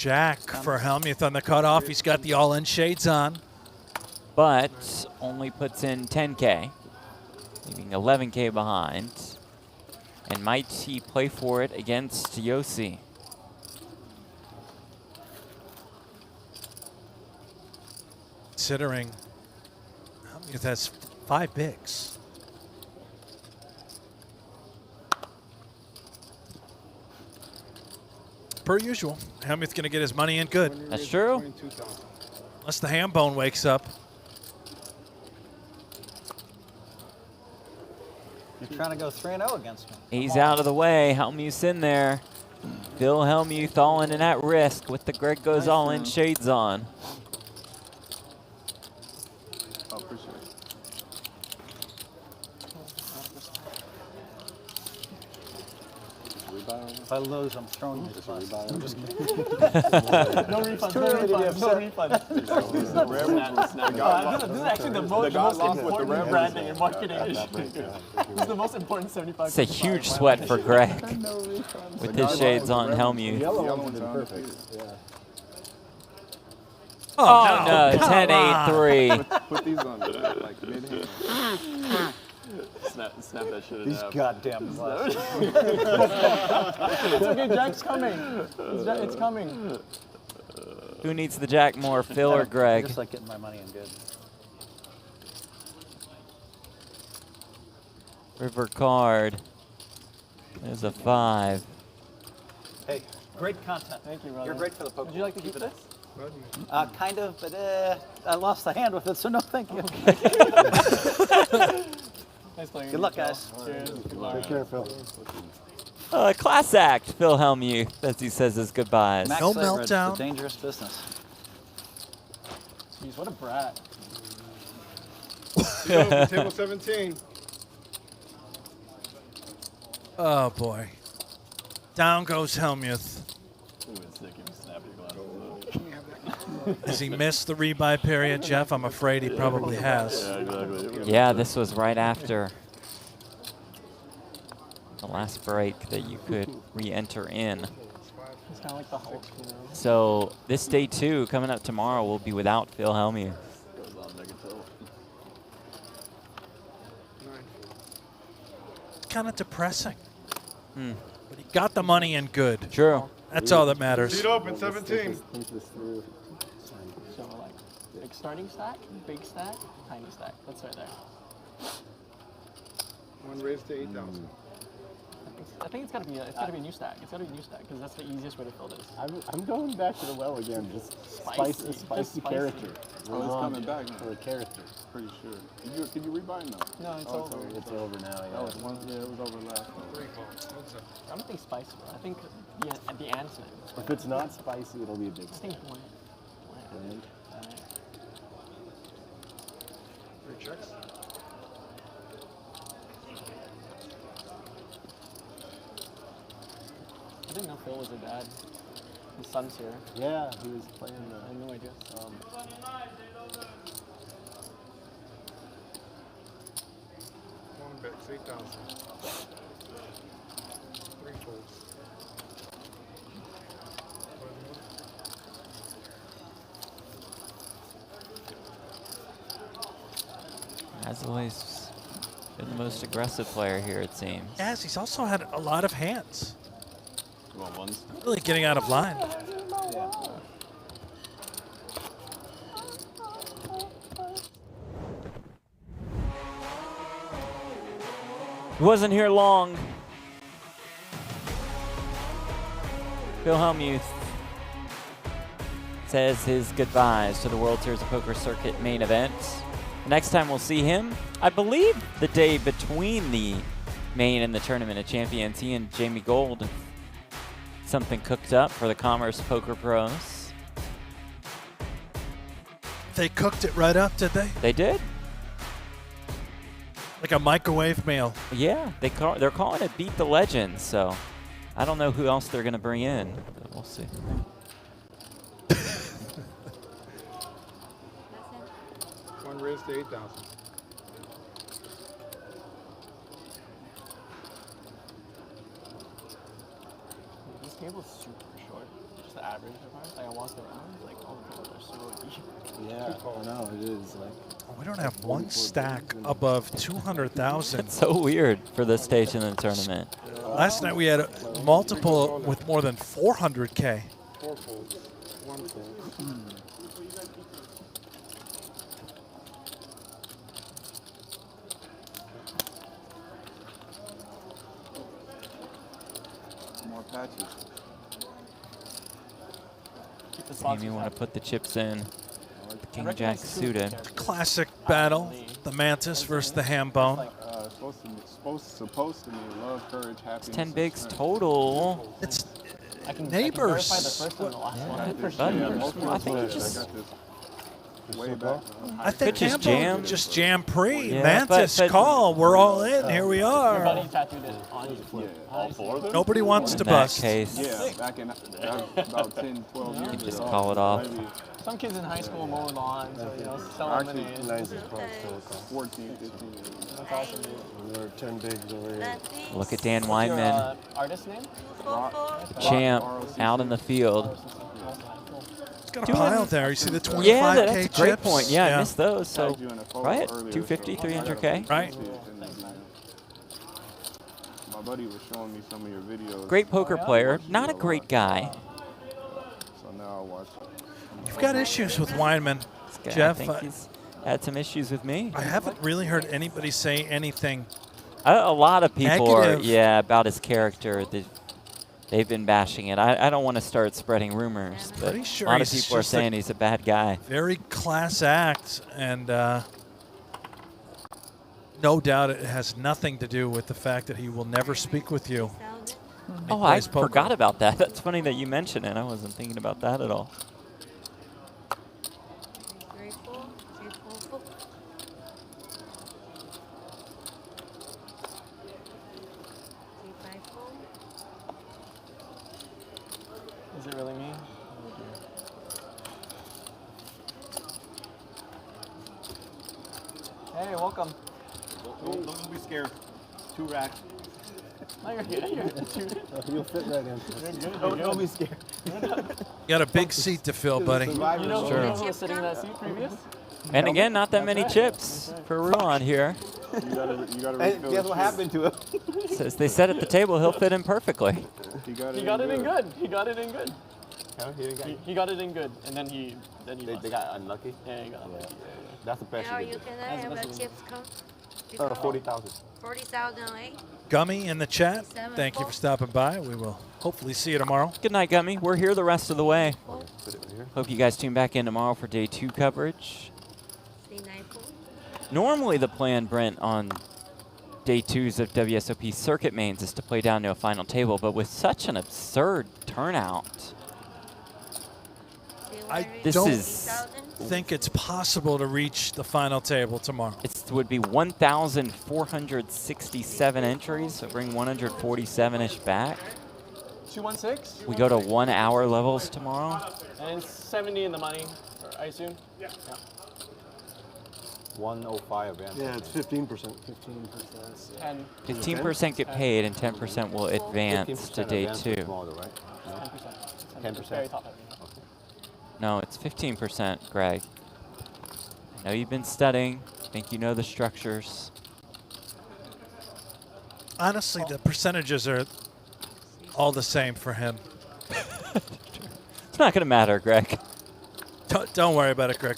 Jack for Hellmuth on the cutoff. He's got the all-in shades on. But only puts in 10K, leaving 11K behind. And might he play for it against Yossi? Considering Hellmuth has 5 bigs. Per usual, Hellmuth's going to get his money in good. That's true. Unless the ham bone wakes up. You're trying to go 3-0 against me. He's out of the way. Hellmuth's in there. Phil Hellmuth all in and at risk with the Greg Goes All In shades on. Oh, appreciate it. If I lose, I'm throwing you this bus. I'm just kidding. No refund, no refund, no refund. This This is actually the most important branding and marketing issue. This is the most important 75. It's a huge sweat for Greg with his shades on Hellmuth. Yellow one's perfect. Oh, no, 10-8-3. Put these on like mid-hand. Snap that shit in These half. goddamn glasses. It's okay, Jack's coming. It's coming. Who needs the jack more, Phil or Greg? I just like getting my money in good. River card. There's a 5. Hey, great content. Thank you, brother. You're great for the poker. Would you like to keep this? Kind of, but I lost the hand with it, so no thank you. Nice playing. Good luck, guys. Cheers. Take care, Phil. Class act, Phil Hellmuth, as he says his goodbyes. Max No Segred's meltdown. the dangerous business. Jeez, what a brat. Table 17. Oh, boy. Down goes Hellmuth. Has he missed the rebuy period, Jeff? I'm afraid he probably has. Yeah, exactly. Yeah, this was right after the last break that you could re-enter in. It's kind of like the Hulk, you know? So this day 2 coming up tomorrow will be without Phil Hellmuth. Kind of depressing. But he got the money in good. True. That's all that matters. Seat open, 17. So like big starting stack, big stack, tiny stack. That's right there. One raise to 8,000. I think it's gotta be a new stack. It's gotta be a new stack because that's the easiest way to fill this. I'm going back to the well again. Just Spicy. spicy character. Oh, it's coming back now. For a character. Pretty sure. Can you rebuy now? No, it's over. It's over now, yeah. Oh, yeah, it was over last time. I don't think spicy, bro. I think the answer. If it's not spicy, it'll be a big I stick. think bland. Bland. Three checks. I didn't know Phil was a dad. His son's here. Yeah, he was playing I had no idea. One bet, 8,000. Three folds. As always, been the most aggressive player here, it seems. Yes, he's also had a lot of hands. You want ones? Really getting out of line. He wasn't here long. Phil Hellmuth says his goodbyes to the World Series of Poker Circuit main event. Next time we'll see him, I believe the day between the main and the Tournament of Champions, he and Jamie Gold, something cooked up for the Commerce Poker Pros. They cooked it right up, did they? They did. Like a microwave meal. Yeah, they're calling it Beat the Legends, so I don't know who else they're going to bring in, but we'll see. One raise to 8,000. This table's super short. Just the average of ours. Like I walked around, like all the tables are so deep. Yeah, I know it is. Like We don't have one stack above 200,000. It's so weird for this stage in the tournament. Last night we had multiple with more than 400K. 4 folds. 1 fold. More patches. Maybe you want to put the chips in. The King Jack suited. Classic battle, the Mantis versus the Ham Bone. Supposed to mean love, courage, happiness. It's 10 bigs total. It's neighbors. I think you just... Way back. I think just Ham jam. Bone just jam pre. Yeah, Mantis but- call. We're all in. Here we Your are. buddy tattooed it on you. Yeah. All 4 of them? Nobody wants In to that bust. case, Yeah, back in about 10, 12 years just ago. call it off. Maybe Some kids in high school mow lawns or, you know, sell Actually, lemonade. 14, 15 years. That's awesome, dude. we're 10 bigs over here. look at Dan Your Weinman, artist name? champ, out in the field. He's got a pile there. You see the 25K Yeah, that's a chips? great point. Yeah, I missed those. So, Tagged you in a photo right, earlier, 250, so 300K. Right. My buddy was showing me some of your videos. Great poker player, not a great guy. So now I watch. You've got issues with Weinman, This guy, Jeff. I think he's had some issues with me. I haven't really heard anybody say anything. A lot of people are, Negative. yeah, about his character. They've been bashing it. I don't want to start spreading rumors, but Pretty sure a lot of he's people are just saying he's a bad guy. Very class act, and no doubt it has nothing to do with the fact that he will never speak with you. He Oh, I plays poker. forgot about that. That's funny that you mentioned it. I wasn't thinking about that at all. Is it really me? Hey, welcome. Don't be scared. 2 racks. No, you're good. You're good. You'll fit right in. You're good. Don't be scared. You got a big seat to fill, buddy. You know who was sitting in that seat previous? And again, not that many chips for Ruan here. You gotta Hey, refill guess the what shoes. happened to him? As they said at the table, he'll fit in perfectly. He got He got it in good. He got it in good. No, he didn't get He got it in good, and then he They got unlucky. Yeah, he got unlucky. That's the best Now you you can can have a chips count. do. 40,000. 40,000, eh? Gummy in the chat, thank you for stopping by. We will hopefully see you tomorrow. Good night, Gummy. We're here the rest of the way. Put it here. Hope you guys tune back in tomorrow for day 2 coverage. Normally the plan, Brent, on day 2s of WSOP Circuit Mains is to play down to a final table, but with such an absurd turnout, I this don't is think it's possible to reach the final table tomorrow. it would be 1,467 entries, so bring 147-ish back. 216. We go to 1 hour levels tomorrow. And 70 in the money, I assume. Yeah. 105 advance. Yeah, it's 15%. 10. 15% get paid and 10% will advance to day 2. 10%. 10%. No, it's 15%, Greg. I know you've been studying. I think you know the structures. Honestly, the percentages are all the same for him. It's not going to matter, Greg. Don't worry about it, Greg.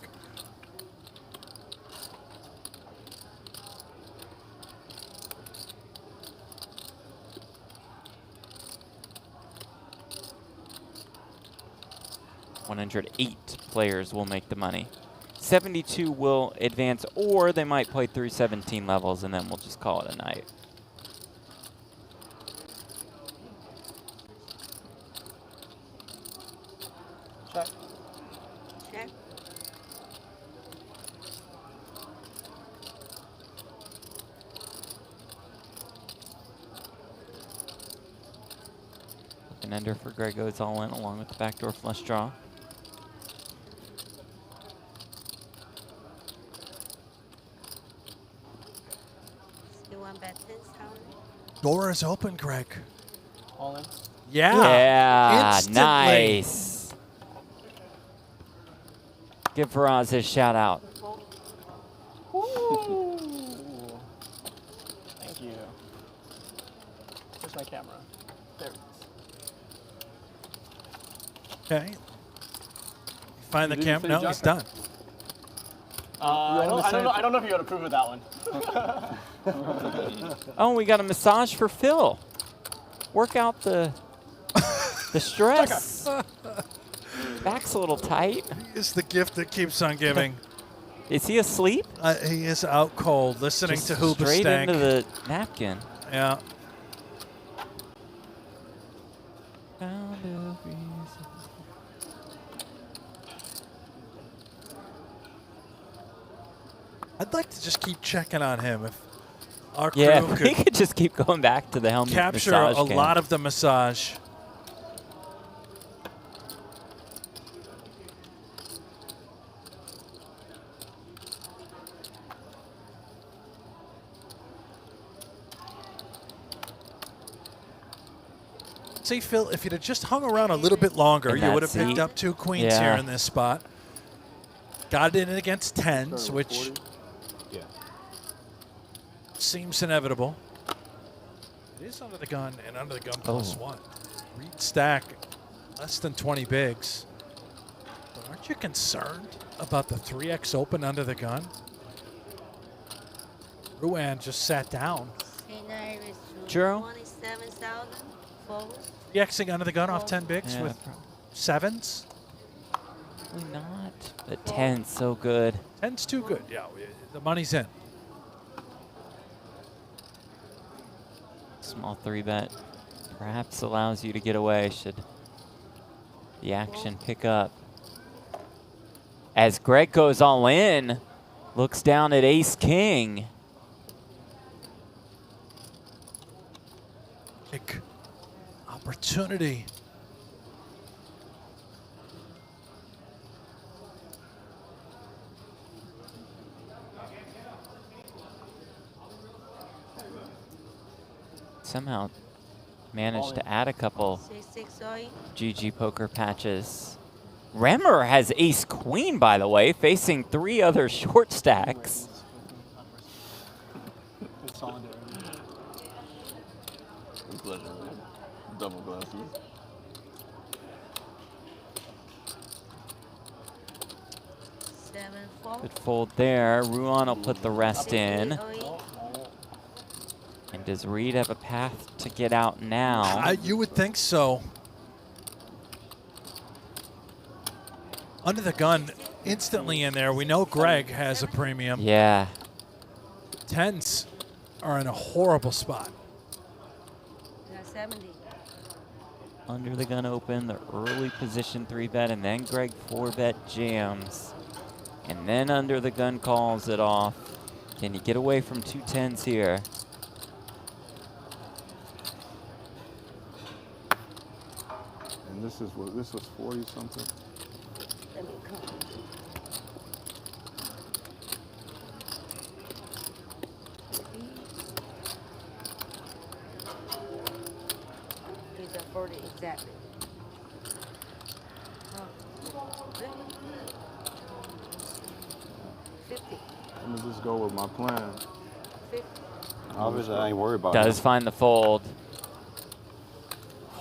$108 players will make the money. 72 will advance, or they might play through 17 levels, and then we'll just call it a night. Check. Check. Second ender for Greg goes all in along with the backdoor flush draw. You want bet this, Howard? Door is open, Greg. All in? Yeah. Yeah, Instantly. nice. Give Faraz his shout out. Ooh. Thank you. Where's my camera? There it is. Okay. Find the Did you camp. say No, Jack? he's done. I don't know if you would approve of that one. Oh, we got a massage for Phil. Work out the stress. Back's a little tight. It's the gift that keeps on giving. Is he asleep? He is out cold, listening Just to Hooba straight Stank. into the napkin. Yeah. I'd like to just keep checking on him. If our crew Yeah, we could could just keep going back to the Hellmuth capture massage a cam. lot of the massage. See, Phil, if you'd have just hung around a little bit longer, In you that would have picked seat. up 2 queens Yeah. here in this spot. Got it in against tens, which seems inevitable. It is under the gun and under the gun +1. Reed stack less than 20 bigs. But aren't you concerned about the 3x open under the gun? Ruan just sat down. Churro? 27,000 forward. 3xing under the gun off 10 bigs Yeah, with sevens. Probably not. But 10's so good. 10's too good. Yeah, the money's in. Small 3-bet perhaps allows you to get away should the action pick up. As Greg goes all in, looks down at ace-king. Big opportunity. Somehow managed to add a couple 6-6-8. GGPoker patches. Remmer has ace-queen, by the way, facing 3 other short stacks. It's solid. Double glasses. Good fold there. Ruan will put the rest in. And does Reed have a path to get out now? You would think so. Under the gun, instantly in there. We know Greg has a premium. Yeah. Tens are in a horrible spot. 70. Under the gun open, the early position 3-bet, and then Greg 4-bet jams. And then under the gun calls it off. Can you get away from 2 10s here? And this was 40 something. He's at 40 exactly. Oh. 50. Let me just go with my plan. 50. Obviously, I ain't worried about it. Does find the fold.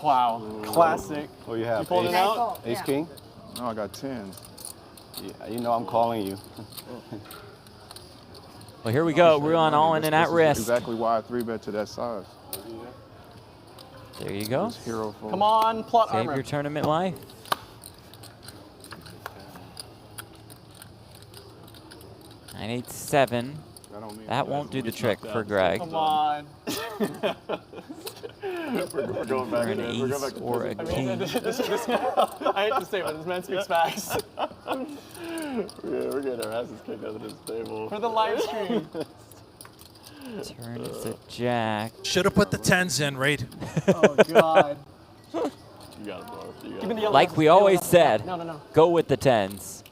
Wow, classic. Oh, you have You pulled it out? Ace King? No, I got 10s. Yeah, you know I'm calling you. Well, here we go. Ruan all in and at This is risk. exactly why I 3-bet to that size. There you go. Hero fold. Come on, plot Save armor. your tournament life. Nine, 8, 7. That won't do the trick for Greg. Come on. We're going back For an in. We're going back ace to or a business. king. I hate to say it, but this man speaks facts. We're getting our asses kicked under this table. For the live stream. Turn is a jack. Should have put the 10s in, Reed. Oh, God. Give me the yellow like glasses. we Yellow always glasses. said, No, no, no. go with the 10s.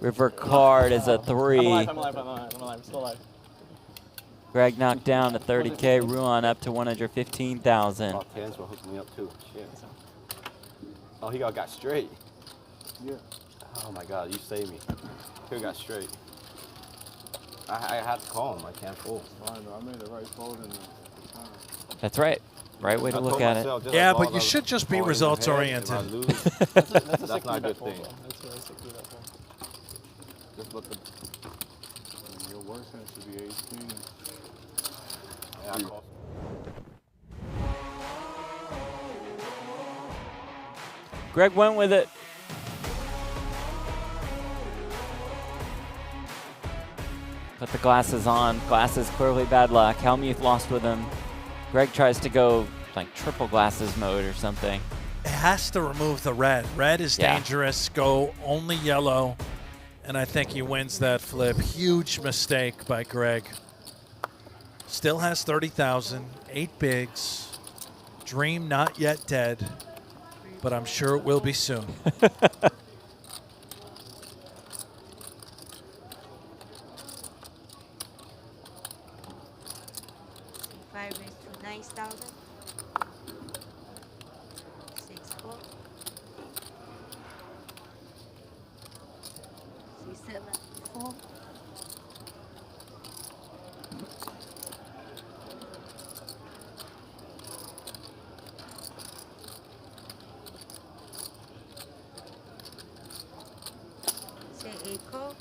River card is a 3. I'm alive, I'm alive, I'm alive, I'm alive. I'm still alive. Greg knocked down to 30K. Ruan up to 115,000. Oh, 10s were hooking me up too. Shit. Oh, he got straight. Yeah. Oh my God, you saved me. He got straight. I had to call him. I can't fold. Fine, though. I made the right fold in the time. That's right. Right way to look at it. Yeah, but you should just be results oriented. That's not a good thing. That's where I stick to that fold. Just let the. Your worst hand should be 18. Yeah, I call. Greg went with it. Put the glasses on. Glasses clearly bad luck. Hellmuth lost with him. Greg tries to go like triple glasses mode or something. It has to remove the red. Red is dangerous. Go only yellow. And I think he wins that flip. Huge mistake by Greg. Still has 30,000. 8 bigs. Dream not yet dead. But I'm sure it will be soon. 5 raised to 9,000. 6 4. 6 7 4. 8 call.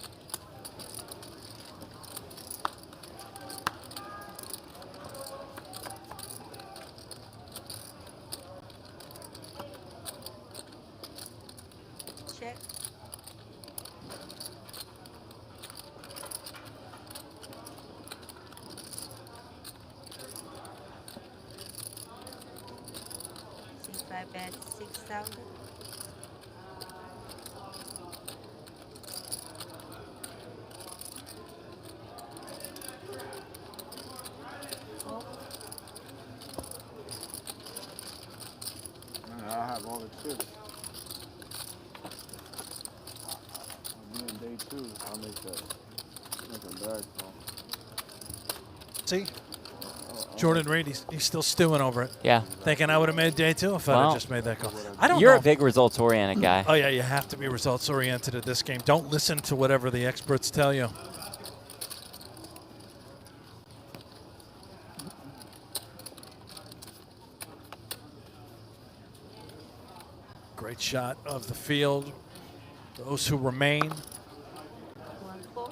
5 bet 6,000. I have all the chips. Me and day 2, I'll make a bag call. See? Jordan Reed, he's still stewing over it. Yeah. Thinking I would have made day 2 if I had just made that call. I don't You're know. a big results-oriented guy. Oh, yeah, you have to be results-oriented at this game. Don't listen to whatever the experts tell you. Great shot of the field. Those who remain. 1 4.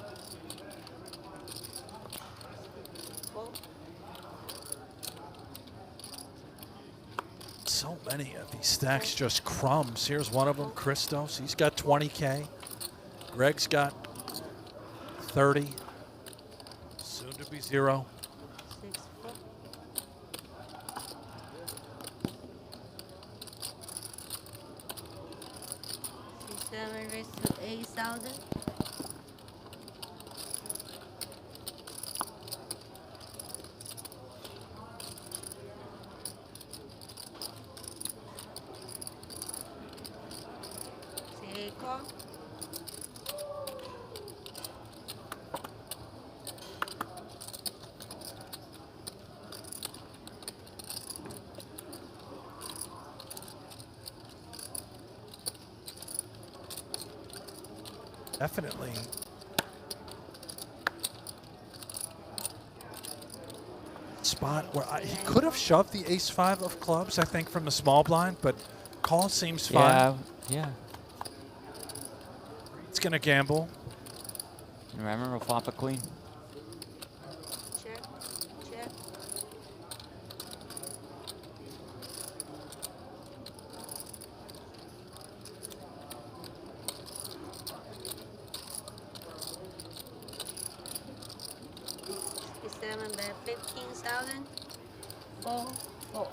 4. So many of these stacks just crumbs. Here's one of them, Christos. He's got 20K. Greg's got 30. Soon to be 0. 6 4. 7 raised to 8,000. 8 call. 6 Definitely. Spot where he could have shoved the ace-5 of clubs, I think, from the small blind, but call seems fine. Yeah. He's going to gamble. Remember, we'll flop a queen. Check. Check. 7 bet 15,000. 4 4.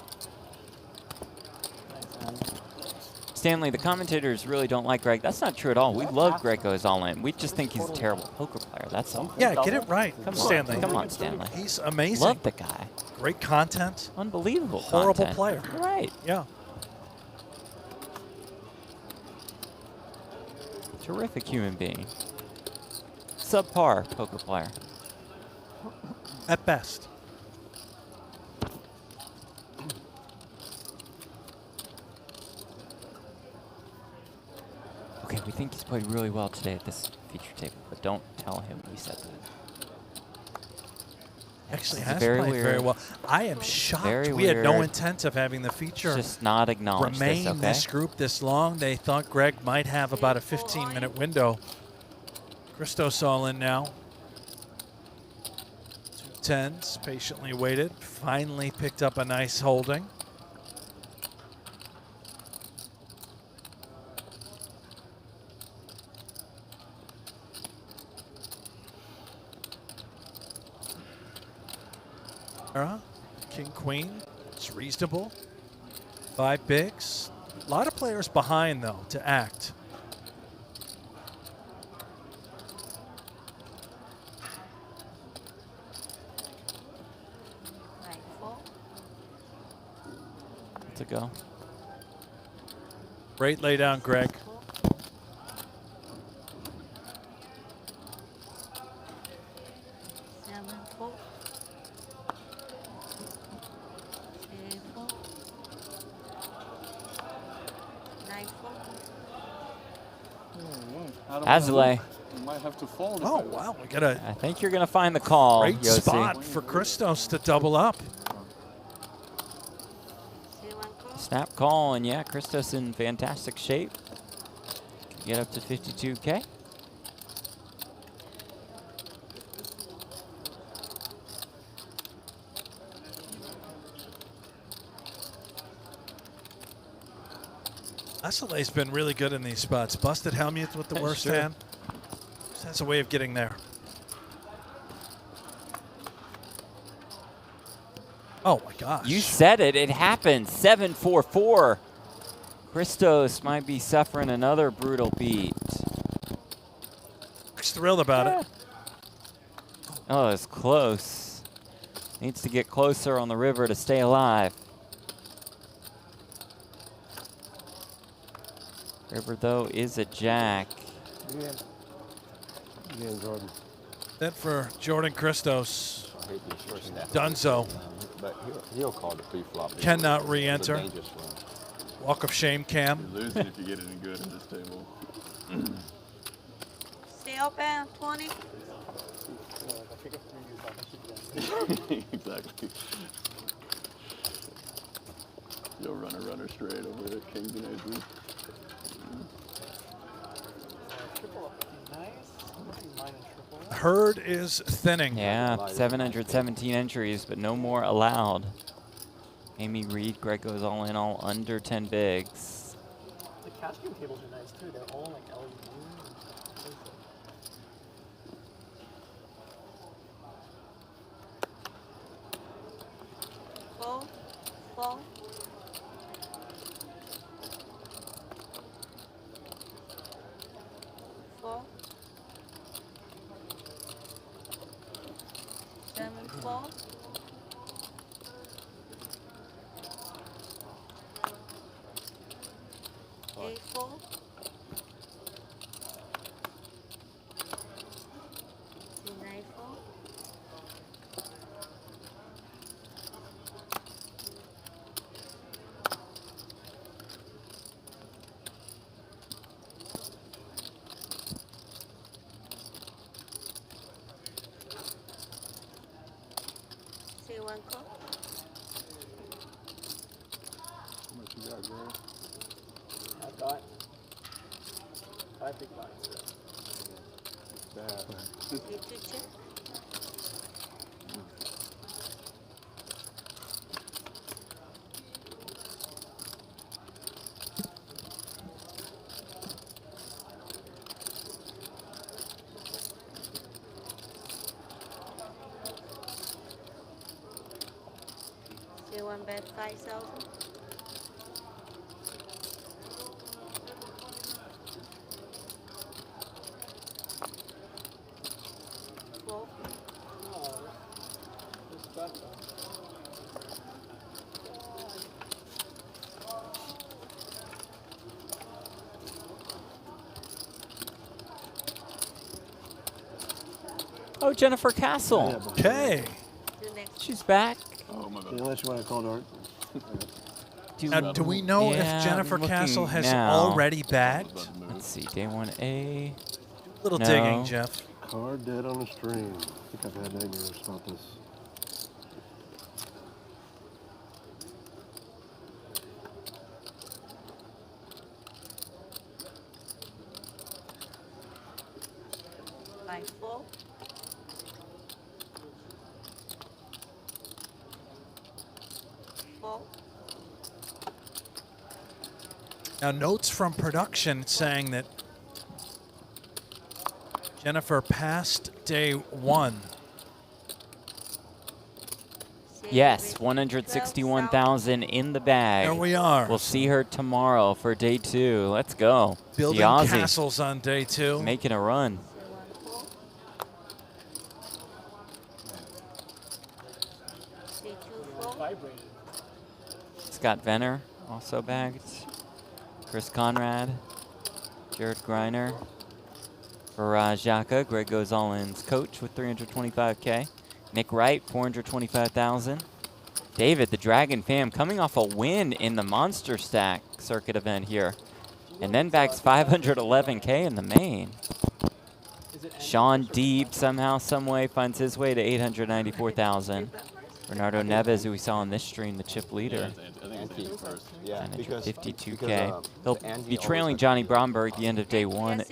Stanley, the commentators really don't like Greg. That's not true at all. We love Greg goes all in. We just think he's a terrible poker player. That's all. Yeah, get it right, Come Stanley. on, come on, Stanley. He's amazing. Love the guy. Great content. Unbelievable Horrible content. player. Right. Yeah. Terrific human being. Subpar poker player. At best. Okay, we think he's played really well today at this feature table, but don't tell him we said that. Actually This is has very played very weird. well. I am shocked. Very We had no weird. intent of having the feature Just not acknowledge remain this, okay? this group this long. They thought Greg might have about a 15-minute window. Christos all in now. 2 10s, patiently waited. Finally picked up a nice holding. King, queen, it's reasonable. 5 bigs. A lot of players behind, though, to act. To go. Great lay down, Greg. Azalea. You might have to fold. Oh, wow. We got a I think you're going to find the call, great Yossi. spot for Christos to double up. Snap call, and yeah, Christos in fantastic shape. Get up to 52K. Azalea's been really good in these spots. Busted Hellmuth with the worst Sure. hand. That's a way of getting there. Oh my gosh. You said it. It happened. 7-4-4. Christos might be suffering another brutal beat. He's thrilled about it. Oh, it's close. Needs to get closer on the river to stay alive. River, though, is a jack. Yeah, Jordan. That for Jordan Christos. I hate these short snaps. Dunzo. But he'll call the pre-flop. Cannot re-enter. It's a dangerous one. Walk of shame, Cam. You're losing if you get any good in this table. Stay open, 20. Exactly. You'll run a runner straight over at Kings and Aces. Herd is thinning. Yeah, 717 entries, but no more allowed. Amy Reed, Greg goes all in, all under 10 bigs. The cash game tables are nice too. They're all like LED. Fold, fold. Four. 7, 4. 8, 4. 9, 4. 1 call. How much you got, Greg? I've got 5 big blinds. Bad. Need to check. Do you want bet 5,000? Four. Oh, this bet though. Oh, Jennifer Castle. Okay. She's back. Oh, my bad. Unless you want to call Dart. Now, do we know if Jennifer Castle has already bagged? Let's see, day 1A. Little digging, Jeff. Card dead on the stream. I think I've had nightmares about this. Now, notes from production saying that Jennifer passed day 1. Yes, 161,000 in the bag. There we are. We'll see her tomorrow for day 2. Let's go. Building the Aussie castles on day 2. making a run. Scott Venner also bagged. Chris Conrad, Jared Greiner, Viraj Jaka, Greg Goes All In's coach with 325K. Nick Wright, 425,000. David, the Dragon fam, coming off a win in the Monster Stack circuit event here. And then bags 511K in the main. Sean Deeb somehow, some way finds his way to 894,000. Bernardo Neves, who we saw on this stream, the chip leader. Yeah, 52K. He'll be trailing Johnny Bromberg at the end of day 1,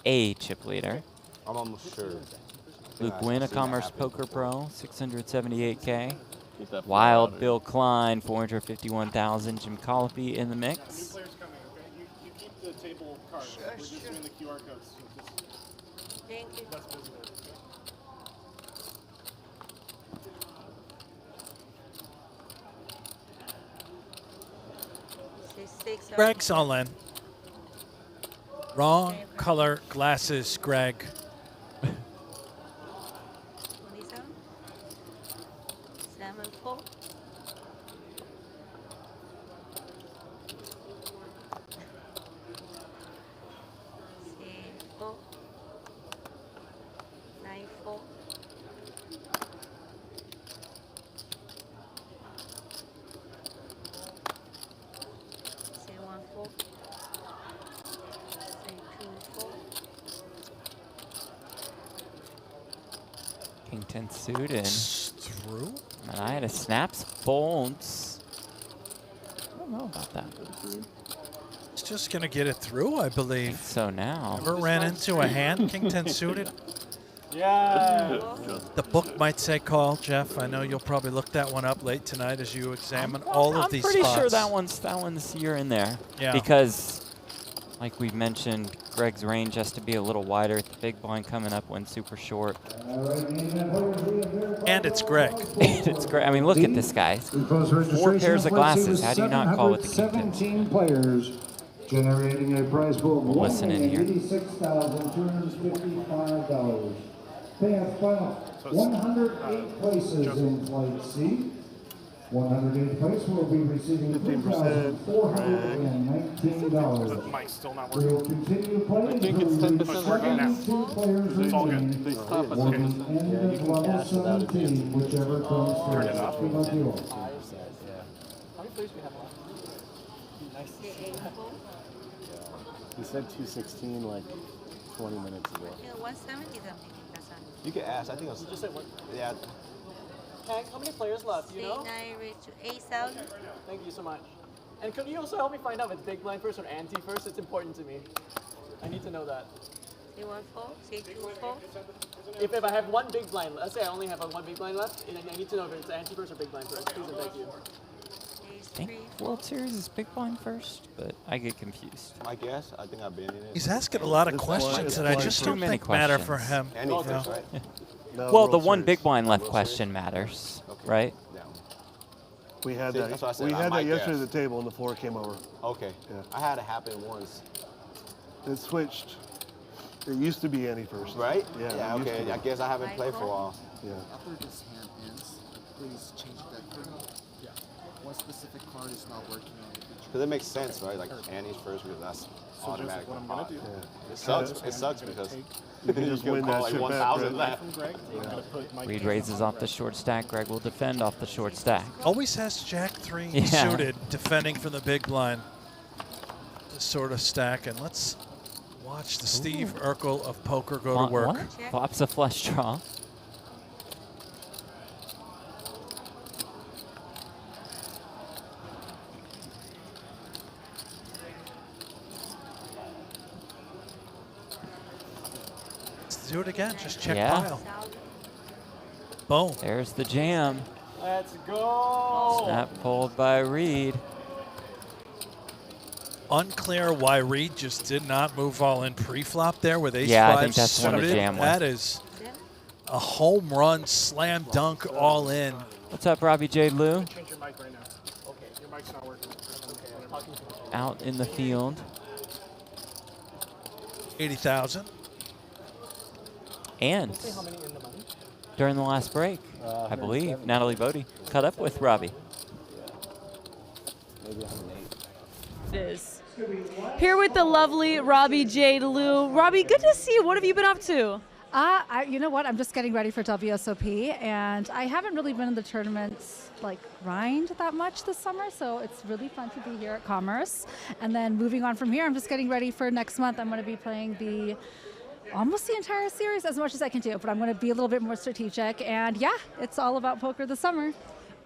a chip leader. I'm almost sure. Luke Wynn, a Commerce Poker Pro, 678K. Wild Bill Klein, 451,000. Jim Colopy in the mix. You keep the table card. We're just doing the QR codes. Thank you. Greg's all in. Wrong color glasses, Greg. 27. 7-4. Four. 9-4. King 10 suited. Through? And I had a snaps folds. I don't know about that. It's just going to get it through, I believe. So now. Ever ran into a hand, King 10 suited? Yeah. The book might say call, Jeff. I know you'll probably look that one up late tonight as you examine all of these spots. I'm pretty sure that one's you're in there. Yeah. Because, like we mentioned, Greg's range has to be a little wider. The big blind coming up when super short. And it's Greg. It's Greg. I mean, look at this guy. 4 pairs of glasses. How do you not call with the King 10? 17 players, generating a prize pool of Listen in here. $186,255. Payout final, 108 places in flight C. 108th place will be receiving $3,419. Mike's still not We will working. continue playing. I think it's 10% working now. 72 players It's all good. remaining. Please clap us For the again. end of level 17, whichever comes Turn it first. off. Good luck to you all. How many players do we have left? Nice. He said 216 like 20 minutes ago. 170 something. You can ask. I think it was. You just said what? Yeah. Hank, how many players left? You know? 9 raised to 8,000. Thank you so much. And could you also help me find out if it's big blind first or ante first? It's important to me. I need to know that. 314, 324. If I have one big blind, let's say I only have one big blind left, and I need to know if it's ante first or big blind first. Please and thank you. I think World Series is big blind first, but I get confused. My guess, I think I've been in it. He's asking a lot of questions that I just don't think matter for him. Any you first, know? right? No, Well, the World one Series. big blind left question matters, right? We had See, that's what I that. said, We I had that might yesterday guess. at the table, and the floor came over. Okay. Yeah. I had it happen once. It switched. It used to be Annie first. Right? Yeah. Yeah, it used to okay. be. I guess I haven't played for a while. Yeah. After this hand ends, please change that for me. Yeah. what specific card is not working on the feature? Because it makes sense, right? Like Annie's first because that's So automatic. just what I'm gonna do. It sucks. It sucks because You can just win that like shit 1,000 back. left. From Greg, I'm gonna put my Reed king raises on off the Greg. short stack. Greg will defend off the short stack. Always has Jack 3 Yeah. suited, defending from the big blind. This sort of stack. And let's watch the Steve Urkel of poker go to work. What? Flops a flush draw. Let's do it again. Just check Yeah. pile. Boom. There's the jam. Let's go. Snap pulled by Reed. Unclear why Reed just did not move all in pre-flop there with ace Yeah, I five think that's one to suited. jam with. That is a home run, slam dunk, all in. What's up, Robbie Jade Lew? Change your mic right now. Okay, your mic's not working. Okay, I'm talking to you. Out in the field. 80,000. And Say how many in the money? during the last break, I believe, Natalie Bodie caught up with Robbie. Maybe 108. It is. Here with the lovely Robbie Jade Lew. Robbie, good to see you. What have you been up to? You know what? I'm just getting ready for WSOP, and I haven't really been in the tournaments like grind that much this summer, so it's really fun to be here at Commerce. And then moving on from here, I'm just getting ready for next month. I'm going to be playing almost the entire series as much as I can do, but I'm going to be a little bit more strategic. And yeah, it's all about poker this summer.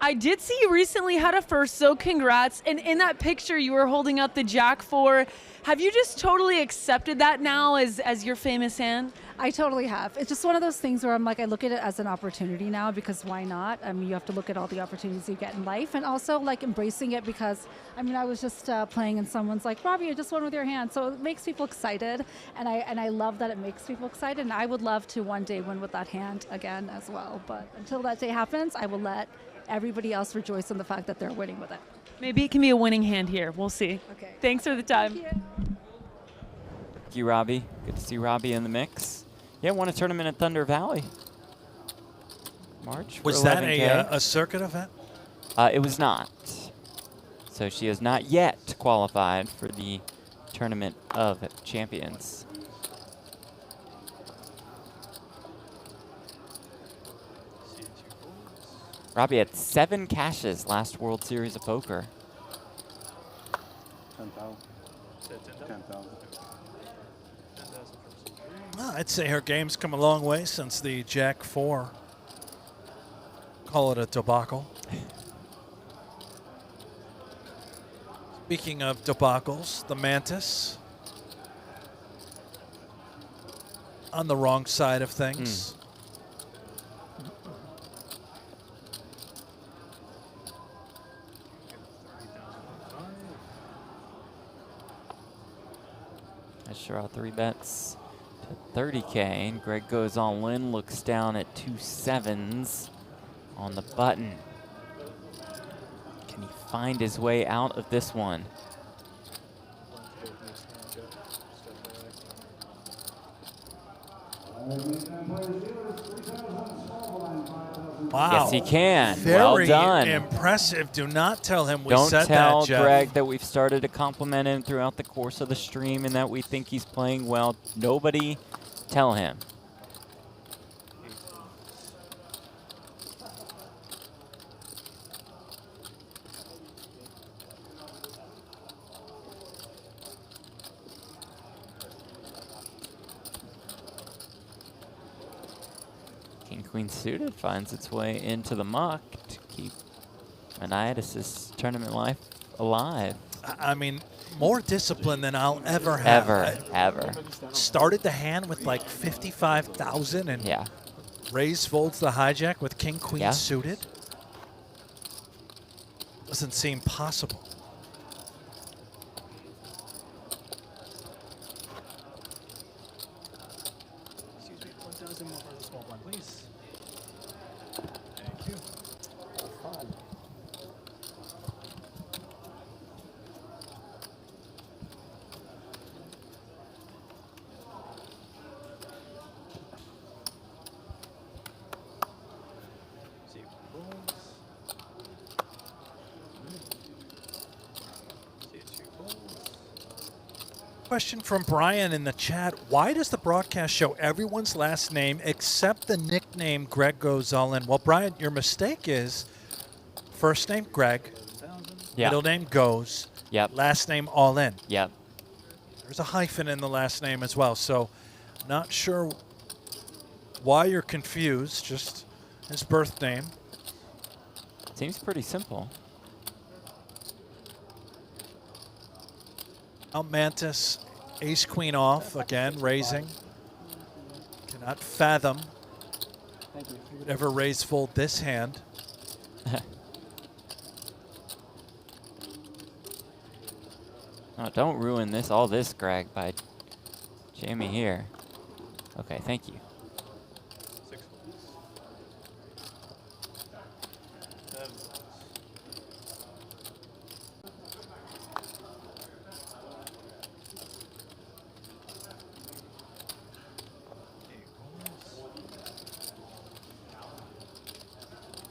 I did see you recently had a first, so congrats. And in that picture, you were holding up the Jack 4. Have you just totally accepted that now as your famous hand? I totally have. It's just one of those things where I'm like, I look at it as an opportunity now, because why not? I mean, you have to look at all the opportunities you get in life, and also like embracing it, because I mean, I was just playing and someone's like, Robbie, I just won with your hand. So it makes people excited, and I love that it makes people excited, and I would love to one day win with that hand again as well. But until that day happens, I will let everybody else rejoice in the fact that they're winning with it. Maybe it can be a winning hand here. We'll see. Okay. Thanks for the time. Thank you, Robbie. Good to see Robbie in the mix. Yeah, won a tournament at Thunder Valley. March. Was that a circuit event? It was not. So she has not yet qualified for the Tournament of Champions. Robbie had 7 cashes last World Series of Poker. 10,000. 10,000. Well, I'd say her game's come a long way since the Jack 4. Call it a debacle. Speaking of debacles, the Mantis on the wrong side of things. I sure out 3 bets to 30K, and Greg goes all in, looks down at 2 7s on the button. Can he find his way out of this one? Wow. Yes, he can. Very well done. impressive. Do not tell him we Don't said tell that, Jeff. Greg that we've started to compliment him throughout the course of the stream and that we think he's playing well. Nobody tell him. King Queen suited finds its way into the muck to keep Maniatis' tournament life alive. I mean, more discipline than I'll ever have. Ever. Started the hand with like 55,000 and raise folds the hijack with King Queen suited. Doesn't seem possible. Excuse me, 1,000 more for the small blind, please. Thank you. Fun. See if it rolls. Question from Brian in the chat. Why does the broadcast show everyone's last name except the nickname Greg Goes All In? Well, Brian, your mistake is first name Greg, middle name Goes, last name All In. Yep. There's a hyphen in the last name as well, so not sure why you're confused, just his birth name. Seems pretty simple. Mantis, ace queen off, again, raising. Cannot fathom he would ever raise fold this hand. Oh, don't ruin all this, Greg, by jamming here. Okay, thank you.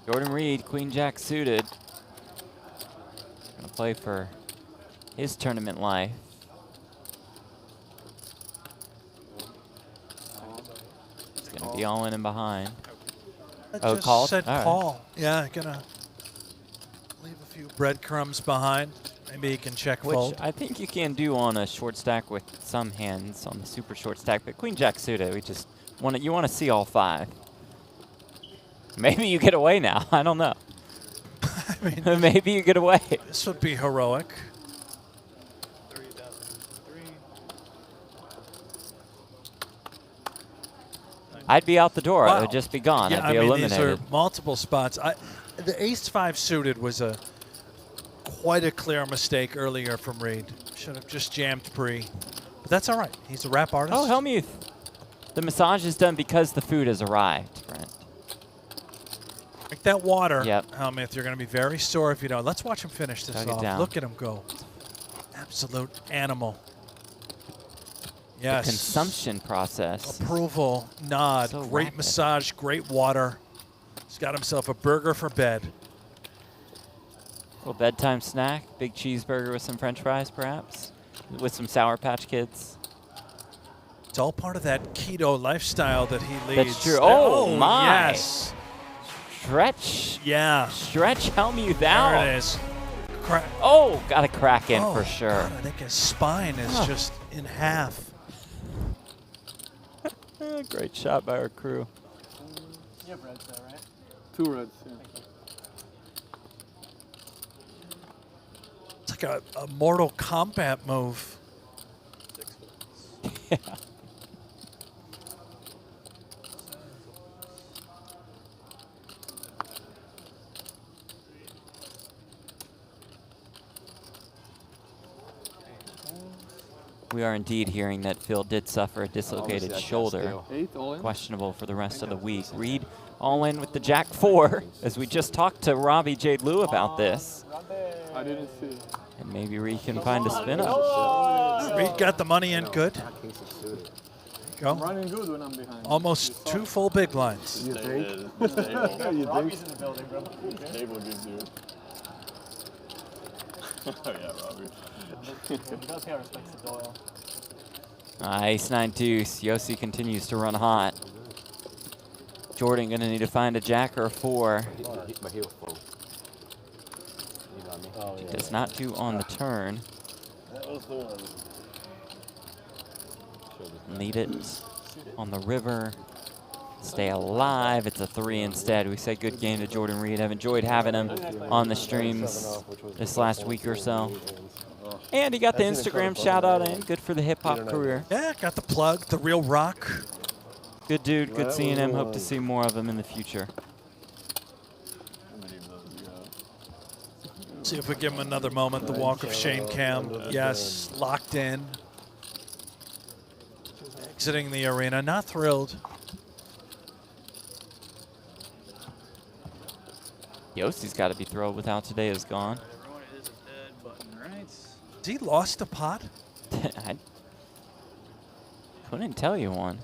Jordan Reed, Queen Jack suited. Gonna play for his tournament life. He's gonna be all in and behind. I Oh, just called? said All right. call. Yeah, gonna leave a few breadcrumbs behind. Maybe he can check Which fold. I think you can do on a short stack with some hands on the super short stack, but Queen Jack suited, you want to see all 5. Maybe you get away now. I don't know. I mean, maybe you get away. This would be heroic. I'd be out the door. Wow. I would just be gone. Yeah, I'd be I mean, eliminated. these are multiple spots. The ace-5 suited was quite a clear mistake earlier from Reed. Should have just jammed pre. But that's all right. He's a rap artist. Oh, Hellmuth. The massage is done because the food has arrived, Brent. Like that water, Yep. Hellmuth, you're going to be very sore if you don't. Let's watch him finish this Tug it off. down. Look at him go. Absolute animal. Yes. The consumption process. Approval, nod, So great rapid. massage, great water. He's got himself a burger for bed. Little bedtime snack, big cheeseburger with some french fries, perhaps, with some Sour Patch Kids. It's all part of that keto lifestyle that he leads. That's true. Oh, my. Yes. Stretch. Yeah. Stretch Hellmuth out. There it is. Oh, got a crack in for Oh, sure. God, I think his spine is just in half. Great shot by our crew. You have reds though, right? 2 reds, yeah. It's like a Mortal Kombat move. Yeah. We are indeed hearing that Phil did suffer a dislocated shoulder. Questionable for the rest of the week. Reed all in with the Jack-4, as we just talked to Robbie Jade Lew about this. I didn't see. And maybe Reed can find a spin-up. Reed got the money in good. Go. I'm running good when I'm behind. Almost 2 full big blinds. You think? Robbie's in the building, bro. Table gives you. Oh yeah, Robbie. He does have respects to Doyle. Ace-9 deuce. Yossi continues to run hot. Jordan going to need to find a jack or a 4. But he'll fold. You know what I mean? He does not do on the turn. That was the one. Lead it on the river. Stay alive. It's a 3 instead. We say good game to Jordan Reed. I've enjoyed having him on the streams this last week or so. And he got the Instagram shout out in. Good for the hip hop career. Yeah, got the plug, the real rock. Good dude. Good seeing him. Hope to see more of him in the future. See if we give him another moment. The walk of shame cam. Yes, locked in. Exiting the arena. Not thrilled. Yossi's got to be thrilled with how today is gone. Has he lost a pot? I couldn't tell you one.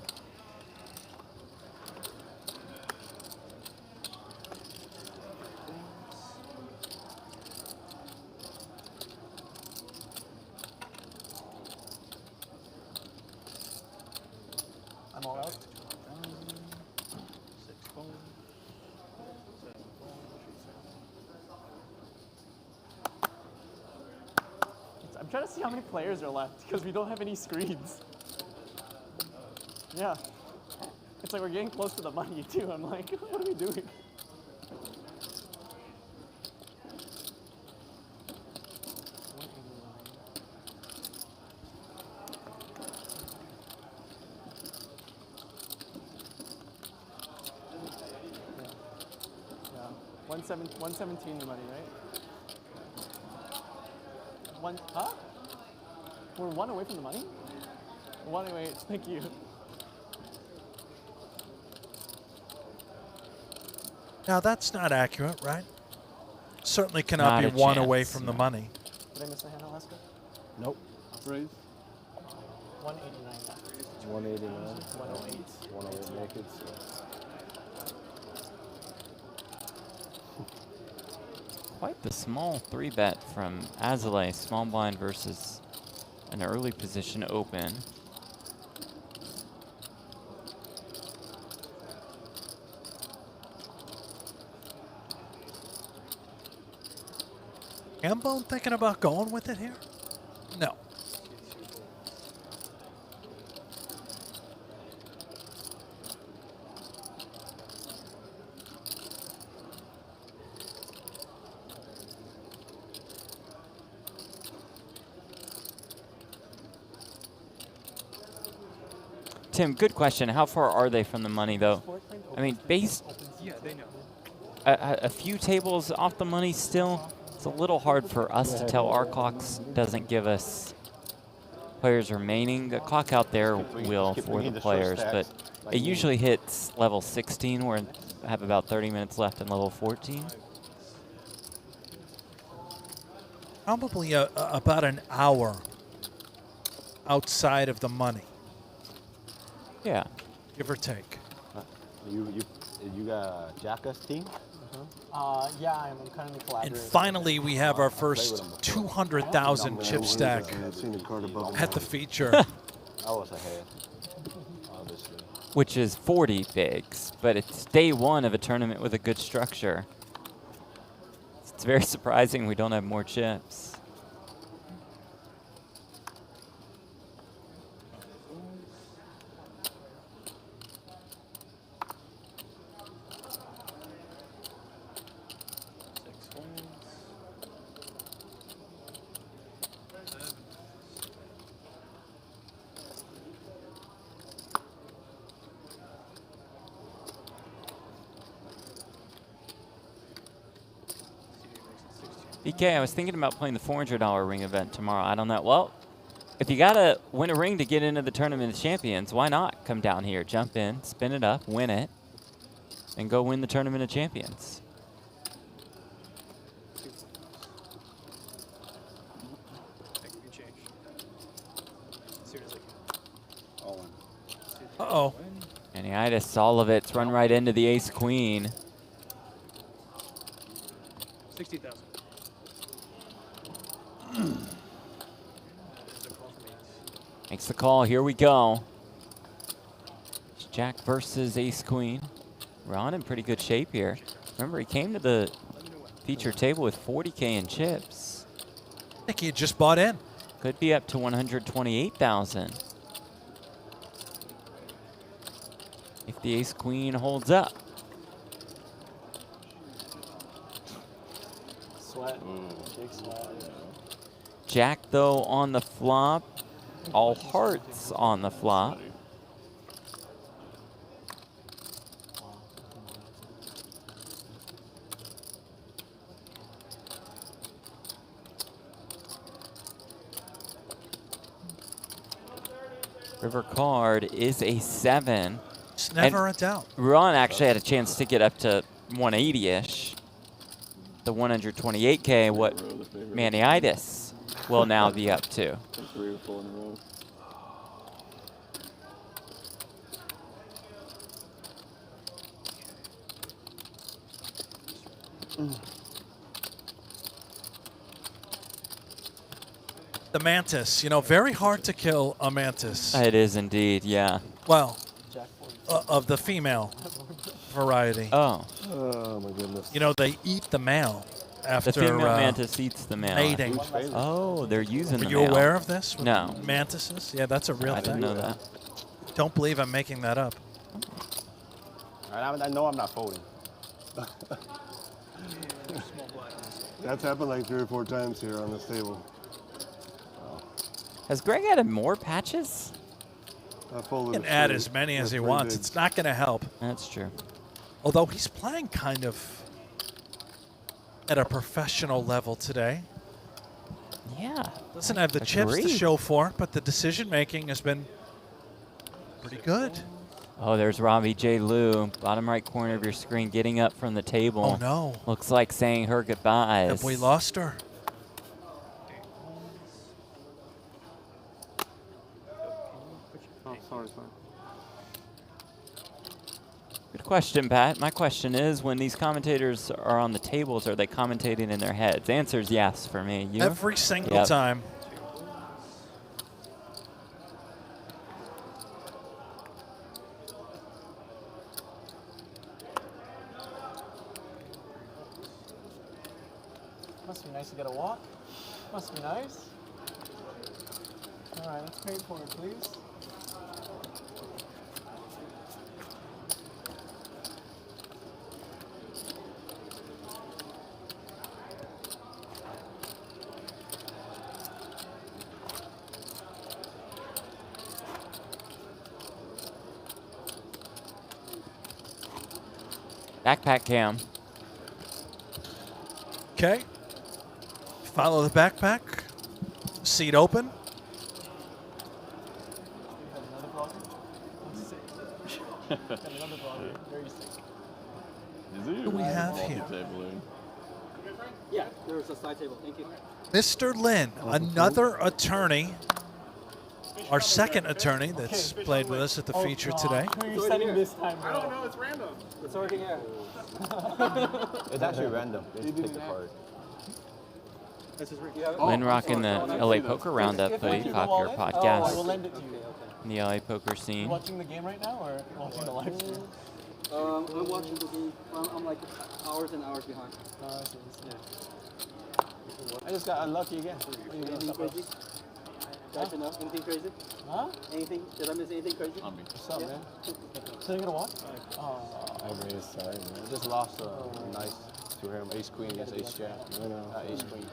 I'm trying to see how many players are left because we don't have any screens. Yeah. It's like we're getting close to the money too. I'm like, what are we doing? Yeah. 117 the money, right? Huh? We're one away from the money? One away, thank you. Now that's not accurate, right? Certainly cannot Not be a one away chance, from no. the money. Did I miss the hand, Alaska? Nope. Raise. 189. 189. 108. 108 naked. So. Quite the small 3-bet from Azalea, small blind versus an early position open. Gambone thinking about going with it here? No. Tim, good question. How far are they from the money, though? I mean, based Yeah, they know. a few tables off the money still, it's a little hard for us to tell. Our clocks doesn't give us players remaining. The clock out there will for the players, but it usually hits level 16, where I have about 30 minutes left in level 14. Probably about an hour outside of the money. Yeah. Give or take. You got a Jackass team? Yeah, I'm currently collaborating. And finally, we have our first 200,000 chip stack at the feature. I was ahead, obviously. Which is 40 bigs, but it's day one of a tournament with a good structure. It's very surprising we don't have more chips. BK, I was thinking about playing the $400 ring event tomorrow. I don't know. Well, if you got to win a ring to get into the Tournament of Champions, why not come down here, jump in, spin it up, win it, and go win the Tournament of Champions? Uh-oh. Anitis, all of it's run right into the ace-queen. 60,000. Makes the call. Here we go. It's Jack versus ace-queen. Ron in pretty good shape here. Remember, he came to the feature table with 40K in chips. I think he had just bought in. Could be up to 128,000. If the ace-queen holds up. Sweat. Big sweat. Jack, though, on the flop. All hearts on the flop. River card is a 7. It's never a doubt. Ron actually had a chance to get up to 180-ish. The 128K, what Maniitis will now be up to. 3 or 4 in a row. The mantis, you know, very hard to kill a mantis. It is indeed, yeah. Well, of the female variety. Oh. Oh my goodness. You know, they eat the male. after the female mantis eats the male. mating. Oh, they're using the Are you male. aware of this? with No. Mantises? Yeah, that's a real I thing. didn't know that. Don't believe I'm making that up. I know I'm not folding. That's happened like 3 or 4 times here on this table. Has Greg added more patches? I He folded can a add straight as many as with he 3 wants. bigs. It's not going to help. That's true. Although he's playing kind of at a professional level today. Yeah. Doesn't have the chips to Agreed. show for it, but the decision making has been pretty good. Oh, there's Robbie Jade Lew, bottom right corner of your screen, getting up from the table. Oh, no. Looks like saying her goodbyes. Have we lost her? Oh, sorry, sorry. Good question, Pat. My question is, when these commentators are on the tables, are they commentating in their heads? Answer is yes for me. You? Every single Yep. time. Must be nice to get a walk. Must be nice. All right, let's pay for it, please. Backpack cam. Okay. Follow the backpack. Seat open. Another blogger? I'm sick. Got another blogger. Very sick. Who do we have here? Yeah, there's a side table. Thank you. Mr. Lin, another attorney, our second attorney that's played with us at the feature today. Who are you setting this time, bro? I don't know, it's random. It's already here. It's actually random. They just pick the card. This is Lynn rocking the LA Poker Roundup, pretty popular I will podcast lend it to you. in the LA poker You scene. watching the game right now or watching the live stream? I'm watching the game. I'm like hours and hours behind. I just got unlucky again. Anything crazy? Guys, you know? Anything crazy? Huh? Anything? Did I miss anything crazy? What's up, man? So you're gonna watch? I really sorry, man. I just lost a nice to him. Ace queen against ace jack. Ace queen.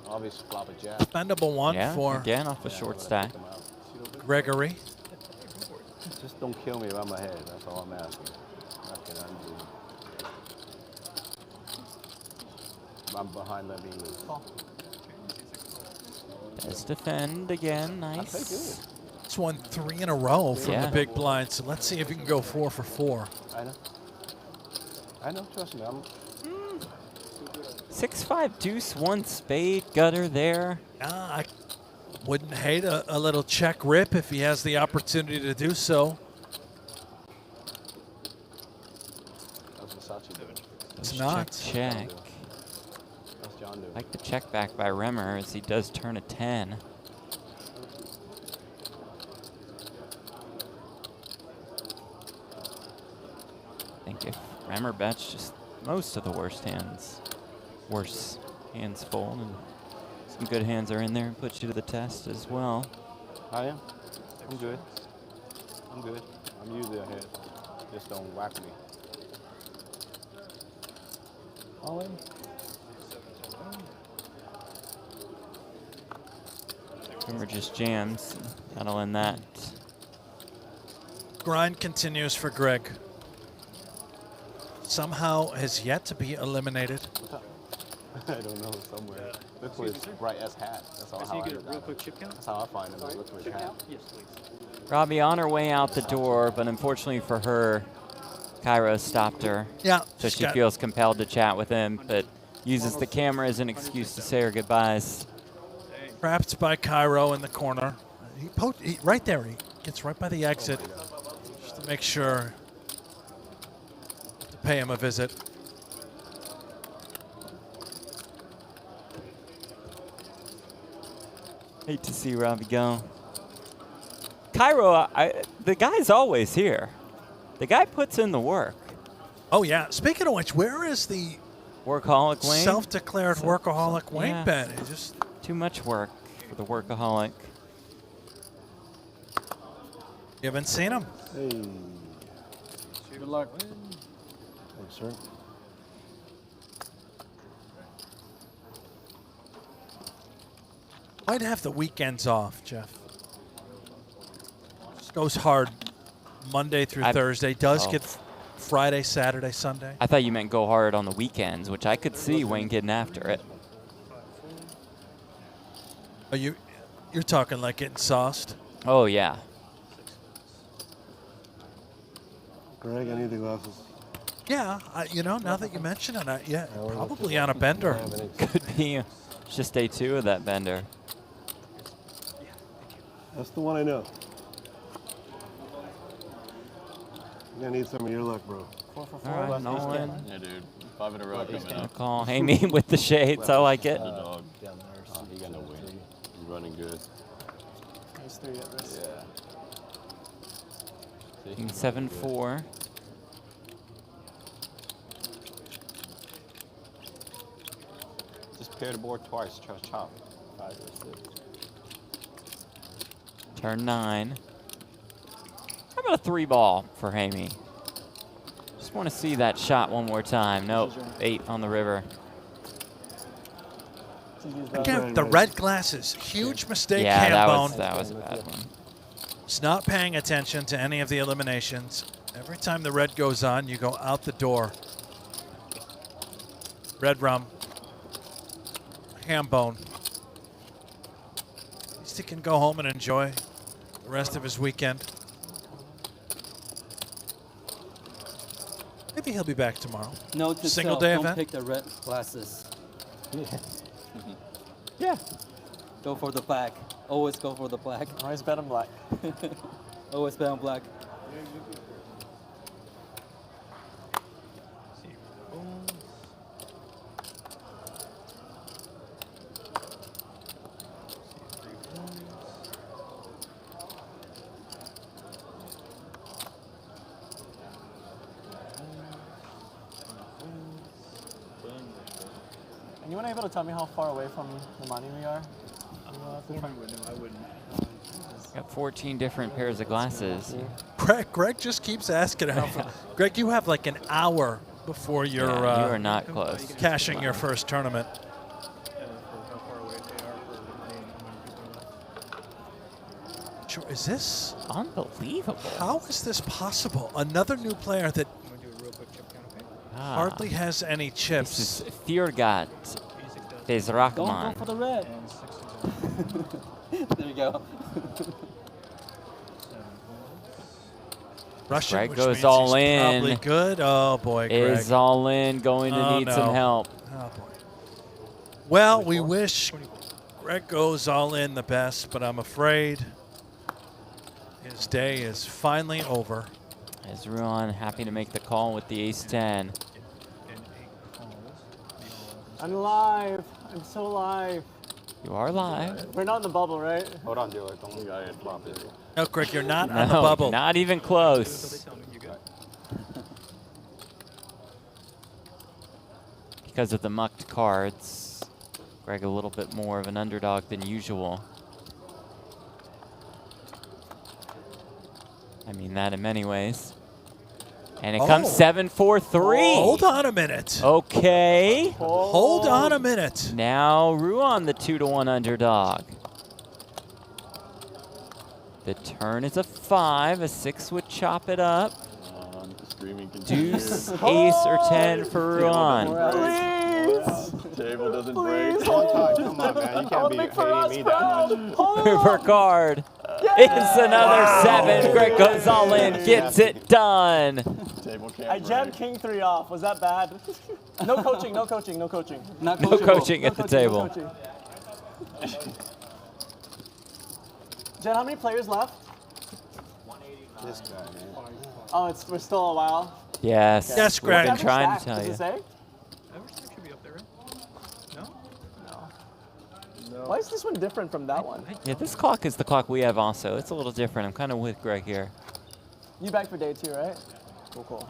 Obvious flop a jack. Expendable one Yeah, for again off a short stack. Gregory. Just don't kill me about my head. That's all I'm asking. What can I do? I'm behind Levy Lou. Let's defend again. Nice. It's won 3 in a row from Yeah. the big blind, so let's see if he can go 4 for 4. I know. Trust me. I'm 6-5 deuce, 1 spade gutter there. I wouldn't hate a little check rip if he has the opportunity to do so. That's Versace doing. It's not. Check. That's John doing. Like the check back by Remmer as he does turn a 10. I think if Remmer bets just most of the worse hands fold, and some good hands are in there and puts you to the test as well. I am. I'm good. I'm good. I'm usually ahead. Just don't whack me. All in. Remmer just jams. That'll end that. Grind continues for Greg. Somehow has yet to be eliminated. I don't know, somewhere. Look for his bright S hat. That's all how I do that. That's how I find him. Look for his hat. Yes, please. Robbie on her way out the door, but unfortunately for her, Cairo stopped her. Yeah. So she feels compelled to chat with him, but uses the camera as an excuse to say her goodbyes. Trapped by Cairo in the corner. Right there. He gets right by the exit just to make sure to pay him a visit. Hate to see Robbie go. Cairo, the guy's always here. The guy puts in the work. Oh, yeah. Speaking of which, where is the Workaholic Wayne. Self-declared workaholic Wayne yeah. Ben. It's just too much work for the workaholic. You haven't seen him. Hey. Good luck. Thanks, sir. Might have the weekends off, Jeff. Just goes hard Monday through Thursday. Does get Friday, Saturday, Sunday. I thought you meant go hard on the weekends, which I could see Wayne getting after it. Are you're talking like getting sauced? Oh, yeah. Greg, I need the glasses. Yeah, you know, now that you mention it, yeah, probably on a bender. Could be just day 2 of that bender. That's the one I know. I'm gonna need some of your luck, bro. 4 for 4. All right, Nolan. Yeah, dude. 5 in a row coming up. Call Hamey with the shades. I like it. Dog. You got no win. You're running good. There's 3 at risk. Yeah. 7-4. Just pair the board twice. Try to chop. 5 or 6. Turn 9. How about a 3-ball for Hamey? Just want to see that shot one more time. Nope. 8 on the river. Again, the red glasses. Huge mistake, Yeah, Hambone. that was a bad one. It's not paying attention to any of the eliminations. Every time the red goes on, you go out the door. Red rum. Hambone. At least he can go home and enjoy the rest of his weekend. Maybe he'll be back tomorrow. Note to Single self, day don't event. pick the red glasses. Yeah. Go for the black. Always go for the black. Always bet on black. Always bet on black. Anyone able to tell me how far away from the money we are? I wouldn't. Got 14 different pairs of glasses. Greg just keeps asking how far. Greg, you have like an hour before you're you are not close. cashing your first tournament. Is this unbelievable? How is this possible? Another new player that hardly has any chips. This is Fjordgat Bezrakman. Don't go for the red. There you go. Russian, Greg which goes means all he's in. Probably good. Oh boy, Greg is all in. Going to need some help. Oh boy. Well, we wish Greg goes all in the best, but I'm afraid his day is finally over. Is Ruan happy to make the call with the ace-10? I'm live. I'm so live. You are live. We're not in the bubble, right? Hold on, dealer. Don't look at it. Flop it. No, Greg, you're not No, on the bubble. not even close. Because of the mucked cards, Greg a little bit more of an underdog than usual. I mean that in many ways. And it comes 7-4-3. Hold on a minute. Okay. Hold on a minute. Now Ruan, the 2-1 underdog. The turn is a 5. A 6 would chop it up. Deuce, ace, or 10 for Ruan. Table doesn't break. Come on, man. You can't be hating me that much. River card. It's another 7. Greg goes all in, gets it done. I jammed king 3 off. Was that bad? No coaching, no coaching, no coaching. Not No coaching at the table. Jen, how many players left? This guy, man. Oh, we're still a while. Yes. Yes, We've Greg. been trying to tell Does you. it say? Average stack should be up there, right? No? Why is this one different from that one? Yeah, this clock is the clock we have also. It's a little different. I'm kind of with Greg here. You back for day 2, right? Cool, cool.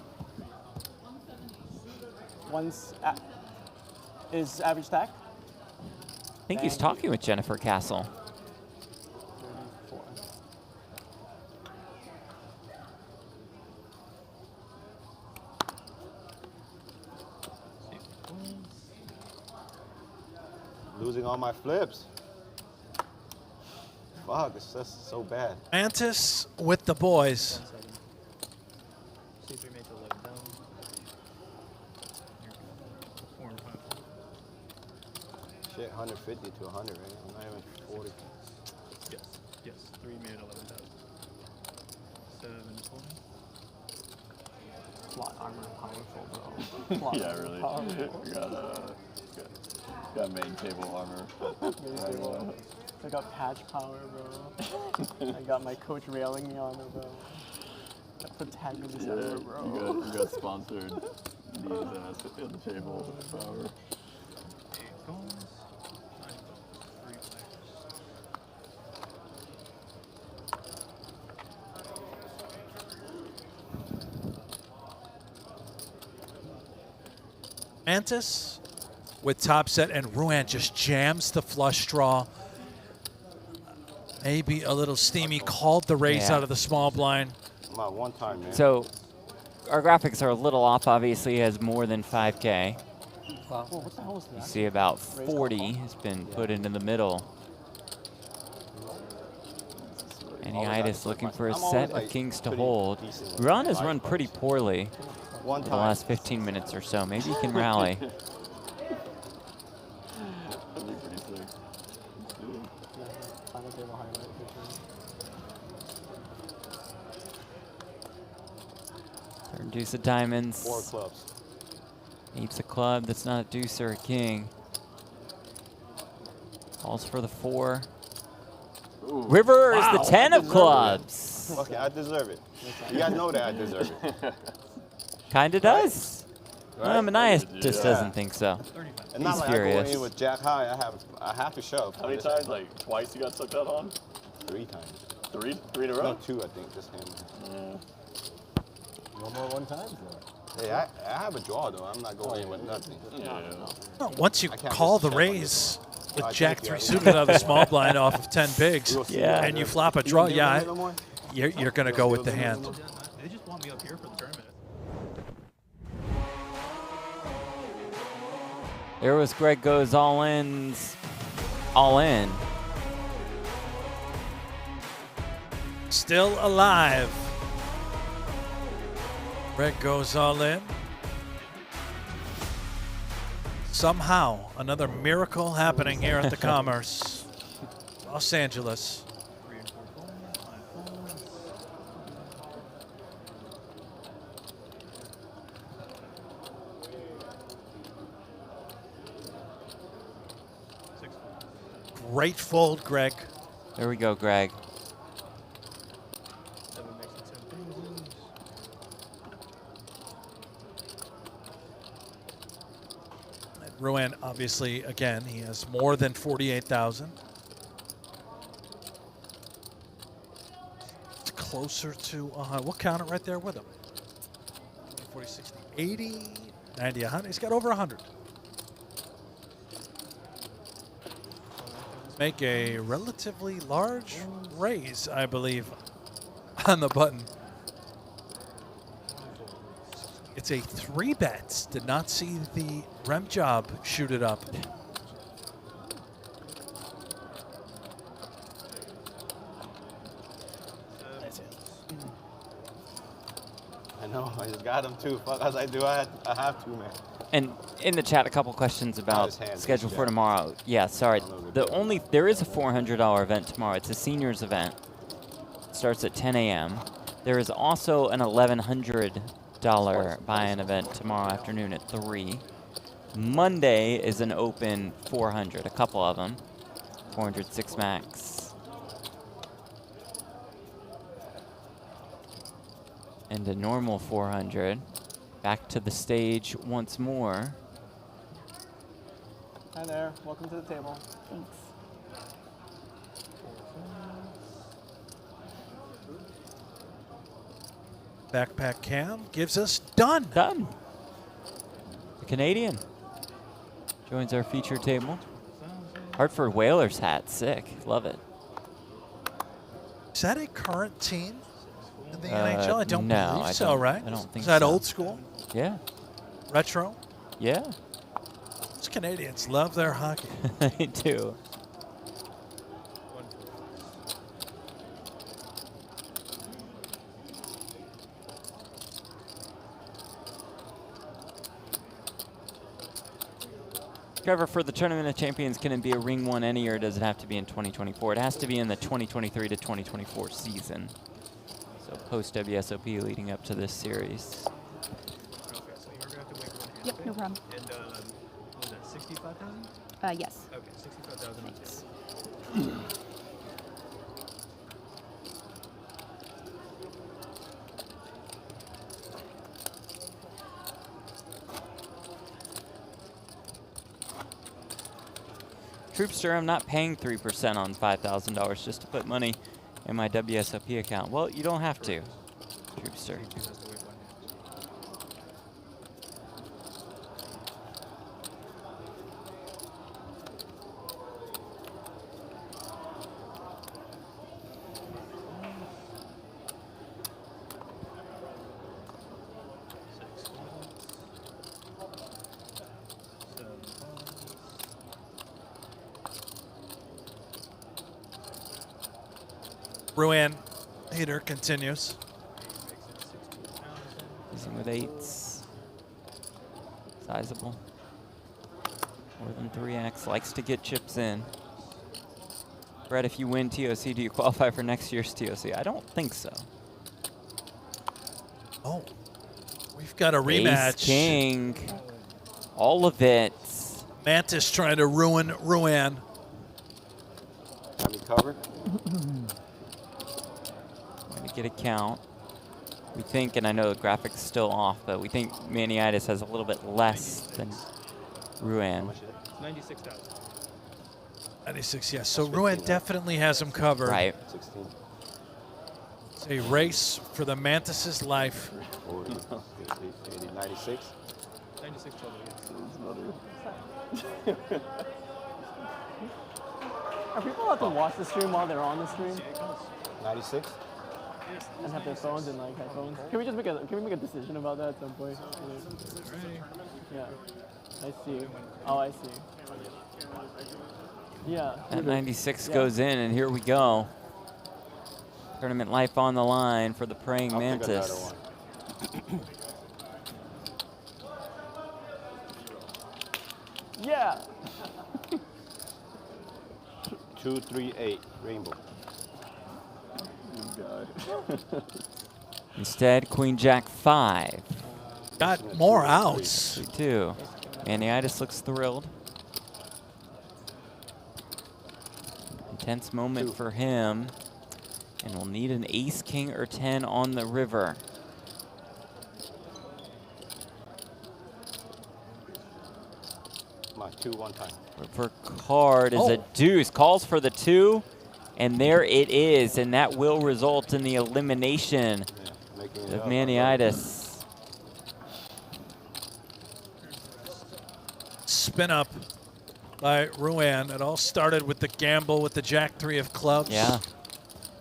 Is average stack? I think he's talking with Jennifer Castle. 34. Losing all my flips. Fuck, it's just so bad. Mantis with the boys. C3 made to 11 down. 4 and 5. Shit, 150 to 100, right? I'm not even 40. Yes. Yes. 3 made 11,000. 7 20. Plot armor powerful, bro. Plot Yeah, armor really. powerful. Got main table armor. I got patch power, bro. I got my coach railing me on it, bro. Got protagonist armor, bro. You got sponsored knees ass at the table power. 8 calls. 9 calls. 3 players. Mantis with top set, and Ruan just jams the flush draw. Maybe a little steamy, called the raise Yeah. out of the small blind. My one time, man. So our graphics are a little off. Obviously, he has more than 5K. Whoa, what the hell was You that? see about 40 has been put into the middle. And Itis looking for a set of kings to hold. Ron has run pretty poorly for the last 15 minutes or so. Maybe he can rally. That'd be pretty sick. Final table highlight picture. Turn deuce of diamonds. 4 clubs. Needs a club that's not a deuce or a king. Calls for the 4. Ooh. River is Wow, the 10 I of deserve clubs. it. Okay, I deserve it. You guys know that I deserve it. Kinda does. Right? Manias just Yeah. doesn't think so. And not He's like I go furious. in with Jack High. I have to shove. How many times? Like twice you got sucked out on? 3 times. 3? 3 in a row? No, 2, I think. Just him. Yeah. No more 1 times though. Hey, I have a draw though. I'm not going in with nothing. Well, once you I can't call just the shove like raise this. with I Jack think, 3 yeah. suited out of the small blind off of 10 bigs, Yeah. and you flop a draw, You yeah, no more? you're going to go with the hand. They just want me up here for the tournament. There was Greg goes all in. Still alive. Greg goes all in. Somehow, another miracle happening here at the Commerce. Los Angeles. 3 and 4 calls. 5 calls. 6 calls. Great fold, Greg. There we go, Greg. 7 makes it 10,000. Ruan, obviously, again, he has more than 48,000. It's closer to, we'll count it right there with him. 40, 60, 80, 90, 100. He's got over 100. Make a relatively large raise, I believe, on the button. It's a 3-bet. Did not see the rem job shoot it up. I know. I just got him too. Fuck as I do. I have to, man. And in the chat, a couple questions about his hand, schedule for yeah. tomorrow. Yeah, sorry. There is a $400 event tomorrow. It's a seniors event. Starts at 10 a.m. There is also an $1,100 buy-in event tomorrow afternoon at 3. Monday is an open 400, a couple of them. 406 max. And a normal 400. Back to the stage once more. Hi there. Welcome to the table. Thanks. Backpack cam gives us done. Done. The Canadian. joins our feature table. Hartford Whalers hat, sick. Love it. Is that a current team in the NHL? I don't believe so, right? I don't think Is that so. old school? Yeah. Retro? Yeah. Those Canadians love their hockey. They do. Trevor, for the Tournament of Champions, can it be a Ring 1 any year, or does it have to be in 2024? It has to be in the 2023 to 2024 season. So post WSOP leading up to this series. Yep, no problem. And what was that, 65,000? Yes. Okay, 65,000. Thanks. Troopster, I'm not paying 3% on $5,000 just to put money in my WSOP account. Well, you don't have to, Troopster. Ruan heater continues. Using with 8s. Sizable. More than 3x. Likes to get chips in. Brett, if you win TOC, do you qualify for next year's TOC? I don't think so. Oh, we've got a rematch. Ace King. All of it. Mantis trying to ruin Ruan. Got me covered. Going to get a count. We think, and I know the graphics still off, but we think Maniitis has a little bit less than Ruan. 96,000. 96, yes. So Ruan definitely has him covered. Right. 16. It's a race for the Mantis's life. 96. 96 total, Are people allowed to watch the stream while they're on the stream? 96. And have their phones and like headphones? Can we just make a decision about that at some point? Yeah. I see. Oh, I see. Yeah. That 96 goes in, and here we go. Tournament life on the line for the praying Mantis. Yeah. 238 rainbow. Instead, Queen Jack 5. Got more outs. 2. Maniitis looks thrilled. Intense moment for him. And we'll need an ace, king, or 10 on the river. Come on, 2 one time. River card is a deuce. Calls for the 2. And there it is. And that will result in the elimination of Maniitis. Spin up by Ruan. It all started with the gamble with the Jack 3 of clubs. Yeah.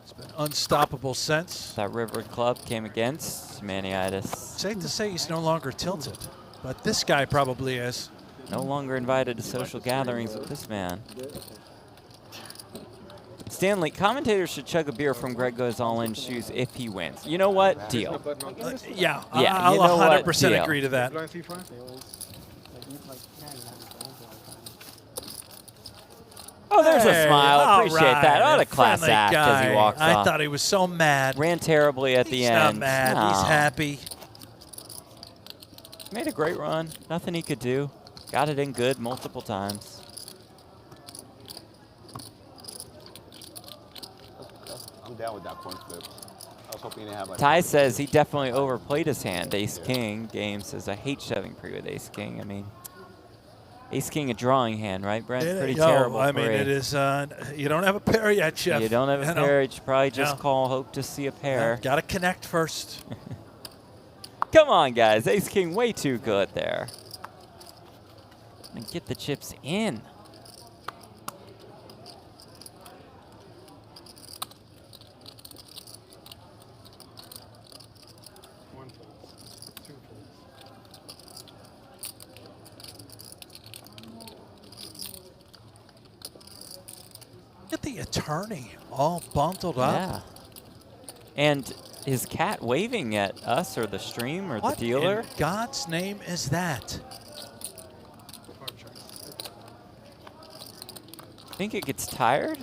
It's been unstoppable since. That river club came against Maniitis. Safe to say he's no longer tilted, but this guy probably is. No longer invited to social gatherings with this man. Stanley, commentators should chug a beer from Greg Goes All In shoes if he wins. You know what? Deal. Yeah, yeah, I'll you know 100% agree to that. Oh, there's a smile. Appreciate that. What a class friendly act guy. as he walks off. I thought he was so mad. Ran terribly at the He's end. not mad. No. He's happy. Made a great run. Nothing he could do. Got it in good multiple times. I'm down with that point flip. I was hoping to have like Ty says he definitely overplayed his hand. Ace King. Game says, I hate shoving pre with Ace King. I mean, Ace King a drawing hand, right, Brent? Pretty terrible. I mean, it is. You don't have a pair yet, Jeff. You don't have a pair. You should probably just call, hope to see a pair. Got to connect first. Come on, guys. Ace King way too good there. And get the chips in. One folds. Two folds. Look at the attorney all bundled up. Yeah. And is Cat waving at us or the stream or What the dealer? in God's name is that? Think it gets tired?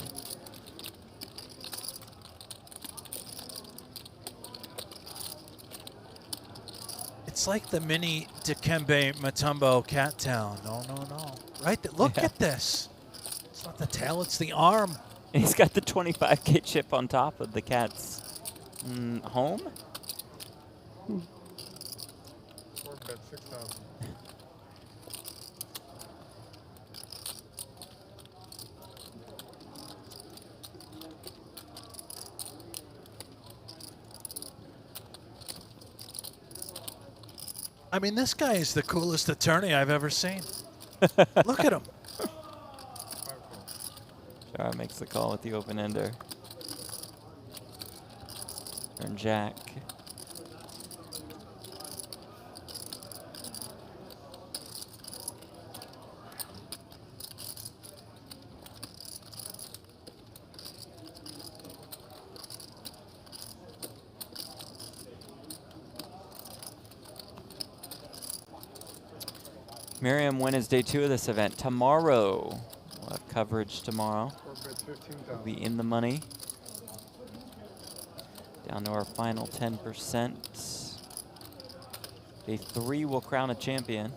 It's like the mini Dikembe Mutombo Cat Town. No, no, no. Right? Look Yeah. at this. It's not the tail, it's the arm. And he's got the 25K chip on top of the Cat's home. Four bet 6,000. I mean, this guy is the coolest attorney I've ever seen. Look at him. Shara makes the call with the open ender. Turn jack. Miriam, when is day 2 of this event? Tomorrow. We'll have coverage tomorrow. Four bet 15,000. We'll be in the money. Down to our final 10%. Day 3 will crown a champion.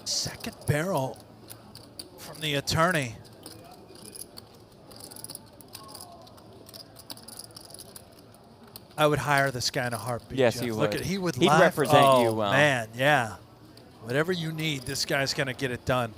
Second barrel from the attorney. I would hire this guy in a heartbeat. Yes, Jeff. you Look would. at, he would He'd laugh. represent oh, you well. Man, yeah. Whatever you need, this guy's going to get it done.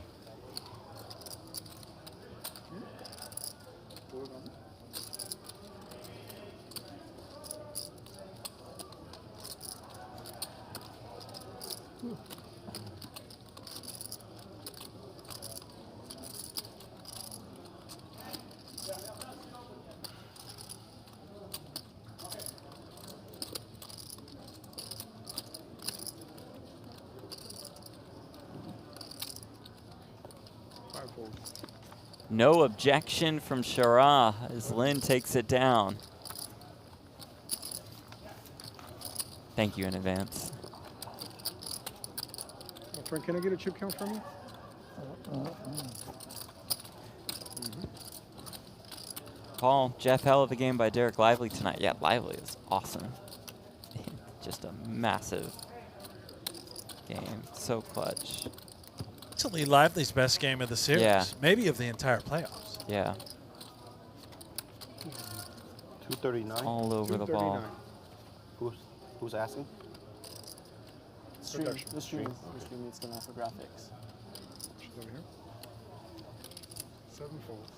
Five folds. No objection from Shara as Lynn takes it down. Thank you in advance. My friend, can I get a chip count from you? Paul, Jeff, hell of a game by Derek Lively tonight. Yeah, Lively is awesome. Just a massive game. So clutch. It's only Lively's best game of the series. Yeah. Maybe of the entire playoffs. Yeah. 239. All over the ball. Who's asking? Stream. Production. The stream needs to know for graphics. She's over here. 7 folds.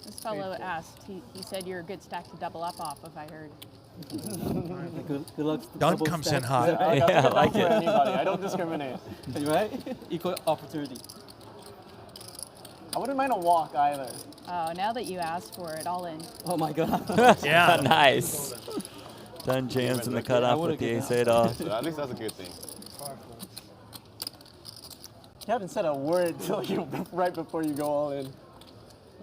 This fellow asked, he said you're a good stack to double up off of, I heard. Good luck. Dunk comes in hot. Yeah, I like for it. anybody. I don't discriminate. Right? Equal opportunity. I wouldn't mind a walk either. Oh, now that you asked for it, all in. Oh my god. Yeah. Nice. Done jams in the cutoff with the ace-8 off. So at least that's a good thing. 5 folds. You haven't said a word till you right before you go all in.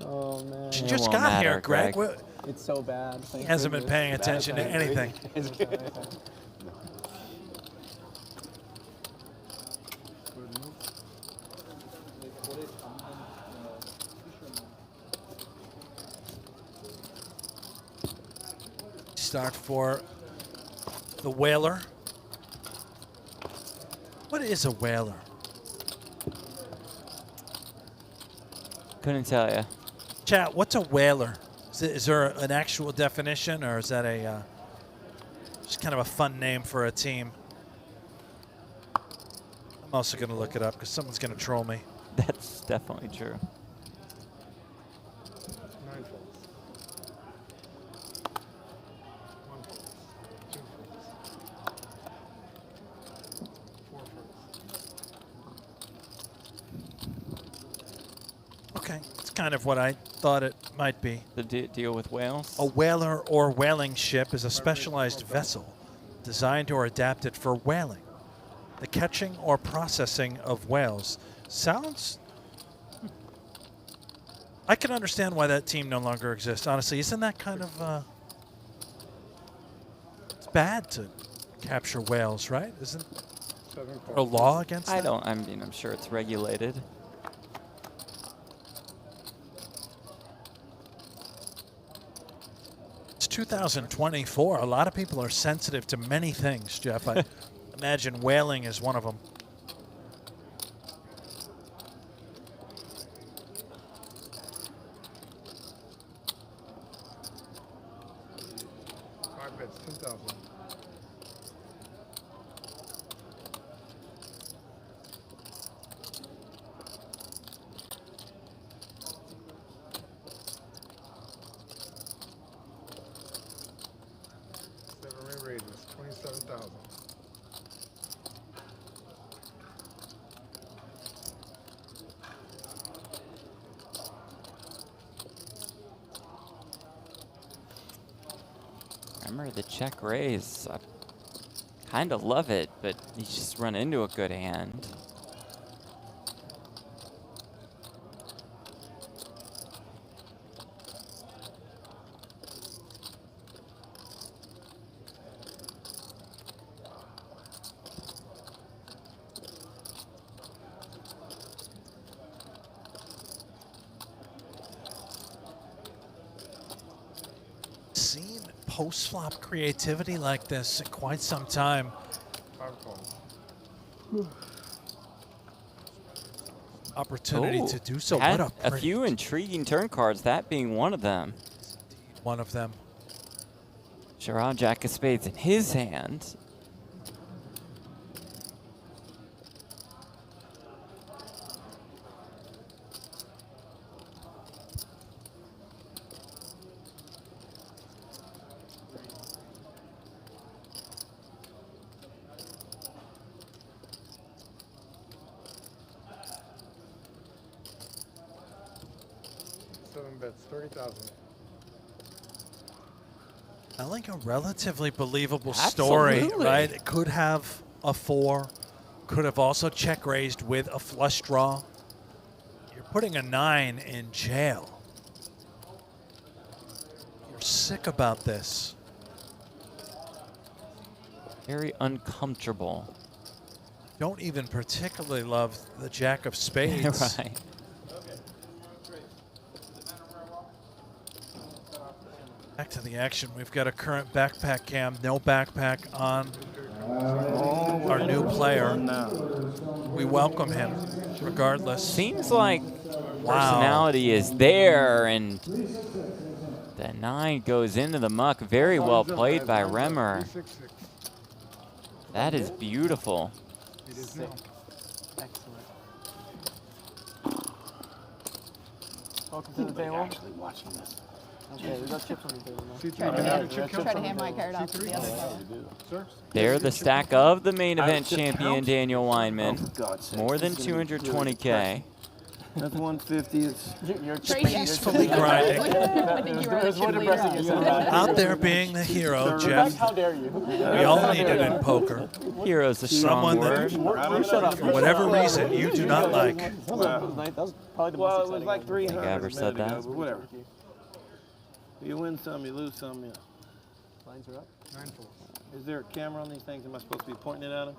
Oh man. She It just won't got matter, here, Greg. Greg. It's so bad. He hasn't been paying attention to anything. Start for the whaler. What is a whaler? Couldn't tell you. Chat, what's a whaler? Is there an actual definition, or is that a just kind of a fun name for a team? I'm also going to look it up because someone's going to troll me. That's definitely true. 9 folds. 1 fold. 2 folds. Okay, it's kind of what I thought it might be. The deal with whales? A whaler or whaling ship is a specialized vessel designed or adapted for whaling. The catching or processing of whales. Sounds... I can understand why that team no longer exists. Honestly, isn't that kind of... it's bad to capture whales, right? Isn't there a law against that? I mean, I'm sure it's regulated. It's 2024. A lot of people are sensitive to many things, Jeff. I imagine whaling is one of them. Five bets, 10,000. Seven raises, 27,000. Remember the check raise. I kind of love it, but you just run into a good hand. Seen post-flop creativity like this in quite some time. Opportunity Ooh, to do so. had What a few intriguing turn cards, that being one of them. One of them. Sharad Jack of Spades in his hand. Seven bets, 30,000. Telling a relatively believable story, Absolutely. right? It could have a 4, could have also check raised with a flush draw. You're putting a 9 in jail. You're sick about this. Very uncomfortable. Don't even particularly love the Jack of Spades. Right. Back to the action. We've got a current backpack cam, no backpack on our new player. We welcome him regardless. Seems like personality is there, and the 9 goes into the muck. Very well played by Remmer. That is beautiful. It is now. Excellent. Welcome to the table. Actually watching this. Okay, we got chips on the table now. Try to hand my card off to the other side. They're the stack of the main event champion, Daniel Weinman. Oh, for God's sake. More than 220K. That's 150. You're peacefully grinding. There's one depressing. Out there being the hero, Jeff. How dare you? We all need it in poker. Hero's a strong Someone that, word. for whatever reason, you do not like. That was probably the most Well, it was exciting like one. 300 Gabber said minutes ago, that. but whatever. You win some, you lose some. Yeah. Lines are up. 9 full. Is there a camera on these things? Am I supposed to be pointing it at them?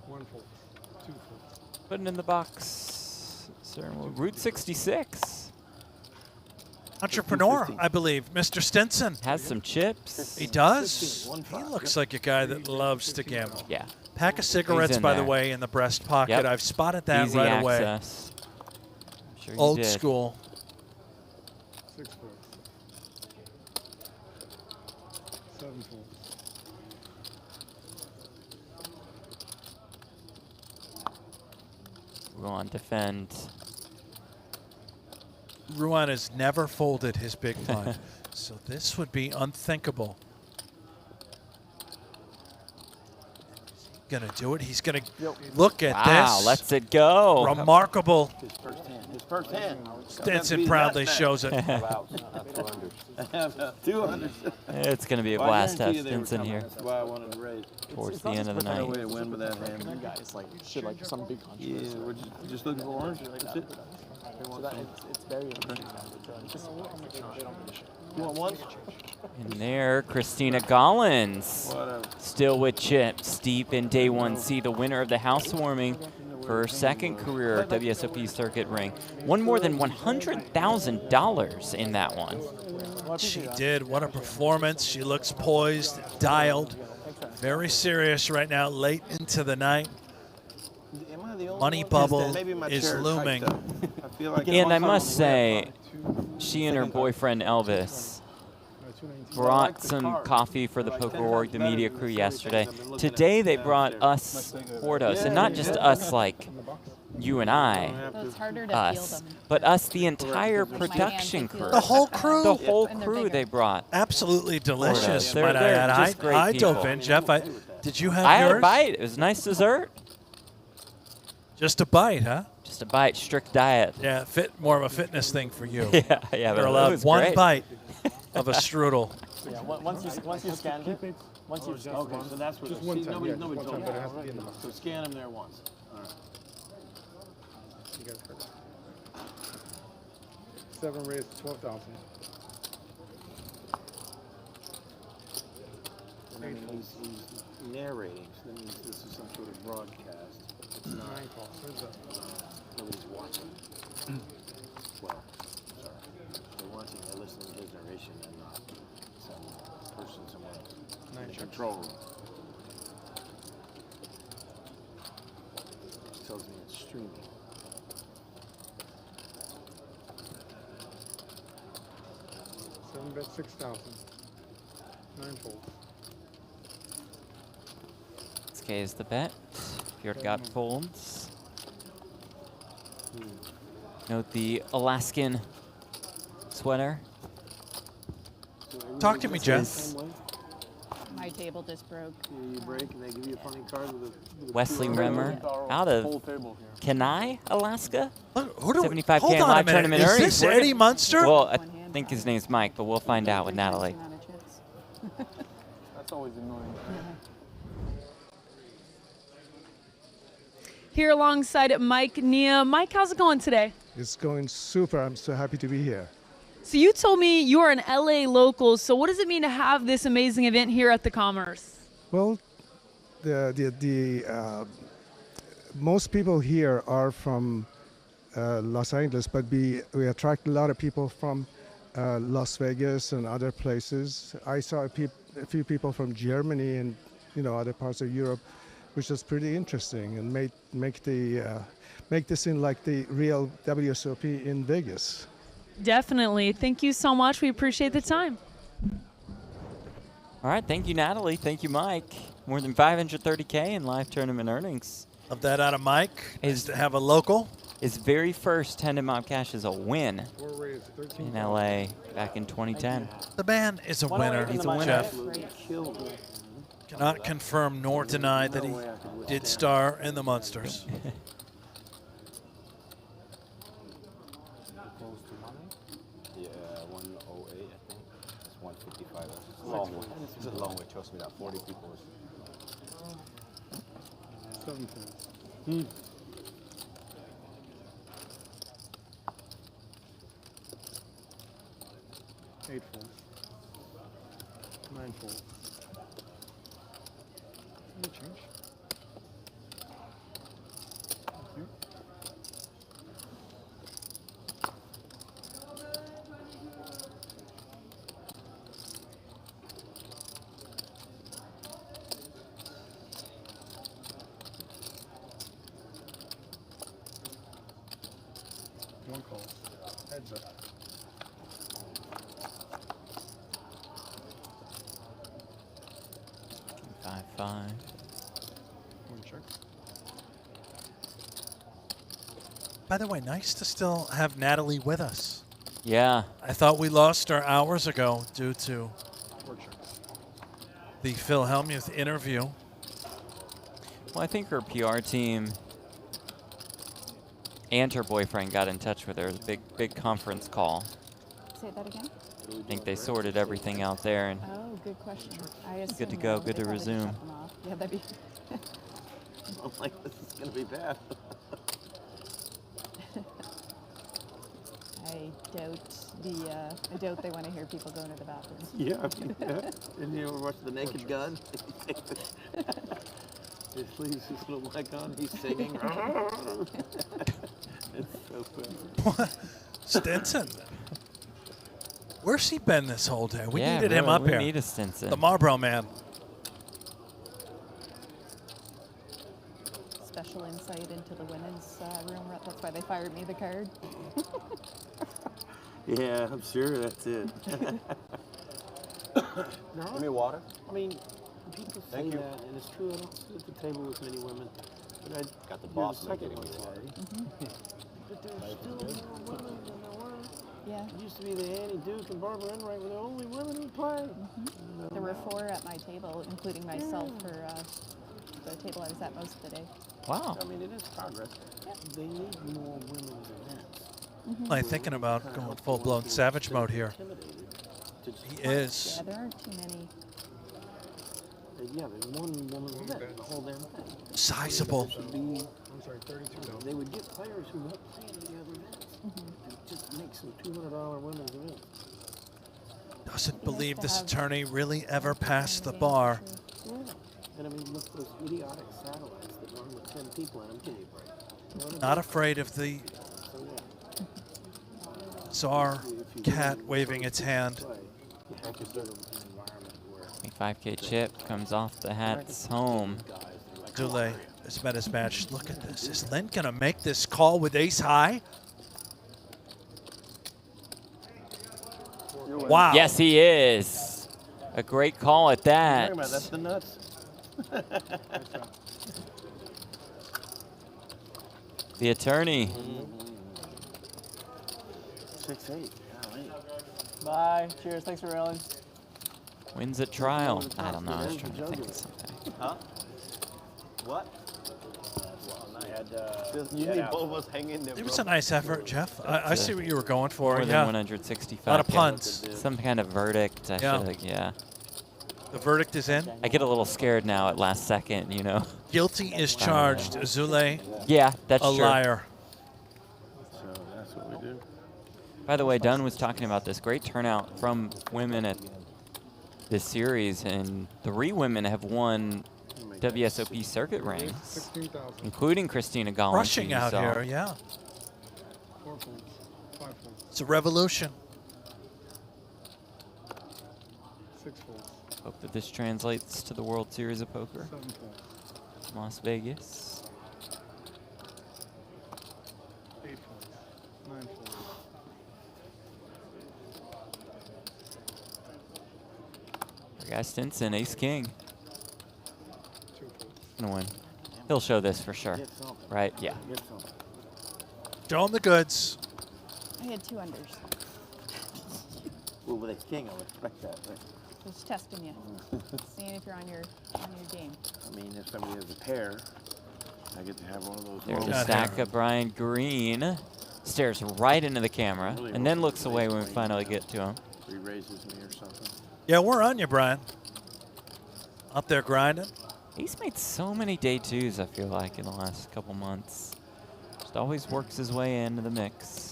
1 full. 2 full. Putting in the box. Sir, Route 66. Entrepreneur, I believe. Mr. Stinson. Has some chips. He does. He looks like a guy that loves to gamble. Yeah. Pack of cigarettes, in by the there. way, in the breast pocket. Yep. I've spotted that Easy right away. access. I'm sure you Old did. school. 6 full. 7 full. Ruan defend. Ruan has never folded his big blind, so this would be unthinkable. going to do it. He's going to look at Wow, this. lets it go. Remarkable. His first hand. His first hand. Stinson proudly shows it. 200. It's going to be a blast to have Stinson here That's why I wanted to raise. towards the end of the night. way to win with that hand. You guys like should like some big controversy. Yeah, we're just looking for orange. That's it. So that it's very interesting. Just they don't really show. You want one? And there, Christina Gollins, still with chips, deep in day 1C, the winner of the housewarming for her second career WSOP Circuit ring. Won more than $100,000 in that one. She did. What a performance. She looks poised, dialed, very serious right now, late into the night. Money bubble is looming. And I must say, she and her boyfriend Elvis brought some coffee for the Poker Org, the media crew, yesterday. Today they brought us, Fordos, and not just us like you and I, It's harder to us, but us, the entire production crew. The whole crew? The whole crew they brought. Absolutely delicious, They're might I add. just great I dove people. in, Jeff. Did you have I yours? had a bite. It was nice dessert. Just a bite, huh? Just a bite, strict diet. Yeah, more of a fitness thing for you. Yeah, but You're it allowed was one great. bite of a strudel. Yeah, once you scanned it, once you Okay, so that's what. Just one see, time, nobody, yeah, nobody just one told time, me. but it has to be in the box. So scan them there once. All right. You got it. 7 raised 12,000. And then he's narrating, so that means this is some sort of broadcast. It's not. Nobody's watching. Well, sorry. They're watching, they're listening to his narration and not some person somewhere in the control room. It tells me it's streaming. Bet 6,000. 9 folds. SK is the bet. Fjord folds. Note the Alaskan sweater. Talk to me, Jeff. My table just broke. You break and they give you a funny card with a Wesley Remmer out of Kenai, Alaska. Who do 75K hold on a live minute. tournament Is earnings. this Eddie Munster? Well, I think his name's Mike, but we'll find out with Natalie. That's always annoying. Here alongside Mike Nia. Mike, how's it going today? It's going super. I'm so happy to be here. So you told me you are an LA local. So what does it mean to have this amazing event here at the Commerce? Well, most people here are from Los Angeles, but we attract a lot of people from Las Vegas and other places. I saw a few people from Germany and other parts of Europe, which was pretty interesting and make this seem like the real WSOP in Vegas. Definitely. Thank you so much. We appreciate the time. All right, thank you, Natalie. Thank you, Mike. More than 530K in live tournament earnings. Love that out of Mike. Is to have a local. His very first 10 mob cash is a win in LA back in 2010. The man is a winner. He's a winner. Jeff cannot confirm nor deny that he did star in the Munsters. Yeah, 108, I think. It's 155. It's a long way. It's a long way. Trust me, that 40 people is. 7 folds. 8 folds. 9 folds. Any change? Thank you. One call. Heads up. 5-5. One check. By the way, nice to still have Natalie with us. Yeah. I thought we lost her hours ago due to the Phil Hellmuth interview. Well, I think her PR team and her boyfriend got in touch with her. It was a big conference call. Say that again? I think they sorted everything out there, and Oh, good question. good to go, good to resume. Yeah, that'd be. I'm like, this is gonna be bad. I doubt they want to hear people going to the bathroom. Yeah, I mean, didn't you ever watch The Naked Gun? His sleeves just look like on, he's singing. It's so funny. What? Stinson? Where's he been this whole day? We Yeah, needed him really, up we here. need a Stinson. The Marlboro man. Special insight into the women's room. That's why they fired me the card. Yeah, I'm sure that's it. Give me water. I mean, people say Thank you. that, and it's true. I don't sit at the table with many women. But I Got the do boss second making me one. water. But there's still more women than there were. Yeah. It used to be the Annie Duke and Barbara Enright were the only women who played. There were 4 at my table, including myself for the table I was at most of the day. Wow. I mean, it is progress. They need more women's events. I'm thinking about going full-blown savage mode here. He is. Yeah, there aren't too many. Yeah, there's one woman event, the whole damn thing. Sizable. I'm sorry, 32. They would get players who won't play any of the other events. And just make some $200 women's events. Doesn't believe this attorney really ever passed the bar. Yeah. And I mean, look at those idiotic satellites that run with 10 people in them. Give me a break. Not afraid of the czar cat waving its hand. 5K chip comes off the hats home. Dule has met his match. Look at this. Is Len going to make this call with ace high? Wow. Yes, he is. A great call at that. That's the nuts. The attorney. 6-8. Bye. Cheers. Thanks for railing. Wins at trial. I don't know. I was trying to think of something. Huh? What? You need both of us hang in there. It was a nice effort, Jeff. I see what you were going for. More Yeah. than 165. A lot of punts. Some kind of verdict. I Yeah. yeah. The verdict is in. I get a little scared now at last second, you know. Guilty is charged. Zule. Yeah, that's a true. liar. So that's what we do. By the way, Dunn was talking about this great turnout from women at this series, and 3 women have won WSOP circuit rings, including Christina Gollin. Rushing out here, yeah. 4 points, 5 points, It's a revolution. 6 points, Hope that this translates to the World Series of Poker, 7 points, Las Vegas. 8 points, 9 points. Our guy Stinson, ace king. 2 points. Gonna win. He'll show this for sure, right? Yeah. Show him the goods. I had 2 unders. Well, with a king, I would expect that. Right? Just testing you, seeing if you're on your game. I mean, if somebody has a pair, I get to have one of those. There's a moments. stack of Brian Green. Stares right into the camera, and then looks away when we finally get to him. He raises me or something. Yeah, we're on you, Brian. Up there grinding. He's made so many day 2s, I feel like, in the last couple months. Just always works his way into the mix.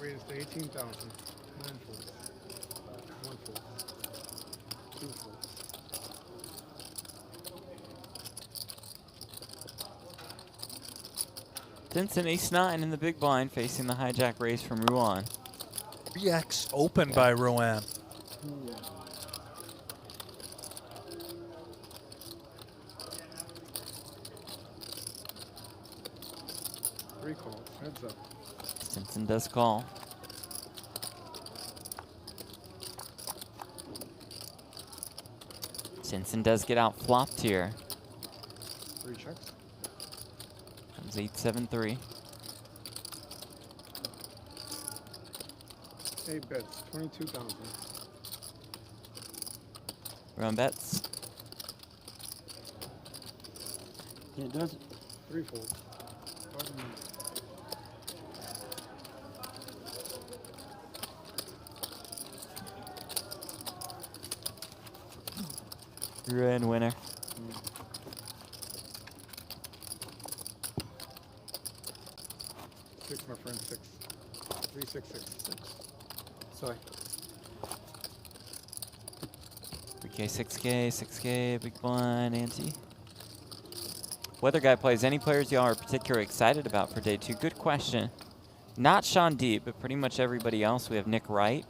Raised to 18,000. 9 folds. 1 fold. 2 folds. Stinson ace-9 in the big blind, facing the hijack raise from Ruan. 3x open by Ruan. 3 calls. Heads up. Stinson does call. Stinson does get out flopped here. 3 checks. Comes 8-7-3. 8 bets. 22,000. Run bets. It does it. 3 folds. Red winner. Six, my friend. 6. 3, 6, 6. Sorry. 3K, 6K, 6K, big blind, ante. Weather guy plays any players y'all are particularly excited about for day 2? Good question. Not Sean Deep, but pretty much everybody else. We have Nick Wright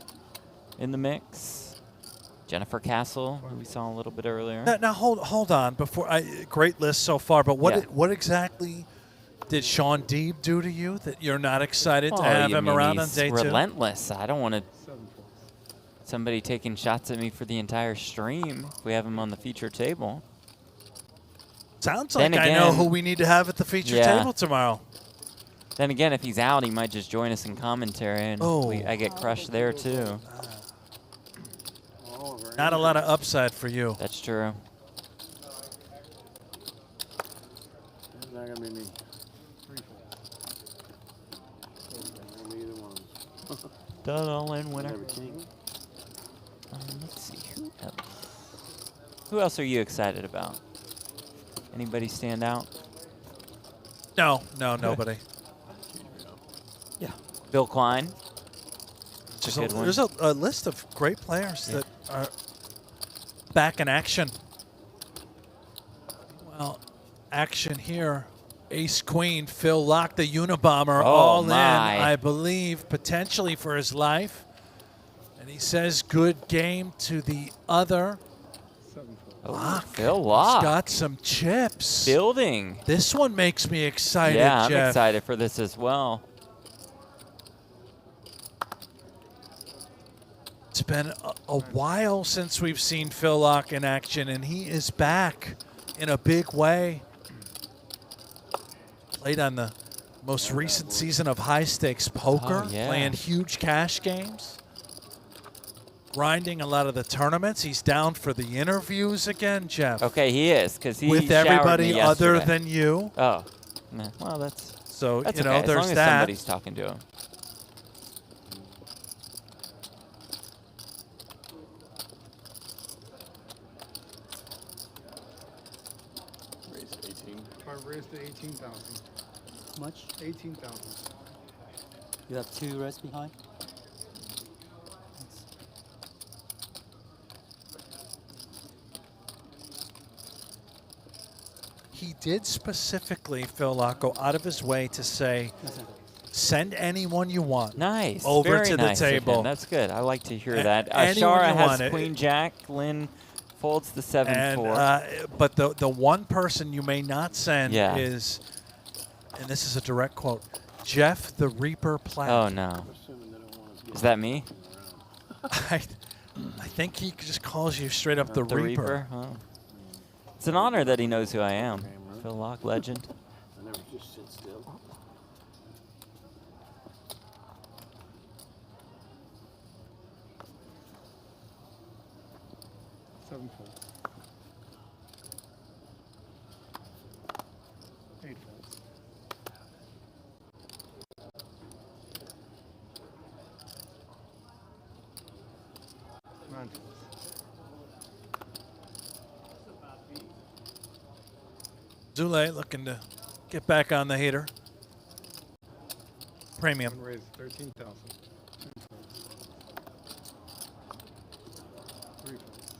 in the mix. Jennifer Castle, who we saw a little bit earlier. Now hold on. Before great list so far, but what exactly did Sean Deeb do to you that you're not excited to have him around on day 2? Relentless. I don't want to somebody taking shots at me for the entire stream if we have him on the feature table. Sounds like I know who we need to have at the feature table tomorrow. Then again, if he's out, he might just join us in commentary, and I get crushed there too. Not a lot of upside for you. That's true. It's not gonna be me. 3 folds. Not gonna be either one. Done all in winner. King. Let's see who else. Who else are you excited about? Anybody stand out? No, nobody. Yeah. Bill Klein. There's a list of great players that are back in action. Well, action here. Ace Queen, Phil Lock, the Unabomber, all in, I believe, potentially for his life. And he says good game to the other. Lock. Phil Lock. He's got some chips. Building. This one makes me excited, Yeah, I'm Jeff. excited for this as well. It's been a while since we've seen Phil Lock in action, and he is back in a big way. Played on the most recent season of High Stakes Poker, playing huge cash games. Grinding a lot of the tournaments. He's down for the interviews again, Jeff. Okay, he is, because he with showered everybody me other yesterday. than you. Oh, nah, well, that's so that's you know. okay, as There's long as that. somebody's talking to him. Raise 18. I raised to 18,000. How much? 18,000. You have 2 reds behind? He did specifically, Phil Lock, go out of his way to say, send anyone you want. Nice. Over Very to nice the of table. him. That's good. I like to hear that. anyone Shara you has want. Queen Jack. Lynn folds the 7-4. But the one person you may not send is, and this is a direct quote, Jeff the Reaper Platt. Oh, no. Is that me? I think he just calls you straight up the Reaper. Oh. It's an honor that he knows who I am. Phil Lock, legend. I never just sit still. Seven folds. 8 folds. 9 folds. Zule looking to get back on the heater. Premium. Raised 13,000. 2 folds. 3 folds.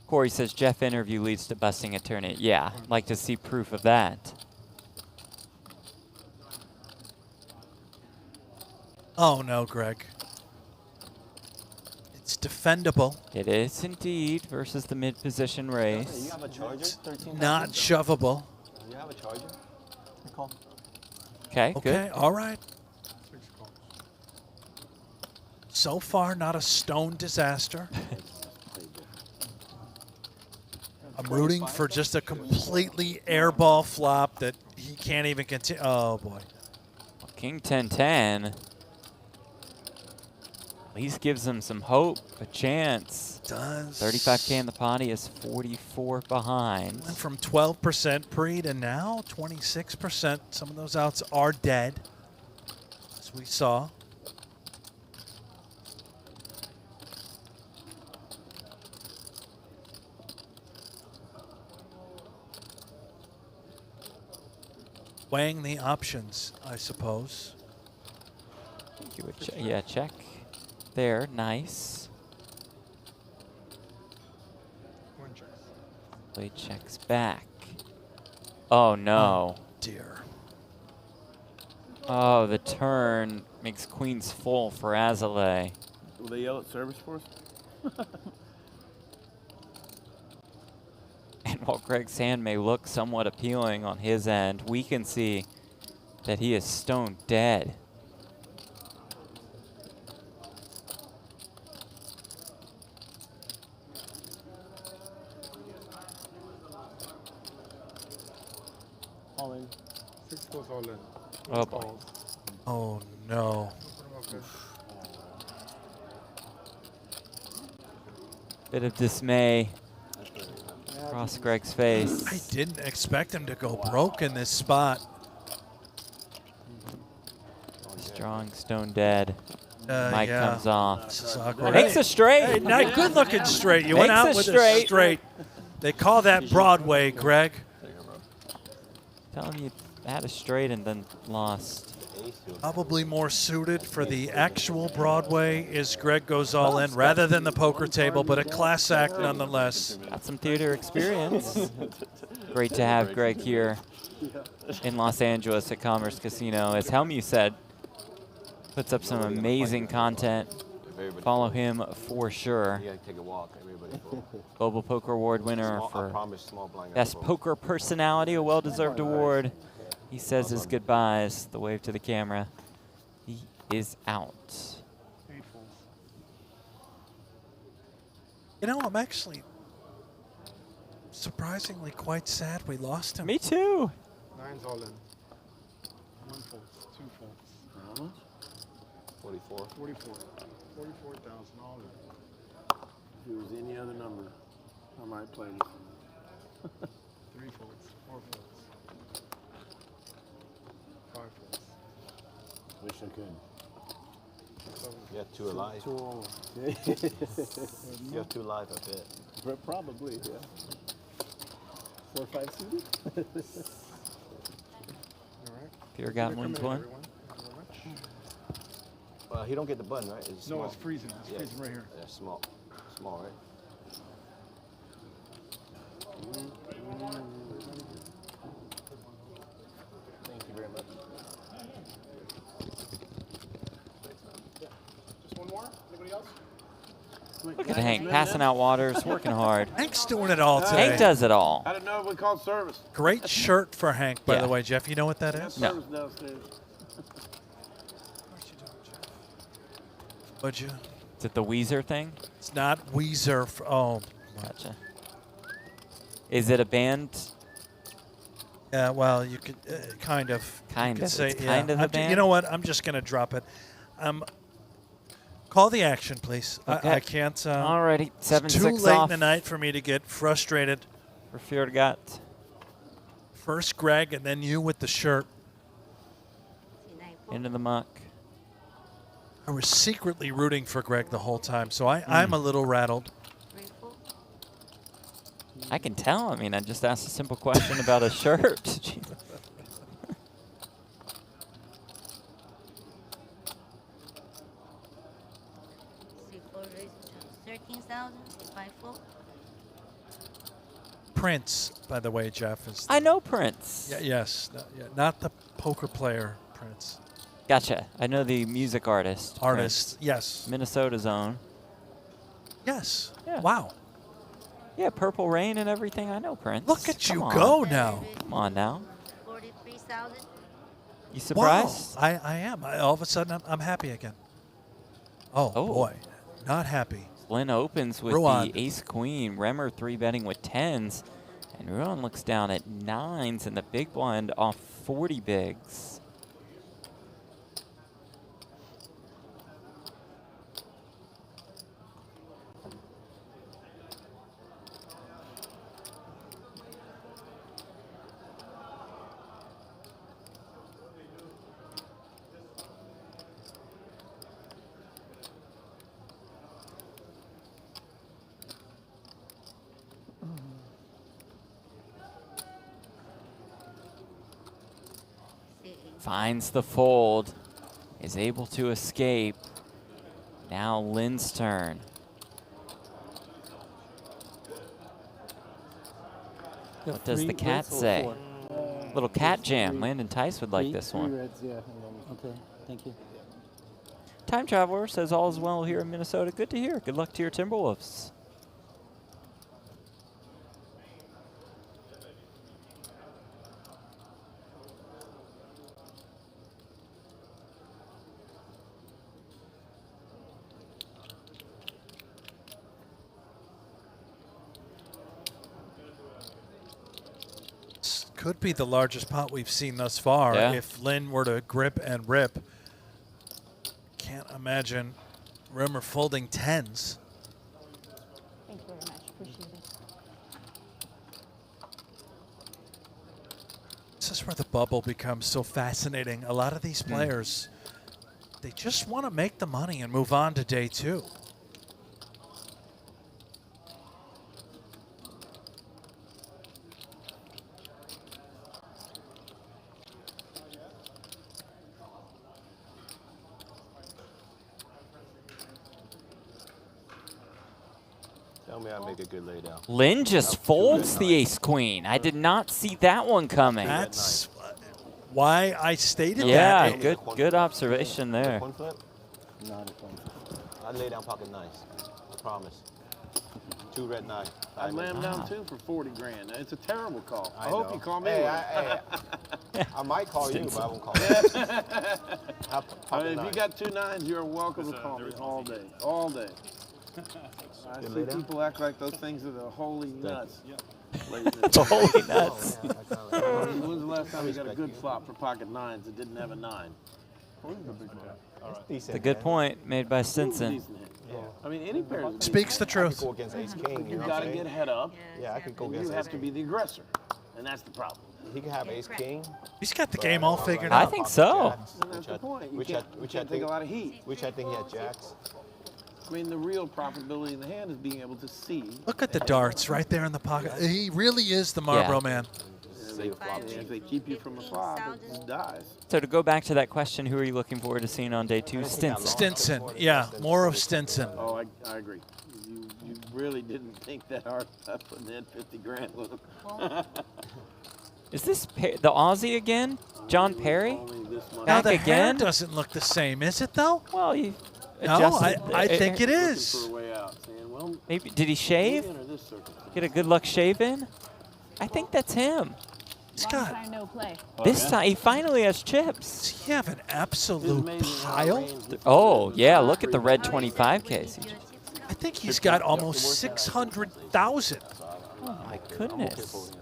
Corey says Jeff interview leads to busting a tournament. Yeah, I'd like to see proof of that. Oh no, Greg. It's defendable. It is indeed versus the mid-position race. You have a charger? 13,000? Not shovable. You have a charger? I call. Okay, Okay, good. all right. So far, not a stone disaster. I'm rooting for just a completely airball flop that he can't even continue. Oh, boy. King 10-10. At least gives him some hope, a chance. Does. 35K in the pot. He is 44 behind. Went from 12% pre to now 26%. Some of those outs are dead, as we saw. Weighing the options, I suppose. You would yeah, check there. Nice. Play checks back. Oh, no. Oh, dear. Oh, the turn makes queens full for Azalea. Will they yell at service for us? And while Greg's hand may look somewhat appealing on his end, we can see that he is stone dead. All in. 6 goes all in. Oh, boy. Oh, no. Bit of dismay across Greg's face. I didn't expect him to go broke in this spot. Strong stone dead. Mike yeah. comes off. This is awkward. Makes a straight. Hey, not good looking straight. You went Makes out a with straight. a straight. They call that Broadway, Greg. Tell him you had a straight and then lost. Probably more suited for the actual Broadway is Greg goes all in rather than the poker table, but a class act nonetheless. Got some theater experience. Great to have Greg here in Los Angeles at Commerce Casino. As Hellmuth said, puts up some amazing content. Follow him for sure. Global Poker Award winner for Best Poker Personality, a well-deserved award. He says his goodbyes, the wave to the camera. He is out. You know, I'm actually surprisingly quite sad we lost him. Me too. 9's all in. 1 fault, 2 faults. How much? 44. 44. 44,000 all in. If it was any other number, I might play it. 3 faults, 4 faults. 5 faults. Wish I could. You have 2 alive. You have 2 alive, I bet. Probably, yeah. 4 or 5 suited. Pierre got wins one. He don't get the button, right? It's No, small. it's freezing. It's freezing right here. Yeah, small. Small, right? Thank you very much. Just one more? Anybody else? Look at Hank passing out waters, working hard. Hank's doing it all today. Hank does it all. I didn't know if we called service. Great shirt for Hank, by Yeah. the way, Jeff. You know what that is? No. Service downstairs. Would you? Is it the Weezer thing? It's not Weezer. Oh, Gotcha. Is it a band? yeah. Well, you could kind of. Kind you could of. say, It's yeah. kind of a You band? know what? I'm just gonna drop it. Call the action, please. Okay. I can't. Alrighty, It's 7-6 too late off. in the night for me to get frustrated. For Fjordgat. First Greg, and then you with the shirt. Into the muck. I was secretly rooting for Greg the whole time, so I'm a little rattled. I can tell. I mean, I just asked a simple question about a shirt. Jeez. Prince, by the way, Jeff is. I know Prince. Yeah, yes, not the poker player, Prince. Gotcha. I know the music artist. Artist, Prince. yes. Minnesota's own. Yes. Yeah. Wow. Yeah, Purple Rain and everything. I know, Prince. Look at you Come on. go now. Come on now. 43,000. You surprised? Wow. I am. All of a sudden, I'm happy again. Oh, boy. Not happy. Lynn opens with Ruan. the ace-queen. Remmer 3-betting with 10s. And Ruan looks down at 9s in the big blind off 40 bigs. Finds the fold, is able to escape. Now Lynn's turn. What does the cat say? Little cat jam. Landon Tice would like this one. Reds, yeah. Okay, thank you. Time Traveler says all is well here in Minnesota. Good to hear. Good luck to your Timberwolves. Could be the largest pot we've seen thus far Yeah. if Lynn were to grip and rip. Can't imagine Rimmer folding 10s. Thank you very much. Appreciate it. This is where the bubble becomes so fascinating. A lot of these players, they just want to make the money and move on to day 2. Tell me I make a good laydown. Lynn just folds the ace-queen. I did not see that one coming. That's why I stated yeah, that. good observation there. Coin flip? Not a coin flip. I lay down pocket nines. I promise. 2 red 9. I lammed down 2 for 40 grand. It's a terrible call. I know. hope you call me. Hey, one. I might call you, but I won't call you. I mean, if you got 2 9s, you're welcome to call me all day. All day. I see people act like those things are the holy nuts. The holy nuts. When's the last time you got a good flop for pocket 9s that didn't have a 9? It's a good point made by Stinson. I mean, any pair Speaks the truth. Go against ace king. You got to get head up. Yeah, I could go You against have ace to be the aggressor, and that's the problem. He can have ace king. He's got the game all figured I out. think so. And that's the point. You Which I can't take a lot of heat. Which I think he had jacks. I mean, the real profitability in the hand is being able to see. Look at the darts right there in the pocket. He really is the Marlboro man. If they keep you from a flop, it just dies. So to go back to that question, who are you looking forward to seeing on day 2? Stinson. Stinson, yeah, more of Stinson. Oh, I agree. You really didn't think that hard about putting that 50 grand with him. Is this the Aussie again? John Perry? Now Back the hair again? doesn't look the same, is it though? Well, you No, adjusted I it. think it is. For a way out, saying, well, Maybe did he shave? Get a good luck shave in? I think that's him. He's Long got time no play. This time he finally has chips. Does he have an absolute pile? Oh yeah, look at the red 25Ks. I think he's got almost 600,000. Oh my goodness.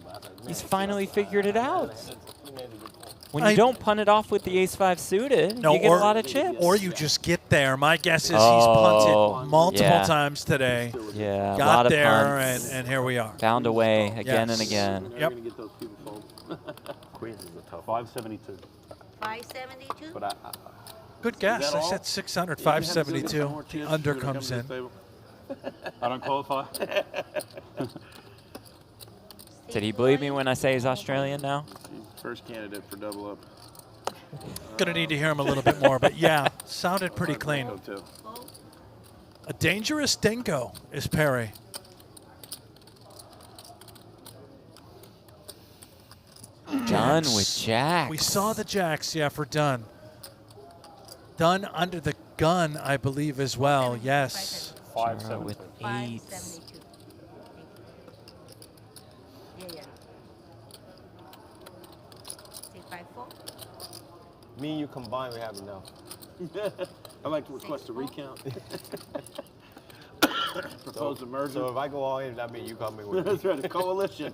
He's finally figured it out. When you I- don't punt it off with the ace-5 suited, No, you get or, a lot of chips. Or you just get there. My guess is he's Oh, punted multiple yeah. times today. Yeah, a Got lot of there, punts. and here we are. Found a way again Yes. and again. Yep. Queens is a tough 572. 572? But Good guess. Is that I all? said 600, You have to 572. get more The chips under for it to come comes to in. this table? I don't qualify. Did he believe me when I say he's Australian now? First candidate for double up. Gonna need to hear him a little bit more, but yeah, sounded pretty clean. A dangerous dingo is Perry. Done with Jack. We saw the jacks, yeah, for Dunn. Dunn under the gun, I believe, as well, yes. Jara with 8s. 572. Yeah. Say 5-4. Me and you combined, we have enough. I'd like to request a recount. Propose a merger. So if I go all in, that means you come in with me. That's right, a coalition.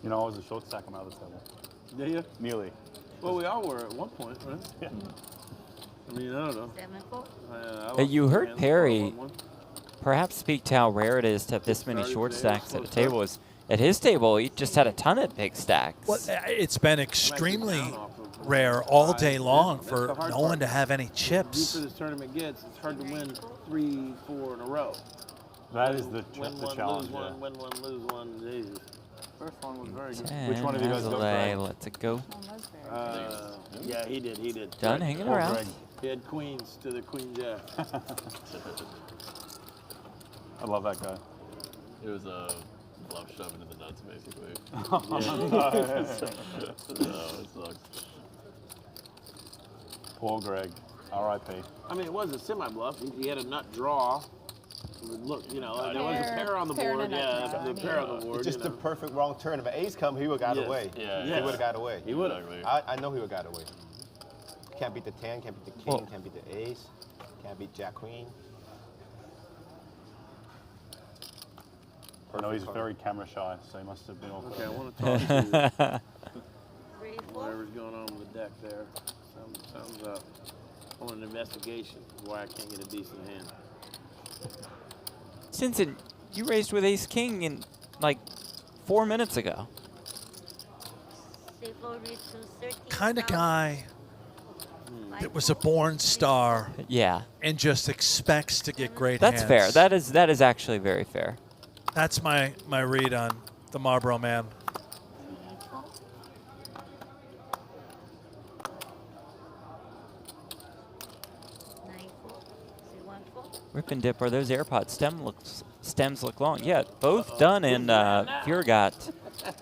You know, I was a short stack on my other table. Yeah, yeah. Nearly. Well, we all were at one point, right? Yeah. I mean, I don't know. 7-4. You heard hands, Perry 1-1. perhaps speak to how rare it is to have this many short stacks at a table. At his table, he just had a ton of big stacks. Well, it's been extremely rare all day long for no one to have any The chips. deeper this tournament gets, it's hard to win 3, 4 in a row. That is Win the one, challenge. lose one, win one, lose one. Jesus. First one was very good. And Which one of you guys go Azalea for? lets it go. Yeah, he did. Done hanging around. Greg. He had queens to the queen jack. I love that guy. It was a bluff shove into the nuts, basically. It sucks. Poor Greg. R.I.P. I mean, it was a semi-bluff. He had a nut draw. Look, there was a pair on the board. Yeah, the pair on the board. It's just the perfect wrong turn. If an ace come, he would have got away. Yeah. He would have got away. He would have. I know he would have got away. Can't beat the 10, can't beat the king, can't beat the ace, can't beat jack queen. I know he's very camera shy, so he must have been awkward. Okay, I want to talk to whatever's going on with the deck there. Sounds up. I want an investigation of why I can't get a decent hand. Stinson, you raised with ace king in like 4 minutes ago. Kind of guy that was a born star. Yeah. And just expects to get great That's hands. fair. That is actually very fair. That's my read on the Marlboro man. Rip and dip. Are those AirPod stems look long? Yeah, both done, and Furgot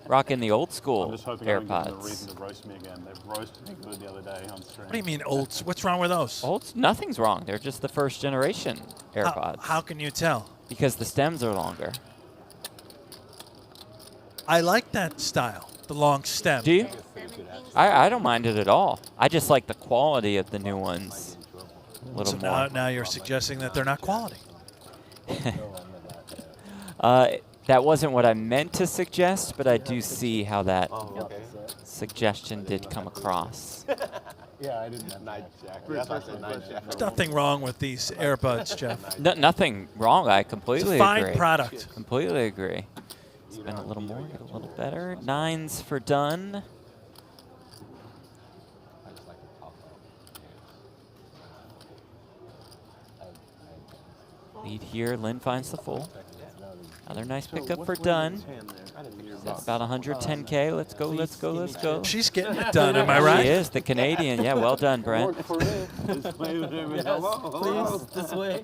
rocking the old school I'm just hoping I don't give them a AirPods. reason to roast me again. They roasted me good the other day on stream. What do you mean olds? What's wrong with those? Olds? Nothing's wrong. They're just the first generation AirPods. How can you tell? Because the stems are longer. I like that style, the long stem. Do you? I don't mind it at all. I just like the quality of the new ones a little So more. now you're suggesting that they're not quality. That wasn't what I meant to suggest, but I do see how that suggestion did come across. Yeah, I didn't have night jack. There's nothing wrong with these earbuds, Jeff. Nothing wrong. I completely It's a fine agree. product. Completely agree. Spend a little more, get a little better. 9s for done. Lead here. Lynn finds the full. Another nice pickup for done. That's about 110K. Let's go, let's go, let's go. She's getting it done, am I right? She is, the Canadian. Yeah, well done, Brent. Please, this way.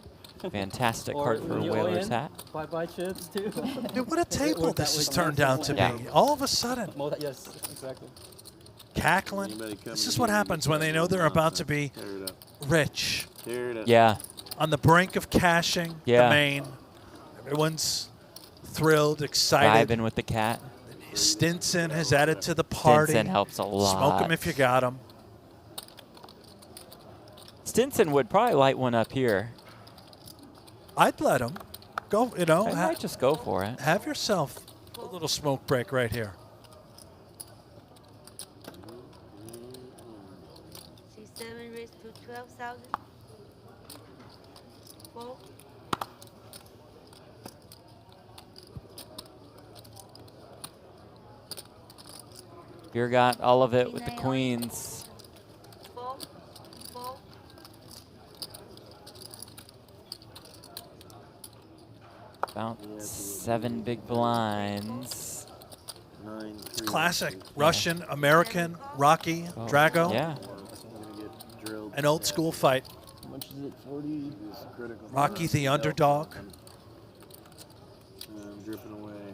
Fantastic card for a Whalers hat. Bye-bye chips, too. Dude, what a table this has turned out to be. All of a sudden. Yes, exactly. Cackling. This is what happens when they know they're about to be rich. Yeah. On the brink of cashing the main. Everyone's thrilled, excited. Vibing with the cat. Stinson has added to the party. Stinson helps a lot. Smoke him if you got him. Stinson would probably light one up here. I'd let him go, you know. I might just go for it. Have yourself a little smoke break right here. C7 raised to 12,000. 4. Beer got all of it with the queens. 4. About 7 big blinds. Classic Russian, American, Rocky, Drago. Yeah. An old school fight. How much is it? 40? Rocky the underdog. I'm dripping away.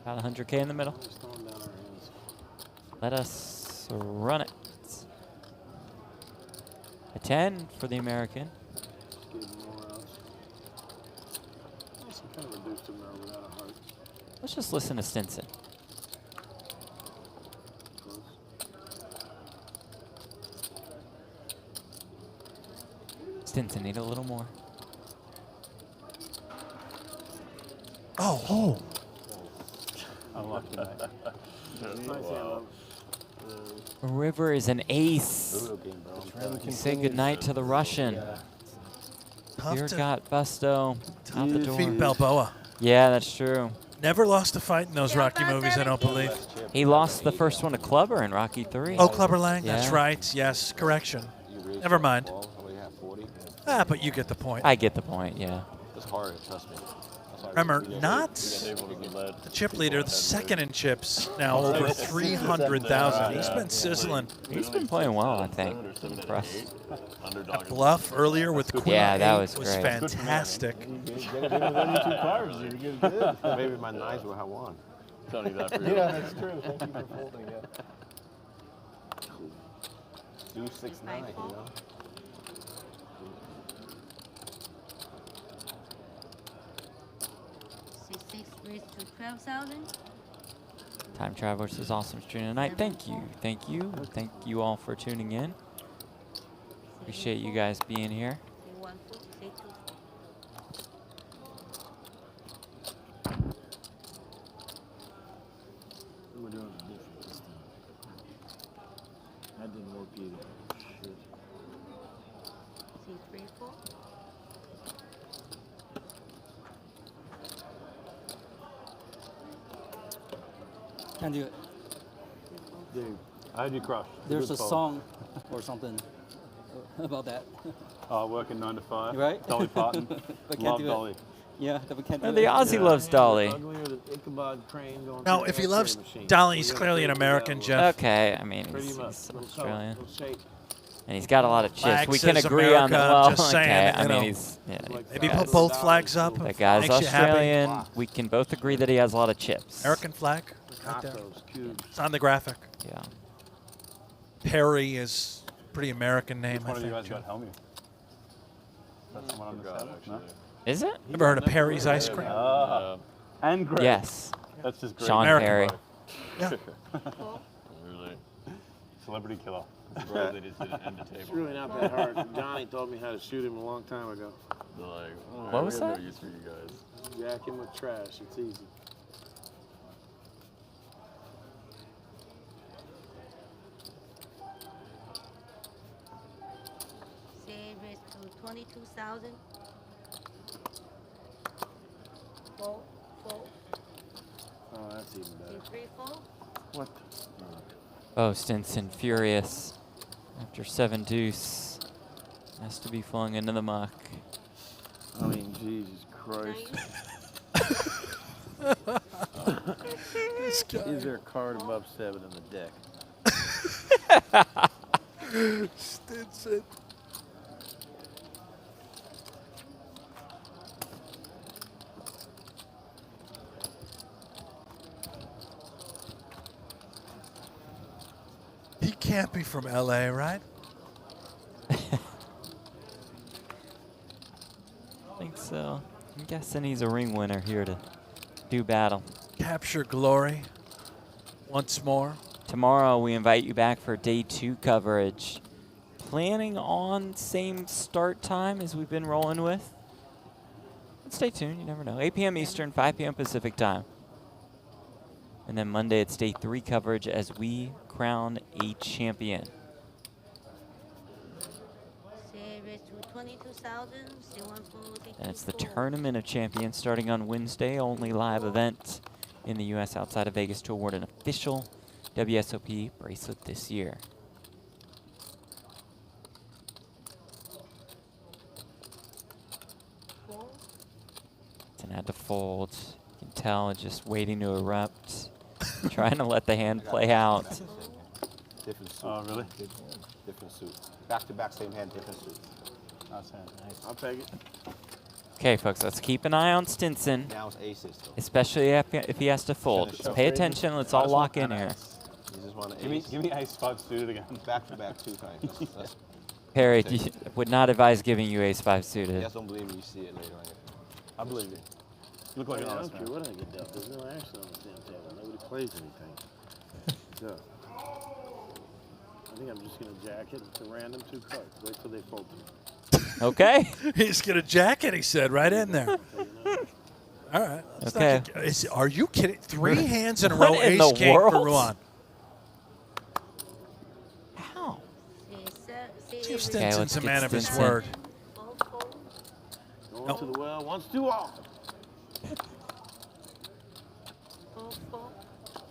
About 100K in the middle. Let us run it. A 10 for the American. Let's just listen to Stinson. Stinson need a little more. Oh. Unlucky night. River is an ace. You say goodnight to the Russian. Here got Busto out the door. Defeat Balboa. Yeah, that's true. Never lost a fight in those Rocky movies, I don't believe. He lost the first one to Clubber in Rocky 3. Oh, Clubber Lang, that's Yeah. right. Yes, correction. Never mind. But you get the point. I get the point, yeah. It's hard, trust me. Remember, not the chip leader, the second in chips, now over 300,000. He's been sizzling. He's been playing well, I think. Impressed. That bluff earlier with Queen Yeah, that 8 was great. fantastic. Maybe my nines will have won. Telling you that for Yeah, that's true. Thank you for folding it. 269, you know. Raised to 12,000. Time Travelers is awesome stream tonight. Thank you. Thank you. Thank you all for tuning in. Appreciate you guys being here. We're doing it different this time. That didn't work either. Shit. C3, 4. Can't do it. Dude, I had you crushed. There's a song or something about that. Working 9 to 5. Right? Dolly Parton. But can't Love do Dolly. it. Yeah, but we can't do And it. the Aussie loves Dolly. No, if he loves Dolly, he's clearly an American, Jeff. Okay, I mean, he's Australian. And he's got a lot of chips. Flag We can says agree on America, that. Well, just saying, okay, you I know. mean, he's... Yeah, Maybe put both flags up. That guy's Makes you happy. Australian. We can both agree that he has a lot of chips. American flag. Right there. It's on the graphic. Yeah. Perry is a pretty American name, Which one I of you think. guys got Hellmuth? That's someone on the set? No? Is it? Ever heard of Perry's ice cream? And Greg. Yes. That's just great. Sean American Perry. Yeah. Really. Celebrity killer. Bro, They just didn't end the It's table. really not that hard. Johnny told me how to shoot him a long time ago. They're like, oh, What was we have that? No use for you guys. Jack him with trash. It's easy. Say raised to 22,000. 4, 4. Oh, that's even better. C3, 4. What? Oh, Stinson furious after 7 deuce. Has to be flung into the muck. I mean, Jesus Christ. This guy. Is there a card above 7 in the deck? Stinson. He can't be from LA, right? I think so. I'm guessing he's a ring winner here to do battle. Capture glory once more. Tomorrow we invite you back for day 2 coverage. Planning on same start time as we've been rolling with. But stay tuned, you never know. 8 p.m. Eastern, 5 p.m. Pacific time. And then Monday it's day 3 coverage as we crown a champion. Say raised to 22,000. Say 1, 4, And it's the Tournament of Champions starting on Wednesday. Only live event in the U.S. outside of Vegas to award an official WSOP bracelet this year. And had to fold. You can tell it's just waiting to erupt. Trying to let the hand play out. Different suit. Oh, really? Different suit. Back to back, same hand, different suit. Nice hand. Nice. I'll take it. Okay, folks, let's keep an eye on Stinson. Now it's aces. Though. Especially if he has to fold. Let's pay attention. Let's all lock in here. You just want to give me ace 5 suited again. Back to back 2 times. That's Perry, would not advise giving you ace 5 suited. you guys don't believe me, you see it later on. I believe you. You look like an honest man. I don't care what I get dealt. There's no action on the damn table. Nobody plays anything. So, I think I'm just going to jack it to random 2 cards. Wait till they fold them. Okay. He's going to jack it, he said, right in there. All right. Okay. Are you kidding? 3 hands in a What row, in ace the king world? for Ruan. How? See if Stinson's a man of his word. Going to the well, wants to off.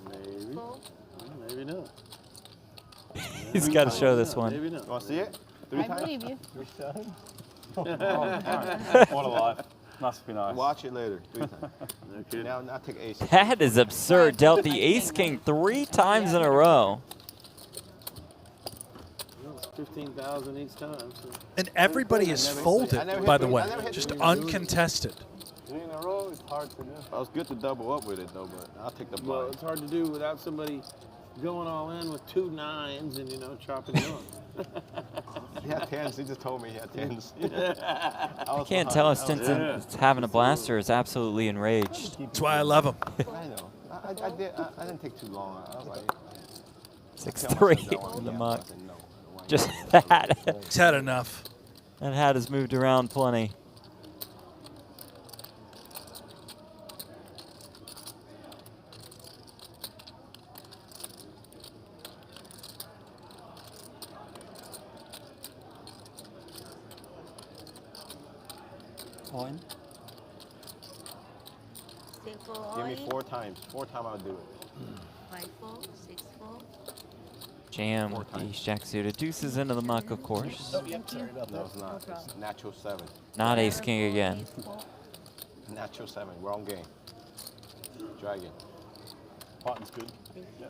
Maybe. Maybe not. He's got to show this one. Maybe not. You want to see it? 3 I times? believe you. 3 times? What a life. Must be nice. Watch it later. 3 times. Okay. Now take ace. That is absurd. Dealt the ace king 3 times in a row. Well, it's 15,000 each time. So. And everybody is folded, by the way. Just uncontested. 3 in a row is hard to do. I was good to double up with it, though, but I'll take the Well, blind. it's hard to do without somebody going all in with 2 9s and, you know, chopping it on. He had 10s. He just told me he had 10s. I can't tell if Stinson is having a blast or is absolutely enraged. That's why I love him. I know. I didn't take too long. I was like... 6-3 in the muck. Just that. He's had enough. That hat has moved around plenty. Coin. Give me 4 times. 4 times I'll do it. 5-4, 6-4. Jam with the ace jack suited. Deuces into the muck, of course. No, it's not. It's natural 7. Not ace king again. Natural 7. Wrong game. Dragon. Potten's good. Yeah.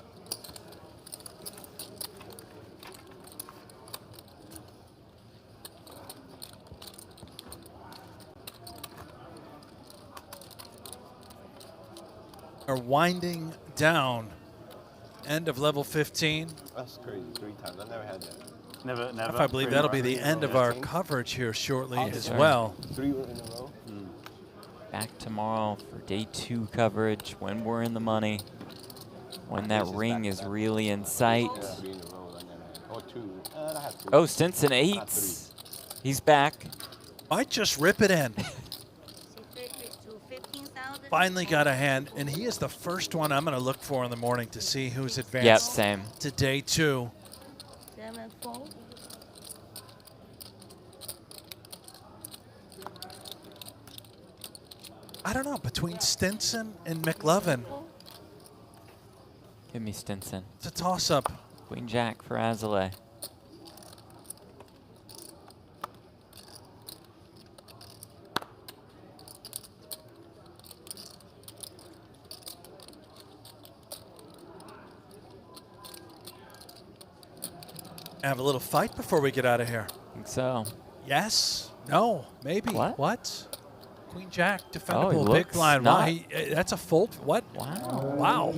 Are winding down. End of level 15. That's crazy. 3 times. I never had that. Never. If I believe that'll be the end of our coverage here shortly as well. 3 in a row. Back tomorrow for day 2 coverage when we're in the money. When that ring is really in sight. Oh, Stinson 8s. He's back. Might just rip it in. Finally got a hand, and he is the first one I'm going to look for in the morning to see who's advanced. Yep, same. To day 2. 7-4. I don't know, between Stinson and McLovin, Give me Stinson. it's a toss-up. Queen Jack for Azalea. Have a little fight before we get out of here. Think so. Yes. No. Maybe. What? Queen Jack, Oh, he defendable, big looks blind. not- Wow, that's a fold. What? Wow. Wow.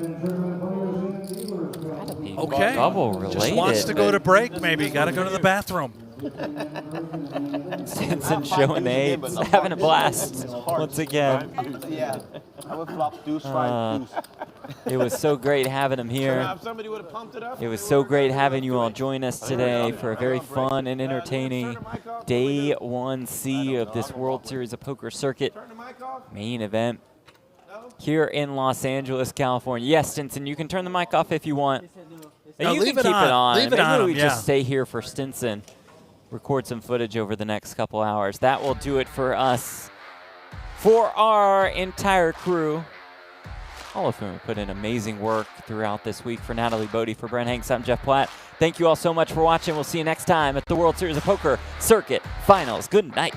Be Okay. double related. Just wants to go to break, maybe. Got to go to the bathroom. Stinson showing the 8s, having a blast once again. Yeah. I would flop deuce, 5 deuce. It was so great having him here. If somebody would have pumped it up. It was so great having you all join us today for a very fun and entertaining Day 1C of this World Series of Poker Circuit main event here in Los Angeles, California. Yes, Stinson, you can turn the mic off if you want. No, You leave can it keep it on. Leave it Maybe on we him, just stay here for Stinson, record some footage over the next couple hours. That will do it for us. For our entire crew, all of whom put in amazing work throughout this week. For Natalie Bodie, for Brent Hanks, I'm Jeff Platt. Thank you all so much for watching. We'll see you next time at the World Series of Poker Circuit Finals. Good night.